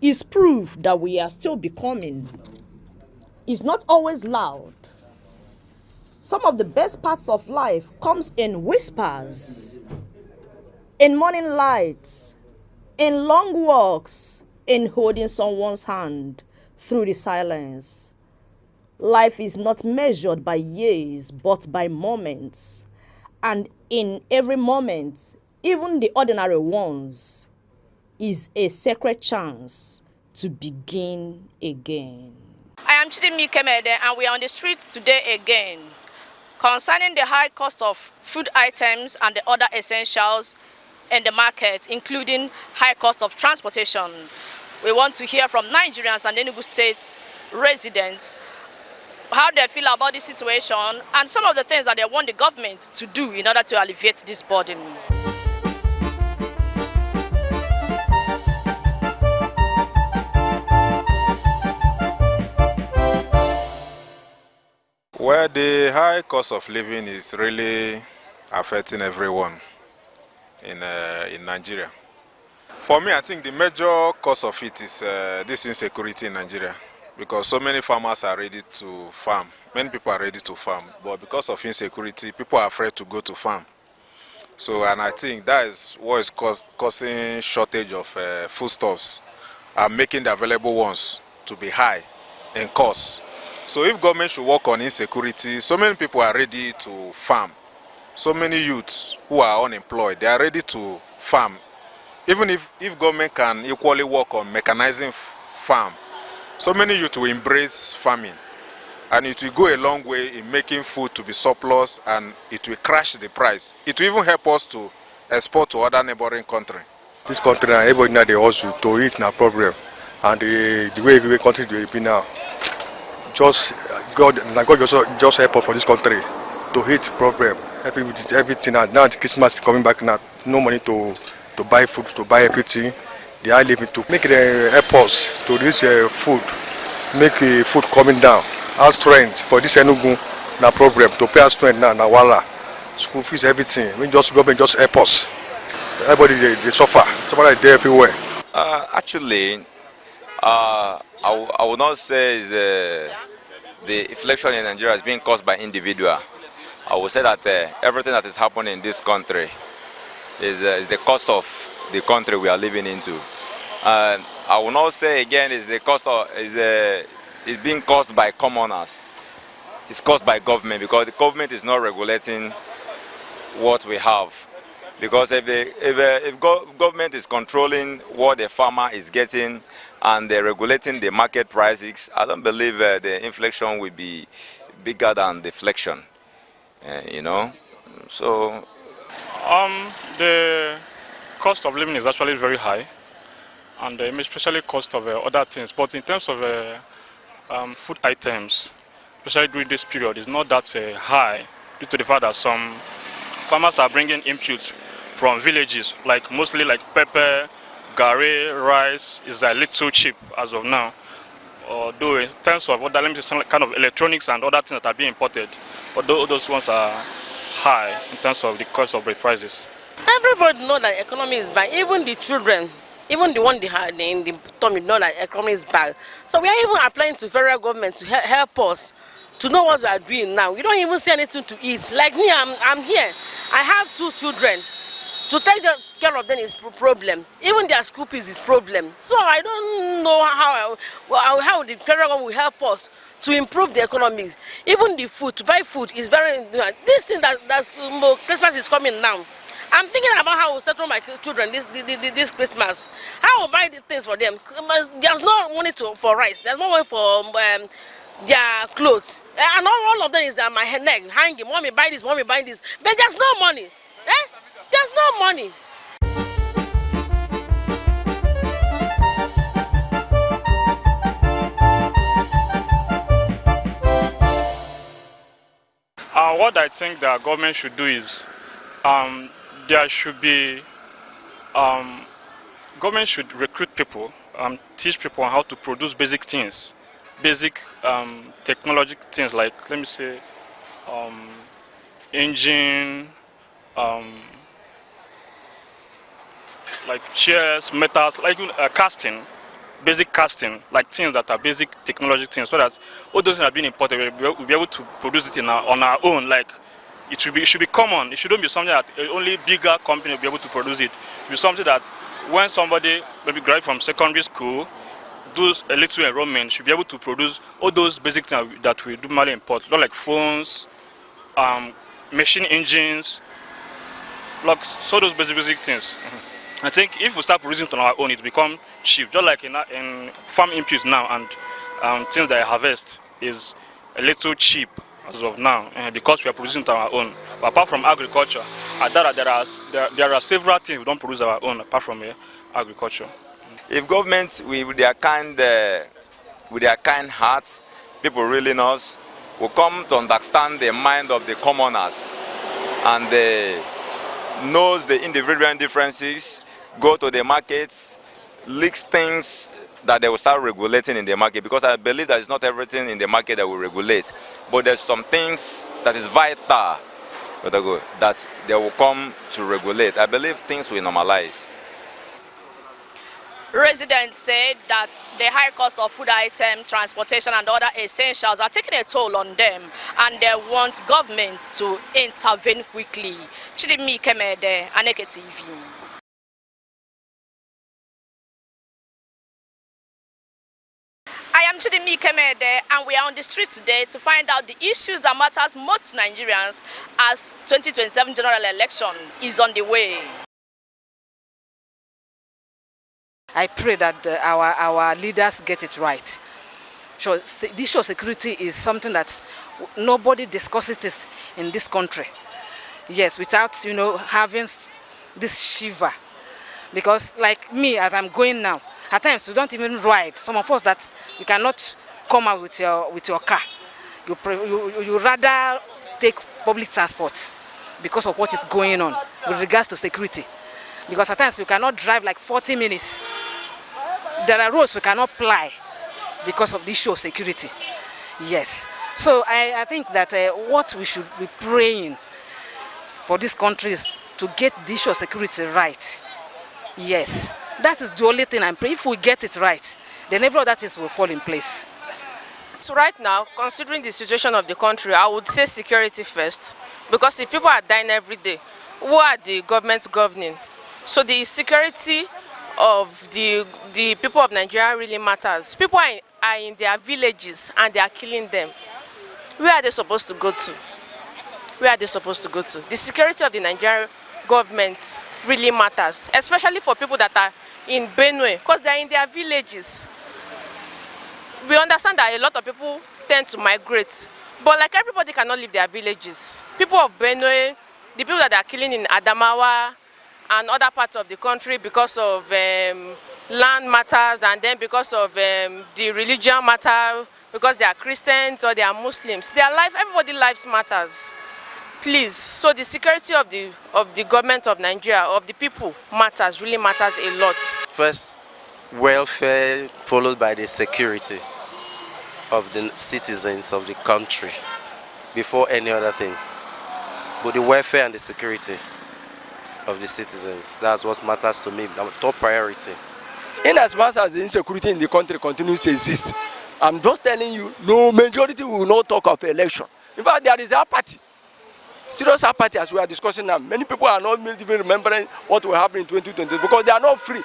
is proof that we are still becoming. It's not always loud. Some of the best parts of life comes in whispers, in morning lights, in long walks, in holding someone's hand through the silence. Life is not measured by years, but by moments. And in every moment, even the ordinary ones, is a sacred chance to begin again. I am Chidimi Kemede, and we are on the street today again concerning the high cost of food items and the other essentials in the market, including high cost of transportation. We want to hear from Nigerians and Enugu State residents how they feel about this situation and some of the things that they want the government to do in order to alleviate this burden. Well, the high cost of living is really affecting everyone in Nigeria. For me, I think the major cause of it is this insecurity in Nigeria, because so many farmers are ready to farm. Many people are ready to farm, but because of insecurity, people are afraid to go to farm. So, and I think that is what is causing shortage of foodstuffs and making the available ones to be high in cost. So if government should work on insecurity, so many people are ready to farm. So many youths who are unemployed, they are ready to farm. Even if government can equally work on mechanizing farm, so many youth will embrace farming. And it will go a long way in making food to be surplus, and it will crash the price. It will even help us to export to other neighboring countries. This country, everybody now they also to eat no problem. And the way the country will be now, just God just help us for this country to hit problem. Everything now the Christmas is coming back now. No money to buy food, to buy everything. They are living to make the help us to this food, make food coming down. Our strength for this Enugu na problem to pay our strength now na wala. School fees, everything. We just government just help us. Everybody they suffer. Somebody there everywhere. Actually, I would not say the inflation in Nigeria is being caused by individual. I would say that everything that is happening in this country is the cost of the country we are living into. I will not say again is the cost of is being caused by commoners. It's caused by government, because the government is not regulating what we have. Because if government is controlling what the farmer is getting and they're regulating the market prices, I don't believe the inflation will be bigger than deflection. You know, so the cost of living is actually very high, and especially cost of other things. But in terms of food items, especially during this period, is not that high, due to the fact that some farmers are bringing inputs from villages, like mostly like pepper, garri, rice is a little cheap as of now. Although in terms of other, let me say, some kind of electronics and other things that are being imported, although those ones are high in terms of the cost of the prices. Everybody know that economy is bad. Even the children, even the one they had in the tummy know that economy is bad. So we are even applying to federal government to help us to know what we are doing now. We don't even see anything to eat. Like me, I'm here. I have 2 children. To take care of them is problem. Even their school fees is problem. So I don't know how the federal government will help us to improve the economy. Even the food, to buy food is very, this thing that's Christmas is coming now. I'm thinking about how we'll settle my children this Christmas. How we'll buy the things for them. There's no money for rice. There's no money for their clothes. And all of them is at my neck, hanging. Mommy buy this, mommy buy this. But there's no money. There's no money. What I think the government should do is there should be government should recruit people, teach people how to produce basic things, basic technology things, like let me say engine, like chairs, metals, like casting, basic casting, like things that are basic technology things, so that all those things are being imported, we'll be able to produce it on our own. Like it should be common. It shouldn't be something that only bigger company will be able to produce it. It should be something that when somebody maybe graduate from secondary school, does a little enrollment, should be able to produce all those basic things that we normally import, not like phones, machine engines, like so those basic things. I think if we start producing it on our own, it become cheap. Just like in farm inputs now, and things that I harvest is a little cheap as of now, because we are producing it on our own. But apart from agriculture, there are several things we don't produce on our own apart from agriculture. If governments with their kind hearts, people really knows, will come to understand the mind of the commoners and knows the individual differences, go to the markets, list things that they will start regulating in the market, because I believe that it's not everything in the market that will regulate, but there's some things that is vital that they will come to regulate. I believe things will normalize. Residents said that the high cost of food items, transportation and other essentials are taking a toll on them, and they want government to intervene quickly. Chidimi Kemede, Aneke TV. I am Chidimi Kemede, and we are on the street today to find out the issues that matters most to Nigerians as 2027 general election is on the way. I pray that our leaders get it right. So this issue of security is something that nobody discusses this in this country. Yes, without having this shiver, because like me, as I'm going now, at times you don't even ride. Some of us that you cannot come out with your car. You rather take public transport because of what is going on with regards to security. Because at times you cannot drive like 40 minutes. There are roads we cannot ply because of the issue of security. Yes. So I think that what we should be praying for this country is to get the issue of security right. Yes. That is the only thing I'm praying. If we get it right, then every other things will fall in place. So right now, considering the situation of the country, I would say security first. Because if people are dying every day, who are the government governing? So the security of the people of Nigeria really matters. People are in their villages and they are killing them. Where are they supposed to go to? Where are they supposed to go to? The security of the Nigerian government really matters, especially for people that are in Benue, because they are in their villages. We understand that a lot of people tend to migrate, but like everybody cannot leave their villages. People of Benue, the people that are killing in Adamawa and other parts of the country because of land matters, and then because of the religion matter, because they are Christians or they are Muslims. Their life, everybody's lives matters. Please, so the security of the government of Nigeria, of the people, matters, really matters a lot. First, welfare, followed by the security of the citizens of the country before any other thing. But the welfare and the security of the citizens, that's what matters to me, the top priority. In as much as the insecurity in the country continues to exist, I'm just telling you, no majority will not talk of election. In fact, there is apathy. Serious apathy as we are discussing now. Many people are not even remembering what will happen in 2020 because they are not free.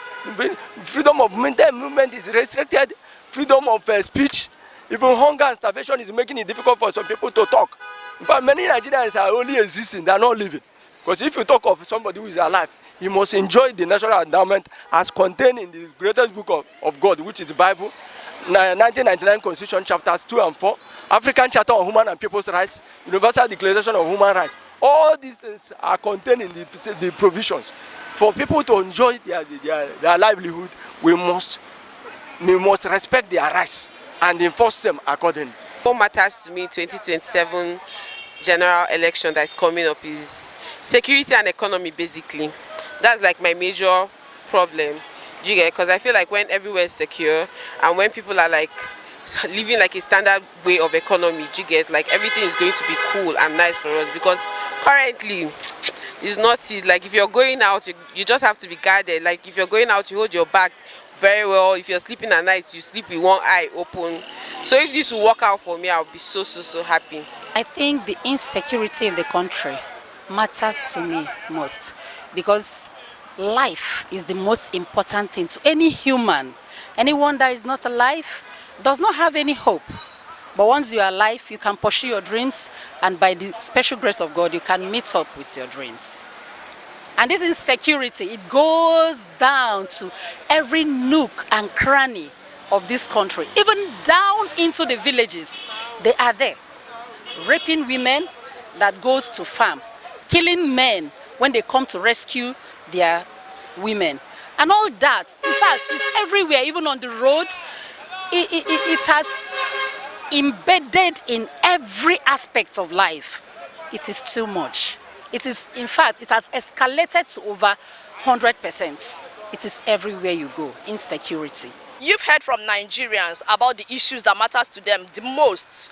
Freedom of movement is restricted. Freedom of speech, even hunger and starvation is making it difficult for some people to talk. In fact, many Nigerians are only existing, they are not living. Because if you talk of somebody who is alive, he must enjoy the natural endowment as contained in the greatest book of God, which is the Bible, 1999 Constitution, chapters 2 and 4, African Charter on Human and People's Rights, Universal Declaration of Human Rights. All these things are contained in the provisions. For people to enjoy their livelihood, we must respect their rights and enforce them accordingly. What matters to me in 2027 general election that is coming up is security and economy, basically. That's like my major problem. Do you get? Because I feel like when everywhere is secure and when people are like living like a standard way of economy, do you get? Like everything is going to be cool and nice for us, because currently it's not it. Like if you're going out, you just have to be guarded. Like if you're going out, you hold your bag very well. If you're sleeping at night, you sleep with one eye open. So if this will work out for me, I'll be so happy. I think the insecurity in the country matters to me most, because life is the most important thing to any human. Anyone that is not alive does not have any hope. But once you are alive, you can pursue your dreams, and by the special grace of God, you can meet up with your dreams. And this insecurity, it goes down to every nook and cranny of this country, even down into the villages. They are there, raping women that goes to farm, killing men when they come to rescue their women, and all that. In fact, it's everywhere, even on the road. It has embedded in every aspect of life. It is too much. It is, in fact, it has escalated to over 100%. It is everywhere you go, insecurity. You've heard from Nigerians about the issues that matters to them the most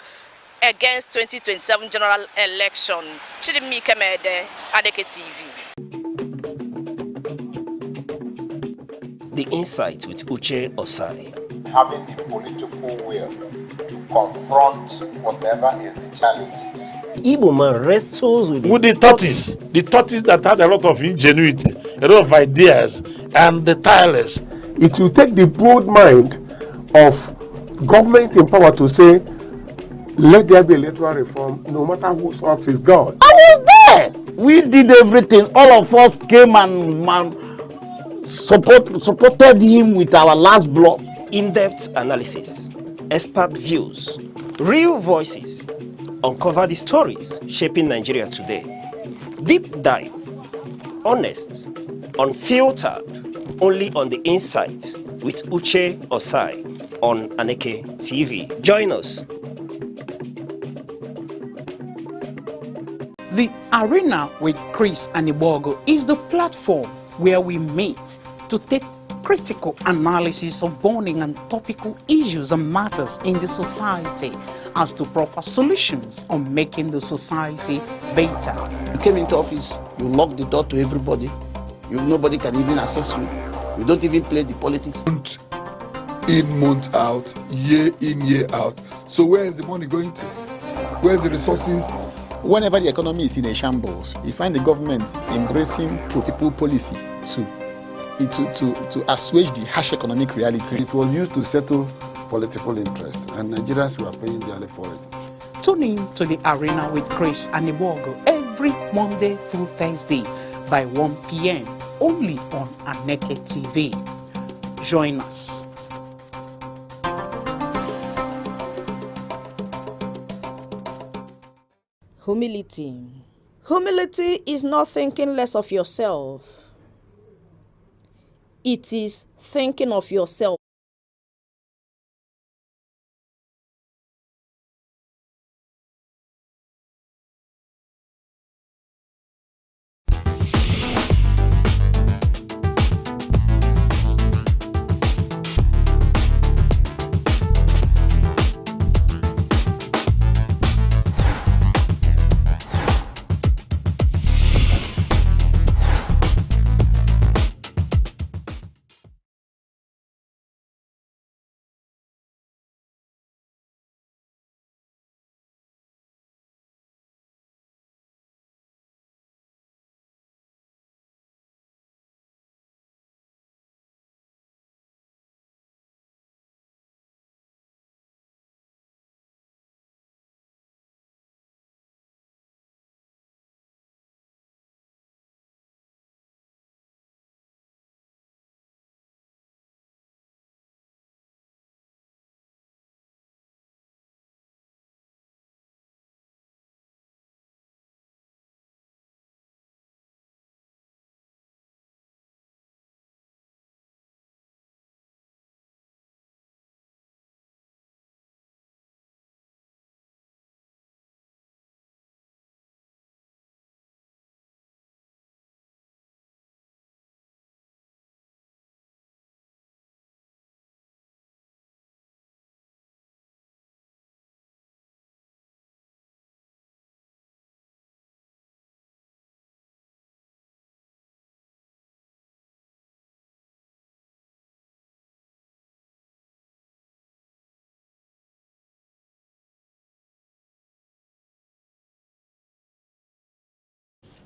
against 2027 general election. Chidimi Kemede, Aneke TV. The Insight with Uche Osai. Having the political will to confront whatever is the challenges. Igbo man wrestles with the tortoise that had a lot of ingenuity, a lot of ideas, and the tireless. It will take the broad mind of government in power to say, let there be electoral reform, no matter whose ox is God. I was there. We did everything. All of us came and supported him with our last blood. In-depth analysis, expert views, real voices, uncover the stories shaping Nigeria today. Deep dive, honest, unfiltered, only on The Insight with Uche Osai on Aneke TV. Join us. The Arena with Chris Anibogo is the platform where we meet to take critical analysis of burning and topical issues and matters in the society as to proper solutions on making the society better. You came into office, you locked the door to everybody. Nobody can even access you. You don't even play the politics. Month in, month out, year in, year out. So where is the money going to? Where's the resources? Whenever the economy is in a shambles, you find the government embracing pro-people policy to assuage the harsh economic reality. It was used to settle political interest, and Nigerians were paying dearly for it. Tune in to The Arena with Chris Anibogo every Monday through Thursday by 1 p.m. only on Aneke TV. Join us. Humility. Humility is not thinking less of yourself. It is thinking of yourself.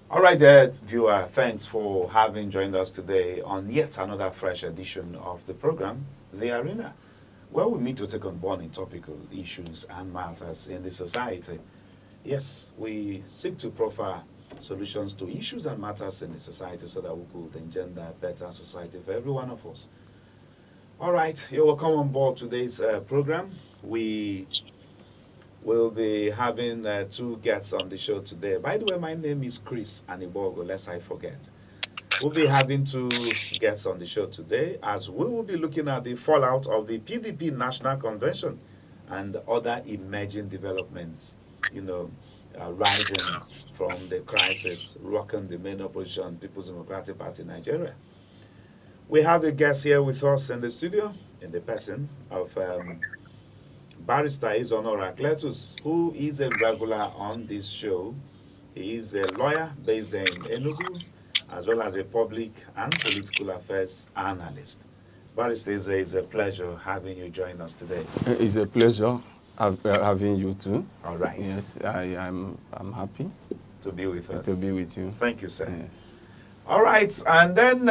All right there, viewer, thanks for having joined us today on yet another fresh edition of the program, The Arena, where we meet to take on burning topical issues and matters in the society. Yes, we seek to proffer solutions to issues and matters in the society so that we could engender a better society for every one of us. All right, you're welcome on board today's program. We will be having two guests on the show today. By the way, my name is Chris Anibogo, lest I forget. We'll be having two guests on the show today as we will be looking at the fallout of the PDP National Convention and other emerging developments, rising from the crisis rocking the main opposition, People's Democratic Party Nigeria. We have a guest here with us in the studio. in the person of Barrister Izonora Cletus, who is a regular on this show. He is a lawyer based in Enugu, as well as a public and political affairs analyst. Barrister, it's a pleasure having you join us today. It's a pleasure having you too. All right. Yes, I'm happy to be with us. To be with you. Thank you, sir. Yes. All right, and then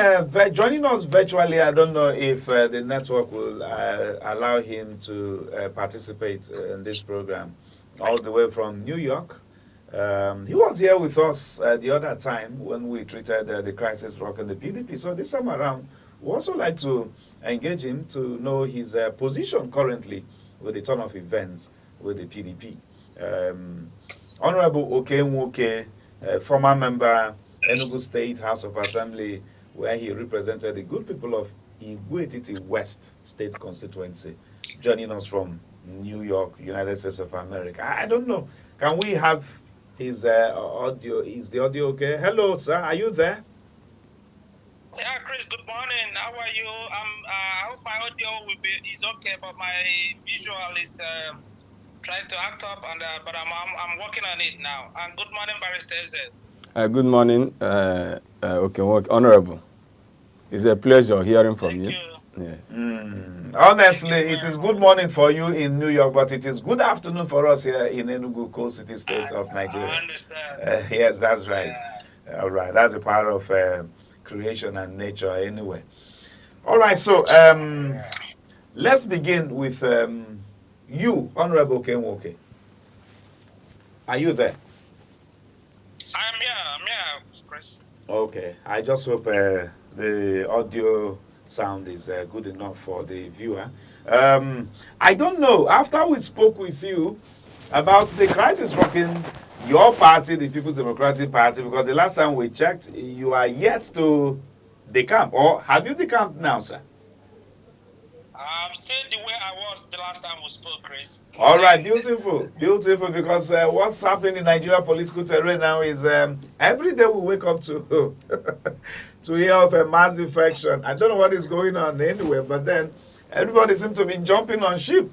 joining us virtually, I don't know if the network will allow him to participate in this program, all the way from New York. He was here with us the other time when we treated the crisis rock in the PDP. So this time around, we also like to engage him to know his position currently with the turn of events with the PDP. Honorable Okenwoke, former member, Enugu State House of Assembly, where he represented the good people of Igwe-Etiti West State Constituency, joining us from New York, United States of America. I don't know. Can we have his audio? Is the audio okay? Hello, sir. Are you there? Yeah, Chris. Good morning. How are you? I hope my audio is okay, but my visual is trying to act up, and but I'm working on it now. And good morning, Barrister Eze. Good morning, Honorable. It's a pleasure hearing from you. Yes. Honestly, it is good morning for you in New York, but it is good afternoon for us here in Enugu, Coal City State of Nigeria. I understand. Yes, that's right. All right, that's a part of creation and nature anyway. All right, so let's begin with you, Honorable Kenwoke. Are you there? I'm here, Chris. Okay, I just hope the audio sound is good enough for the viewer. I don't know, after we spoke with you about the crisis rocking your party, the People's Democratic Party, because the last time we checked, you are yet to decamp, or have you decamped now, sir? I'm still the way I was the last time we spoke, Chris. All right, beautiful, beautiful, because what's happening in Nigeria political terrain now is every day we wake up to to hear of a mass infection. I don't know what is going on anywhere, but then everybody seems to be jumping on ship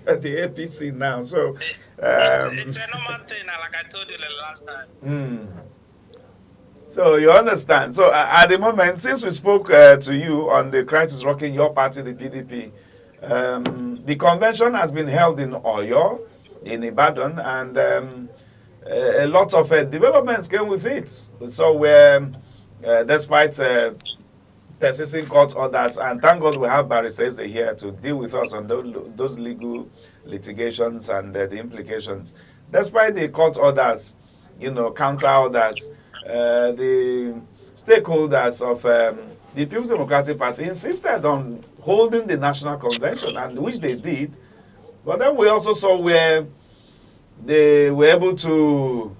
at the APC now. So it's a normal thing, like I told you the last time. So you understand. So at the moment, since we spoke to you on the crisis rocking your party, the PDP, the convention has been held in Oyo, in Ibadan, and a lot of developments came with it. So we're, despite persisting court orders, and thank God we have barristers here to deal with us on those legal litigations and the implications. Despite the court orders, counter orders, the stakeholders of the People's Democratic Party insisted on holding the national convention, and which they did. But then we also saw where they were able to,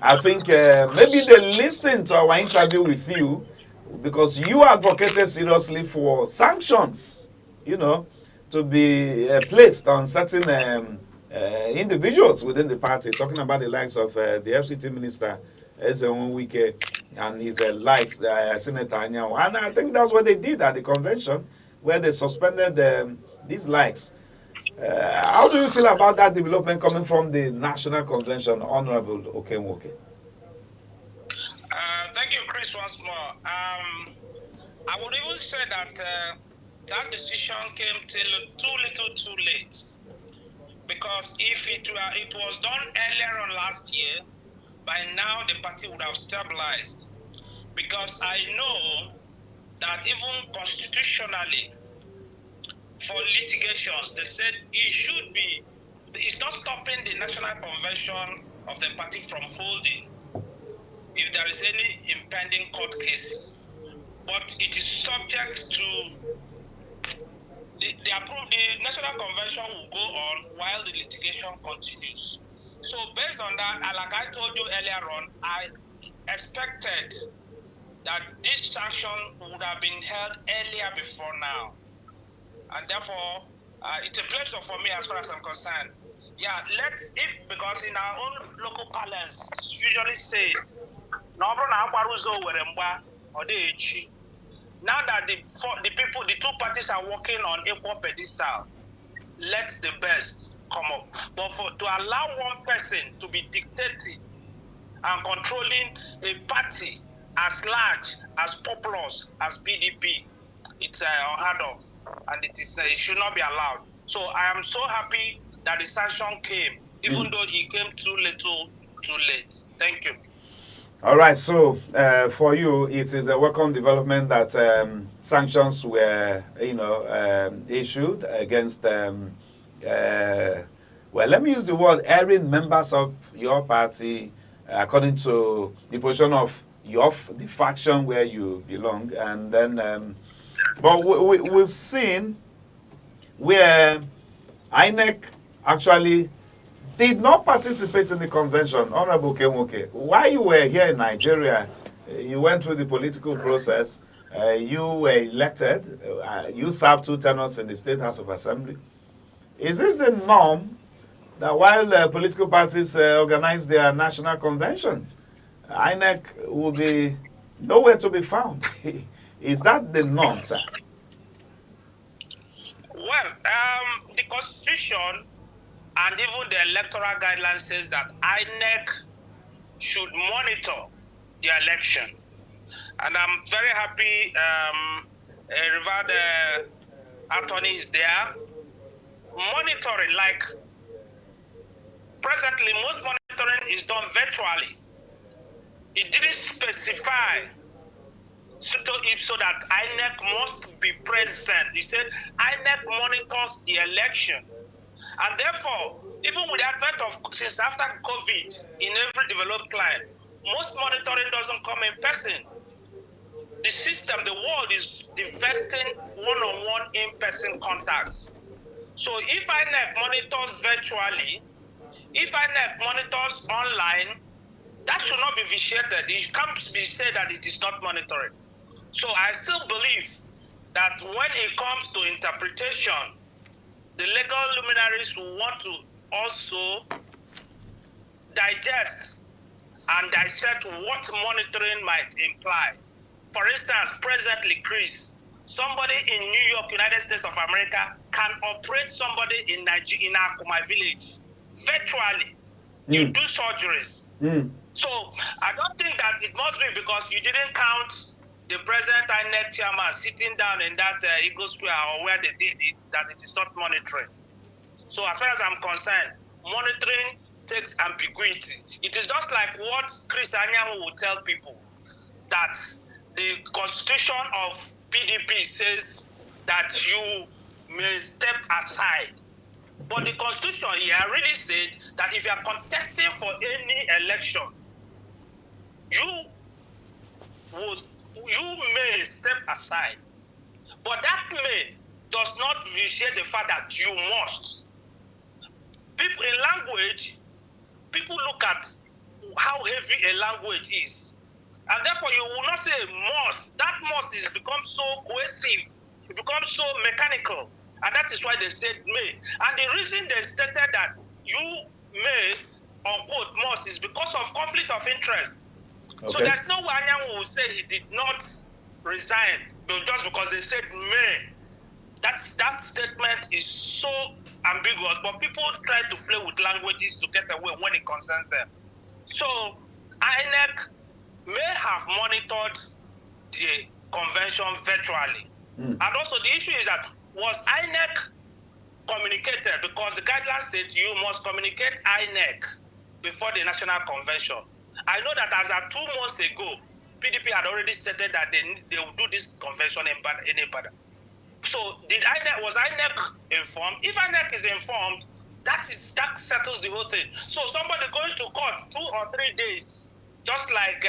I think maybe they listened to our interview with you, because you advocated seriously for sanctions, to be placed on certain individuals within the party, talking about the likes of the FCT minister, Wike, and his likes, Senator Anyanwu. And I think that's what they did at the convention, where they suspended these likes. How do you feel about that development coming from the National Convention, Honorable Okenwoke? Thank you, Chris, once more. I would even say that that decision came too little, too late. Because if it was done earlier on last year, by now the party would have stabilized. Because I know that even constitutionally, for litigations, they said it's not stopping the National Convention of the party from holding if there is any impending court cases. But it is subject to the National Convention will go on while the litigation continues. So based on that, like I told you earlier on, I expected that this sanction would have been held earlier before now. And therefore, it's a pleasure for me as far as I'm concerned. Yeah, because in our own local parlance, usually says, Now that the two parties are working on equal pedestal, let the best come up. But to allow one person to be dictating and controlling a party as large, as populous as PDP, it's unheard of, and it should not be allowed. So I am so happy that the sanction came, even though it came too little, too late. Thank you. All right, so for you, it is a welcome development that sanctions were, issued against, well, let me use the word, erring members of your party, according to the position of the faction where you belong. And then, but we've seen where INEC actually did not participate in the convention. Honorable Kemoke, while you were here in Nigeria, you went through the political process, you were elected, you served 2 tenures in the State House of Assembly. Is this the norm that while political parties organize their national conventions, INEC will be nowhere to be found? Is that the norm, sir? Well, the Constitution and even the electoral guidelines says that INEC should monitor the election. And I'm very happy revered attorney is there monitoring. Like presently, most monitoring is done virtually. It didn't specify so that INEC must be present. He said INEC monitors the election. And therefore, even with the advent of, since after COVID, in every developed client, most monitoring doesn't come in person. The system, the world is divesting one-on-one in-person contacts. So if INEC monitors virtually, if INEC monitors online, that should not be vitiated. It can't be said that it is not monitoring. So I still believe that when it comes to interpretation, the legal luminaries will want to also digest and dissect what monitoring might imply. For instance, presently, Chris, somebody in New York, United States of America, can operate somebody in Akuma village virtually. You do surgeries. So I don't think that it must be because you didn't count the present INEC chairman sitting down in that Eagle Square or where they did it, that it is not monitoring. So as far as I'm concerned, monitoring takes ambiguity. It is just like what Chris Anyanwu will tell people, that the constitution of PDP says that you may step aside. But the constitution here really said that if you are contesting for any election, you may step aside. But that may does not vitiate the fact that you must. People in language, people look at how heavy a language is. And therefore you will not say must. That must is become so cohesive. It becomes so mechanical. And that is why they said may. And the reason they stated that you may, unquote, must is because of conflict of interest. Okay. So there's no way Anyanwu will say he did not resign just because they said may. That statement is so ambiguous, but people try to play with languages to get away when it concerns them. So INEC may have monitored the convention virtually. And also the issue is that was INEC communicated, because the guidelines state you must communicate INEC before the national convention. I know that as of 2 months ago, PDP had already stated that they will do this convention in Ibadan. So was INEC informed? If INEC is informed, that settles the whole thing. So somebody going to court 2 or 3 days, just like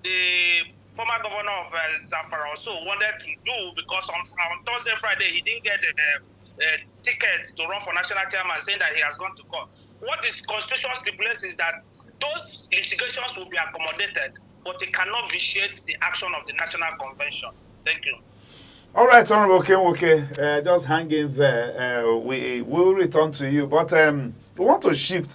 the former governor of Zamfara also wanted to do, because on Thursday, Friday, he didn't get a ticket to run for national chairman, saying that he has gone to court. What the constitution stipulates is that those litigations will be accommodated, but it cannot vitiate the action of the national convention. Thank you. All right, Honorable Kemoke, just hang in there. We will return to you, but we want to shift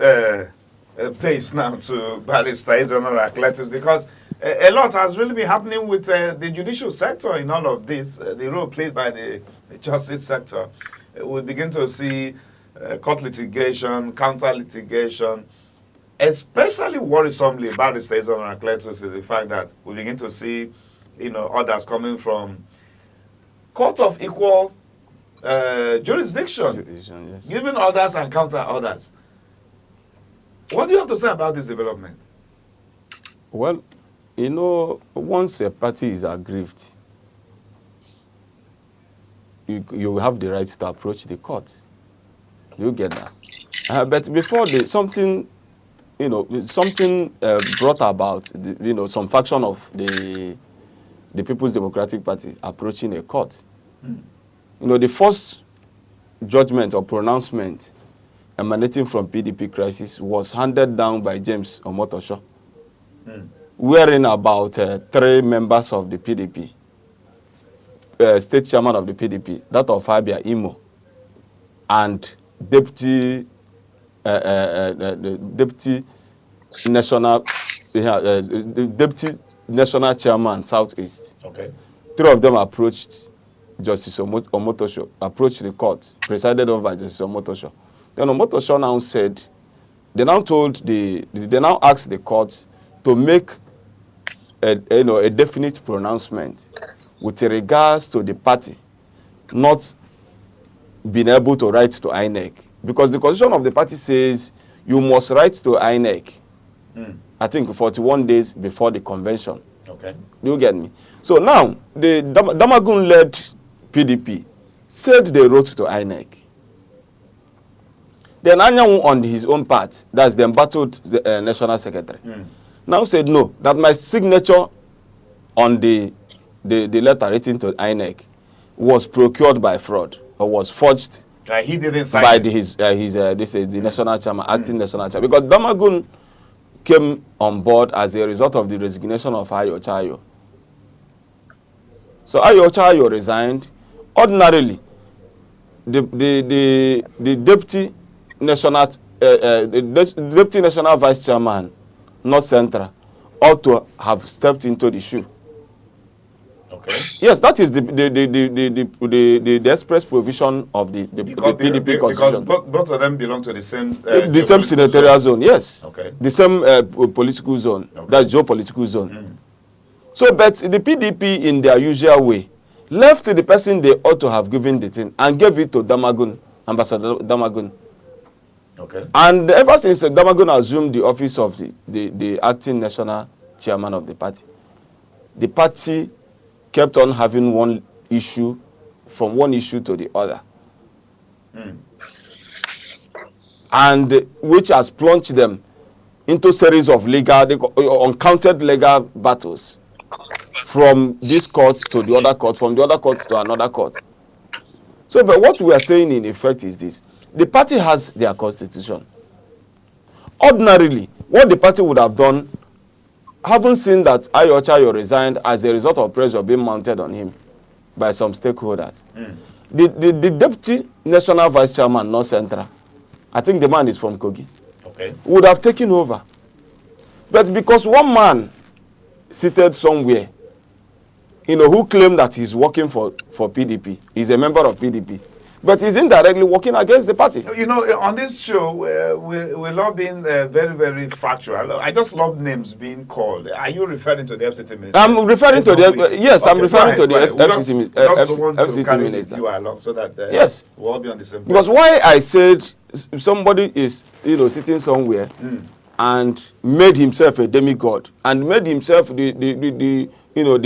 pace now to Barrister Isidore Athletics, because A lot has really been happening with the judicial sector in all of this, the role played by the justice sector. We begin to see court litigation, counter litigation, especially worrisomely, barrister is on is the fact that we begin to see, orders coming from court of equal jurisdiction, yes. giving orders and counter orders. What do you have to say about this development? Well, once a party is aggrieved, you have the right to approach the court. You get that. But before something brought about, some faction of the People's Democratic Party approaching a court. The first judgment or pronouncement emanating from PDP crisis was handed down by James Omotosho, wherein about 3 members of the PDP, state chairman of the PDP, that of Abia Imo, and deputy national deputy national chairman Southeast. Okay. 3 of them approached Justice Omotosho, approached the court, presided over by Justice Omotosho. Then Omotosho now said, they now asked the court to make a definite pronouncement with regards to the party not being able to write to INEC. Because the constitution of the party says you must write to INEC, I think 41 days before the convention. Okay. Do you get me? So now, the Damagun-led PDP said they wrote to INEC. Then Anyanwu, on his own part, that's the embattled national secretary, now said no, that my signature on the letter written to INEC was procured by fraud or was forged he didn't sign by it. this is the national chairman, acting national chairman, because Damagun came on board as a result of the resignation of Ayo Chayo. So Ayo Chayo resigned. Ordinarily, the deputy national deputy national vice chairman, not central, ought to have stepped into the shoe. Okay. Yes, that is the express provision of the PDP constitution. Because both of them belong to the same the same senatorial zone, yes. Okay. The same political zone, that's geopolitical zone. So, but the PDP, in their usual way, left to the person they ought to have given the thing and gave it to Damagun, Ambassador Damagun. Okay. And ever since Damagun assumed the office of the acting national chairman of the party kept on having one issue to the other. And which has plunged them into series of uncounted legal battles from this court to the other court, from the other court to another court. So, but what we are saying in effect is this. The party has their constitution. Ordinarily, what the party would have done, having seen that Ayo Chayo resigned as a result of pressure being mounted on him by some stakeholders, the deputy national vice chairman, not central, I think the man is from Kogi, would have taken over. But because one man seated somewhere, who claimed that he's working for PDP, he's a member of PDP, but he's indirectly working against the party. On this show, we love being very, very factual. I just love names being called. Are you referring to the FCT minister? I'm referring to the, yes, okay, I'm referring to the FCT minister. You are along so that yes, we'll all be on the same page. Because why I said somebody is, sitting somewhere and made himself a demigod and made himself the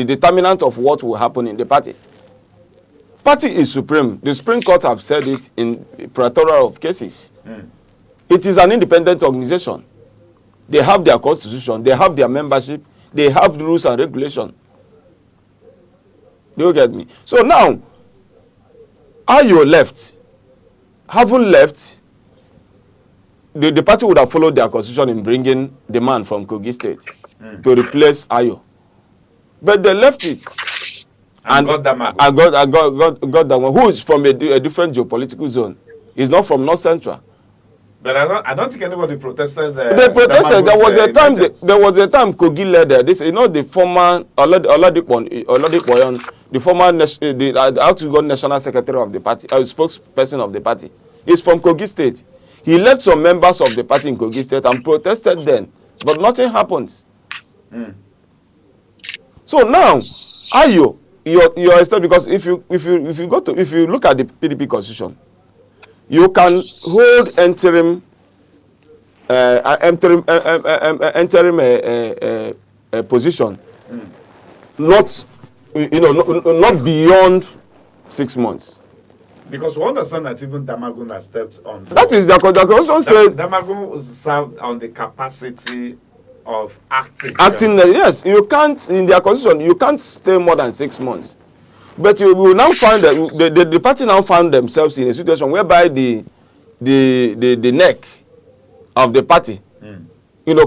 determinant of what will happen in the party. Party is supreme. The Supreme Court have said it in plethora of cases. It is an independent organization. They have their constitution, they have their membership, they have the rules and regulations. Do you get me? So now, Ayo left. Having left, the party would have followed their constitution in bringing the man from Kogi State to replace Ayo. But they left it. And got that one, who is from a different geopolitical zone. He's not from North Central. But I don't think anybody protested. They protested. There was a time. There was a time Kogi led this. You know, the former Oladipoyan, the former the outgoing national secretary of the party, spokesperson of the party, is from Kogi State. He led some members of the party in Kogi State and protested then, but nothing happened. Mm. So now, your state, because if you look at the PDP constitution, you can hold interim position, not not beyond 6 months. Because we understand that even Damagun has stepped on. That is the constitution said. Damagun was served on the capacity of acting. Yes, you can't in their constitution. You can't stay more than 6 months. But you will now find that the party now found themselves in a situation whereby the neck of the party,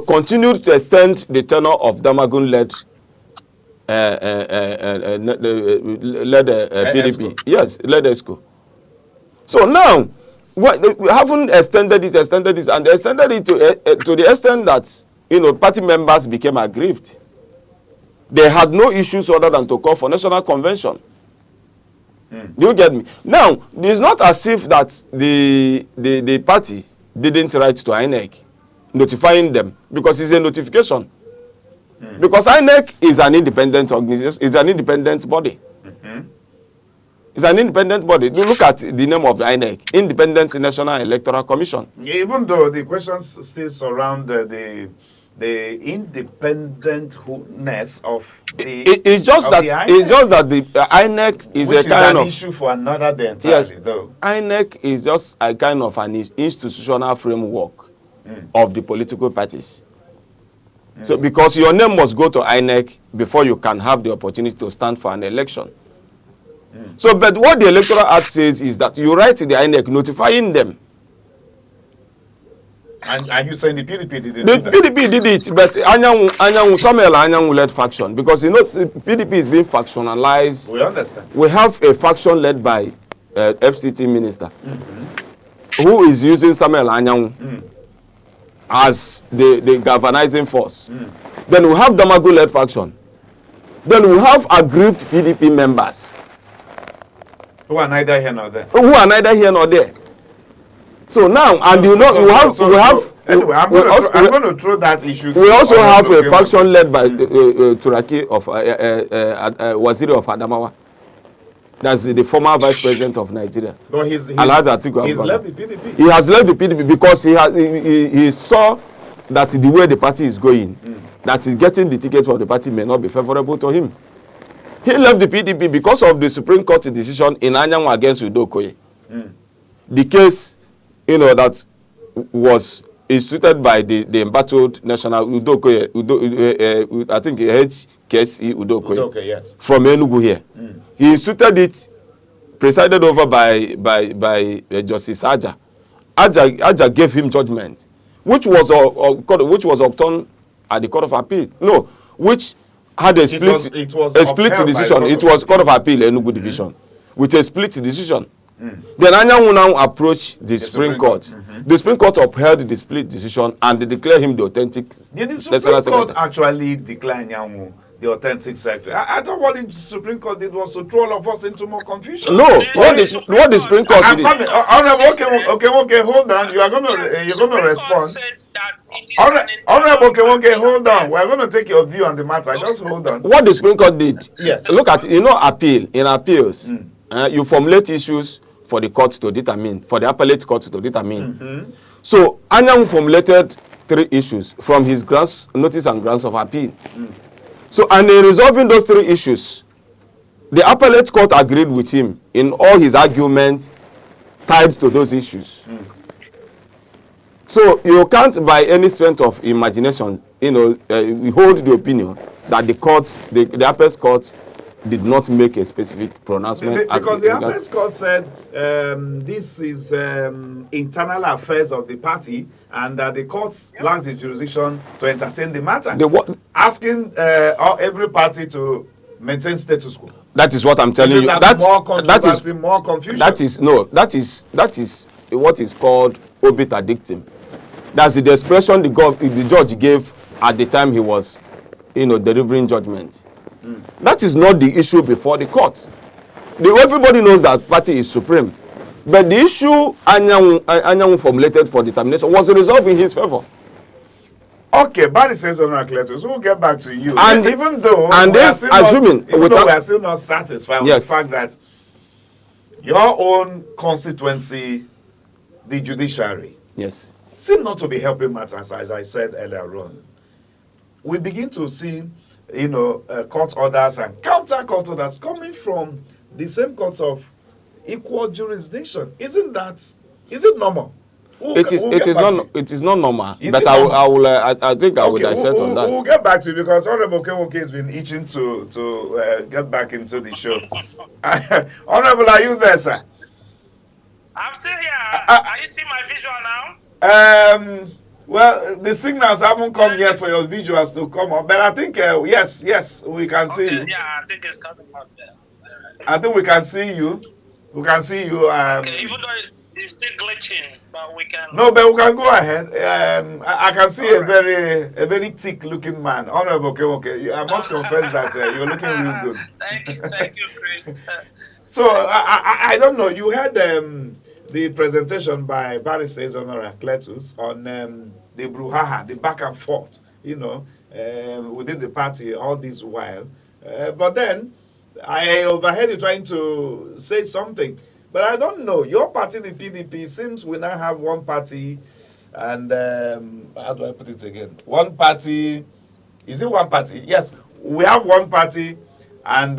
continued to extend the tenure of Damagun-led PDP. Yes, led ESCO. So now, we haven't extended it, and they extended it to the extent that party members became aggrieved. They had no issues other than to call for national convention. Do you get me? Now, it's not as if that the party didn't write to INEC notifying them, because it's a notification. Because INEC is an independent organization, it's an independent body. It's an independent body. Look at the name of the INEC, Independent National Electoral Commission. Even though the questions still surround the independentness of the it's just that the INEC is which a kind an of issue for another day entirely, though. INEC is just a kind of an institutional framework of the political parties. So because your name must go to INEC before you can have the opportunity to stand for an election. So, but what the Electoral Act says is that you write to the INEC notifying them. And you saying the PDP didn't do that? PDP did it, but Samuel Anyanwu-led faction, because the PDP is being factionalized. We understand. We have a faction led by FCT minister who is using Samuel Anyanwu as the galvanizing force. Then we have Damagun-led faction. Then we have aggrieved PDP members. Who are neither here nor there. So now, and we have. Anyway, I'm going to throw that issue. We also have a faction led by Turaki of Waziri of Adamawa. That's the former vice president of Nigeria. But he's left the PDP. He has left the PDP because he saw that the way the party is going, that is getting the ticket for the party may not be favorable to him. He left the PDP because of the Supreme Court decision in Anyanwu against Udokoye. The case, that was instituted by the embattled national Udokoye, I think HKSE Udokoye, yes, from Enugu here. He instituted it, presided over by Justice Aja. Aja gave him judgment, which was overturned at the Court of Appeal. No, which had a split decision. It was Court of Appeal Enugu Division with a split decision. Then Anyanwu now approached the Supreme Court. The Supreme Court upheld the split decision and they declared him the authentic. Did the Supreme Court actually declare Anyanwu the authentic secretary? I thought what the Supreme Court did was to throw all of us into more confusion. No, what the Supreme Court did. Okay, hold on. You're gonna respond. Honorable, okay, hold on. We're going to take your view on the matter. Just hold on. What the Supreme Court did. Yes. Look at appeal. In appeals, you formulate issues for the court to determine, for the appellate court to determine. So Anyanwu formulated 3 issues from his notice and grounds of appeal. So, and in resolving those 3 issues, the appellate court agreed with him in all his arguments tied to those issues. So you can't, by any strength of imagination, we hold the opinion that the appellate court did not make a specific pronouncement. Because the appellate court said this is internal affairs of the party, and that the court lacks the jurisdiction to entertain the matter. Asking every party to maintain status quo. That is what I'm telling you. More controversy, more confusion. That is what is called obiter dictum. That's the expression the judge gave at the time he was, delivering judgment. That is not the issue before the court. Everybody knows that party is supreme. But the issue Anyanwu formulated for determination was resolved in his favor. Okay, Barry says on our letters, we'll get back to you. And even though and we are if, still assuming not, we are still not satisfied with the fact that your own constituency, the judiciary, yes, seem not to be helping matters, as I said earlier on. We begin to see, court orders and counter-court orders coming from the same courts of equal jurisdiction. Is it normal? It is not normal. But I think I will dissect on that. We'll get back to you because Honorable Kewoke has been itching to get back into the show. Honorable, are you there, sir? I'm still here. Are you seeing my visual now? Well, the signals haven't come yet for your visuals to come up, but I think yes, we can see you. Yeah, I think it's coming up there. I think we can see you. We can see you. Okay, even though it's still glitching, but we can. No, but we can go ahead. I can see a very thick-looking man, Honorable Kewoke. I must confess that you're looking real good. Thank you, Chris. So I don't know. You had the presentation by Barrister Honora Cletus on the brouhaha, the back and forth, within the party all this while. But then I overheard you trying to say something. But I don't know. Your party, the PDP, seems we now have one party and, how do I put it again? One party, is it one party? Yes, we have one party and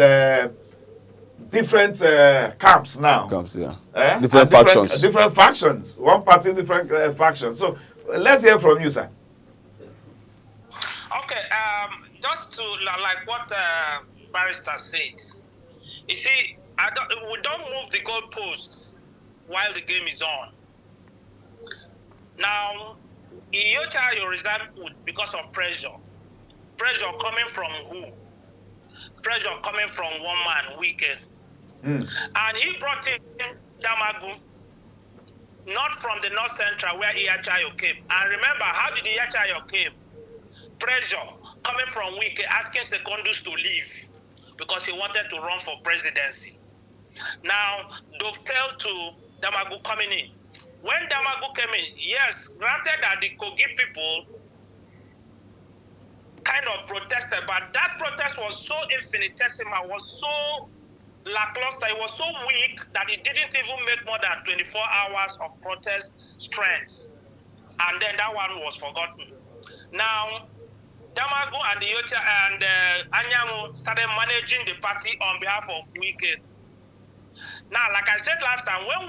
different camps now. Camps, yeah. Different factions. Different factions. One party, different factions. So let's hear from you, sir. Okay, just to like what Barrister said. You see, we don't move the goalposts while the game is on. Now, in your child, you resign because of pressure. Pressure coming from who? Pressure coming from one man, Wicked. And he brought in Damagu, not from the North Central where Iyachayo came. And remember, how did Iyachayo came? Pressure coming from Wicked, asking Secondus to leave because he wanted to run for presidency. Now, dovetail to Damagu coming in. When Damagu came in, yes, granted that the Kogi people kind of protested, but that protest was so infinitesimal, was so lackluster, it was so weak that it didn't even make more than 24 hours of protest strength. And then that one was forgotten. Now, Damagu and the Yocha and Anyanwu started managing the party on behalf of Wicked. Now, like I said last time, when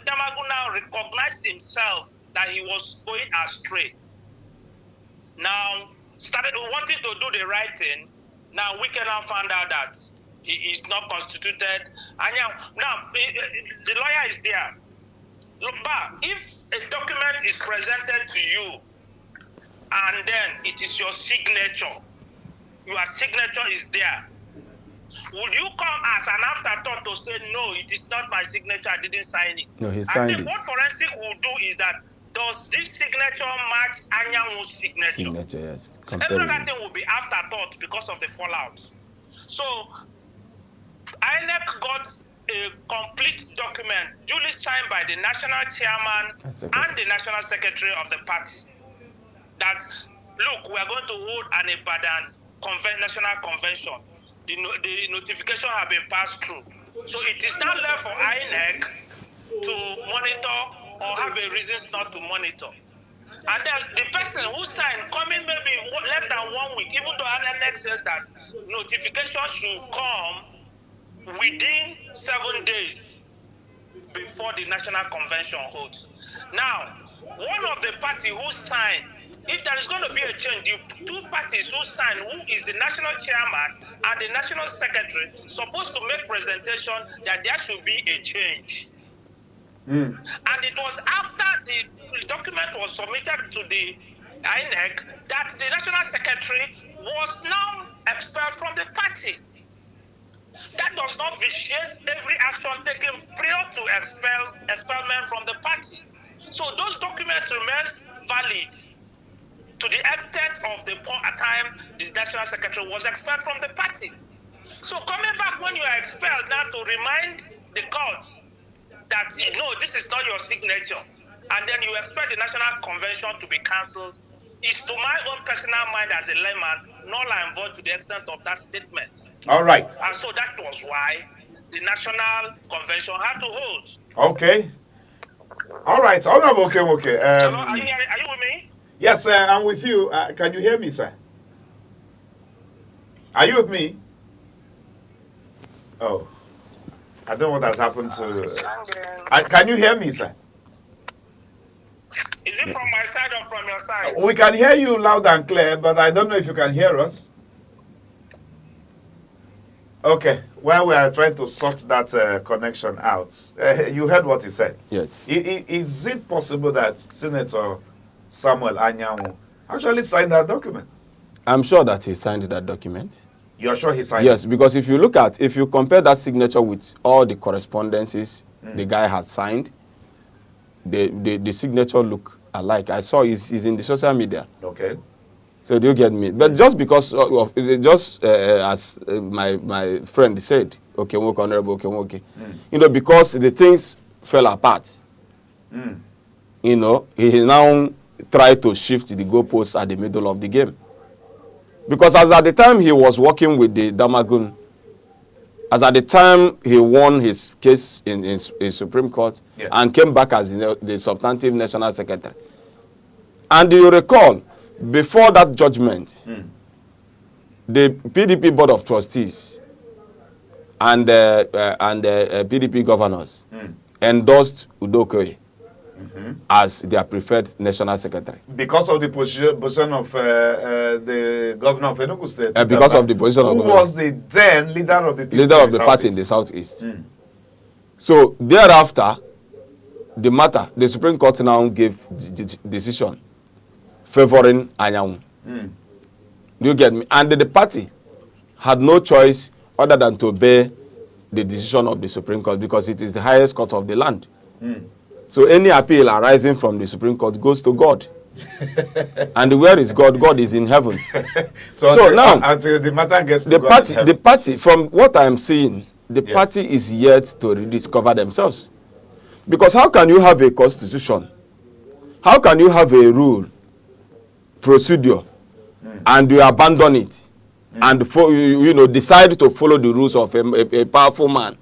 Damagu now recognized himself that he was going astray, now started wanting to do the right thing, now Wicked now found out that he is not constituted. And now, the lawyer is there. Look back, if a document is presented to you, and then it is your signature is there, would you come as an afterthought to say, no, it is not my signature, I didn't sign it? No, he signed it. What forensic will do is that, does this signature match Anyanwu's signature? Signature, yes. Every other thing will be afterthought because of the fallout. So, INEC got a complete document duly signed by the national chairman and the national secretary of the party that, look, we are going to hold an Ibadan national convention. The notification has been passed through. So it is now left for INEC to monitor or have a reason not to monitor. And then the person who signed coming maybe less than 1 week, even though INEC says that notification should come within 7 days before the national convention holds. Now, one of the party who signed, if there is going to be a change, the two parties who signed, who is the national chairman and the national secretary, supposed to make presentation that there should be a change. And it was after the document was submitted to the INEC that the national secretary was now expelled from the party. That does not vitiate every action taken prior to expellment from the party. So those documents remain valid to the extent of the time the national secretary was expelled from the party. So coming back when you are expelled now to remind the court that no, this is not your signature, and then you expect the national convention to be cancelled, is to my own personal mind as a layman null and void to the extent of that statement. All right. And so that was why the national convention had to hold. Okay. All right. Honorable Kemoke. Hello, are you with me? Yes, sir, I'm with you. Can you hear me, sir? Are you with me? Oh, I don't know what has happened to. Can you hear me, sir? Is it from my side or from your side? We can hear you loud and clear, but I don't know if you can hear us. Okay, while we are trying to sort that connection out, you heard what he said. Yes. Is it possible that Senator Samuel Anyanwu actually signed that document? I'm sure that he signed that document. You're sure he signed Yes, it? because if you compare that signature with all the correspondences the guy had signed, the signature look alike. I saw he's in the social media. Okay. So do you get me? But just because of as my friend said, okay, Honorable okay, because the things fell apart. He now tried to shift the goalposts at the middle of the game. Because as at the time he was working with the Damagun, as at the time he won his case in Supreme Court and came back as the substantive national secretary. And you recall, before that judgment, the PDP Board of Trustees and PDP governors endorsed Udokoye as their preferred national secretary. Because of the position of the governor of Enugu State. Because of the position of who was the then leader of the party in the Southeast. So thereafter, the Supreme Court now gave the decision favoring Anyanwu. Do you get me? And the party had no choice other than to obey the decision of the Supreme Court because it is the highest court of the land. So any appeal arising from the Supreme Court goes to God. And where is God? God is in heaven. so now, until the matter gets to God in heaven. The party, from what I am seeing, the party is yet to rediscover themselves. Because how can you have a constitution? How can you have a rule, procedure, and you abandon it, and decide to follow the rules of a powerful man?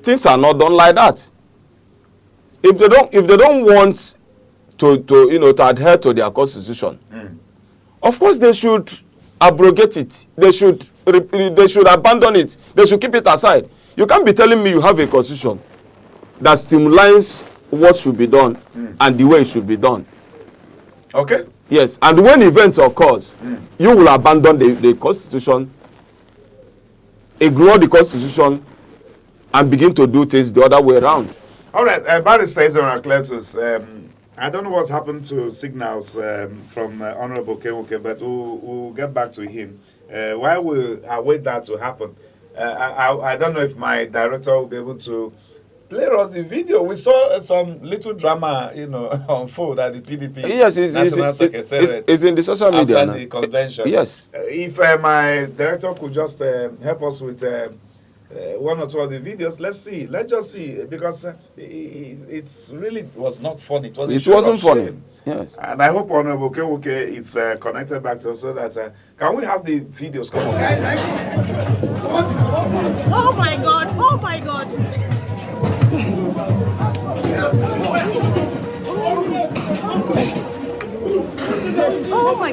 Things are not done like that. If they don't want to adhere to their constitution, of course they should abrogate it. They should abandon it. They should keep it aside. You can't be telling me you have a constitution that stimulates what should be done and the way it should be done. Okay. Yes, and when events occurs, you will abandon the constitution, ignore the constitution, and begin to do things the other way around. All right, Barrister Ezra Cletus, I don't know what's happened to signals from Honorable Kemoke, but we'll get back to him. While we await that to happen, I don't know if my director will be able to play us the video. We saw some little drama, unfold at the PDP National Secretariat. It's in the social media after the convention. Yes. If my director could just help us with one or two of the videos, let's just see, because it's really was not funny. It wasn't funny. Yes. And I hope Honorable Kemoke is connected back to us so that can we have the videos come on? Oh my God! Oh my God! Oh my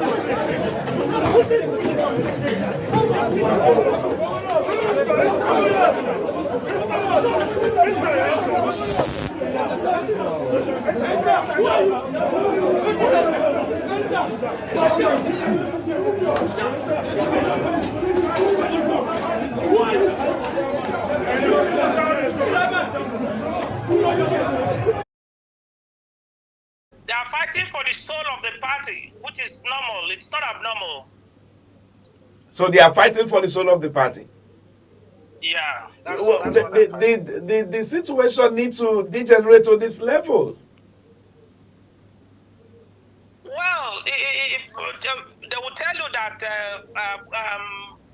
They are fighting for the soul of the party, which is normal. It's not abnormal. So they are fighting for the soul of the party? Yeah, that's Well, what I the situation needs to degenerate to this level. Well, they will tell you that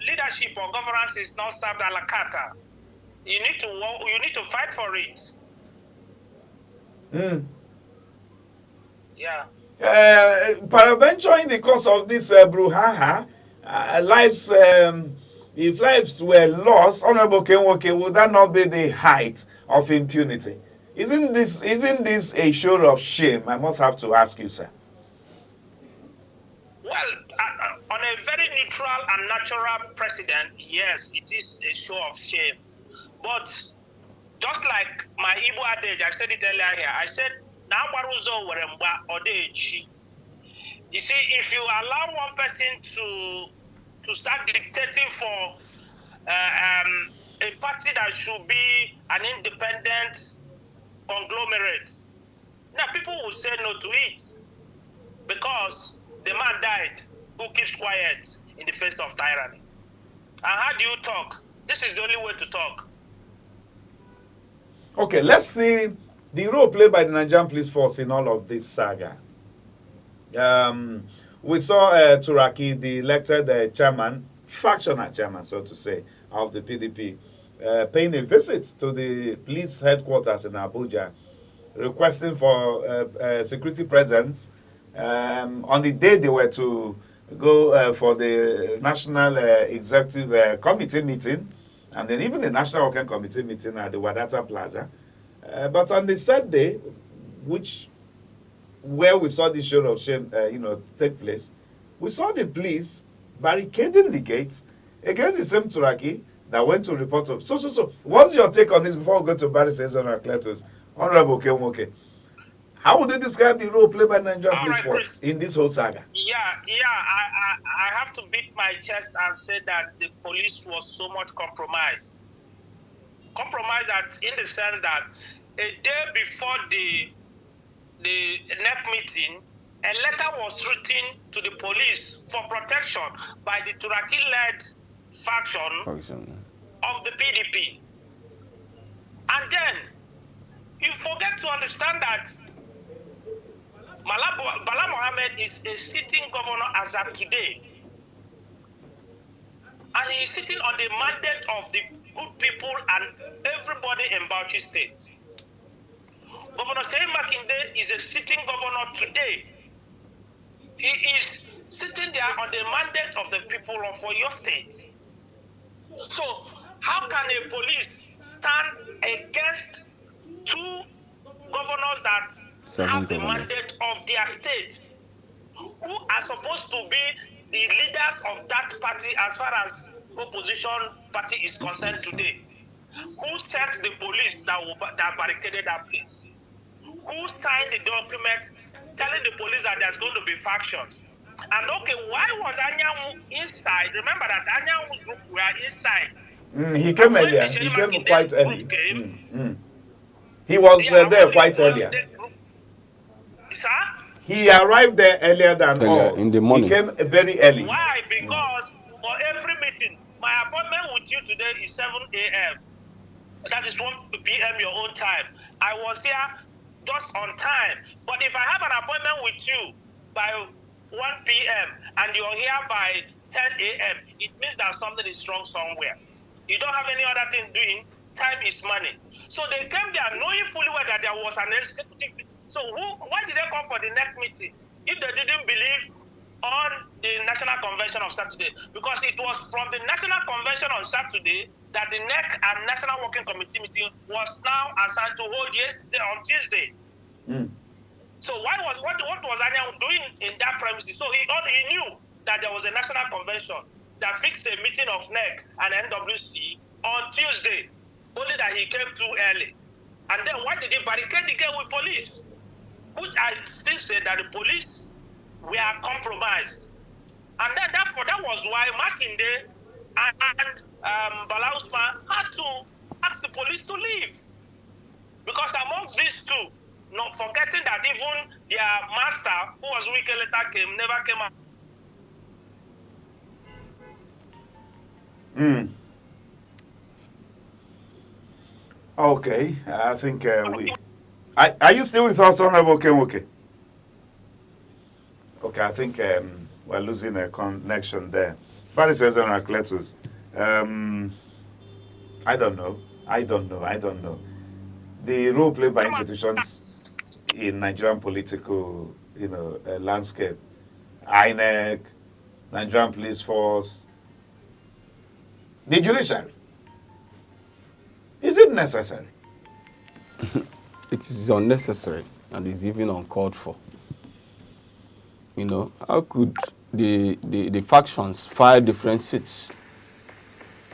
leadership or governance is not served a la carte. You need to you need to fight for it. Mm. Yeah. Peradventure, in the course of this brouhaha, lives, if lives were lost, Honorable Kenwoke, would that not be the height of impunity? Isn't this a show of shame? I must have to ask you, sir. Well, on a very neutral and natural precedent, yes, it is a show of shame. But just like my Igbo adage, I said it earlier here. I said, "Na waruzo weremba odechi." You see, if you allow one person to start dictating for a party that should be an independent conglomerate, now people will say no to it because the man died who keeps quiet in the face of tyranny. And how do you talk? This is the only way to talk. Okay, let's see the role played by the Nigerian police force in all of this saga. We saw Turaki, the elected chairman, factional chairman, so to say, of the PDP, paying a visit to the police headquarters in Abuja, requesting for security presence on the day they were to go for the National Executive Committee meeting, and then even the National Working Committee meeting at the Wadata Plaza. But on the third day, which where we saw this show of shame, take place, we saw the police barricading the gates against the same Turaki that went to report of. So, what's your take on this before we go to Barry says on our letters? Honorable Kemoke, how would you describe the role played by Nigerian police force in this whole saga? Yeah. I have to beat my chest and say that the police was so much compromised. Compromised in the sense that a day before the NEP meeting, a letter was written to the police for protection by the Turaki-led faction of the PDP. And then, you forget to understand that Bala Mohammed is a sitting governor as of today. And he is sitting on the mandate of the good people and everybody in Bauchi State. Governor Seyi Makinde is a sitting governor today. He is sitting there on the mandate of the people of your state. So, how can a police stand against two governors that have the mandate of their state, who are supposed to be the leaders of that party as far as opposition party is concerned today? Who sent the police that barricaded that place? Who signed the document telling the police that there's going to be factions? And okay, why was Anyanwu inside? Remember that Anyawu's group were inside. He came earlier. He came quite early. He was there quite earlier. Sir? He arrived there earlier than all. In the morning. He came very early. Why? Because for every meeting, my appointment with you today is 7 a.m. That is 1 p.m. your own time. I was here just on time. But if I have an appointment with you by 1 p.m. and you're here by 10 a.m., it means that something is wrong somewhere. You don't have any other thing doing. Time is money. So they came there knowing fully well that there was an executive meeting. So why did they come for the next meeting if they didn't believe on the National Convention of Saturday? Because it was from the National Convention on Saturday that the NEC and National Working Committee meeting was now assigned to hold yesterday on Tuesday. So what was Anyanwu doing in that premises? So he knew that there was a National Convention that fixed a meeting of NEC and NWC on Tuesday, only that he came too early. And then why did he barricade the gate with police? Which I still say that the police were compromised. And then that was why Makinde and Bala Usman had to ask the police to leave. Because amongst these two, not forgetting that even their master, who was weak later never came out. Okay, I think Are you still with us, Honorable Kemoke? Okay, I think we're losing a connection there. Paris says on Cletus. I don't know. The role played by institutions in Nigerian political, landscape, Aneke, Nigerian Police Force, the judiciary. Is it necessary? It is unnecessary and is even uncalled for. How could the factions file different suits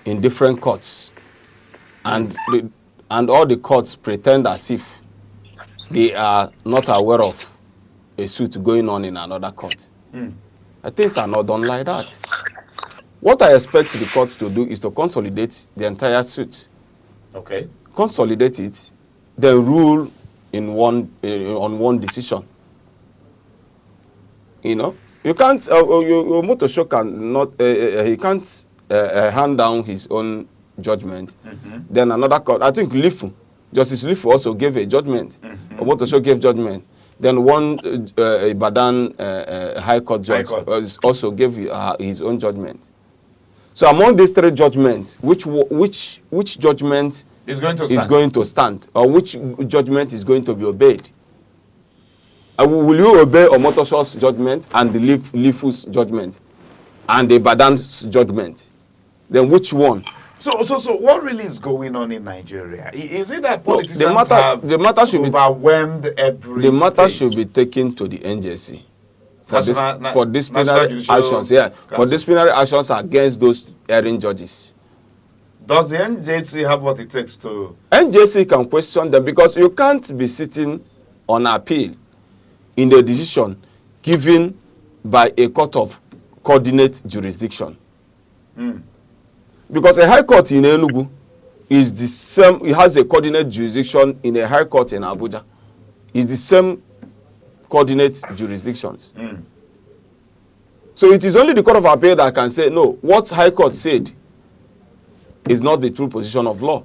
in different courts, and all the courts pretend as if they are not aware of a suit going on in another court? Things are not done like that. What I expect the court to do is to consolidate the entire suit. Okay. Consolidate it, then rule in on one decision. You can't. Your motor show cannot. He can't hand down his own judgment. Then another court. I think Justice Lifu also gave a judgment. Motor show gave judgment. Then one Ibadan High Court judge also gave his own judgment. So among these three judgments, which judgment is going to stand, or which judgment is going to be obeyed? Will you obey Omotoso's judgment and the Lifu's judgment and the Ibadan's judgment? Then which one? So what really is going on in Nigeria? Is it that politicians have overwhelmed every The matter space? should be taken to the NJC for disciplinary actions. For disciplinary actions against those erring judges. Does the NJC have what it takes to? NJC can question them, because you can't be sitting on appeal in the decision given by a court of coordinate jurisdiction. Because a high court in Enugu is the same, it has a coordinate jurisdiction in a high court in Abuja. It's the same coordinate jurisdictions. So it is only the court of appeal that can say, no, what high court said is not the true position of law.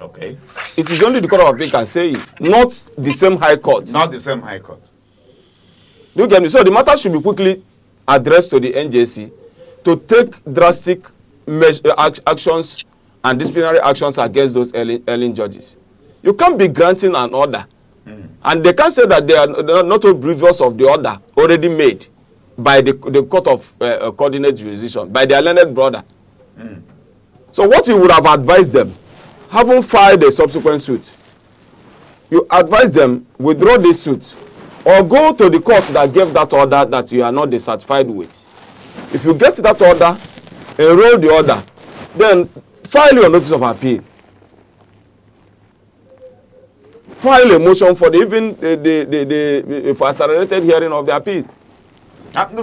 Okay. It is only the court of appeal can say it, not the same high court. Not the same high court. Do you get me? So the matter should be quickly addressed to the NJC to take drastic actions and disciplinary actions against those erring judges. You can't be granting an order, and they can't say that they are not oblivious of the order already made by the court of coordinate jurisdiction, by their learned brother. So what you would have advised them, having filed a subsequent suit, you advise them, withdraw this suit, or go to the court that gave that order that you are not dissatisfied with. If you get that order, enroll the order, then file your notice of appeal. File a motion for for accelerated hearing of the appeal.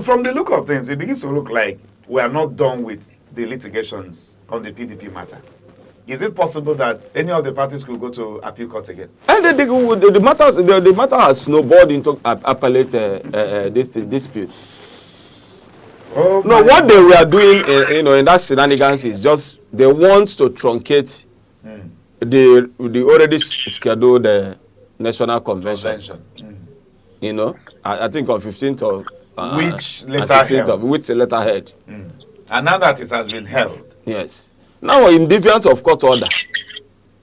From the look of things, it begins to look like we are not done with the litigations on the PDP matter. Is it possible that any of the parties could go to appeal court again? And the matter has snowballed into appellate dispute. No, what they were doing, in that shenanigans is just they want to truncate the already scheduled national convention. I think on 15th of which letterhead. And now that it has been held. Yes. Now in defiance of court order,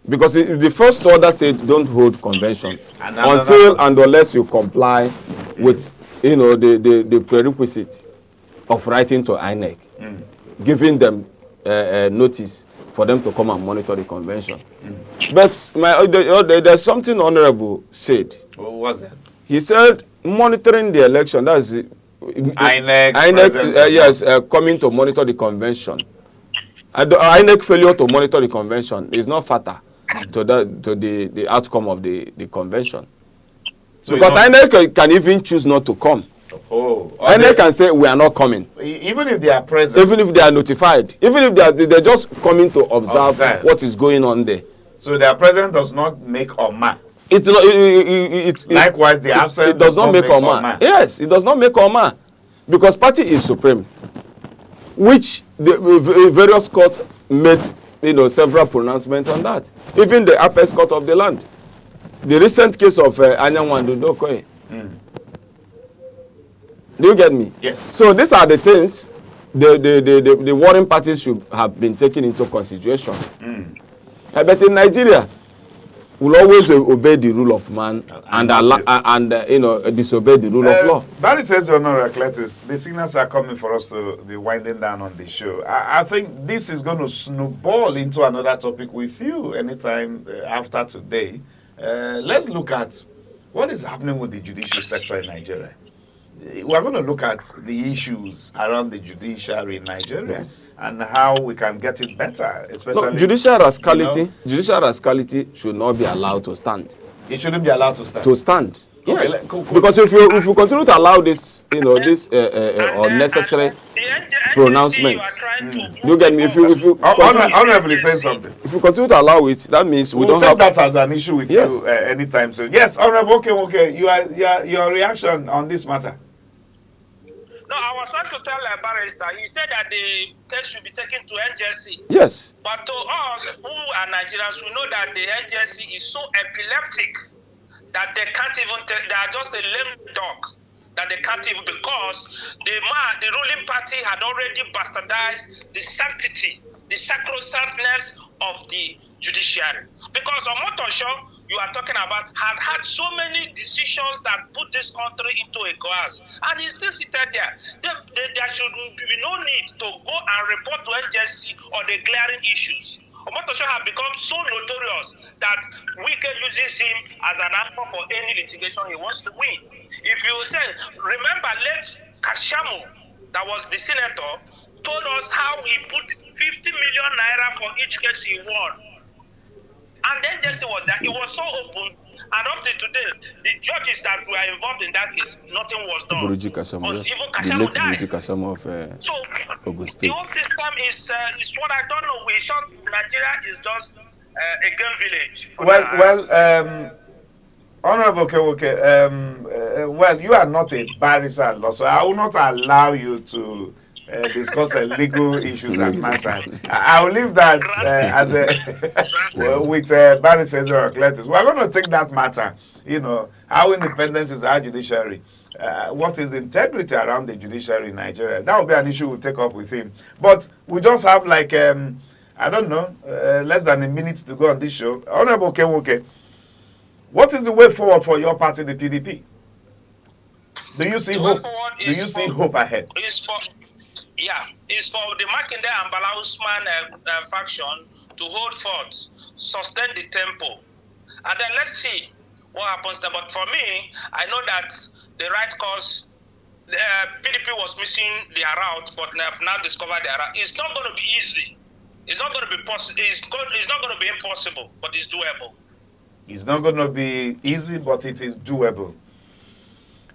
because the first order said don't hold convention until and unless you comply with the prerequisite of writing to INEC, giving them notice for them to come and monitor the convention. But there's something Honorable said. What was that? He said monitoring the election, that's INEC yes, coming to monitor the convention. INEC failure to monitor the convention is not fatal to the outcome of the convention. So because INEC can even choose not to come. INEC can say we are not coming. Even if they are present. Even if they are notified. Even if they're just coming to observe what is going on there. So their presence does not make or mar. Likewise, the absence it does not make or mar. Yes, it does not make or mar. Because party is supreme, which the various courts made several pronouncements on that. Even the apex court of the land. The recent case of Anyanwandu Dokoe. Do you get me? Yes. So these are the things the warring parties should have been taken into consideration. But in Nigeria, we'll always obey the rule of man and disobey the rule of law. Barry says, Honor Cletus, the signals are coming for us to be winding down on the show. I think this is going to snowball into another topic with you anytime after today. Let's look at what is happening with the judicial sector in Nigeria. We're going to look at the issues around the judiciary in Nigeria and how we can get it better, especially... No, judicial rascality should not be allowed to stand. It shouldn't be allowed to stand? To stand, okay, yes. Because if you continue to allow this, this unnecessary pronouncements, you get me? If you honorably say something. If you continue to allow it, that means we we'll don't take have... that as an issue with you anytime soon. Yes, honorable, okay. Your reaction on this matter? No, I was trying to tell Barrister, he said that the case should be taken to NJC. Yes. But to us, who are Nigerians, we know that the NJC is so epileptic that they can't even take, they are just a lame dog. That they can't even, because the ruling party had already bastardized the sanctity, the sacrosanctness of the judiciary. Because on Motosho, you are talking about, had so many decisions that put this country into a chaos. And he's still seated there. There should be no need to go and report to NJC on the glaring issues. Omotosho has become so notorious that Wike uses him as an anchor for any litigation he wants to win. If you say, remember late Kashamu, that was the senator, told us how he put 50 million naira for each case he won. And then just was that it was so open, and up to today, the judges that were involved in that case, nothing was done. Buruji Kashamu, yes. Even The Kashamu late died. Buruji Kashamu of Ogun State. The whole system is what I don't know. We shot Nigeria is just a gun village. Honorable Kewoke, well, you are not a barrister, so I will not allow you to discuss legal issues and matters. I will leave that as a with Barry Cesar or Cletus. We're going to take that matter. How independent is our judiciary? What is the integrity around the judiciary in Nigeria? That will be an issue we'll take up with him. But we just have like I don't know, less than a minute to go on this show. Honorable Kewoke, what is the way forward for your party, the PDP? Do you see hope? Do you see hope ahead? It's for the Makinde and Bala Usman faction to hold forth, sustain the tempo, and then let's see what happens there. But for me, I know that the right cause, the PDP was missing their route, but they have now discovered their route. It's not going to be easy. It's not going to be possible. It's not going to be impossible, but it's doable. It's not going to be easy, but it is doable.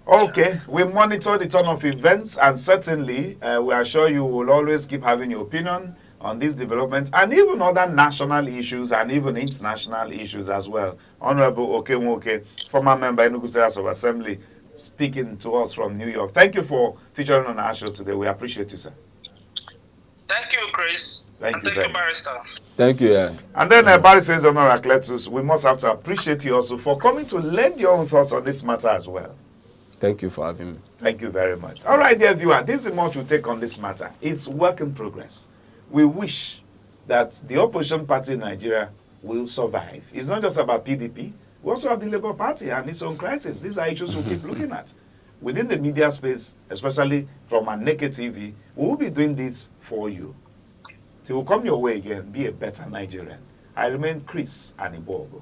Okay, we monitor the turn of events, and certainly we are sure you will always keep having your opinion on these developments and even other national issues and even international issues as well. Honorable Okemoke, former member Enugu State House of Assembly, speaking to us from New York. Thank you for featuring on our show today. We appreciate you, sir. Thank you, Chris. Thank you, Barrister. Thank you. Yeah. And then Barry says, Honor Cletus, we must have to appreciate you also for coming to lend your own thoughts on this matter as well. Thank you for having me. Thank you very much. All right, dear viewer, this is much we take on this matter. It's work in progress. We wish that the opposition party in Nigeria will survive. It's not just about PDP. We also have the Labour Party and its own crisis. These are issues we'll keep looking at. Within the media space, especially from Aneke TV, we will be doing this for you. Till we come your way again, be a better Nigerian. I remain Chris Aniborgo.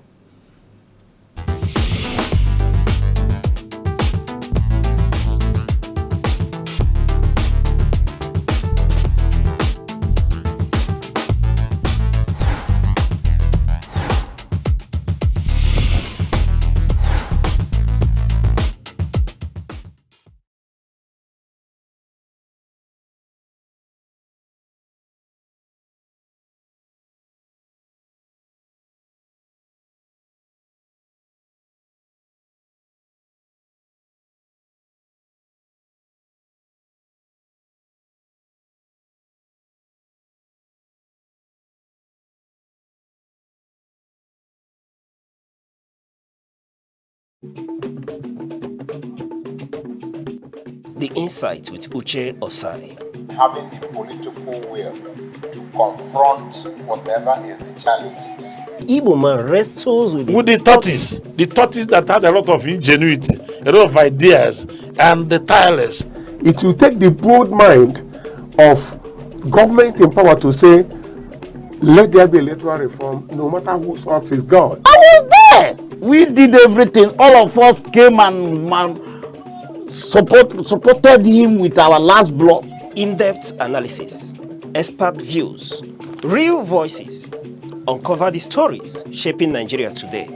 The Insight with Uche Osai. Having the political will to confront whatever is the challenges. Igbo man wrestles with the tortoise that had a lot of ingenuity, a lot of ideas, and the tireless. It will take the broad mind of government in power to say, let there be electoral reform, no matter whose heart is God. I was there. We did everything. All of us came and supported him with our last blood. In-depth analysis, expert views, real voices, uncover the stories shaping Nigeria today.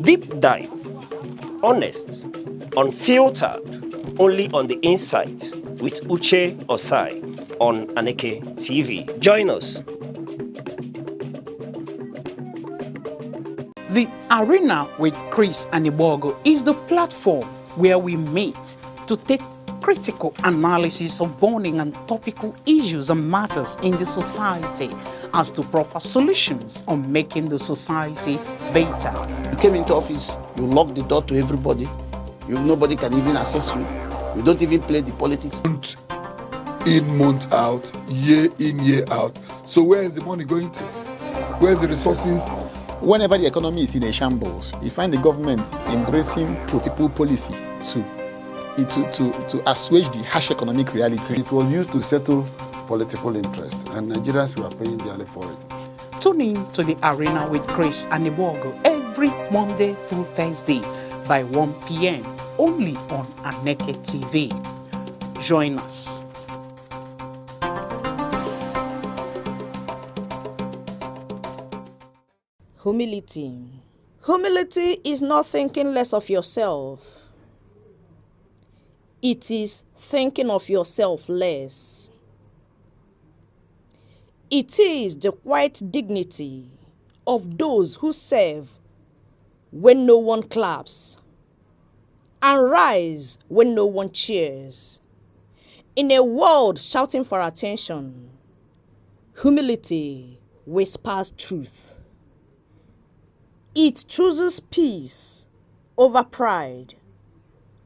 Deep dive, honest, unfiltered, only on The Insight with Uche Osai on Aneke TV. Join us. The Arena with Chris and Ibogo is the platform where we meet to take critical analysis of burning and topical issues and matters in the society as to proper solutions on making the society better. You came into office, you locked the door to everybody. Nobody can even access you. You don't even play the politics. Month in, month out, year in, year out. So where is the money going to? Where's the resources? Whenever the economy is in a shambles, you find the government embracing pro-people policy to assuage the harsh economic reality. It was used to settle political interest, and Nigerians were paying dearly for it. Tune in to The Arena with Chris and Ibogo every Monday through Thursday by 1 p.m. only on Aneke TV. Join us. Humility. Humility is not thinking less of yourself. It is thinking of yourself less. It is the quiet dignity of those who serve when no one claps and rise when no one cheers. In a world shouting for attention, humility whispers truth. It chooses peace over pride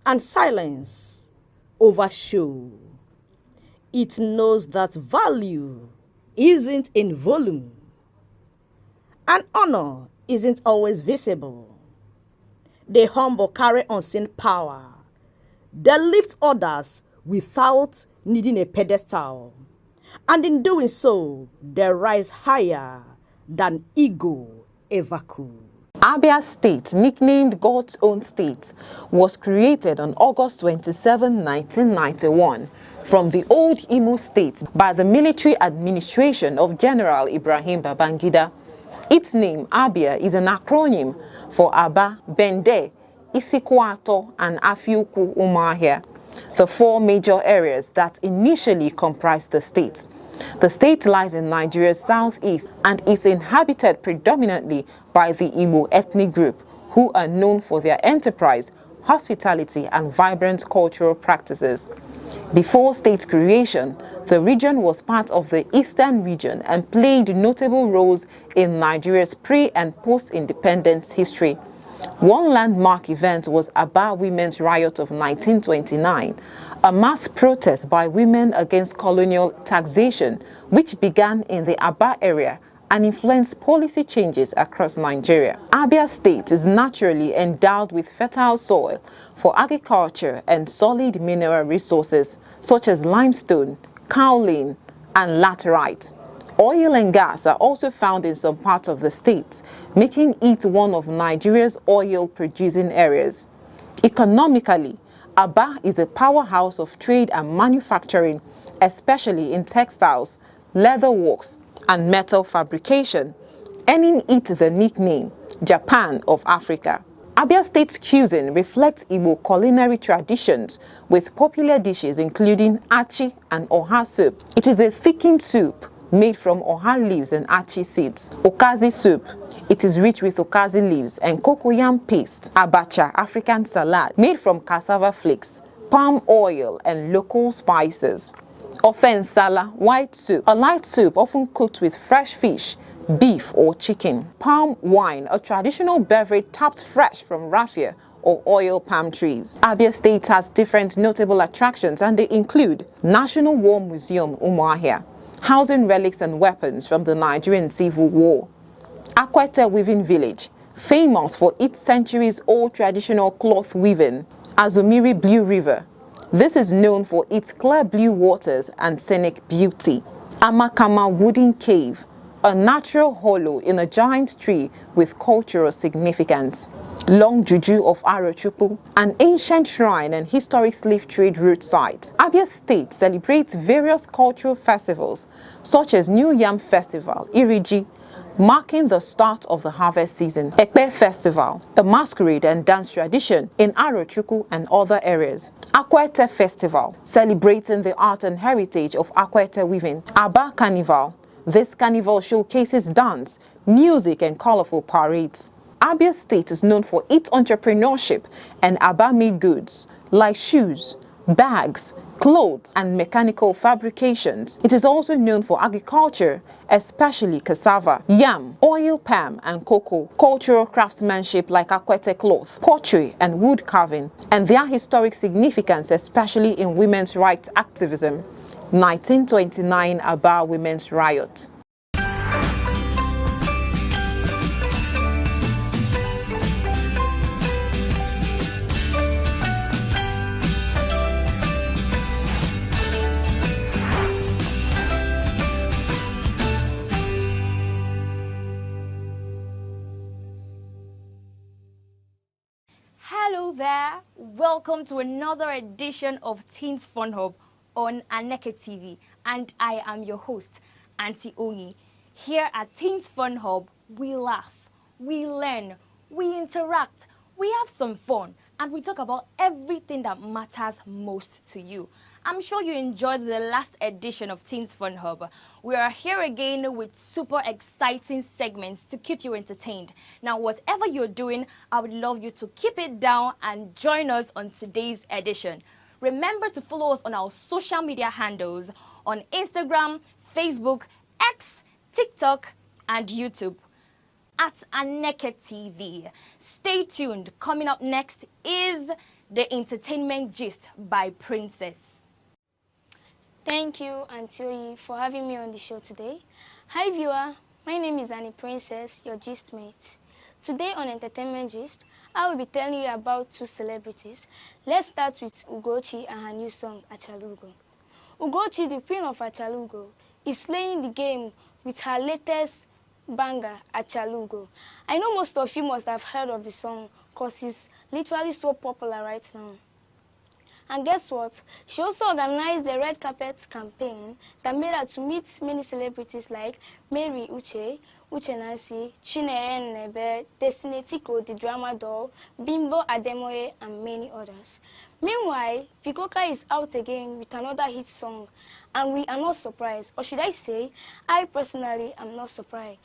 and silence over show. It knows that value isn't in volume and honor isn't always visible. The humble carry unseen power. They lift others without needing a pedestal. And in doing so, they rise higher than ego ever could. Abia State, nicknamed God's Own State, was created on August 27, 1991, from the old Imo State by the military administration of General Ibrahim Babangida. Its name, Abia, is an acronym for Aba, Bende, Isikwato, and Afiuku Umahia, the four major areas that initially comprised the state. The state lies in Nigeria's southeast and is inhabited predominantly by the Igbo ethnic group, who are known for their enterprise, hospitality, and vibrant cultural practices. Before state creation, the region was part of the Eastern region and played notable roles in Nigeria's pre- and post-independence history. One landmark event was Aba Women's Riot of 1929, a mass protest by women against colonial taxation, which began in the Aba area and influenced policy changes across Nigeria. Abia State is naturally endowed with fertile soil for agriculture and solid mineral resources such as limestone, kaolin, and laterite. Oil and gas are also found in some parts of the state, making it one of Nigeria's oil-producing areas. Economically, Aba is a powerhouse of trade and manufacturing, especially in textiles, leatherworks, and metal fabrication, earning it the nickname Japan of Africa. Abia State's cuisine reflects Igbo culinary traditions with popular dishes including achi and oha soup. It is a thickened soup made from oha leaves and achi seeds. Okazi soup. It is rich with okazi leaves and cocoyam paste. Abacha, African salad, made from cassava flakes, palm oil, and local spices. Ofe nsala, white soup, a light soup often cooked with fresh fish, beef, or chicken. Palm wine, a traditional beverage tapped fresh from raffia or oil palm trees. Abia State has different notable attractions, and they include National War Museum Umuahia, housing relics and weapons from the Nigerian Civil War; Akwete Weaving Village, famous for its centuries-old traditional cloth weaving; Azumiri Blue River. This is known for its clear blue waters and scenic beauty; Amakama Wooden Cave, a natural hollow in a giant tree with cultural significance; Long Juju of Arochukwu, an ancient shrine and historic slave trade route site. Abia State celebrates various cultural festivals such as New Yam Festival, Iriji, marking the start of the harvest season; Ekpe Festival, a masquerade and dance tradition in Arochukwu and other areas; Akwete Festival, celebrating the art and heritage of Akwete weaving; Aba Carnival. This carnival showcases dance, music and colorful parades. Abia State is known for its entrepreneurship and Aba-made goods like shoes, bags, clothes and mechanical fabrications. It is also known for agriculture, especially cassava, yam, oil palm and cocoa, cultural craftsmanship like Akwete cloth, pottery and wood carving, and their historic significance, especially in women's rights activism. 1929 Aba Women's Riot. Hello there, welcome to another edition of Teens Fun Hub on Aneke TV, and I am your host, Auntie Ongi. Here at Teens Fun Hub, we laugh, we learn, we interact, we have some fun, and we talk about everything that matters most to you. I'm sure you enjoyed the last edition of Teens Fun Hub. We are here again with super exciting segments to keep you entertained. Now, whatever you're doing, I would love you to keep it down and join us on today's edition. Remember to follow us on our social media handles on Instagram, Facebook, X, TikTok, and YouTube at Aneke TV. Stay tuned. Coming up next is the Entertainment Gist by Princess. Thank you, Auntie Oyi, for having me on the show today. Hi, viewer. My name is Annie Princess, your gist mate. Today on Entertainment Gist, I will be telling you about two celebrities. Let's start with Ugochi and her new song, Achalugo. Ugochi, the queen of Achalugo, is slaying the game with her latest banger, Achalugo. I know most of you must have heard of the song because it's literally so popular right now. And guess what? She also organized a red carpet campaign that made her to meet many celebrities like Mary Uche, Uche Nancy, Chineye Nebe, Destiny Tiko, the drama doll, Bimbo Ademoye, and many others. Meanwhile, Vikoka is out again with another hit song, and we are not surprised. Or should I say, I personally am not surprised.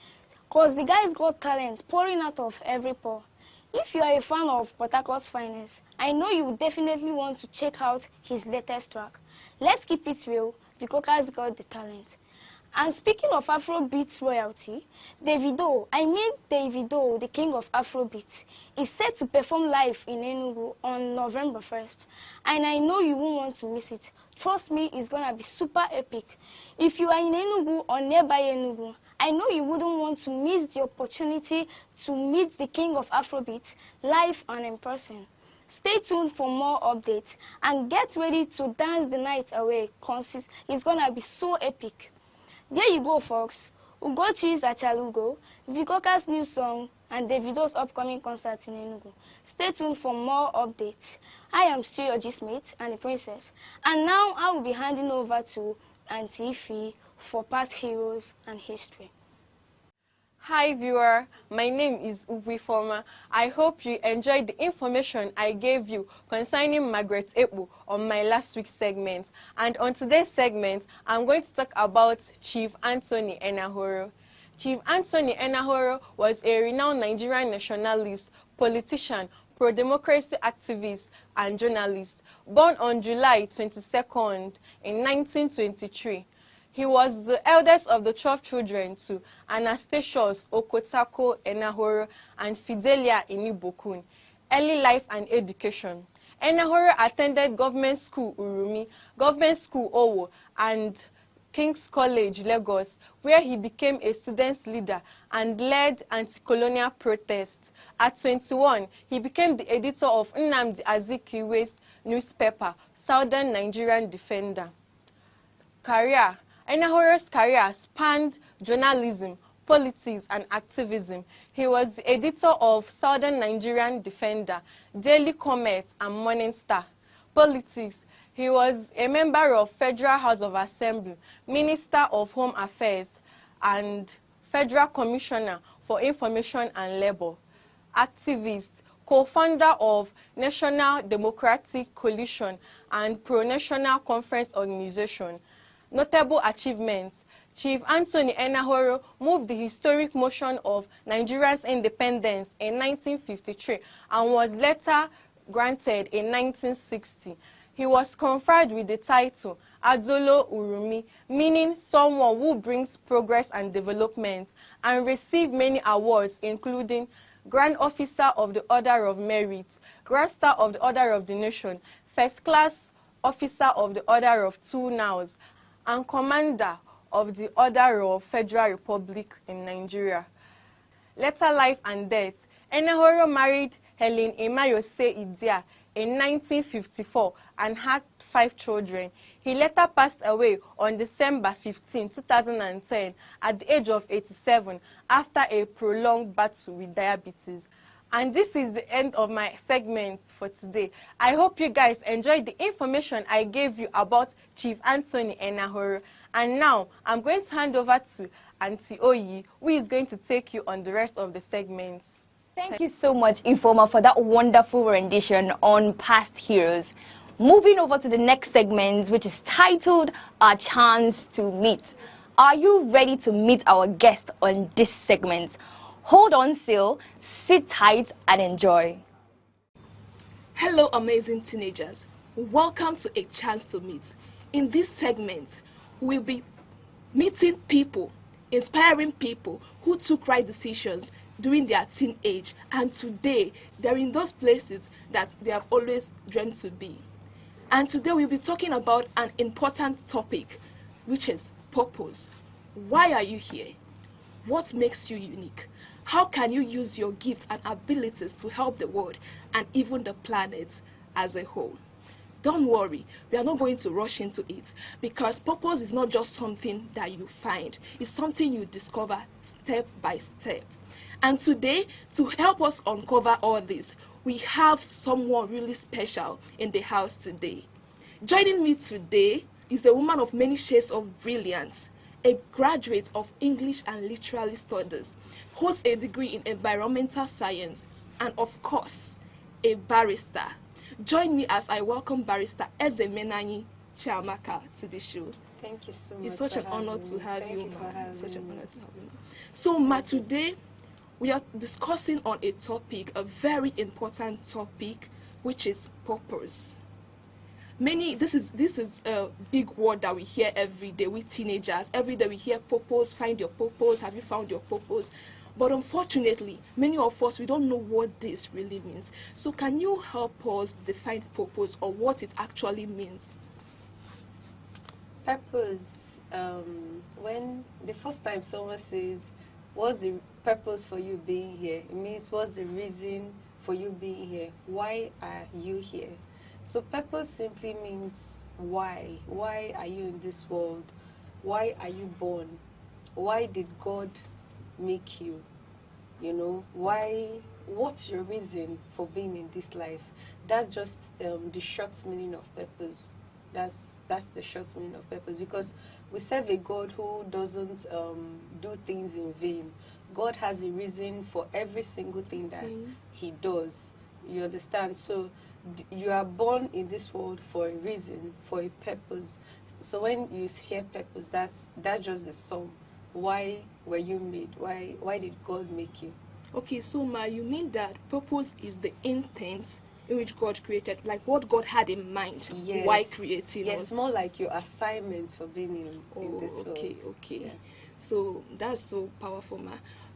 Because the guy's got talent pouring out of every pore. If you are a fan of Port Harcourt's finest, I know you would definitely want to check out his latest track. Let's keep it real, Vikoka's got the talent. And speaking of Afrobeat royalty, Davido, the king of Afrobeat, is set to perform live in Enugu on November 1st. And I know you won't want to miss it. Trust me, it's gonna be super epic. If you are in Enugu or nearby Enugu, I know you wouldn't want to miss the opportunity to meet the king of Afrobeat live and in person. Stay tuned for more updates and get ready to dance the night away because it's gonna be so epic. There you go, folks. Ugochi's Achalugo, Vikoka's new song, and Davido's upcoming concert in Enugu. Stay tuned for more updates. I am still your gistmate and the princess. And now I will be handing over to Auntie Ife for past heroes and history. Hi viewer, my name is Ugwi Forma. I hope you enjoyed the information I gave you concerning Margaret Ekpo on my last week's segment. And on today's segment, I'm going to talk about Chief Anthony Enahoro. Chief Anthony Enahoro was a renowned Nigerian nationalist, politician, pro-democracy activist, and journalist, born on July 22nd in 1923. He was the eldest of the 12 children to Anastasius Okotako Enahoro and Fidelia Inibokun. Early life and education. Enahoro attended government school Urumi, government school Owo, and King's College, Lagos, where he became a student leader and led anti-colonial protests. At 21, he became the editor of Nnamdi Azikiwe's newspaper, Southern Nigerian Defender. Career. Enahoro's career spanned journalism, politics, and activism. He was the editor of Southern Nigerian Defender, Daily Comet, and Morning Star. Politics. He was a member of Federal House of Assembly, Minister of Home Affairs, and Federal Commissioner for Information and Labor. Activist, co-founder of National Democratic Coalition and Pro-National Conference Organization. Notable achievements. Chief Anthony Enahoro moved the historic motion of Nigeria's independence in 1953 and was later granted in 1960. He was conferred with the title Adzolo Urumi, meaning someone who brings progress and development, and received many awards including Grand Officer of the Order of Merit, Grand Star of the Order of the Nation, First Class Officer of the Order of Two Nows, and Commander of the Order of Federal Republic in Nigeria. Later life and death. Enahoro married Helen Emayose Idia in 1954 and had 5 children. He later passed away on December 15, 2010 at the age of 87 after a prolonged battle with diabetes. And this is the end of my segment for today. I hope you guys enjoyed the information I gave you about Chief Anthony Enahoro. And now, I'm going to hand over to Auntie Oyi, who is going to take you on the rest of the segments. Thank you so much, Informa, for that wonderful rendition on past heroes. Moving over to the next segment, which is titled Our Chance to Meet. Are you ready to meet our guest on this segment? Hold on still, sit tight and enjoy. Hello, amazing teenagers. Welcome to A Chance to Meet. In this segment, we'll be meeting people, inspiring people who took right decisions during their teenage, and today they're in those places that they have always dreamed to be. And today we'll be talking about an important topic, which is purpose. Why are you here? What makes you unique? How can you use your gifts and abilities to help the world and even the planet as a whole? Don't worry, we are not going to rush into it, because purpose is not just something that you find. It's something you discover step by step. And today, to help us uncover all this, we have someone really special in the house today. Joining me today is a woman of many shades of brilliance, a graduate of English and Literary Studies, holds a degree in environmental science, and of course, a barrister. Join me as I welcome Barrister Eze Menanyi Chiamaka to the show. Thank you so much. It's such an honor to have Thank you, you ma. for having Such an me. honor to have you, ma. So, ma, today we are discussing on a topic, a very important topic, which is purpose. This is a big word that we hear every day with teenagers. Every day we hear purpose, find your purpose, have you found your purpose? But unfortunately, many of us, we don't know what this really means. So can you help us define purpose, or what it actually means? Purpose, when the first time someone says, what's the purpose for you being here? It means, what's the reason for you being here? Why are you here? So purpose simply means why. Why are you in this world? Why are you born? Why did God make you? You know, what's your reason for being in this life? That's just the short meaning of purpose. That's the short meaning of purpose, because we serve a God who doesn't do things in vain. God has a reason for every single thing that he does. You understand? So you are born in this world for a reason, for a purpose. So when you hear purpose, that's just the sum. Why were you made? Why did God make you? Okay, so ma, you mean that purpose is the intent in which God created, like what God had in mind, Yes. why creating us? Yes, more like your assignment for being in this world. Okay. Yeah. So that's so powerful, ma.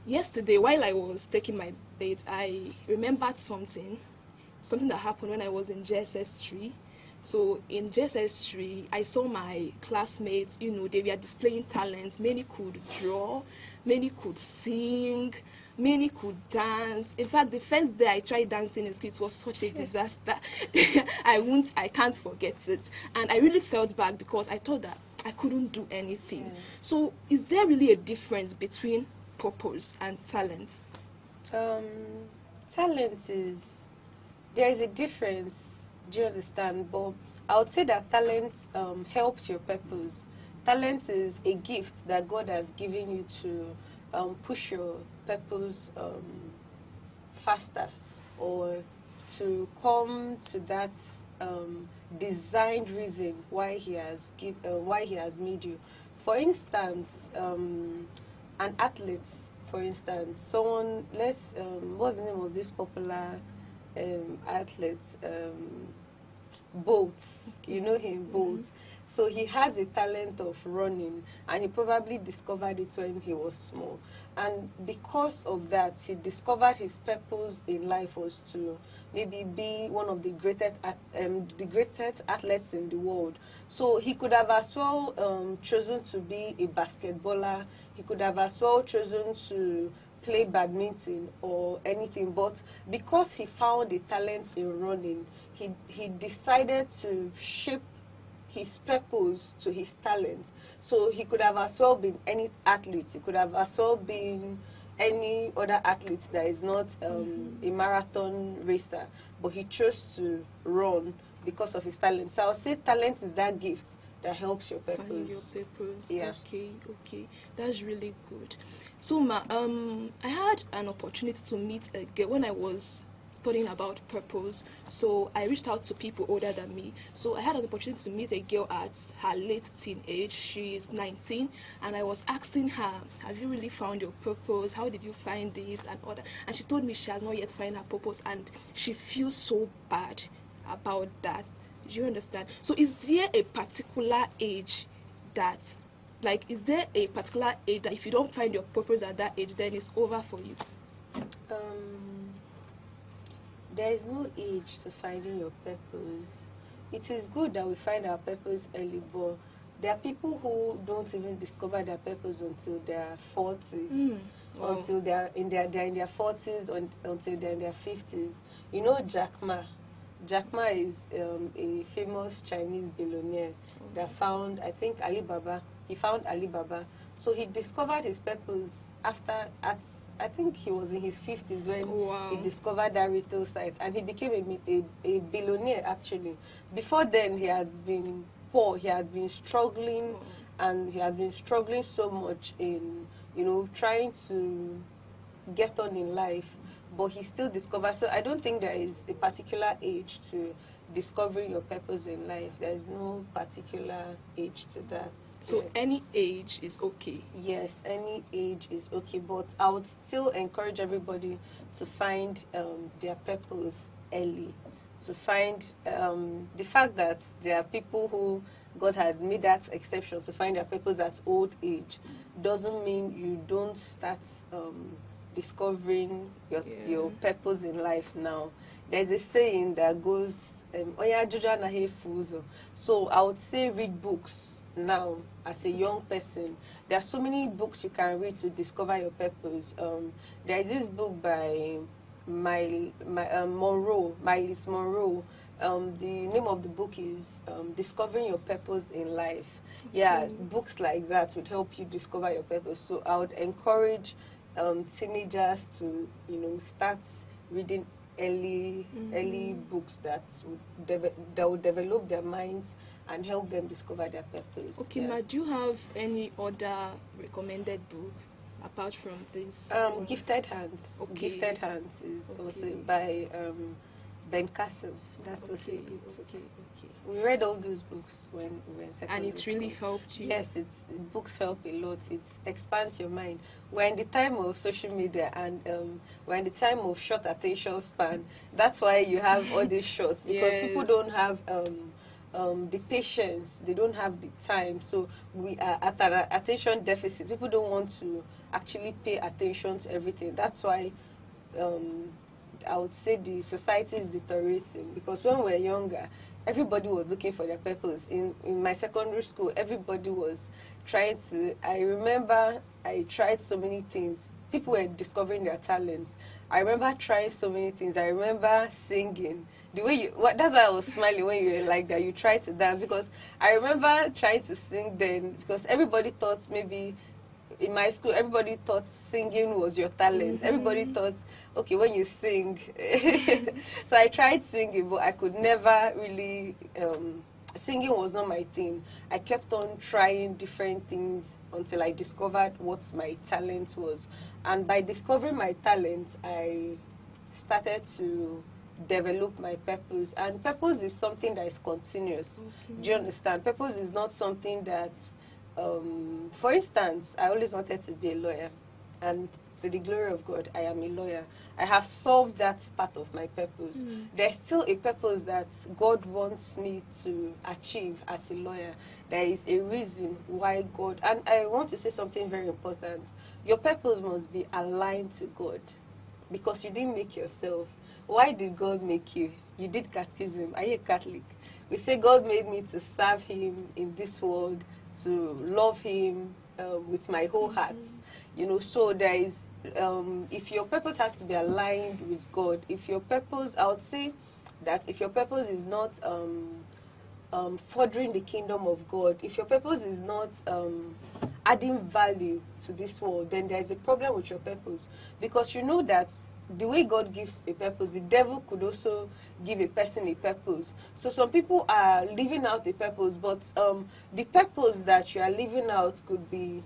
Yesterday, while I was taking my bath, I remembered something. something that happened when I was in JSS3. So in JSS3, I saw my classmates, they were displaying talents. Many could draw, many could sing, many could dance. In fact, the first day I tried dancing in school, it was such a disaster. I can't forget it. And I really felt bad because I thought that I couldn't do anything. So is there really a difference between purpose and talent? Talent there is a difference, do you understand? But I would say that talent helps your purpose. Talent is a gift that God has given you to push your purpose faster, or to come to that designed reason why He has made you. For instance, an athlete. For instance, someone. What's the name of this popular athlete? Bolt. You know him, Bolt. So he has a talent of running, and he probably discovered it when he was small. And because of that, he discovered his purpose in life was to maybe be one of the greatest athletes in the world. So he could have as well chosen to be a basketballer. He could have as well chosen to play badminton or anything. But because he found a talent in running, he decided to shape his purpose to his talent. So he could have as well been any athlete. He could have as well been any other athlete that is not a marathon racer, but he chose to run because of his talent. So I would say talent is that gift that helps your purpose. Find your purpose. Yeah. Okay. That's really good. So, I had an opportunity to meet a girl when I was studying about purpose. So I reached out to people older than me. So I had an opportunity to meet a girl at her late teenage. She is 19, and I was asking her, have you really found your purpose? How did you find it and all that? And she told me she has not yet found her purpose, and she feels so bad about that. Do you understand? So is there a particular age that, is there a particular age that if you don't find your purpose at that age, then it's over for you? There is no age to finding your purpose. It is good that we find our purpose early, but there are people who don't even discover their purpose until their 40s, until they're in their 40s, until they're in their 50s. You know Jack Ma. Jack Ma is a famous Chinese billionaire that found, I think, Alibaba. He found Alibaba. So he discovered his purpose I think he was in his 50s when he discovered that retail site, and he became a billionaire actually. Before then, he had been poor, he had been struggling, and he has been struggling so much in, trying to get on in life, but he still discovered. So I don't think there is a particular age to discovering your purpose in life. There is no particular age to that. So any age is okay? Yes, any age is okay, but I would still encourage everybody to find their purpose early. To find the fact that there are people who God had made that exception to find their purpose at old age doesn't mean you don't start discovering your purpose in life now. There's a saying that goes, so I would say read books now as a young person. There are so many books you can read to discover your purpose. There is this book by Miles Monroe. The name of the book is Discovering Your Purpose in Life. Yeah, books like that would help you discover your purpose. So I would encourage teenagers to start reading early books that would develop their minds and help them discover their purpose. Okay, Ma, do you have any other recommended book apart from this? Gifted Hands. Okay. Gifted Hands is also by Ben Castle. That's also a good book. Okay. We read all those books when we were in secondary And it really helped you? Yes, books help a lot. It expands your mind. We're in the time of social media, and we're in the time of short attention span. That's why you have all these shorts, because people don't have the patience. They don't have the time. So we are at an attention deficit. People don't want to actually pay attention to everything. That's why I would say the society is deteriorating, because when we were younger, everybody was looking for their purpose. In my secondary school, everybody was trying to, I remember I tried so many things. People were discovering their talents. I remember trying so many things. I remember singing. The way that's why I was smiling when you were like that. You tried to dance, because I remember trying to sing then, because everybody thought maybe in my school, everybody thought singing was your talent. Everybody thought, okay, when you sing. So I tried singing, but I could never really, singing was not my thing. I kept on trying different things until I discovered what my talent was. And by discovering my talent, I started to develop my purpose. And purpose is something that is continuous. Do you understand? Purpose is not something that, for instance, I always wanted to be a lawyer, and to the glory of God, I am a lawyer. I have solved that part of my purpose. There's still a purpose that God wants me to achieve as a lawyer. There is a reason why God, and I want to say something very important. Your purpose must be aligned to God, because you didn't make yourself. Why did God make you? You did catechism. Are you a Catholic? We say God made me to serve Him in this world, to love Him with my whole heart. You know, so there is, if your purpose has to be aligned with God, if your purpose, I would say that if your purpose is not furthering the kingdom of God, if your purpose is not adding value to this world, then there is a problem with your purpose. Because you know that the way God gives a purpose, the devil could also give a person a purpose. So some people are living out a purpose, but the purpose that you are living out could be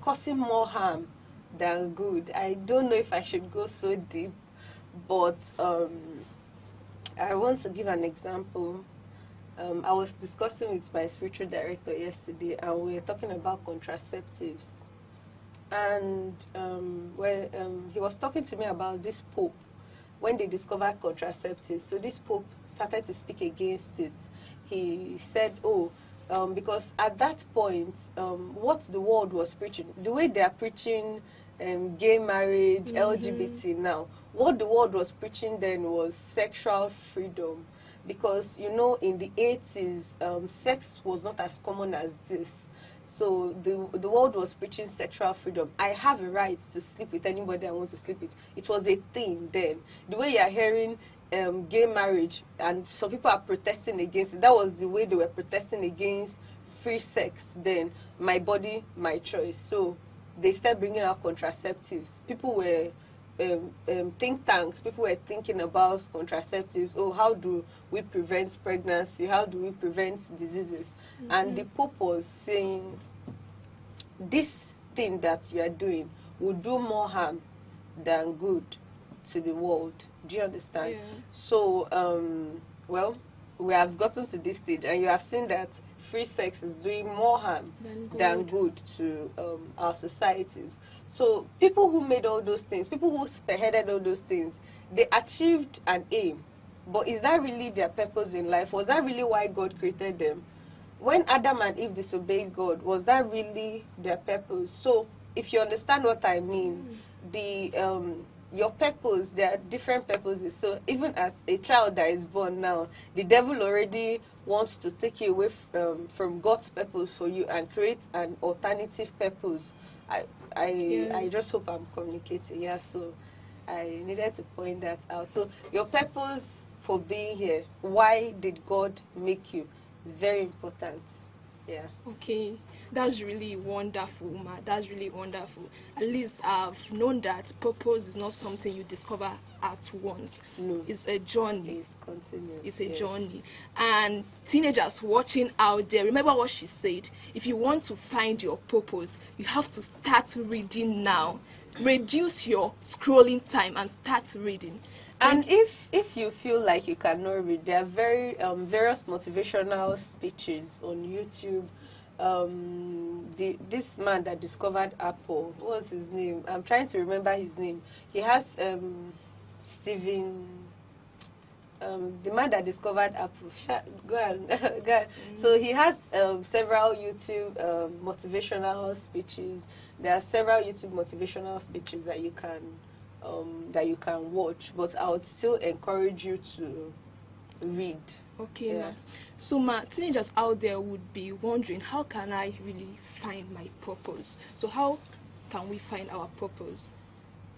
causing more harm than good. I don't know if I should go so deep, but I want to give an example. I was discussing with my spiritual director yesterday, and we were talking about contraceptives. And he was talking to me about this Pope, when they discovered contraceptives. So this Pope started to speak against it. He said, because at that point, what the world was preaching, the way they are preaching gay marriage, LGBT now, what the world was preaching then was sexual freedom. Because, you know, in the 80s, sex was not as common as this. So the world was preaching sexual freedom. I have a right to sleep with anybody I want to sleep with. It was a thing then. The way you are hearing gay marriage, and some people are protesting against it, that was the way they were protesting against free sex then. My body, my choice. So they started bringing out contraceptives. People were think tanks, people were thinking about contraceptives. Oh, how do we prevent pregnancy? How do we prevent diseases? And the Pope was saying, this thing that you are doing will do more harm than good to the world. Do you understand? Yeah. So, well, we have gotten to this stage, and you have seen that free sex is doing more harm than good to our societies. So people who made all those things, people who spearheaded all those things, they achieved an aim. But is that really their purpose in life? Was that really why God created them? When Adam and Eve disobeyed God, was that really their purpose? So if you understand what I mean, your purpose, there are different purposes. So even as a child that is born now, the devil already wants to take you away from God's purpose for you and create an alternative purpose. I just hope I'm communicating. Yeah, so I needed to point that out. So your purpose for being here, why did God make you? Very important. Yeah. Okay, that's really wonderful, Ma. That's really wonderful. At least I've known that purpose is not something you discover at once. No. It's a journey. It's continuous. It's a journey. And teenagers watching out there, remember what she said. If you want to find your purpose, you have to start reading now. Reduce your scrolling time and start reading. And if you feel like you cannot read, there are various motivational speeches on YouTube. This man that discovered Apple, what was his name? I'm trying to remember his name. He has Stephen, the man that discovered Apple. Go on. So he has several YouTube motivational speeches. There are several YouTube motivational speeches that you can that you can watch, but I would still encourage you to read. Okay, Yeah. ma. So, ma, teenagers out there would be wondering, how can I really find my purpose? So, how can we find our purpose?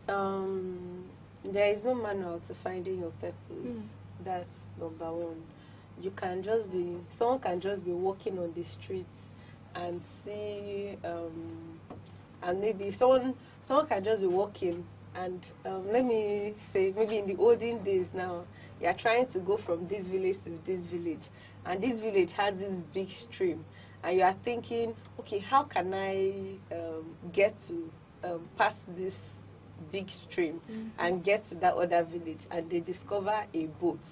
There is no manual to finding your purpose. That's number one. You can just be, someone can just be walking on the streets and see, and maybe someone can just be walking and let me say, maybe in the olden days now, you are trying to go from this village to this village, and this village has this big stream, and you are thinking, okay, how can I get to pass this big stream and get to that other village? And they discover a boat.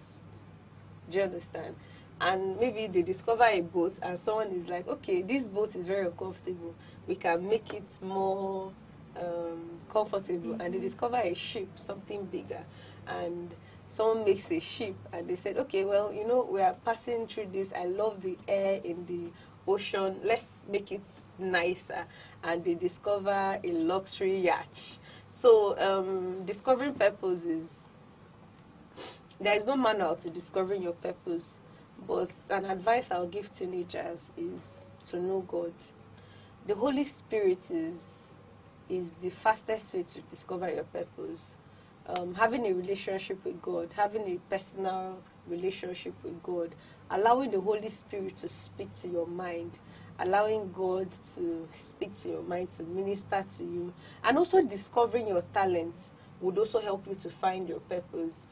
Do you understand? And maybe they discover a boat and someone is like, okay, this boat is very uncomfortable, we can make it more comfortable. And they discover a ship, something bigger, and someone makes a ship, and they said, okay, well, you know, we are passing through this, I love the air in the ocean, let's make it nicer. And they discover a luxury yacht. So discovering purpose is, there is no manual to discovering your purpose, but an advice I'll give teenagers is to know God. The Holy Spirit is the fastest way to discover your purpose. Having a relationship with God, having a personal relationship with God, allowing the Holy Spirit to speak to your mind, allowing God to speak to your mind, to minister to you, and also discovering your talents would also help you to find your purpose.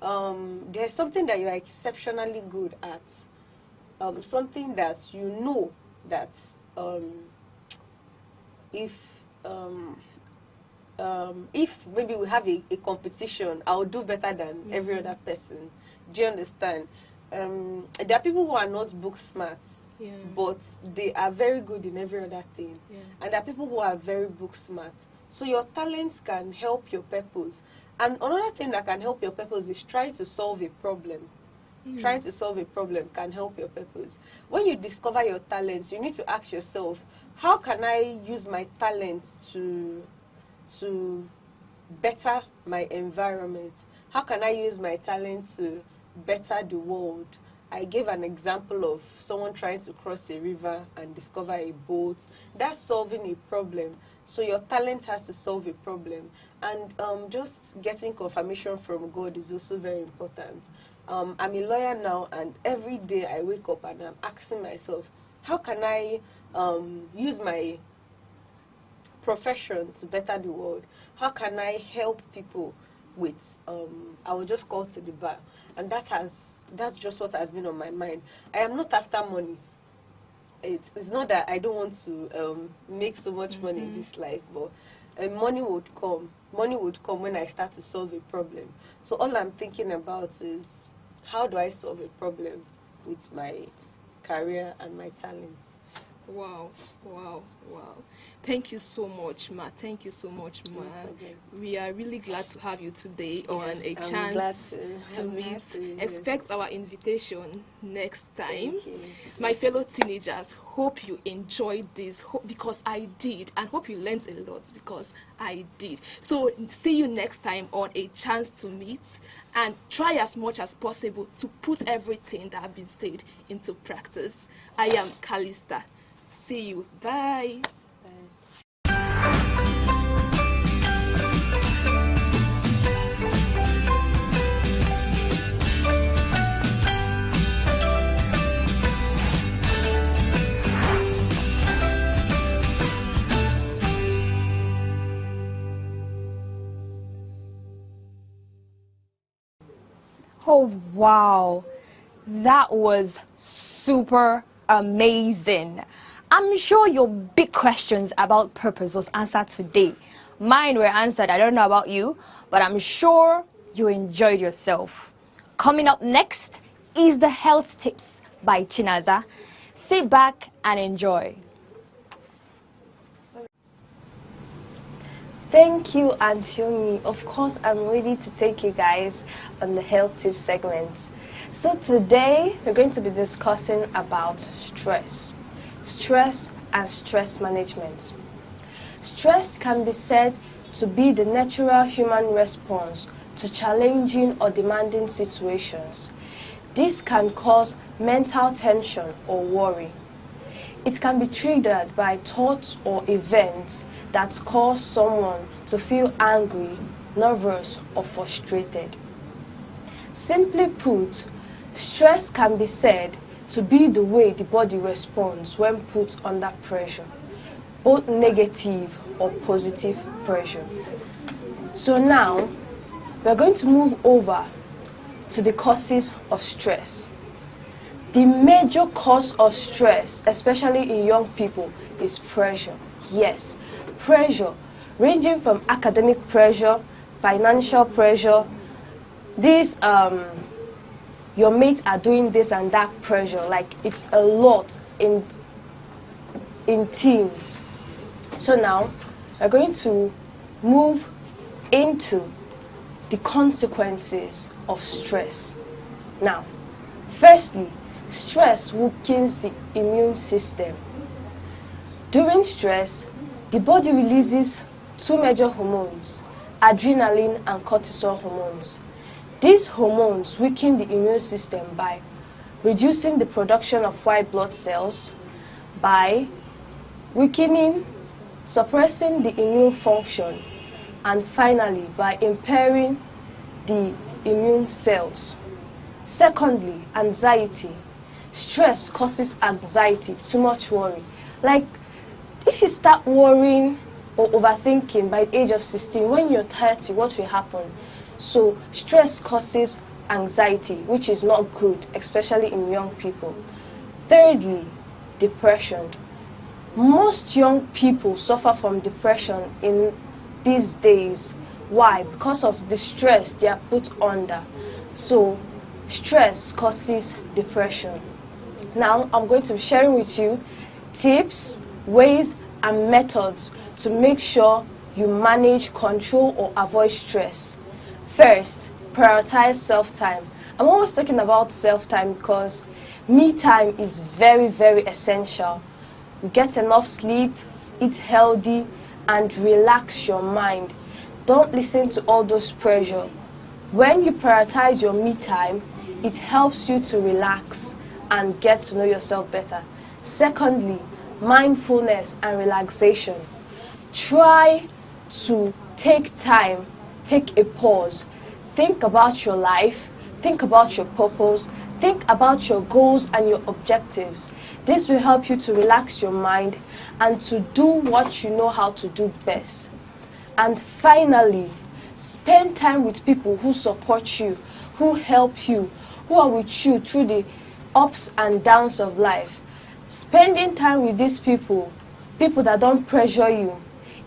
There's something that you are exceptionally good at, something that you know that if maybe we have a competition, I'll do better than every other person. Do you understand? There are people who are not book smart, but they are very good in every other thing. And there are people who are very book smart. So your talents can help your purpose. And another thing that can help your purpose is trying to solve a problem. Trying to solve a problem can help your purpose. When you discover your talents, you need to ask yourself, how can I use my talent to better my environment? How can I use my talent to better the world? I gave an example of someone trying to cross a river and discover a boat. That's solving a problem. So your talent has to solve a problem. And just getting confirmation from God is also very important. I'm a lawyer now, and every day I wake up and I'm asking myself, how can I use my profession to better the world? How can I help people with, I will just call to the bar. And that's just what has been on my mind. I am not after money. It's not that I don't want to make so much money in this life, but money would come. Money would come when I start to solve a problem. So all I'm thinking about is, how do I solve a problem with my career and my talents? Wow, wow, wow. Thank you so much, Ma. Thank you so much, Ma. We are really glad to have you today on a chance to meet. Expect our invitation next time. My fellow teenagers, hope you enjoyed this because I did, and hope you learned a lot because I did. So see you next time on a chance to meet, and try as much as possible to put everything that has been said into practice. I am Callista. See you. Bye. Oh, wow. That was super amazing. I'm sure your big questions about purpose was answered today. Mine were answered. I don't know about you, but I'm sure you enjoyed yourself. Coming up next is the health tips by Chinaza. Sit back and enjoy. Thank you, Auntie. Of course, I'm ready to take you guys on the health tip segment. So today, we're going to be discussing about stress. Stress and stress management. Stress can be said to be the natural human response to challenging or demanding situations. This can cause mental tension or worry. It can be triggered by thoughts or events that cause someone to feel angry, nervous, or frustrated. Simply put, stress can be said to be the way the body responds when put under pressure, both negative or positive pressure. So now, we're going to move over to the causes of stress. The major cause of stress, especially in young people, is pressure. Yes, pressure, ranging from academic pressure, financial pressure, your mates are doing this and that pressure, like it's a lot in teens. So now, we're going to move into the consequences of stress. Now, firstly, stress weakens the immune system. During stress, the body releases two major hormones, adrenaline and cortisol hormones. These hormones weaken the immune system by reducing the production of white blood cells, by weakening, suppressing the immune function, and finally by impairing the immune cells. Secondly, anxiety. Stress causes anxiety, too much worry. Like, if you start worrying or overthinking by the age of 16, when you're 30, what will happen? So, stress causes anxiety, which is not good, especially in young people. Thirdly, depression. Most young people suffer from depression in these days. Why? Because of the stress they are put under. So, stress causes depression. Now, I'm going to be sharing with you tips, ways, and methods to make sure you manage, control, or avoid stress. First, prioritize self-time. I'm always talking about self-time because me time is very, very essential. Get enough sleep, eat healthy, and relax your mind. Don't listen to all those pressure. When you prioritize your me time, it helps you to relax and get to know yourself better. Secondly, mindfulness and relaxation. Try to take time, take a pause, think about your life, think about your purpose, think about your goals and your objectives. This will help you to relax your mind and to do what you know how to do best. And finally, spend time with people who support you, who help you, who are with you through the ups and downs of life. Spending time with these people, people that don't pressure you,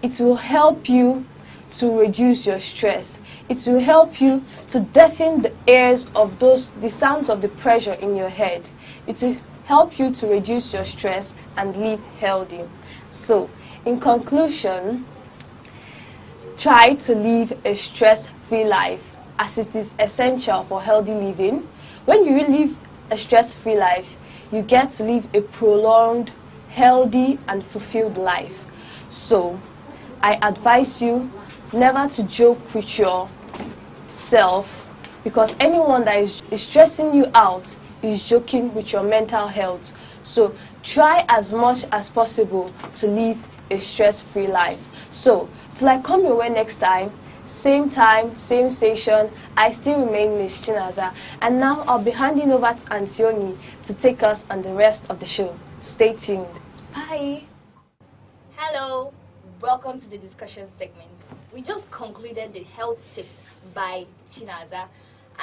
it will help you to reduce your stress. It will help you to deafen the ears of the sounds of the pressure in your head. It will help you to reduce your stress and live healthy. So, in conclusion, try to live a stress-free life, as it is essential for healthy living. When you live a stress-free life, you get to live a prolonged, healthy, and fulfilled life. So, I advise you never to joke with yourself, because anyone that is stressing you out is joking with your mental health. So, try as much as possible to live a stress-free life. So, till I come your way next time, same station, I still remain Miss Chinaza. And now I'll be handing over to Antioni to take us on the rest of the show. Stay tuned. Bye. Hello, welcome to the discussion segment. We just concluded the health tips by Chinaza,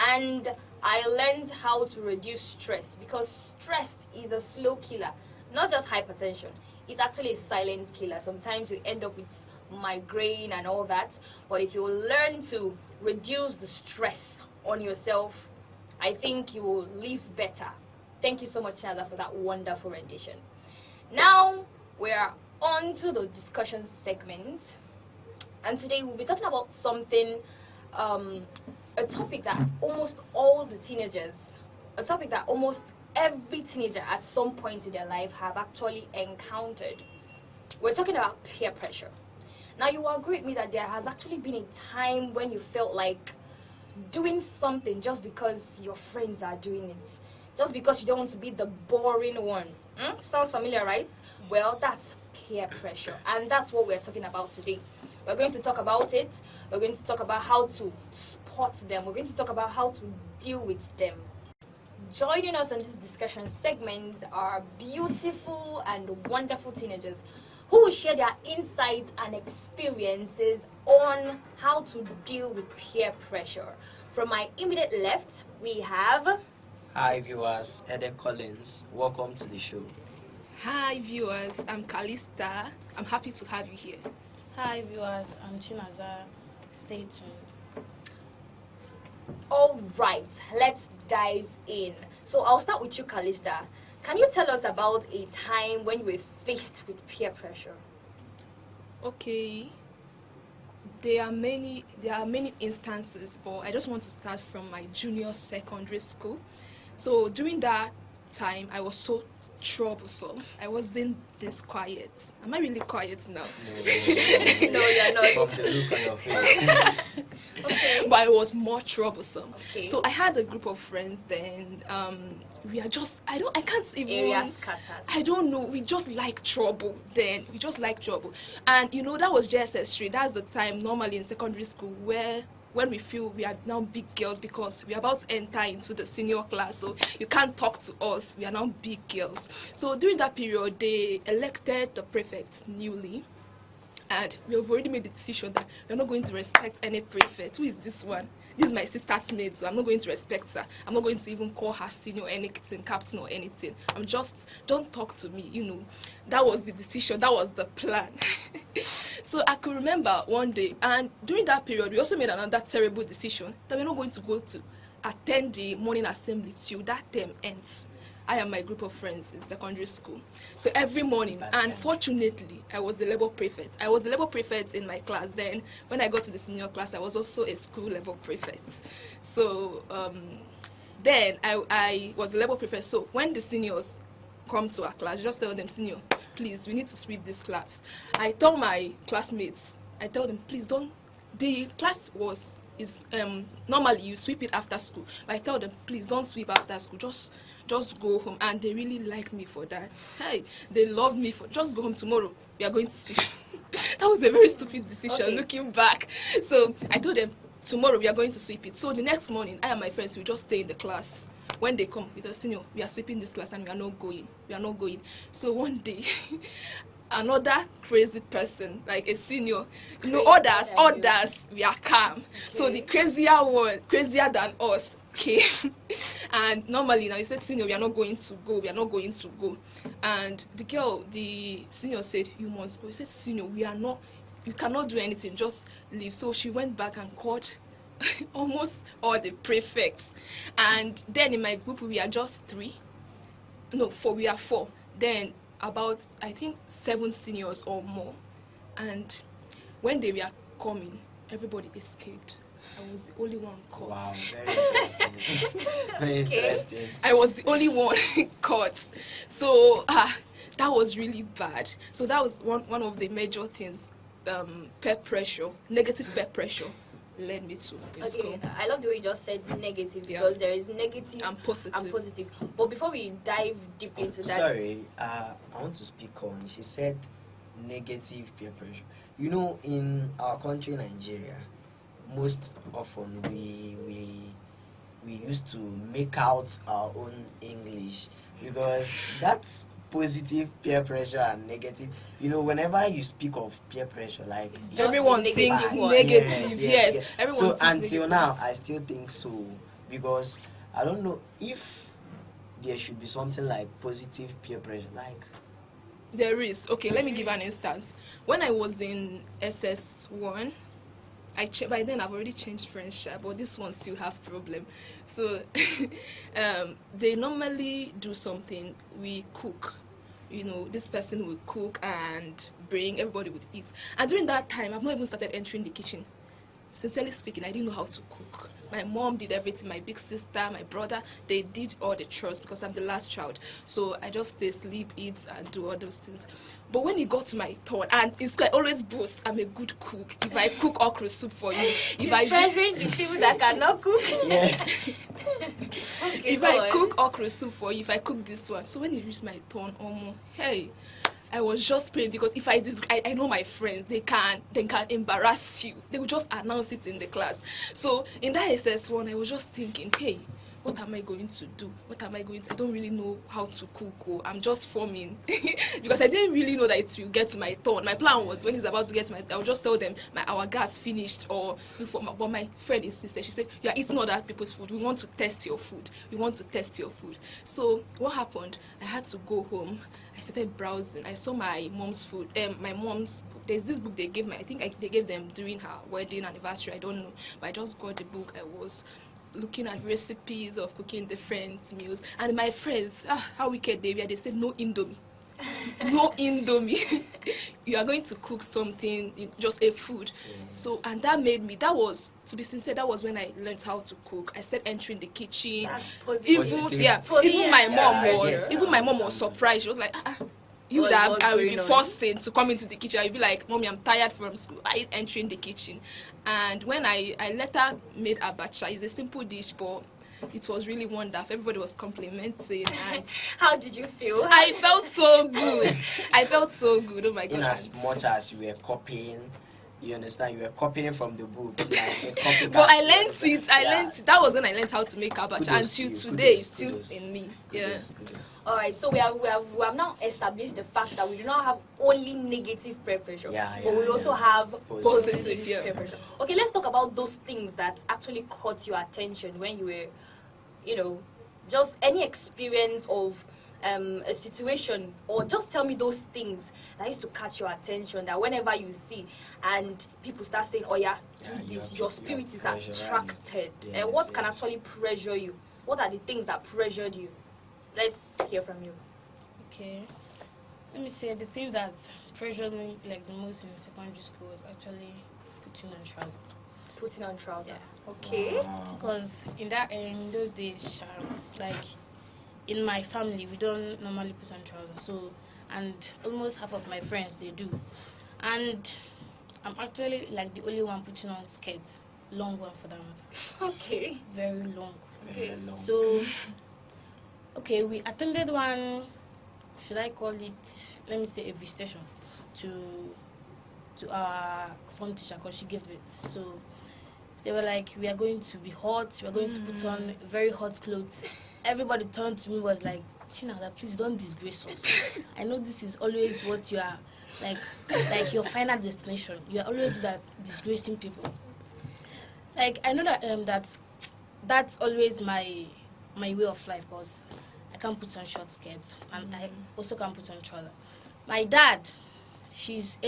and I learned how to reduce stress, because stress is a slow killer, not just hypertension. It's actually a silent killer. Sometimes you end up with migraine and all that, but if you learn to reduce the stress on yourself, I think you will live better. Thank you so much, Chinaza, for that wonderful rendition. Now we're on to the discussion segment, and today we'll be talking about something, a topic that almost every teenager at some point in their life have actually encountered. We're talking about peer pressure. Now, you will agree with me that there has actually been a time when you felt like doing something just because your friends are doing it, just because you don't want to be the boring one. Sounds familiar, right? Yes. Well, that's peer pressure, and that's what we're talking about today. We're going to talk about it. We're going to talk about how to spot them. We're going to talk about how to deal with them. Joining us in this discussion segment are beautiful and wonderful teenagers who will share their insights and experiences on how to deal with peer pressure. From my immediate left, we have... Hi viewers, Aneke Collins. Welcome to the show. Hi viewers, I'm Kalista. I'm happy to have you here. Hi viewers, I'm Chinaza. Stay tuned. All right, let's dive in. So I'll start with you, Kalista. Can you tell us about a time when you were faced with peer pressure? Okay. There are many instances, but I just want to start from my junior secondary school. So during that time, I was so troublesome. I wasn't this quiet. Am I really quiet now? No, you're not. From the look on your face. Okay. But I was more troublesome. Okay. So I had a group of friends then. We are just, I can't even... Area scatters. I don't know, we just like trouble then. We just like trouble. And you know, that was JSS3. That's the time normally in secondary school where when we feel we are now big girls because we are about to enter into the senior class, so you can't talk to us, we are now big girls. So during that period, they elected the prefect newly, and we have already made the decision that we're not going to respect any prefect. Who is this one? This is my sister's maid, so I'm not going to respect her. I'm not going to even call her senior, anything, captain or anything. I'm just, don't talk to me, you know. That was the decision, that was the plan. So I could remember one day, and during that period, we also made another terrible decision that we're not going to go to attend the morning assembly till that term ends. I and my group of friends in secondary school. So every morning, and fortunately, I was the level prefect. I was the level prefect in my class. Then when I got to the senior class, I was also a school level prefect. So then I was the level prefect. So when the seniors come to our class, just tell them, senior, please, we need to sweep this class. I tell my classmates, I tell them, please don't, the class is normally you sweep it after school. But I tell them, please don't sweep after school, just go home. And they really like me for that. Hey, they love me for just go home tomorrow. We are going to sweep. That was a very stupid decision looking back. So I told them, tomorrow we are going to sweep it. So the next morning, I and my friends will just stay in the class. When they come with us, senior, we are sweeping this class and we are not going. We are not going. So one day, another crazy person, like a senior, you know, others, we are calm. Okay. So the crazier one, crazier than us, came. And normally, now you said, senior, we are not going to go. We are not going to go. And the senior said, you must go. He said, senior, we are not, you cannot do anything, just leave. So she went back and called almost all the prefects. And then in my group, we are just 3. No, 4. We are 4. Then about, I think, 7 seniors or more. And when they were coming, everybody escaped. I was the only one caught. Wow, very interesting. Very interesting. I was the only one caught. So that was really bad. So that was one of the major things, peer pressure, negative peer pressure led me to in school. I love the way you just said negative, because there is negative and positive. But before we dive deep into that... Sorry, I want to speak on, she said negative peer pressure. You know, in our country, Nigeria, most often we used to make out our own English, because that's positive peer pressure and negative. You know, whenever you speak of peer pressure, like everyone thinks negative. Yes. Everyone. So until now, I still think so, because I don't know if there should be something like positive peer pressure. Like there is. Okay, let me give an instance. When I was in SS1, by then I've already changed French, but this one still have problem. So they normally do something. We cook. You know, this person will cook and bring, everybody would eat. And during that time, I've not even started entering the kitchen. sincerely speaking, I didn't know how to cook. My mom did everything. My big sister, my brother, they did all the chores because I'm the last child. So I just stay, sleep, eat, and do all those things. But when it got to my turn, and it's I always boast I'm a good cook. If I cook okra soup for you, if I treasuring the people that cannot cook. Yes. Okay, if I cook okra soup for you, if I cook this one, so when it reached my turn, hey, I was just praying because if I know my friends, they can embarrass you. They will just announce it in the class. So in that SS1, I was just thinking, hey, what am I going to do? What am I going to? I don't really know how to cook. I'm just forming because I didn't really know that it will get to my turn. My plan was when it's about to get to my, I'll just tell them our gas finished or but my friend insisted. She said, "You are eating other people's food. We want to test your food. We want to test your food." So what happened? I had to go home. I started browsing. I saw my mom's food. My mom's book. There's this book they gave me. I think they gave them during her wedding anniversary. I don't know, but I just got the book. I was looking at recipes of cooking different meals, and my friends, how wicked they were. They said no Indomie. No Indomie. You are going to cook something, just a food. Yes. So, and that was, to be sincere, that was when I learned how to cook. I started entering the kitchen. That's positive. Even my mom was surprised. She was like, you that I will be forced to come into the kitchen. I'll be like, Mommy, I'm tired from school. I entering the kitchen. And when I later made abacha, it's a simple dish, but it was really wonderful. Everybody was complimenting. And how did you feel? I felt so good. I felt so good. Oh my God. In as much as you were copying, you understand, you were copying from the book. Like but I learned it. I learned it. That was when I learned how to make abacha. Until today, it's still in me. Kudos. All right, so we have now established the fact that we do not have only negative peer pressure, but we also have positive peer pressure. Okay, let's talk about those things that actually caught your attention when you were, just any experience of a situation, or just tell me those things that used to catch your attention, that whenever you see and people start saying, oh yeah, do this, your spirit is attracted. And what can actually pressure you? What are the things that pressured you? Let's hear from you. Okay, let me say the thing that pressured me like the most in secondary school was actually putting on trousers. Putting on trousers. Yeah. Okay. Because in those days, like in my family, we don't normally put on trousers. So, and almost half of my friends they do, and I'm actually like the only one putting on skirts, long one for that matter. Okay. Very long. Okay. So, okay, we attended one. Should I call it? Let me say a visitation to our form teacher because she gave it. So they were like, we are going to be hot. We are going to put on very hot clothes. Everybody turned to me was like, Chinada, please don't disgrace us. I know this is always what you are like your final destination. You are always that disgracing people. Like I know that that's always my way of life because I can't put on short skirts and I also can't put on trousers. My dad, he's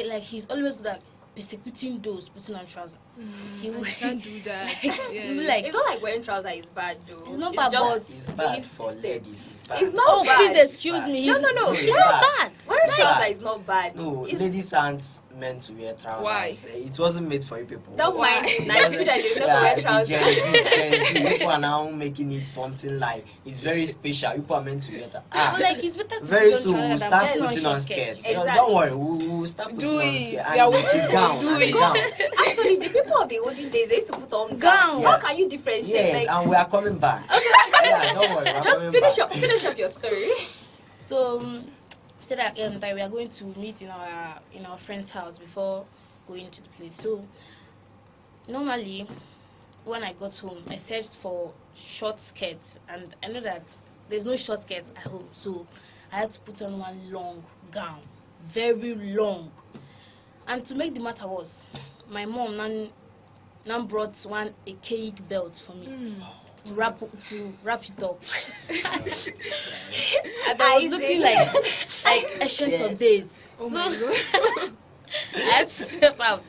always good at persecuting those putting on trousers. He can't do that. It's not like wearing trousers is bad though. It's not bad, but it's bad for ladies. It's bad. It's not bad. Please excuse me. No. It's not bad. Wearing trousers is not bad. No, ladies aren't meant to wear trousers. Why? It wasn't made for you people. Don't mind Nigeria, they never wear trousers. Gen Z, people are now making it something like it's very special. People are meant to wear that. But like it's better to very put on soon we'll trousers start than putting on skirts. skirts. Don't worry, we'll start putting on skirts. We are waiting. Do it. Actually, the people of the olden days, they used to put on gown. How can you differentiate? Yes, and we are coming back. Yeah, don't worry. Just finish up your story. So said that we are going to meet in our friend's house before going to the place. So normally when I got home, I searched for short skirts, and I know that there's no short skirts at home, so I had to put on one long gown, very long. And to make the matter worse, my mom now brought a cake belt for me. To wrap it up. And I was looking like ancient of days. Oh so my God. I had to step out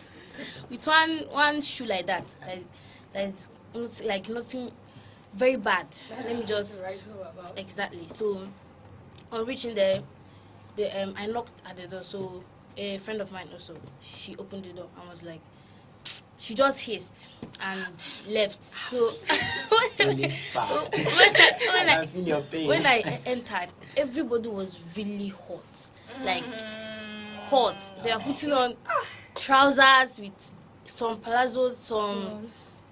with one shoe like that. That is like nothing very bad. Let me just exactly. So on reaching there, I knocked at the door. So a friend of mine also, she opened the door and was like, she just hissed and left. So Really sad. when I entered, everybody was really hot. Like hot. They are putting on trousers with some palazzos, some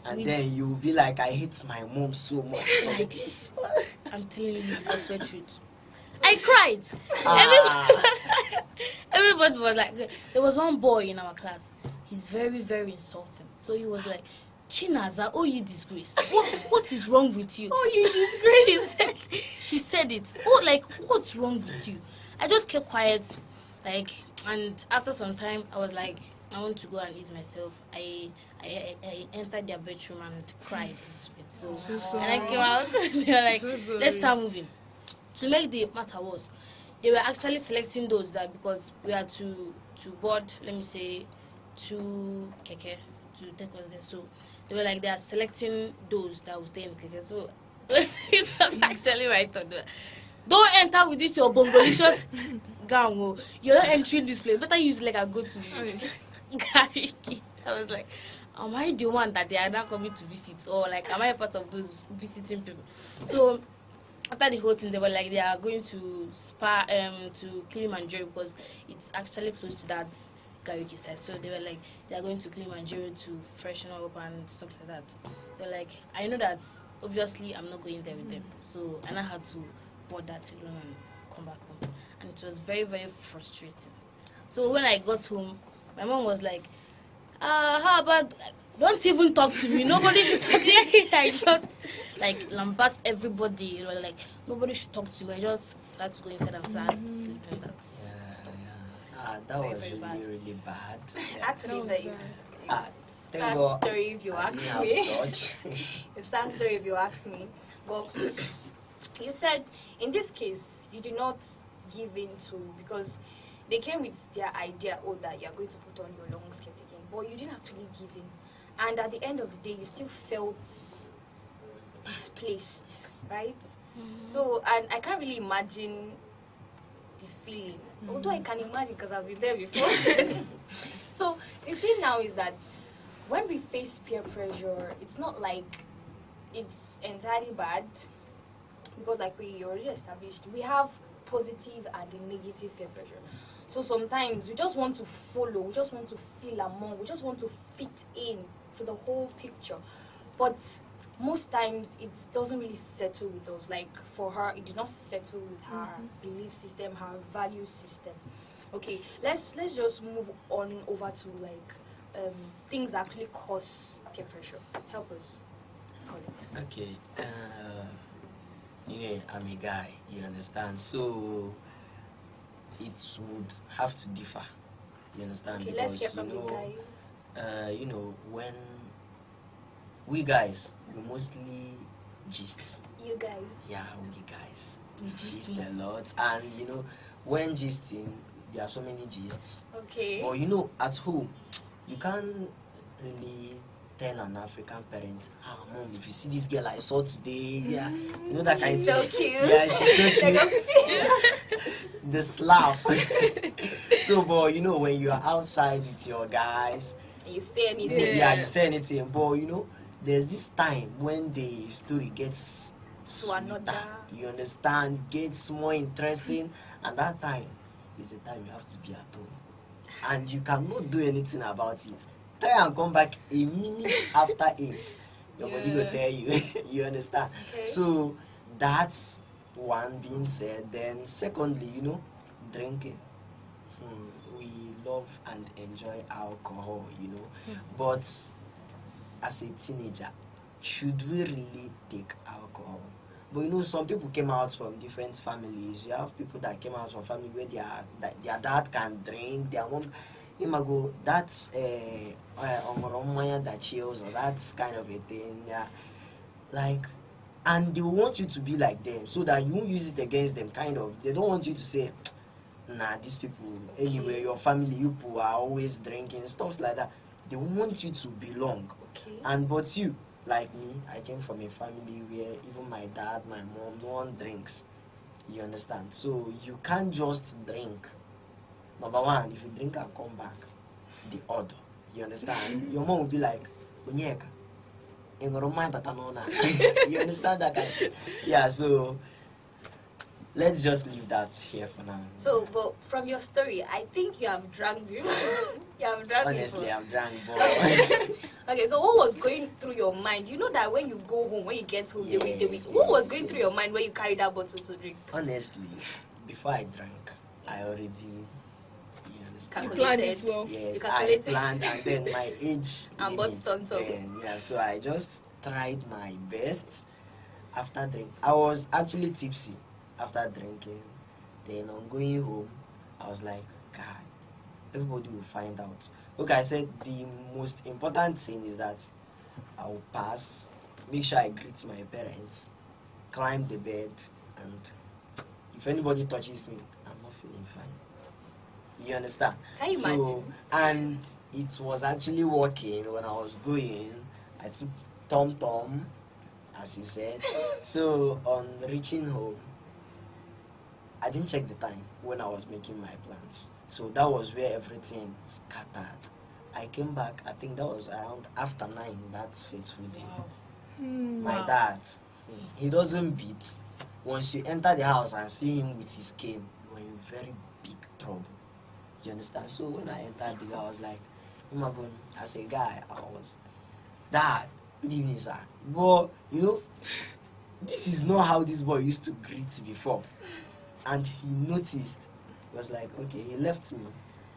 And then you'll be like, I hate my mom so much like this. I'm telling you the gospel truth. I cried. Everybody was like, there was one boy in our class. He's very, very insulting. So he was like, Chinaza, oh you disgrace. What is wrong with you? Oh you disgrace. He said it. Oh, like, what's wrong with you? I just kept quiet. Like, and after some time, I was like, I want to go and eat myself. I entered their bedroom and cried. So and I came out. They were like, let's start moving. To make the matter worse, they were actually selecting those that because we had to board, let me say, 2 keke to take us there. So they were like, they are selecting those that will stay in keke. So it was actually right on. Don't enter with this your bongolicious gown. Oh. You're not entering this place. Better use like a go to Gariki. I was like, am I the one that they are not coming to visit, or like am I a part of those visiting people? So after the whole thing, they were like, they are going to to Kilimanjaro because it's actually close to that Gariki side. So they were like, they are going to Kilimanjaro to freshen up and stuff like that. They were like, I know that obviously I'm not going there with them, so and I had to board that alone and come back home, and it was very, very frustrating. So when I got home, my mom was like, how about don't even talk to me, nobody should talk to me. I just like lambast everybody. They were like, nobody should talk to me. I just had to go inside and start sleeping. That stuff. That Very, was very really, bad. really bad. Actually, it's a Thank sad God story if you I ask didn't me. have such. It's a sad story if you ask me. But you said in this case you did not give in to, because they came with their idea, oh, that you are going to put on your long skirt again, but you didn't actually give in. And at the end of the day, you still felt displaced, right? So, and I can't really imagine the feeling, although I can imagine because I've been there before. So the thing now is that when we face peer pressure, it's not like it's entirely bad, because like we already established, we have positive and negative peer pressure. So sometimes we just want to follow, we just want to feel among, we just want to fit in to the whole picture. But most times it doesn't really settle with us. Like for her, it did not settle with her belief system, her value system. Okay, let's just move on over to like things that actually cause peer pressure. Help us, colleagues. Okay, I'm a guy, you understand? So it would have to differ, you understand? Okay, because let's hear from the guys. When we guys, we mostly gist. You guys. Yeah, we guys. We gist gist. a lot, and when gisting, there are so many gists. Okay. But at home, you can't really tell an African parent, Mom, if you see this girl I saw today, yeah, that kind She's of so thing. cute. Yeah, she's so cute. The slap. So, but when you are outside with your guys, And you say anything. yeah, you say anything, but there's this time when the story gets sweeter, you understand, gets more interesting, and that time is the time you have to be at home, and you cannot do anything about it. Try and come back a minute after it, your body will tell you. You understand? Okay. So that's one being said. Then secondly, drinking. We love and enjoy alcohol, but as a teenager, should we really take alcohol? But some people came out from different families. You have people that came out from family where their dad can drink, their mom, that's that chills, or that's kind of a thing. Yeah, like, and they want you to be like them so that you won't use it against them. Kind of, they don't want you to say, nah, these people, anyway, your family, you people are always drinking, stuff like that. They want you to belong. Okay. And but you, like me, I came from a family where even my dad, my mom, no one drinks. You understand? So you can't just drink. Number one, if you drink and come back, the order. You understand? Your mom will be like, Onyeka, you understand that kind of thing? Yeah, so let's just leave that here for now. So, but from your story, I think you have drank before. You have drank Honestly, before. I've drank, but Okay, so what was going through your mind? You know that when you go home, when you get home, what was going through your mind when you carried that bottle to drink? honestly, before I drank, I already You planned it well. Yes, You I calculated. planned, and then my age And limit. what's on top? Then, yeah, so I just tried my best after drink. I was actually tipsy after drinking. Then on going home, I was like, God, everybody will find out. Okay, I said the most important thing is that I will pass, make sure I greet my parents, climb the bed, and if anybody touches me, I'm not feeling fine. You understand? Can you imagine? And it was actually working when I was going. I took Tom, as you said. So on reaching home, I didn't check the time when I was making my plans. So that was where everything scattered. I came back, I think that was around after 9, that fateful day. My dad, he doesn't beat. Once you enter the house and see him with his cane, you're in very big trouble. You understand? So when I entered the house, I was like, oh my God, as a guy, I was, Dad, good evening, sir. But, you know, this is not how this boy used to greet before. And he noticed. He was like, okay, he left me.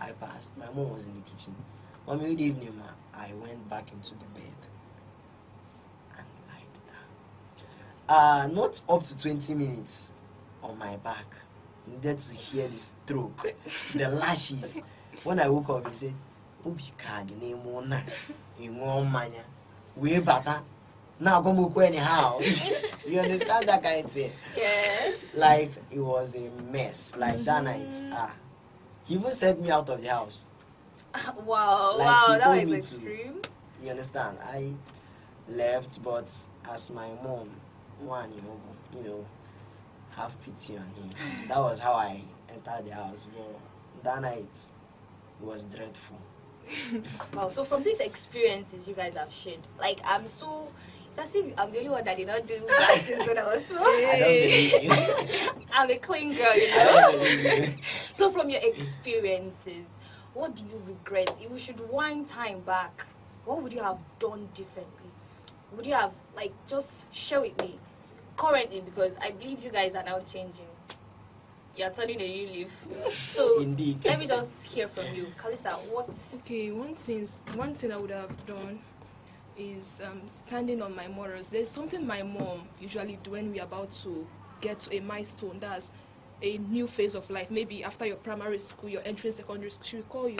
I passed. My mom was in the kitchen. Mommy, good evening, ma. I went back into the bed and lied down. Not up to 20 minutes on my back. Needed to hear the stroke, the lashes. When I woke up, he said, Obi kag nemona in one mania. We better now go move anyhow. You understand that kind of thing? Yes. Like it was a mess. Like that night, he even sent me out of the house. Wow, Like, wow, he that told was me extreme. You understand? I left, but as my mom, you know, have pity on him. That was how I entered the house. But that night, it was dreadful. Wow, so from these experiences you guys have shared, like it's as if I'm the only one that did not do bad things when I was small. I don't believe you. I'm a clean girl, you know. So from your experiences, what do you regret? If we should wind time back, what would you have done differently? Would you have, like, just share with me currently, because I believe you guys are now changing. You're turning a new leaf. So indeed, let me just hear from you. Kalista, what? Okay, one thing I would have done is standing on my morals. There's something my mom usually do when we're about to get to a milestone. That's a new phase of life. Maybe after your primary school, you're entering secondary school, she'll call you.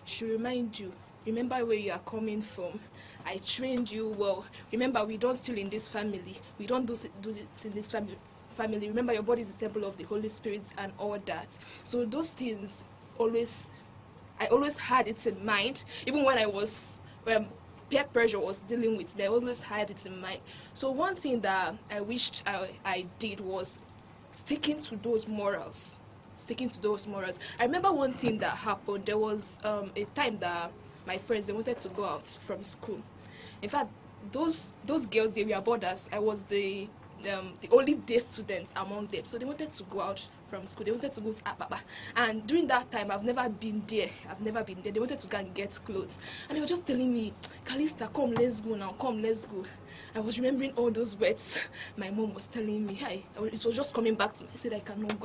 She'll remind you, remember where you are coming from. I trained you well. Remember, we don't steal in this family. We don't do it in this family. Remember, your body is the temple of the Holy Spirit and all that. So those things I always had it in mind. Even when I was peer pressure was dealing with me, I always had it in mind. So one thing that I wished I did was sticking to those morals. I remember one thing that happened. There was a time that my friends, they wanted to go out from school. In fact, those girls, they were boarders. I was the only day student among them. So they wanted to go out from school. They wanted to go to Apapa. And during that time, I've never been there. They wanted to go and get clothes. And they were just telling me, Kalista, come, let's go now. Come, let's go. I was remembering all those words my mom was telling me. It was just coming back to me. I said, I cannot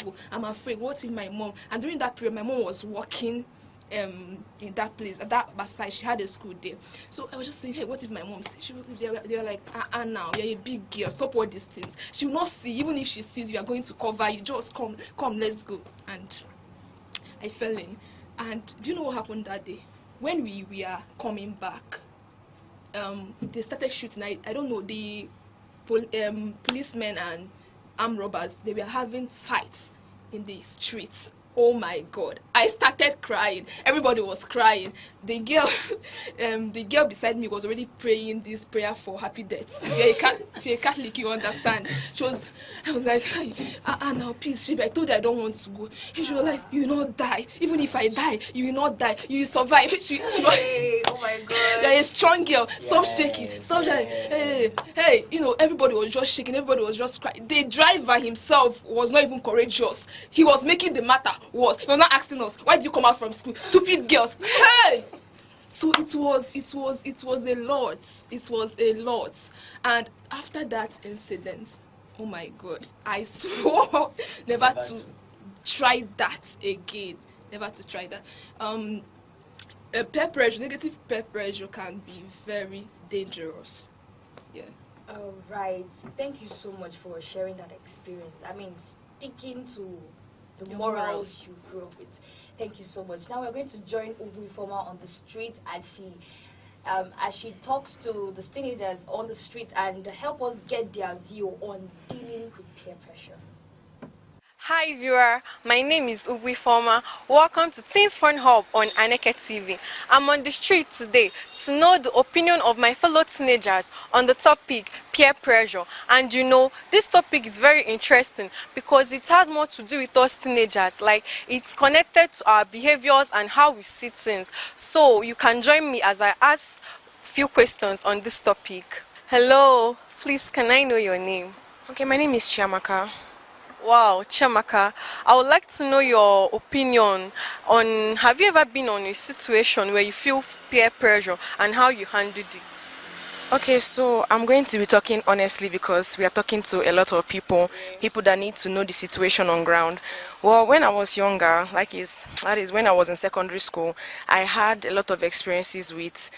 go. I'm afraid. What if my mom? And during that period, my mom was working in that place, at that side. She had a school there. So I was just saying, hey, what if my mom sees? They were like, now, you're a big girl, stop all these things. She will not see. Even if she sees you are going to cover you, just come, let's go. And I fell in. And do you know what happened that day? When we are coming back, they started shooting. I don't know, the policemen and armed robbers, they were having fights in the streets Oh my God! I started crying. Everybody was crying. The girl beside me was already praying this prayer for happy death. If you're a Catholic, you understand. I was like, hey, now please, Shiba, I told you I don't want to go. And she was like, you will not die. Even if I die, you will not die. You will survive. She was, Hey, oh my God! you're a strong girl. Stop shaking. Stop shaking. Hey, everybody was just shaking. Everybody was just crying. The driver himself was not even courageous. He was making the matter worse. He was not asking us, why did you come out from school? Stupid girls. Hey! So it was a lot. It was a lot. And after that incident, oh my God, I swore never to try that again. Never to try that. Peer pressure, negative peer pressure can be very dangerous. Yeah. All right. Thank you so much for sharing that experience. I mean, sticking to the Your morals morals. you grew up with. Thank you so much. Now we're going to join Ubu Informa on the street as she talks to the teenagers on the street and help us get their view on dealing with peer pressure. Hi viewer, my name is Ugwi Forma. Welcome to Teens Fun Hub on Aneke TV. I'm on the street today to know the opinion of my fellow teenagers on the topic peer pressure. And this topic is very interesting because it has more to do with us teenagers. Like, it's connected to our behaviors and how we see things. So you can join me as I ask few questions on this topic. Hello, please can I know your name? Okay, my name is Chiamaka. Wow, Chiamaka, I would like to know your opinion on, have you ever been on a situation where you feel peer pressure and how you handled it? Okay, so I'm going to be talking honestly because we are talking to a lot of people, people that need to know the situation on ground. Well, when I was younger, that is when I was in secondary school, I had a lot of experiences with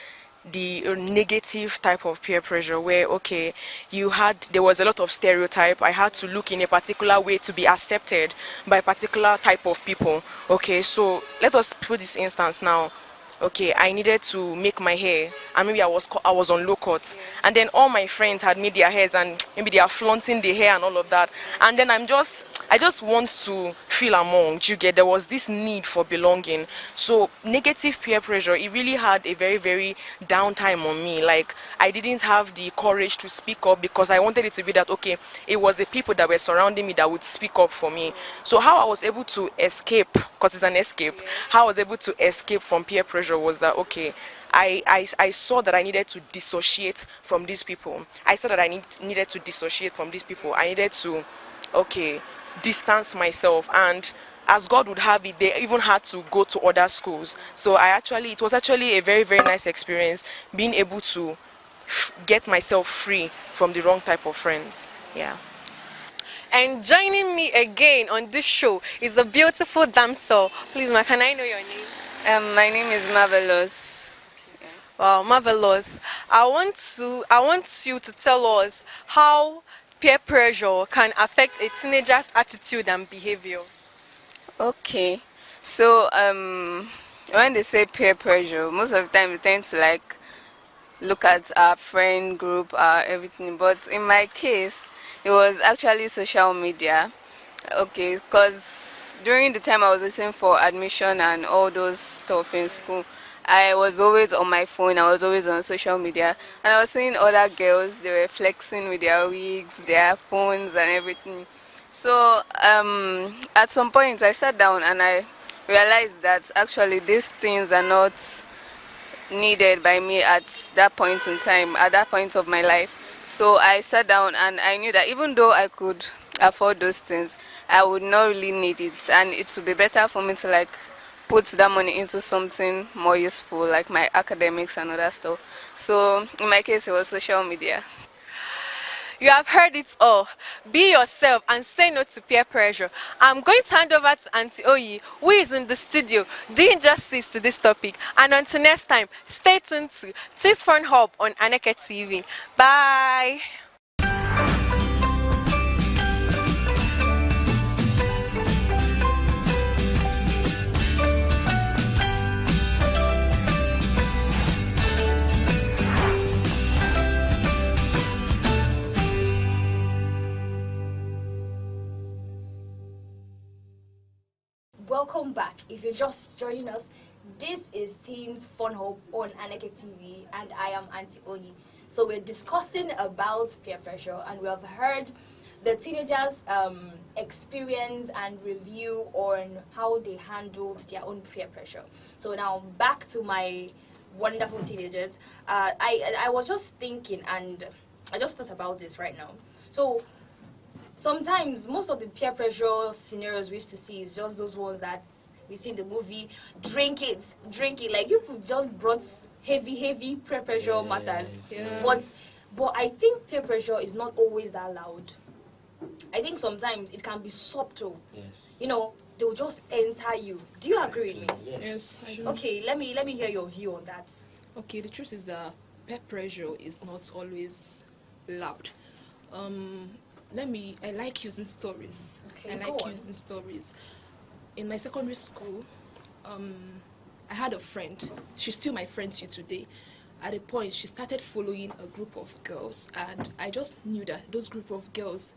the negative type of peer pressure where there was a lot of stereotype. I had to look in a particular way to be accepted by a particular type of people. Okay, so let us put this instance now. Okay, I needed to make my hair and maybe I was on low cut, and then all my friends had made their hairs and maybe they are flaunting the hair and all of that, and then I just want to feel among. There was this need for belonging. So negative peer pressure, it really had a very, very downtime on me. Like, I didn't have the courage to speak up because I wanted it to be that it was the people that were surrounding me that would speak up for me. So how I was able to escape, because it's an escape, how I was able to escape from peer pressure was that I saw that I needed to dissociate from these people. I saw that I needed to dissociate from these people. I needed to distance myself, and as God would have it, they even had to go to other schools. So it was actually a very, very nice experience being able to get myself free from the wrong type of friends. Yeah. And joining me again on this show is a beautiful damsel. Please, ma, can I know your name? My name is Marvelous. Wow, Marvelous. I want you to tell us how peer pressure can affect a teenager's attitude and behavior. Okay, so when they say peer pressure, most of the time we tend to look at our friend group, everything. But in my case, it was actually social media. Okay, because during the time I was waiting for admission and all those stuff in school, I was always on my phone. I was always on social media, and I was seeing other girls. They were flexing with their wigs, their phones, and everything. So at some point, I sat down and I realized that actually these things are not needed by me at that point in time, at that point of my life. So I sat down and I knew that even though I could afford those things, I would not really need it, and it would be better for me to put that money into something more useful, like my academics and other stuff. So in my case, it was social media. You have heard it all. Be yourself and say no to peer pressure. I'm going to hand over to Auntie Oyi, who is in the studio doing justice to this topic. And until next time, stay tuned to Teens Fun Hub on Aneke TV. Bye. welcome back. If you're just joining us, this is Teens Fun Hub on Aneke TV, and I am Auntie Oyi. So we're discussing about peer pressure, and we have heard the teenagers' experience and review on how they handled their own peer pressure. So now back to my wonderful teenagers. I was just thinking, and I just thought about this right now. So sometimes most of the peer pressure scenarios we used to see is just those ones that we see in the movie. Drink it. Like you could just brought heavy peer pressure matters. But I think peer pressure is not always that loud. I think sometimes it can be subtle. Yes. You know, they'll just enter you. Do you agree with me? Yes, I do. Okay, let me hear your view on that. Okay, the truth is that peer pressure is not always loud. I like using stories. Okay, I go like on. using stories. In my secondary school, I had a friend. She's still my friend to today. At a point, she started following a group of girls, and I just knew that those group of girls,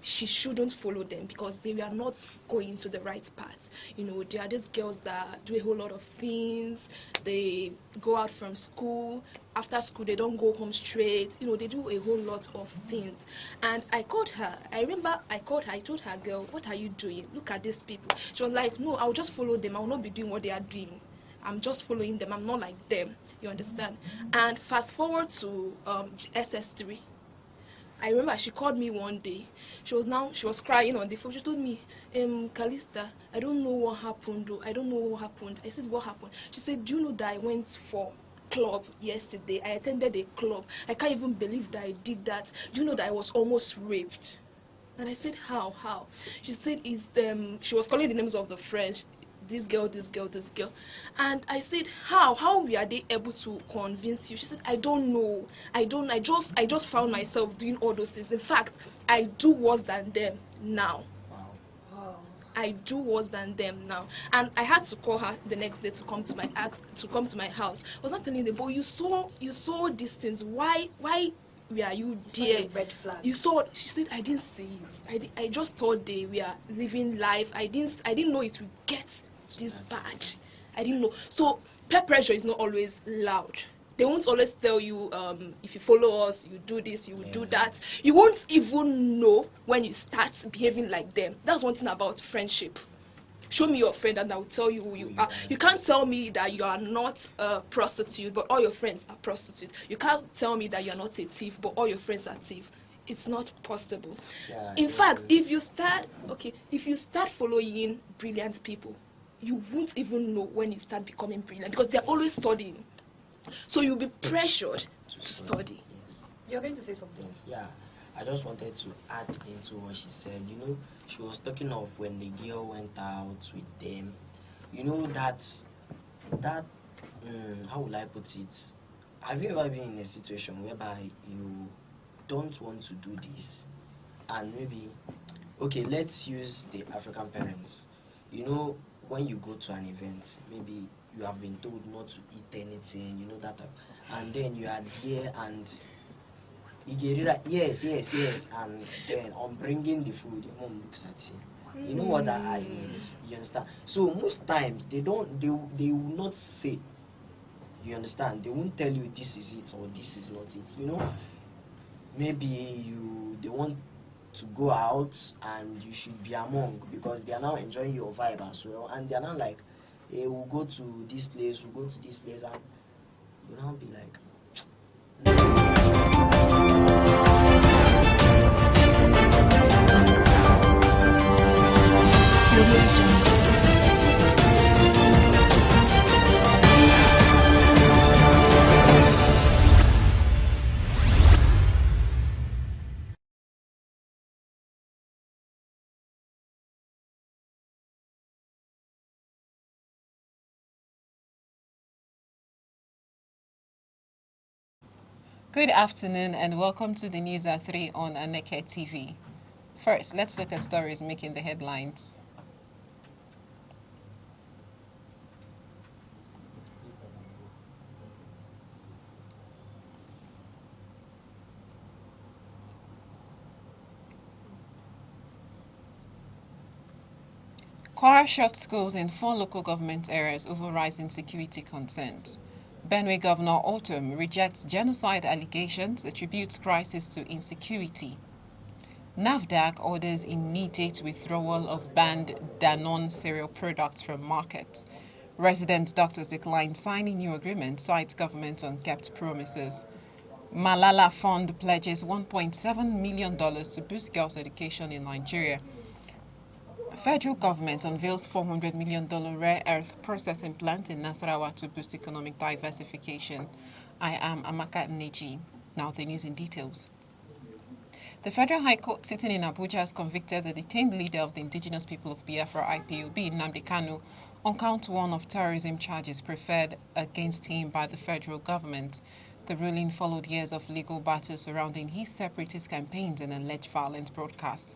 she shouldn't follow them because they were not going to the right path. You know, there are these girls that do a whole lot of things. They go out from school. After school, they don't go home straight. You know, they do a whole lot of things. And I called her. I remember I called her. I told her, girl, what are you doing? Look at these people. She was like, no, I'll just follow them. I will not be doing what they are doing. I'm just following them. I'm not like them. You understand? And fast forward to SS3. I remember she called me one day. She was crying on the phone. She told me, Calista, I don't know what happened though. I don't know what happened. I said, what happened? She said, do you know that I went for club yesterday? I attended a club. I can't even believe that I did that. Do you know that I was almost raped? And I said, how? She said, she was calling the names of the friends. This girl. And I said, how are they able to convince you? She said, I don't know. I just found myself doing all those things. In fact, I do worse than them now. I do worse than them now. And I had to call her the next day to come to my house. I was not telling them, but you saw these things. Why were you there? Red flags. You saw. She said, I didn't see it. I just thought they were living life. I didn't know it would get this bad. I didn't know. So peer pressure is not always loud. They won't always tell you, if you follow us, you do this, you will do that. You won't even know when you start behaving like them. That's one thing about friendship. Show me your friend and I will tell you who you are. You can't tell me that you are not a prostitute, but all your friends are prostitutes. You can't tell me that you are not a thief, but all your friends are thieves. It's not possible. In fact, if you start following brilliant people, you won't even know when you start becoming brilliant because they're always studying. So you'll be pressured to study. Yes. You're going to say something. Yes, yeah. I just wanted to add into what she said. You know, she was talking of when the girl went out with them. You know, that how will I put it? Have you ever been in a situation whereby you don't want to do this, and maybe, okay, let's use the African parents. You know, when you go to an event, maybe you have been told not to eat anything, you know that, and then you are here and you get it right, yes, and then on bringing the food, your mom looks at you. You know what that eye means. You understand? So most times they will not say. You understand? They won't tell you this is it or this is not it. You know, maybe they want to go out and you should be among because they are now enjoying your vibe as well, and they are now like, hey, we'll go to this place, and you now be like, Good afternoon and welcome to the news at 3 on Aneke TV. First, let's look at stories making the headlines. Kwara shut schools in 4 local government areas over rising security concerns. Benue Governor Autumn rejects genocide allegations, attributes crisis to insecurity. NAFDAC orders immediate withdrawal of banned Danone cereal products from markets. Resident doctors decline signing new agreement, cites government unkept promises. Malala Fund pledges $1.7 million to boost girls' education in Nigeria. Federal government unveils $400 million rare earth processing plant in Nasarawa to boost economic diversification. I am Aneke. Now the news in details. The Federal High Court sitting in Abuja has convicted the detained leader of the Indigenous People of Biafra IPOB, Nnamdi Kanu, on count 1 of terrorism charges preferred against him by the federal government. The ruling followed years of legal battles surrounding his separatist campaigns and alleged violent broadcasts.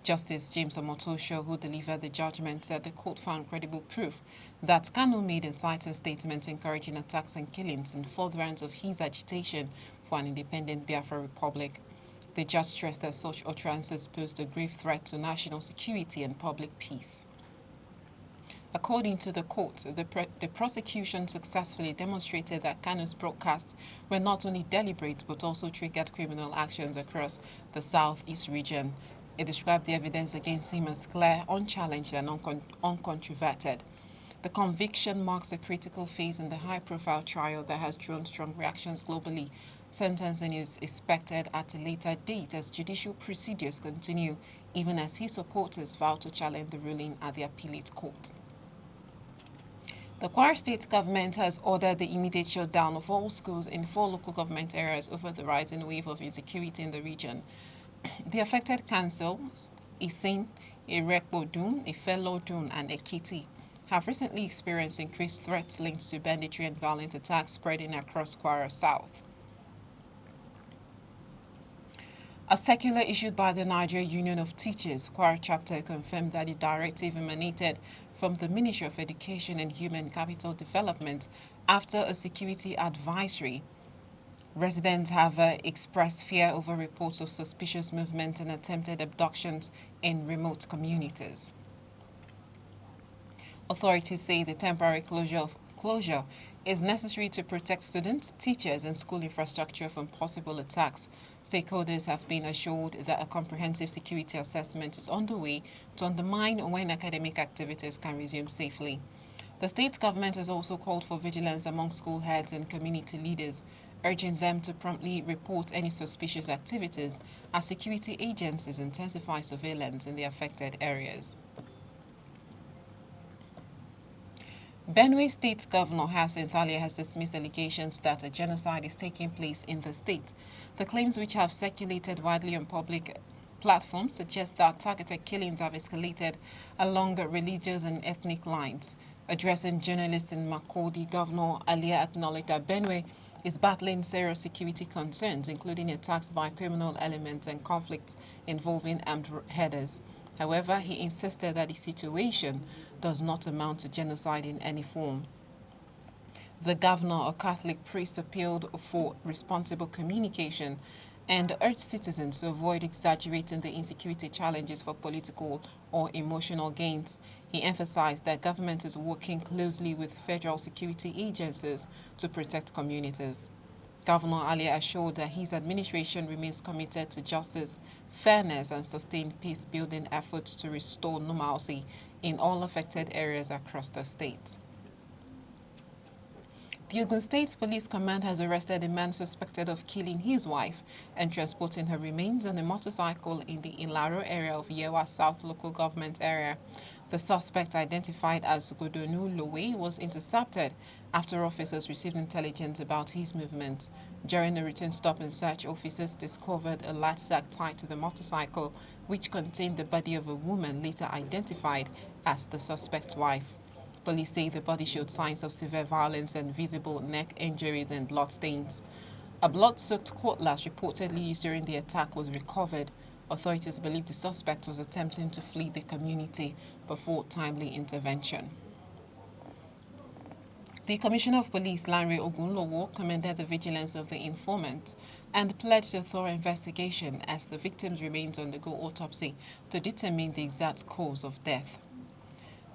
Justice James Omotosho, who delivered the judgment, said the court found credible proof that Kanu made inciting statements encouraging attacks and killings in furtherance of his agitation for an independent Biafra republic. The judge stressed that such utterances posed a grave threat to national security and public peace. According to the court, the prosecution successfully demonstrated that Kanu's broadcasts were not only deliberate but also triggered criminal actions across the southeast region. It described the evidence against him as clear, unchallenged and uncontroverted. The conviction marks a critical phase in the high-profile trial that has drawn strong reactions globally. Sentencing is expected at a later date as judicial procedures continue, even as his supporters vow to challenge the ruling at the appellate court. The Kwara State government has ordered the immediate shutdown of all schools in 4 local government areas over the rising wave of insecurity in the region. The affected councils, Isin, Irekbodun, Ifelodun, and Ekiti, have recently experienced increased threats linked to banditry and violent attacks spreading across Kwara South. A circular issued by the Nigeria Union of Teachers, Kwara chapter, confirmed that the directive emanated from the Ministry of Education and Human Capital Development after a security advisory. Residents have expressed fear over reports of suspicious movement and attempted abductions in remote communities. Authorities say the temporary closure is necessary to protect students, teachers, and school infrastructure from possible attacks. Stakeholders have been assured that a comprehensive security assessment is underway to undermine when academic activities can resume safely. The state government has also called for vigilance among school heads and community leaders, urging them to promptly report any suspicious activities as security agencies intensify surveillance in the affected areas. Benue State Governor Hassan Thalia has dismissed allegations that a genocide is taking place in the state. The claims, which have circulated widely on public platforms, suggest that targeted killings have escalated along religious and ethnic lines. Addressing journalists in Makurdi, Governor Alia acknowledged that Benue is battling serious security concerns, including attacks by criminal elements and conflicts involving armed headers. However, he insisted that the situation does not amount to genocide in any form. The governor, a Catholic priest, appealed for responsible communication and urged citizens to avoid exaggerating the insecurity challenges for political or emotional gains. He emphasized that government is working closely with federal security agencies to protect communities. Governor Ali assured that his administration remains committed to justice, fairness, and sustained peace-building efforts to restore normalcy in all affected areas across the state. The Ogun State Police Command has arrested a man suspected of killing his wife and transporting her remains on a motorcycle in the Ilaro area of Yewa South local government area. The suspect, identified as Godonu Lowe, was intercepted after officers received intelligence about his movement. During a routine stop and search, officers discovered a large sack tied to the motorcycle, which contained the body of a woman later identified as the suspect's wife. Police say the body showed signs of severe violence and visible neck injuries and bloodstains. A blood-soaked cutlass reportedly used during the attack was recovered. Authorities believe the suspect was attempting to flee the community before timely intervention. The Commissioner of Police, Lanre Ogunlowo, commended the vigilance of the informant and pledged a thorough investigation as the victim's remains undergo autopsy to determine the exact cause of death.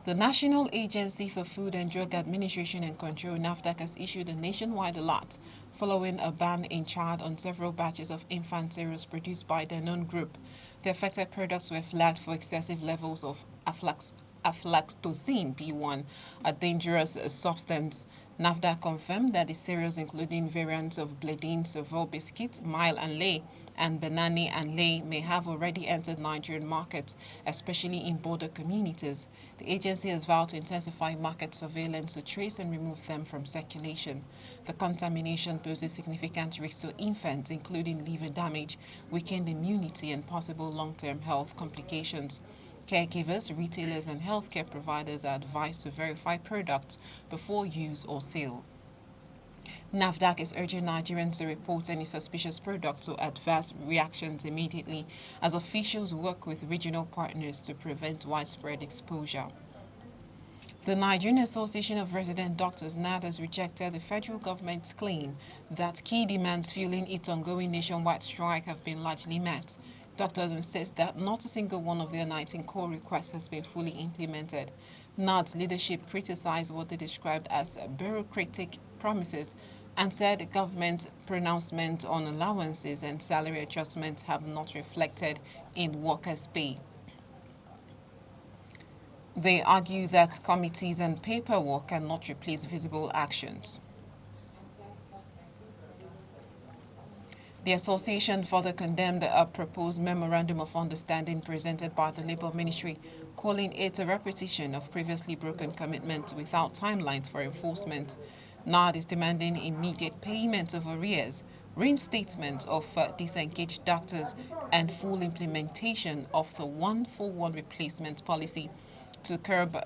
The National Agency for Food and Drug Administration and Control, NAFDAC, has issued a nationwide alert following a ban in Chad on several batches of infant cereals produced by the known group. The affected products were flagged for excessive levels of aflatoxin B1, a dangerous substance. NAFDAC confirmed that the cereals, including variants of Bledin, Savoy Biscuit, Mile and Lay, and Banani and Lay, may have already entered Nigerian markets, especially in border communities. The agency has vowed to intensify market surveillance to trace and remove them from circulation. The contamination poses significant risks to infants, including liver damage, weakened immunity, and possible long-term health complications. Caregivers, retailers, and healthcare providers are advised to verify products before use or sale. NAFDAC is urging Nigerians to report any suspicious product or adverse reactions immediately as officials work with regional partners to prevent widespread exposure. The Nigerian Association of Resident Doctors, NAD, has rejected the federal government's claim that key demands fueling its ongoing nationwide strike have been largely met. Doctors insist that not a single one of their 19 core requests has been fully implemented. NAD's leadership criticized what they described as bureaucratic promises and said the government's pronouncements on allowances and salary adjustments have not reflected in workers' pay. They argue that committees and paperwork cannot replace visible actions. The association further condemned a proposed memorandum of understanding presented by the Labour Ministry, calling it a repetition of previously broken commitments without timelines for enforcement. NAD is demanding immediate payment of arrears, reinstatement of disengaged doctors, and full implementation of the one-for-one replacement policy to curb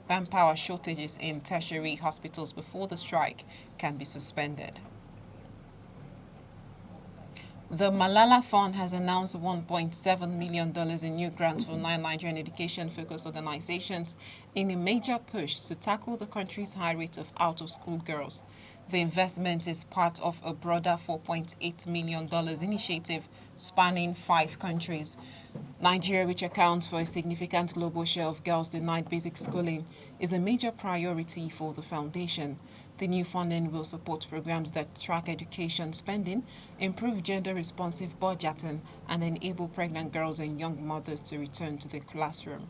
manpower shortages in tertiary hospitals before the strike can be suspended. The Malala Fund has announced $1.7 million in new grants for 9 Nigerian education-focused organizations in a major push to tackle the country's high rate of out-of-school girls. The investment is part of a broader $4.8 million initiative spanning 5 countries. Nigeria, which accounts for a significant global share of girls denied basic schooling, is a major priority for the foundation. The new funding will support programs that track education spending, improve gender-responsive budgeting, and enable pregnant girls and young mothers to return to the classroom.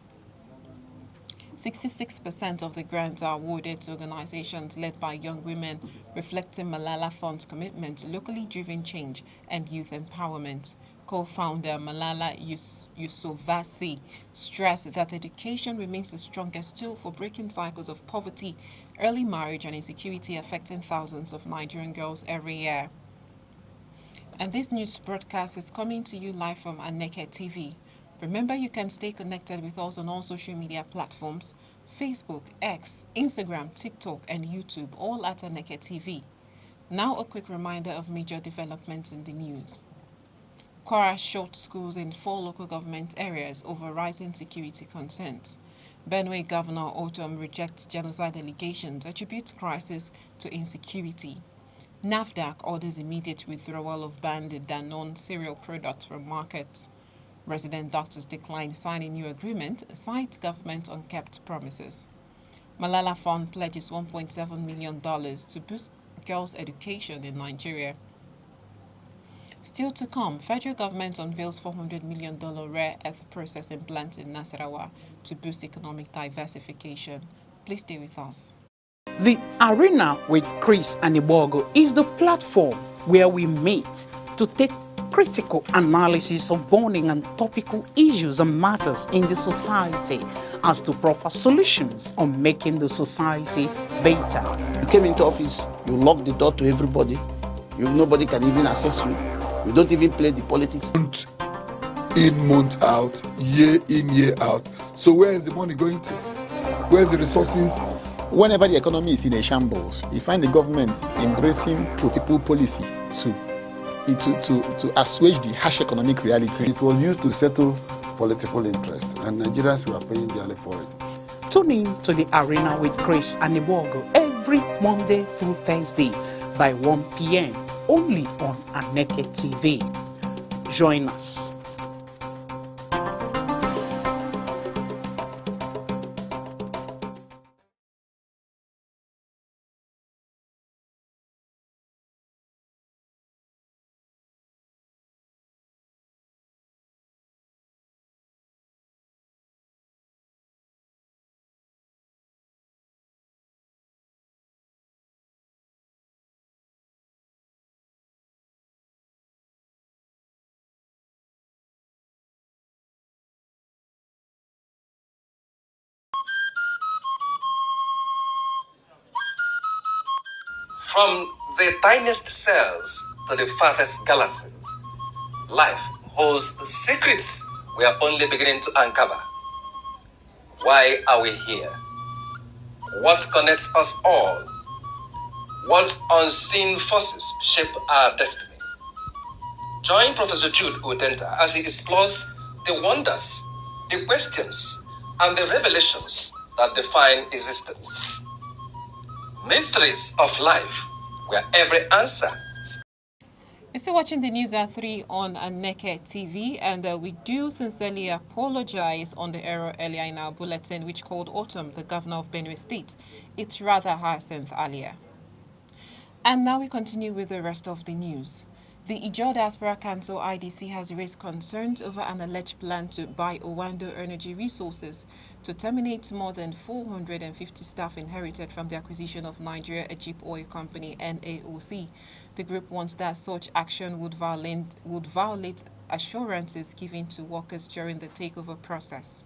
66% of the grants are awarded to organizations led by young women, reflecting Malala Fund's commitment to locally driven change and youth empowerment. Co-founder Malala Yousafzai stressed that education remains the strongest tool for breaking cycles of poverty, early marriage, and insecurity affecting thousands of Nigerian girls every year. And this news broadcast is coming to you live from Aneke TV. Remember, you can stay connected with us on all social media platforms: Facebook, X, Instagram, TikTok, and YouTube, all at Aneke TV. Now a quick reminder of major developments in the news. Kwara shut schools in 4 local government areas over rising security concerns. Benue Governor Otom rejects genocide allegations, attributes crisis to insecurity. NAFDAC orders immediate withdrawal of banned Danone cereal products from markets. Resident doctors decline signing new agreement, cite government unkept promises. Malala Fund pledges $1.7 million to boost girls' education in Nigeria. Still to come, federal government unveils $400 million rare earth processing plant in Nasarawa to boost economic diversification. Please stay with us. The Arena with Chris and Ibogo is the platform where we meet to take critical analysis of burning and topical issues and matters in the society as to proper solutions on making the society better. You came into office, you locked the door to everybody. Nobody can even access you. You don't even play the politics. Month in, month out, year in, year out. So where is the money going to? Where's the resources? Whenever the economy is in a shambles, you find the government embracing pro-people policy to assuage the harsh economic reality. It was used to settle political interest, and Nigerians were paying dearly for it. Tune in to the Arena with Chris and Ibogo every Monday through Thursday by 1 p.m. only on Aneke TV. Join us. From the tiniest cells to the farthest galaxies, life holds secrets we are only beginning to uncover. Why are we here? What connects us all? What unseen forces shape our destiny? Join Professor Jude Udenta as he explores the wonders, the questions, and the revelations that define existence. Mysteries of life, where every answer. You're still watching the news at 3 on Aneke TV, and we do sincerely apologize on the error earlier in our bulletin, which called Autumn, the governor of Benue State. It's rather Hyacinth earlier. And now we continue with the rest of the news. The Ijaw Diaspora Council IDC has raised concerns over an alleged plan to buy Owando Energy Resources to terminate more than 450 staff inherited from the acquisition of Nigeria Egypt Oil Company NAOC. The group warns that such action would violate assurances given to workers during the takeover process.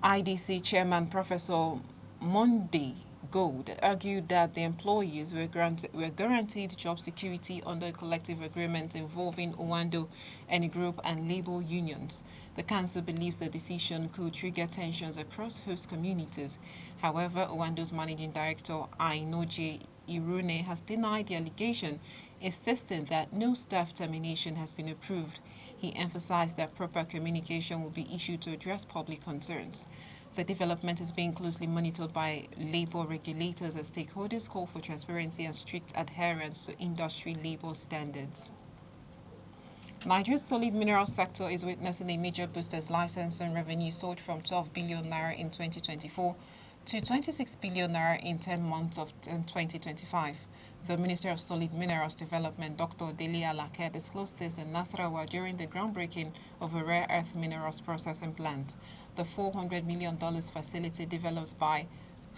IDC Chairman Professor Monday Gold argued that the employees were guaranteed job security under a collective agreement involving Owando and group and labor unions. The council believes the decision could trigger tensions across host communities. However, Owando's managing director, Ainoje Irune, has denied the allegation, insisting that no staff termination has been approved. He emphasized that proper communication will be issued to address public concerns. The development is being closely monitored by labor regulators as stakeholders call for transparency and strict adherence to industry labor standards. Nigeria's solid mineral sector is witnessing a major boost as licensing revenue soared from 12 billion naira in 2024 to 26 billion naira in 10 months of 2025. The Minister of Solid Minerals Development, Dr. Dele Alake, disclosed this in Nasarawa during the groundbreaking of a rare earth minerals processing plant. The $400 million facility developed by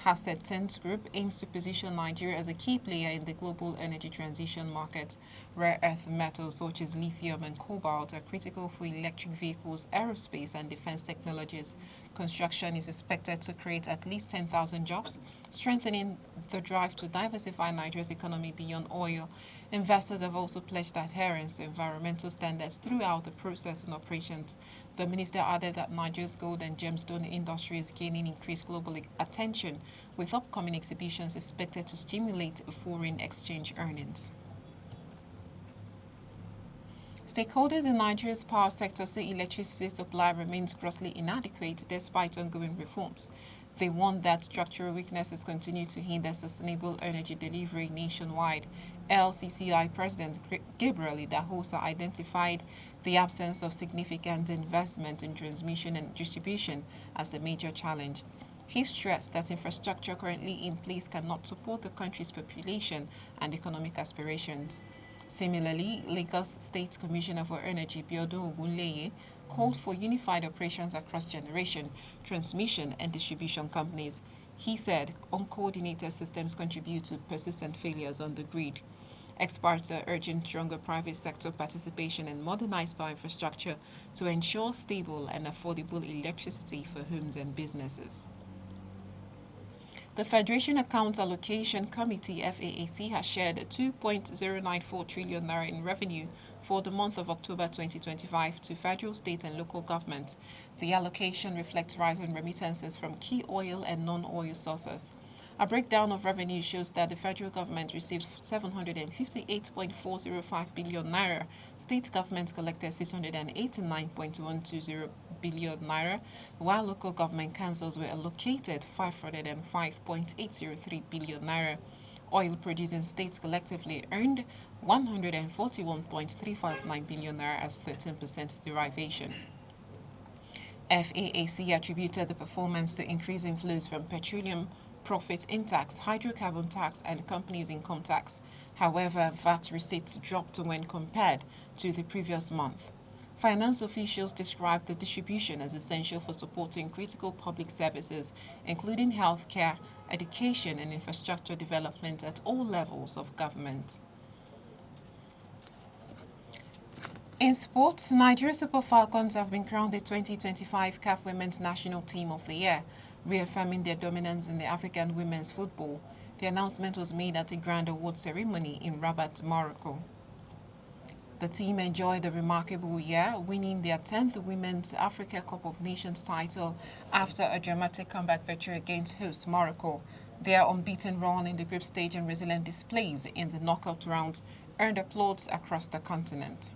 Hassetens Group aims to position Nigeria as a key player in the global energy transition market. Rare earth metals such as lithium and cobalt are critical for electric vehicles, aerospace, and defense technologies. Construction is expected to create at least 10,000 jobs, strengthening the drive to diversify Nigeria's economy beyond oil. Investors have also pledged adherence to environmental standards throughout the process and operations. The minister added that Nigeria's gold and gemstone industry is gaining increased global attention, with upcoming exhibitions expected to stimulate foreign exchange earnings. Stakeholders in Nigeria's power sector say electricity supply remains grossly inadequate despite ongoing reforms. They warn that structural weaknesses continue to hinder sustainable energy delivery nationwide. LCCI President Gabriel Idahosa identified the absence of significant investment in transmission and distribution as a major challenge. He stressed that infrastructure currently in place cannot support the country's population and economic aspirations. Similarly, Lagos State Commissioner for Energy Biodun Ogunleye called for unified operations across generation, transmission, and distribution companies. He said uncoordinated systems contribute to persistent failures on the grid. Experts are urging stronger private sector participation and modernized power infrastructure to ensure stable and affordable electricity for homes and businesses. The Federation Account Allocation Committee FAAC has shared 2.094 trillion naira in revenue for the month of October 2025 to federal, state and local governments. The allocation reflects rising remittances from key oil and non-oil sources. A breakdown of revenue shows that the federal government received 758.405 billion naira, state government collected 689.120 billion naira, while local government councils were allocated 505.803 billion naira. Oil producing states collectively earned 141.359 billion naira as 13% derivation. FAAC attributed the performance to increased inflows from petroleum profit in tax, hydrocarbon tax, and companies' income tax. However, VAT receipts dropped when compared to the previous month. Finance officials described the distribution as essential for supporting critical public services, including healthcare, education, and infrastructure development at all levels of government. In sports, Nigeria Super Falcons have been crowned the 2025 CAF Women's National Team of the Year. reaffirming their dominance in the African women's football. The announcement was made at a grand award ceremony in Rabat, Morocco. The team enjoyed a remarkable year, winning their 10th Women's Africa Cup of Nations title after a dramatic comeback victory against host Morocco. Their unbeaten run in the group stage and resilient displays in the knockout rounds earned applause across the continent.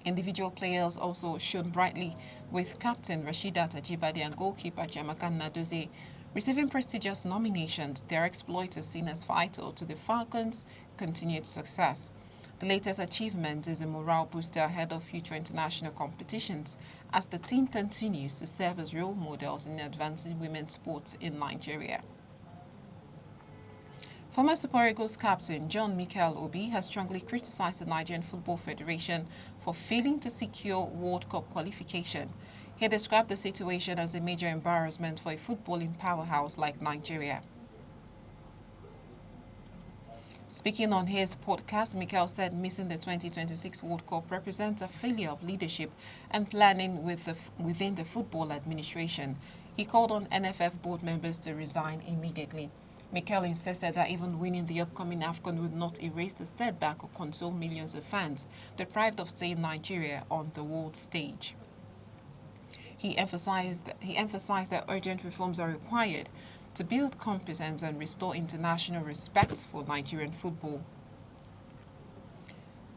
Individual players also shone brightly, with captain Rashidat Ajibade and goalkeeper Jamakan Nadoze receiving prestigious nominations. Their exploit is seen as vital to the Falcons' continued success. The latest achievement is a morale booster ahead of future international competitions as the team continues to serve as role models in advancing women's sports in Nigeria. Former Super Eagles captain John Mikel Obi has strongly criticized the Nigerian Football Federation for failing to secure World Cup qualification. He described the situation as a major embarrassment for a footballing powerhouse like Nigeria. Speaking on his podcast, Mikel said missing the 2026 World Cup represents a failure of leadership and planning within the football administration. He called on NFF board members to resign immediately. Mikel insisted that even winning the upcoming AFCON would not erase the setback or console millions of fans deprived of seeing Nigeria on the world stage. He emphasized that urgent reforms are required to build competence and restore international respect for Nigerian football.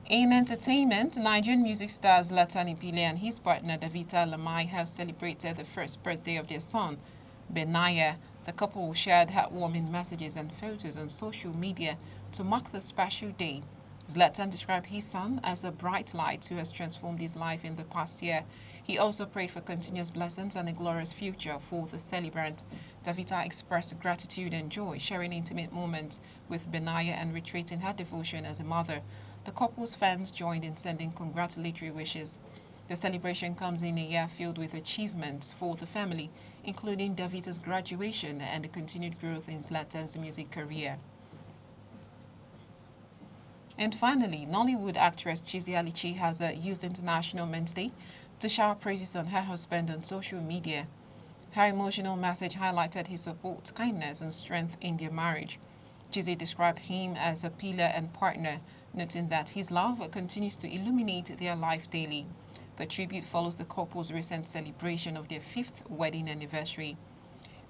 In entertainment, Nigerian music stars Zlatan Ibile and his partner Davita Lamai have celebrated the first birthday of their son, Benaya. The couple shared heartwarming messages and photos on social media to mark the special day. Zlatan described his son as a bright light who has transformed his life in the past year. He also prayed for continuous blessings and a glorious future for the celebrant. Davita expressed gratitude and joy, sharing intimate moments with Benaya and reiterating her devotion as a mother. The couple's fans joined in sending congratulatory wishes. The celebration comes in a year filled with achievements for the family, including Davita's graduation and the continued growth in Zlatan's music career. And finally, Nollywood actress Chizzy Alichi has used International Men's Day to shower praises on her husband on social media. Her emotional message highlighted his support, kindness, and strength in their marriage. Chizzy described him as a pillar and partner, noting that his love continues to illuminate their life daily. The tribute follows the couple's recent celebration of their 5th wedding anniversary.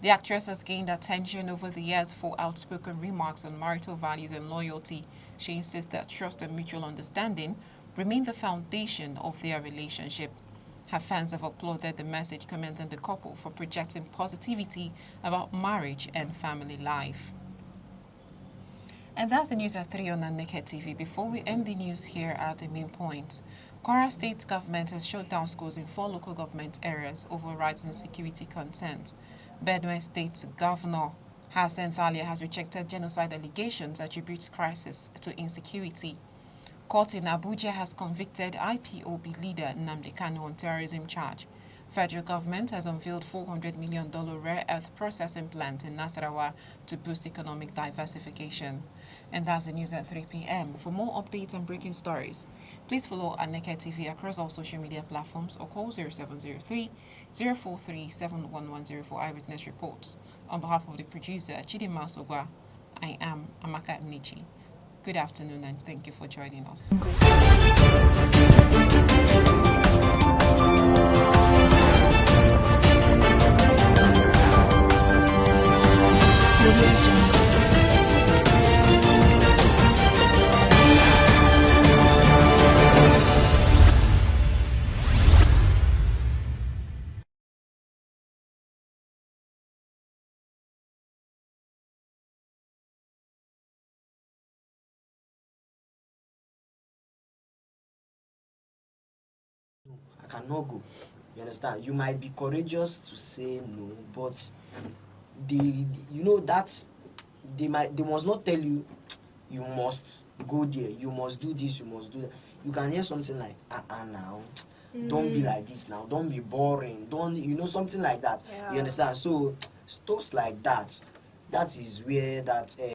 The actress has gained attention over the years for outspoken remarks on marital values and loyalty. She insists that trust and mutual understanding remain the foundation of their relationship. Her fans have applauded the message, commending the couple for projecting positivity about marriage and family life. And that's the news at 3 on Aneke TV. Before we end the news, here are the main points. Kwara State government has shut down schools in 4 local government areas over rising security concerns. Benue State Governor Hassan Thalia has rejected genocide allegations, attributes crisis to insecurity. Court in Abuja has convicted IPOB leader Nnamdi Kanu on terrorism charge. Federal government has unveiled $400 million rare earth processing plant in Nasarawa to boost economic diversification. And that's the news at 3 p.m. For more updates and breaking stories, please follow Aneke TV across all social media platforms or call 0703-043-7110 for eyewitness reports. On behalf of the producer, Chidima Sogwa, I am Amaka Nichi. Good afternoon and thank you for joining us. I cannot go. You understand? You might be courageous to say no, but you know that they must not tell you you must go there, you must do this, you must do that. You can hear something like now. Don't be like this now, don't be boring, don't something like that. You understand? So stuffs like that, that is where that